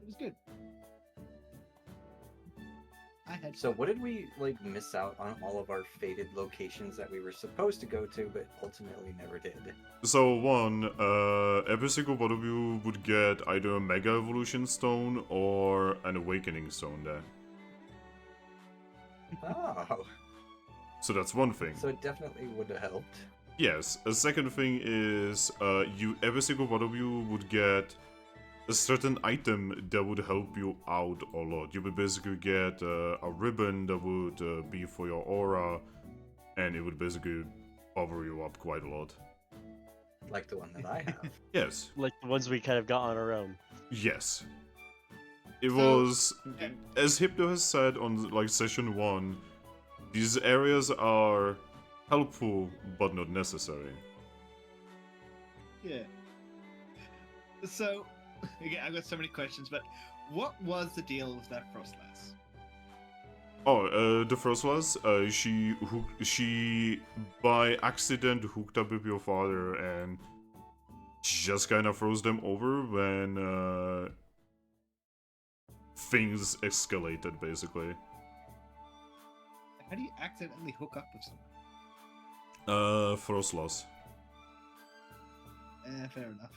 It was good. I had So what did we like miss out on all of our fated locations that we were supposed to go to, but ultimately never did? So one, every single one of you would get either a Mega Evolution Stone or an Awakening Stone there. Oh, So that's one thing. so it definitely would have helped. Yes, a second thing is every single one of you would get a certain item that would help you out a lot. You would basically get a ribbon that would be for your aura, and it would basically power you up quite a lot. Like the one that I have. Yes, Like the ones we kind of got on our own. yes. It So- was, as Hypno has said on like session 1, these areas are helpful but not necessary. Yeah. So, again, I've got so many questions, but what was the deal with that Frostlass? Oh, the first was she by accident hooked up with your father and just kind of froze them over when things escalated, basically. How do you accidentally hook up with someone? Frost loss. Fair enough.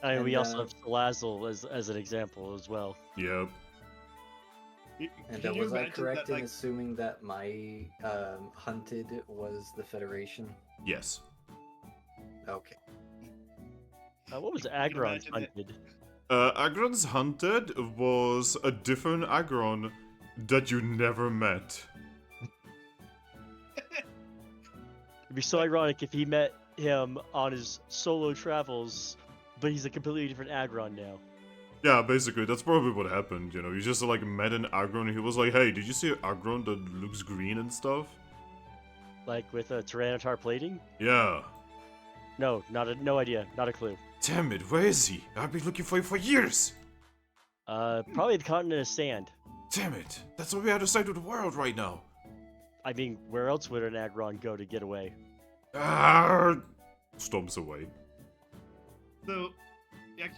I mean, we And, also have Salazzle as an example as well. Yep. And Can you was I imagine correct that, in like, assuming that my hunted was the Federation? Yes. Okay. What was can Aggron imagine that- hunted? Aggron's hunted was a different Aggron that you never met. It'd be so ironic if he met him on his solo travels, but he's a completely different Aggron now. Yeah, basically, that's probably what happened, you know. You just like met an Aggron and he was like, hey, did you see an Aggron that looks green and stuff? Like with a Tyranitar plating? Yeah. No, no idea, not a clue. Damn it, where is he? I've been looking for him for years! Probably the continent of sand. Damn it, that's on the other side of the world right now. I mean, where else would an Aggron go to get away? Stomps away. So,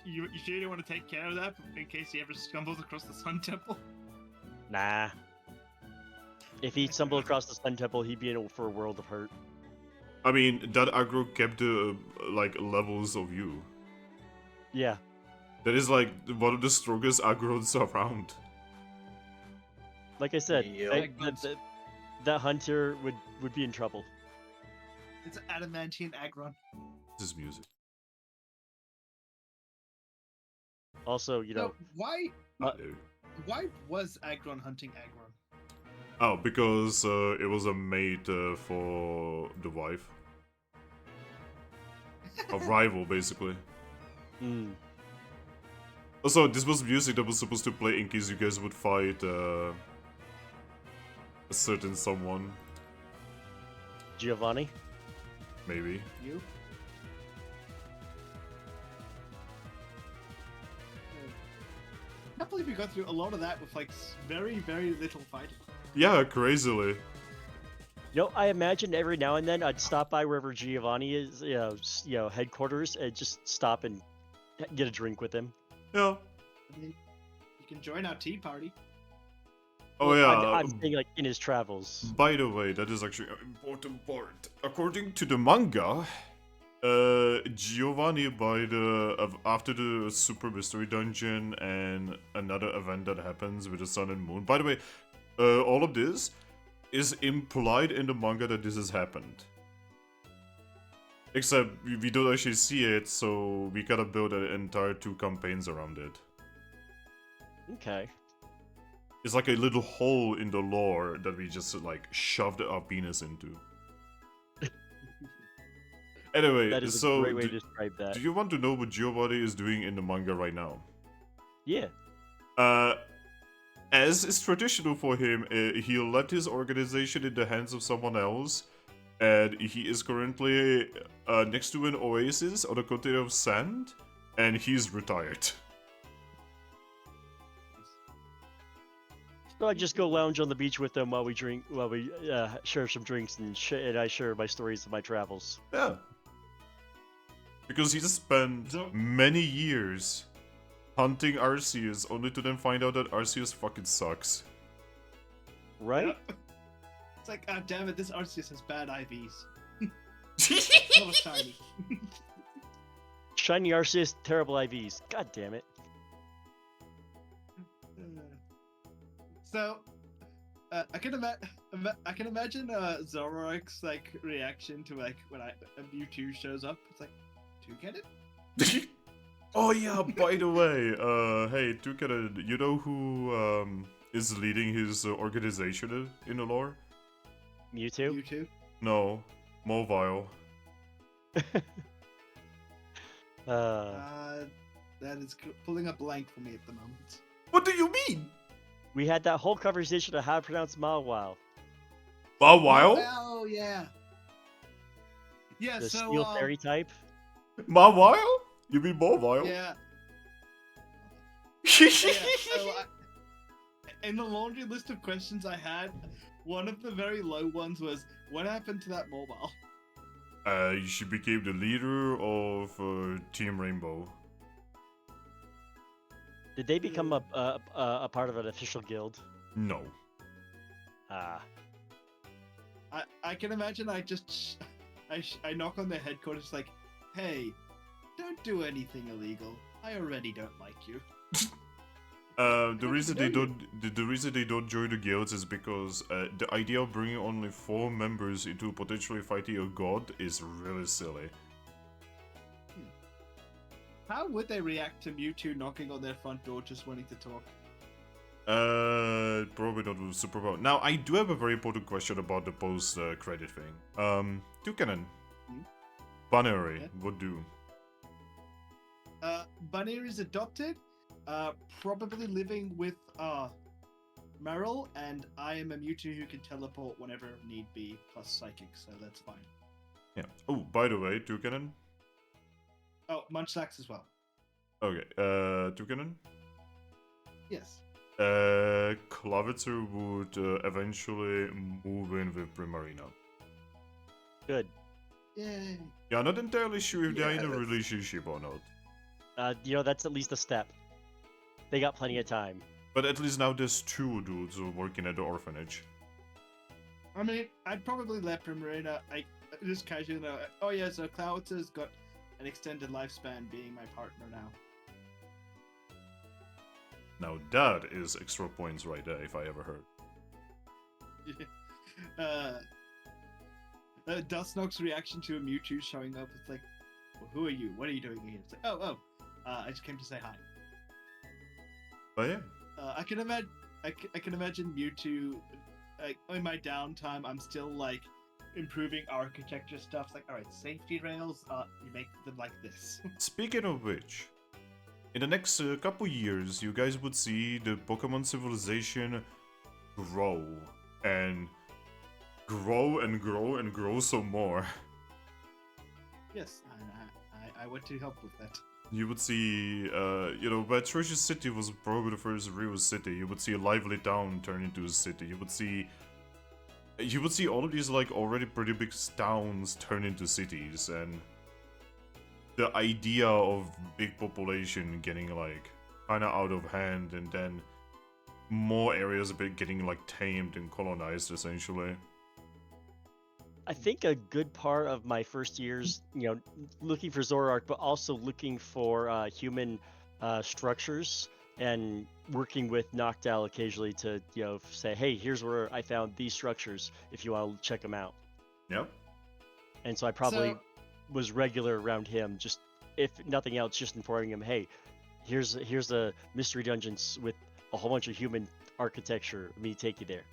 you sure you don't want to take care of that in case he ever stumbles across the Sun Temple? Nah. If he stumbled across the Sun Temple, he'd be in for a world of hurt. I mean, that aggro kept the, like, levels of you. Yeah. That is, like, one of the strongest aggrons around. Like I said, Yep. that hunter would be in trouble. It's an adamantine Aggron. This is music. Also, you know, So, why Uh, why was Aggron hunting Aggron? Oh, because it was a mate for the wife. A rival, basically. mm, Also, this was music that was supposed to play in case you guys would fight a certain someone, Giovanni. maybe. You? I can't believe we got through a lot of that with like very, very little fighting. Yeah, crazily. You know, I imagine every now and then I'd stop by wherever Giovanni is, you know, headquarters, and just stop and get a drink with him. Yeah. I mean, you can join our tea party. Oh Well, yeah. I'm saying like in his travels. By the way, that is actually an important part. According to the manga, Giovanni after the Super Mystery Dungeon and another event that happens with the Sun and Moon. By the way, all of this is implied in the manga that this has happened. Except we don't actually see it, so we gotta build an entire 2 campaigns around it. Okay. It's like a little hole in the lore that we just like shoved our penis into. Anyway, That is a so great way to describe that. do you want to know what Giovanni is doing in the manga right now? Yeah. As is traditional for him, he left his organization in the hands of someone else, and he is currently next to an oasis on a continent of sand, and he's retired. So I just go lounge on the beach with them while we share some drinks and I share my stories of my travels. Yeah. Because he just spent So- many years hunting Arceus, only to then find out that Arceus fucking sucks. Right? Yep. It's like, ah, damn it, this Arceus has bad IVs. Not a shiny. Shiny Arceus, terrible IVs. God damn it. So, I can imagine Zoroark's like reaction to like when a Mewtwo shows up. It's like, Toucannon? Oh yeah, by the way, hey, Toucannon, you know who is leading his organization in the lore? Mewtwo? Mewtwo? No, Mobile. That is pulling a blank for me at the moment. What do you mean? We had that whole conversation of how to pronounce Mawile. Mawile? Oh yeah. Yeah. The So. steel fairy type. Mawile? You mean Mobile? Yeah. Yeah. So in the laundry list of questions I had, one of the very low ones was, "What happened to that mobile?" She became the leader of Team Rainbow. Did they become a part of an official guild? No. Ah. I can imagine. I knock on their headquarters like, "Hey, don't do anything illegal. I already don't like you." The reason they don't join the guilds is because the idea of bringing only 4 members into potentially fighting a god is really silly. How would they react to Mewtwo knocking on their front door just wanting to talk? Probably not super well. Now, I do have a very important question about the post-credit thing. Toucannon. Binary, Yeah? what do? Bunny is adopted, probably living with Meryl, and I am a Mewtwo who can teleport whenever need be, plus psychic, so that's fine. Yeah. Oh, by the way, Toucannon. Oh, Munchlax as well. Okay, Toucannon. Yes. Clavitzer would eventually move in with Primarina. Good. Yay. Yeah, I'm not entirely sure if they're in a Yes. relationship or not. That's at least a step. They got plenty of time. But at least now there's 2 dudes working at the orphanage. I mean, I'd probably let Primarina, just casually know, oh yeah, so Clawitzer's got an extended lifespan being my partner now. Now that is extra points right there, if I ever heard. Dustnock's reaction to a Mewtwo showing up, it's like, well, who are you? What are you doing here? It's like, I just came to say hi. But yeah. I can imagine Mewtwo, like, in my downtime, I'm still, like, improving architecture stuff. It's like, alright, safety rails, you make them like this. Speaking of which, in the next couple years, you guys would see the Pokemon civilization grow and grow and grow and grow some more. Yes, I want to help with that. You would see, where Treasure City was probably the first real city, you would see a lively town turn into a city. You would see all of these, like, already pretty big towns turn into cities, and the idea of big population getting, like, kinda out of hand, and then more areas getting, like, tamed and colonized, essentially. I think a good part of my first years, looking for Zoroark, but also looking for human structures and working with Noctowl occasionally to, say, hey, here's where I found these structures if you want to check them out. Yep. And so I probably was regular around him, just if nothing else, just informing him, hey, here's a mystery dungeons with a whole bunch of human architecture. Let me take you there.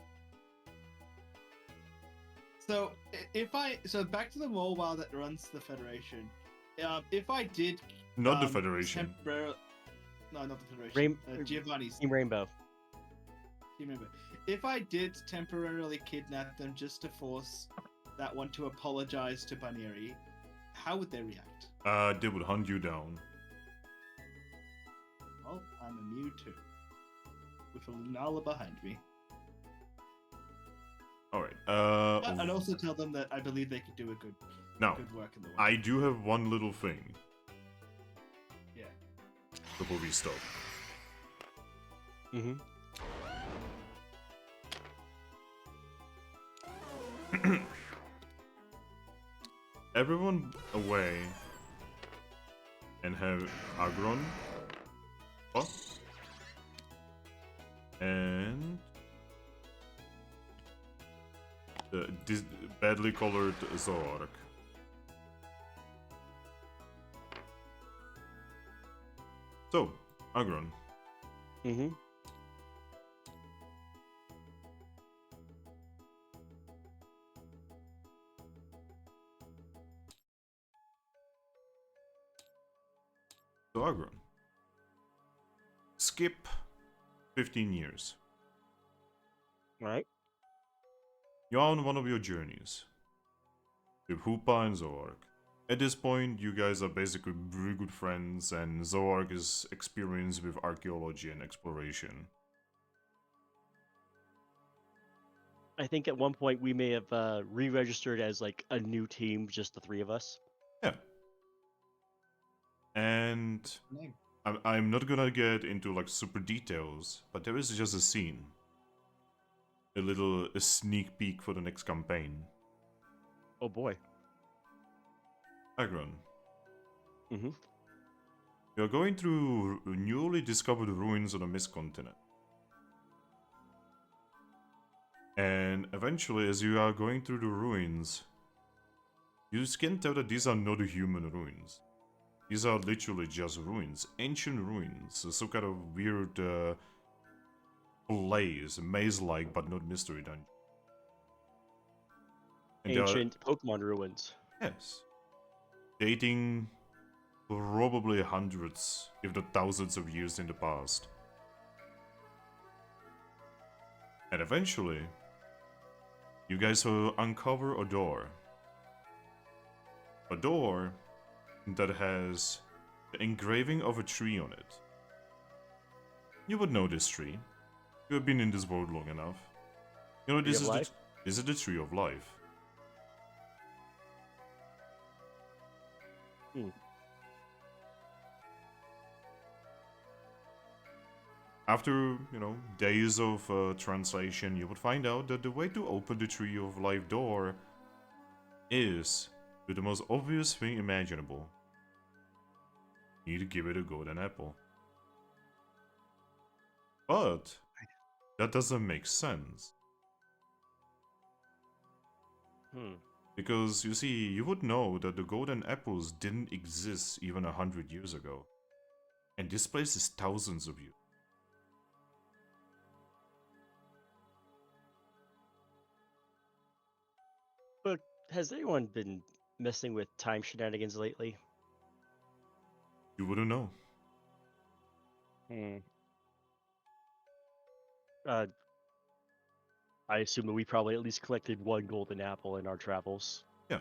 So back to the mobile that runs the Federation. If I did Not the Federation. No, not the Federation. Giovanni's Team Rainbow. Team Rainbow. If I did temporarily kidnap them just to force that one to apologize to Baneri, how would they react? They would hunt you down. Well, I'm a Mewtwo with a Lunala behind me. Alright, I'd also tell them that I believe they could do a good work in the world. I do have one little thing. Yeah. Before we stop. Mm-hmm. Everyone away and have Aggron. What? And this badly colored Zork. So, Aggron. Mm-hmm. So, Aggron. Skip 15 years. Right. You're on one of your journeys with Hoopa and Zoark. At this point, you guys are basically very good friends, and Zoark is experienced with archaeology and exploration. I think at one point we may have re-registered as like a new team, just the three of us. Yeah. And Name. I'm not gonna get into like super details, but there is just a scene. A sneak peek for the next campaign. Oh boy. Aggron. Mm-hmm. You're going through newly discovered ruins on the Mist Continent. And eventually, as you are going through the ruins, you can tell that these are not human ruins. These are literally just ruins, ancient ruins, some kind of weird place, maze-like but not mystery dungeon. And Ancient Pokemon ruins. yes, dating probably hundreds, if not thousands of years in the past. And eventually, you guys will uncover a door. A door that has the engraving of a tree on it. You would know this tree. You have been in this world long enough. You know, this is the tree of life. Hmm. After, days of translation, you would find out that the way to open the Tree of Life door is with the most obvious thing imaginable. You need to give it a golden apple. But that doesn't make sense. Because, you see, you would know that the golden apples didn't exist even 100 years ago. And this place is thousands of years. But has anyone been messing with time shenanigans lately? You wouldn't know. I assume that we probably at least collected one golden apple in our travels. Yeah.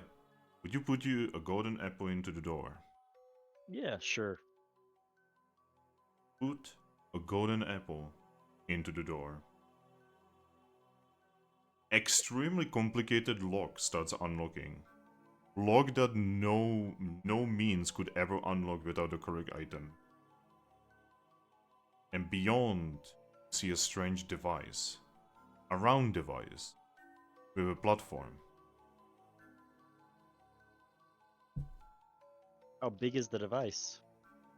Would you put a golden apple into the door? Yeah, sure. Put a golden apple into the door. Extremely complicated lock starts unlocking. Lock that no means could ever unlock without the correct item. And beyond, see a strange device. A round device. With a platform. How big is the device?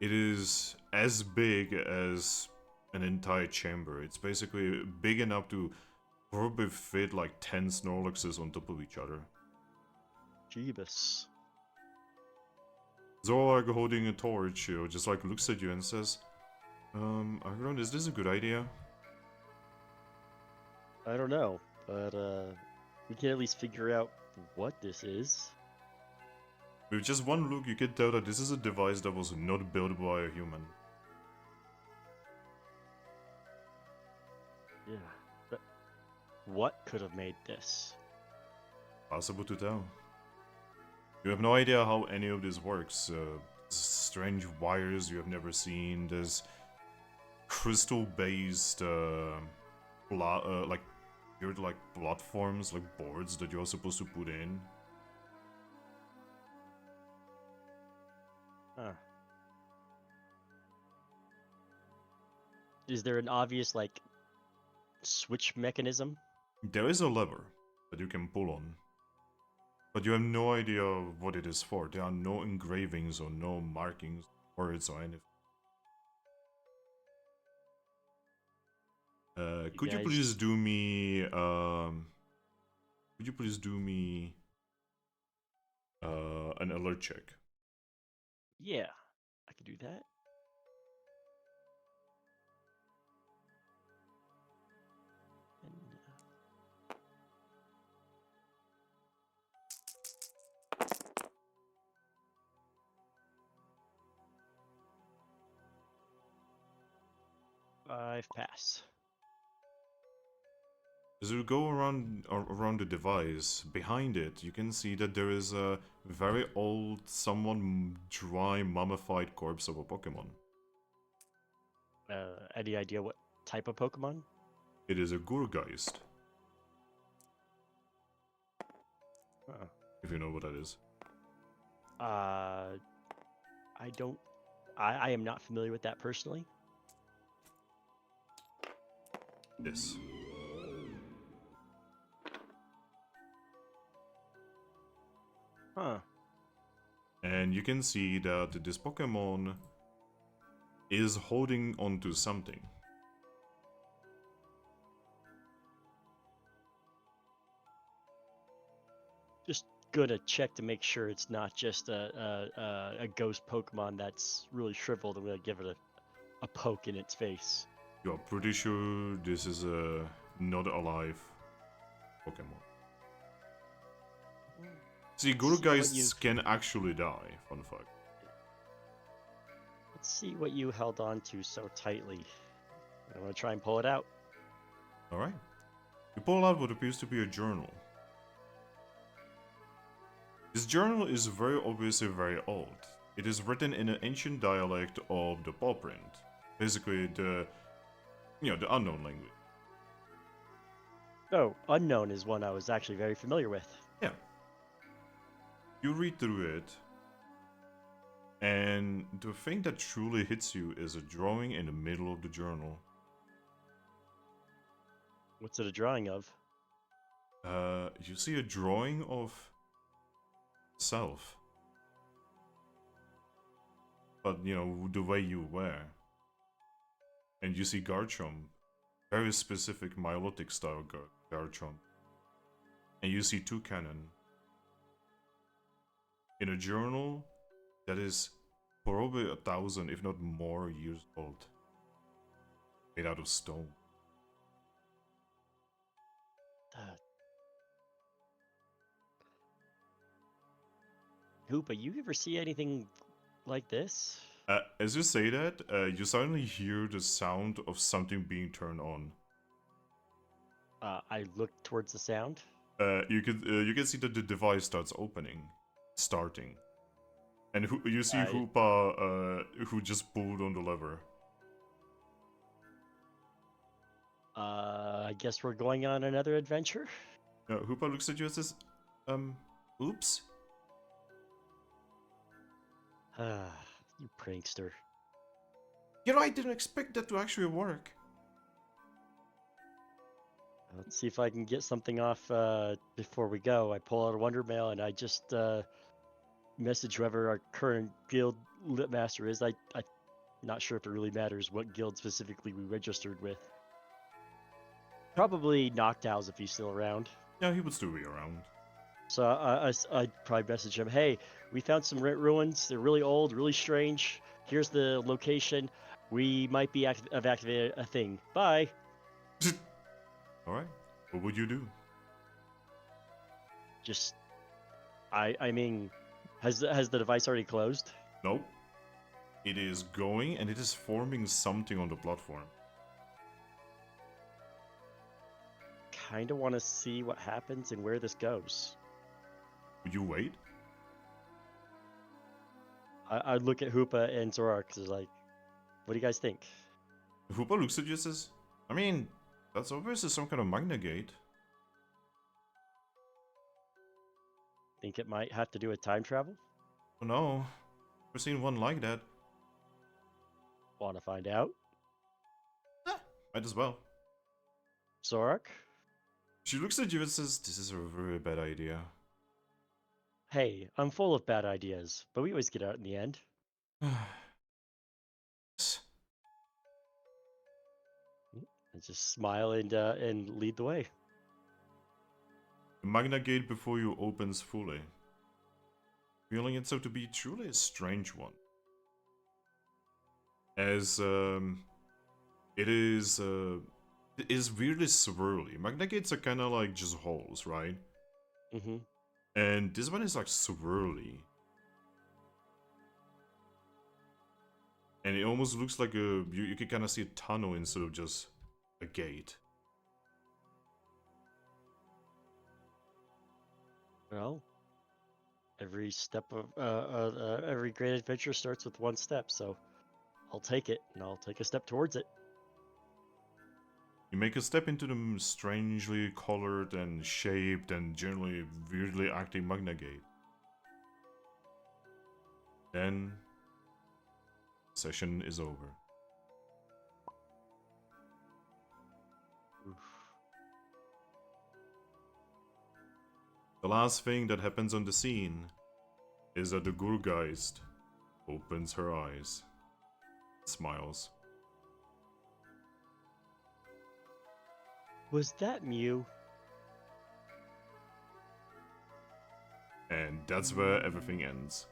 It is as big as an entire chamber. It's basically big enough to probably fit like 10 Snorlaxes on top of each other. Jeebus. Zorag holding a torch, just like looks at you and says, Aggron, is this a good idea? I don't know, but we can at least figure out what this is. With just one look, you can tell that this is a device that was not built by a human. Yeah, but what could have made this? Possible to tell. You have no idea how any of this works. Strange wires you have never seen. There's crystal-based, like weird, like platforms, like boards that you're supposed to put in. Huh. Is there an obvious, like, switch mechanism? There is a lever that you can pull on, but you have no idea what it is for. There are no engravings or no markings, words or anything. Could you please do me an alert check? Yeah, I could do that. And, 5 pass. As you go around the device, behind it, you can see that there is a very old, somewhat dry, mummified corpse of a Pokemon. Any idea what type of Pokemon? It is a Gurgeist, if you know what that is. I don't. I am not familiar with that personally. Yes. Huh. And you can see that this Pokemon is holding onto something. Just gonna check to make sure it's not just a ghost Pokemon that's really shriveled. I'm gonna give it a poke in its face. You're pretty sure this is a not alive Pokemon. See, Gurgeists can actually die, fun fact. Let's see what you held on to so tightly. I'm gonna try and pull it out. Alright. You pull out what appears to be a journal. This journal is very obviously very old. It is written in an ancient dialect of the paw print. Basically the unknown language. Oh, unknown is one I was actually very familiar with. Yeah. You read through it, and the thing that truly hits you is a drawing in the middle of the journal. What's it a drawing of? You see a drawing of self. But, the way you wear. And you see Garchomp, very specific Milotic style Garchomp. And you see Toucannon. In a journal that is probably 1,000, if not more, years old. Made out of stone. Hoopa, you ever see anything like this? As you say that, you suddenly hear the sound of something being turned on. I look towards the sound. You can see that the device starts starting, and you see Hoopa who just pulled on the lever. I guess we're going on another adventure. Hoopa looks at you and says, "Oops." You prankster. I didn't expect that to actually work. Let's see if I can get something off before we go. I pull out a Wonder Mail and I just message whoever our current guild master is. I'm not sure if it really matters what guild specifically we registered with. Probably Noctowls if he's still around. Yeah, he would still be around. So I'd probably message him, hey, we found some ruins. They're really old, really strange. Here's the location. We might be have activated a thing. Bye. Alright. What would you do? Just, I mean, has the device already closed? Nope. It is going and it is forming something on the platform. Kind of want to see what happens and where this goes. Would you wait? I'd look at Hoopa and Zorak because like, what do you guys think? Hoopa looks at you and says, I mean, that's obviously some kind of Magna Gate. Think it might have to do with time travel? Oh no. Never seen one like that. Want to find out? Might as well. Zorak? She looks at you and says, this is a very bad idea. Hey, I'm full of bad ideas, but we always get out in the end. And just smile and lead the way. The Magna Gate before you opens fully, feeling itself to be truly a strange one. As it is weirdly swirly. Magna Gates are kind of like just holes, right? Mm-hmm. And this one is like swirly. And it almost looks like you can kind of see a tunnel instead of just a gate. Well, every step of every great adventure starts with one step, so I'll take it and I'll take a step towards it. You make a step into the strangely colored and shaped and generally weirdly acting Magna Gate. Then, session is over. Oof. The last thing that happens on the scene is that the Gurgeist opens her eyes, smiles. Was that Mew? And that's where everything ends.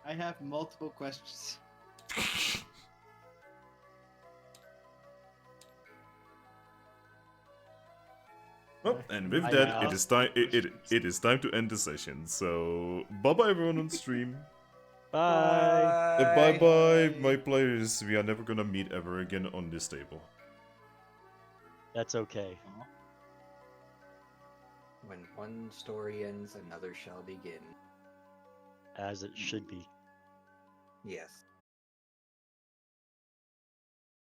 I have multiple questions. Well, and with I that, know. it is time to end the session. So, bye bye everyone on stream. Bye. Bye bye, my players. We are never gonna meet ever again on this table. That's okay. When one story ends, another shall begin. As it should be. Yes.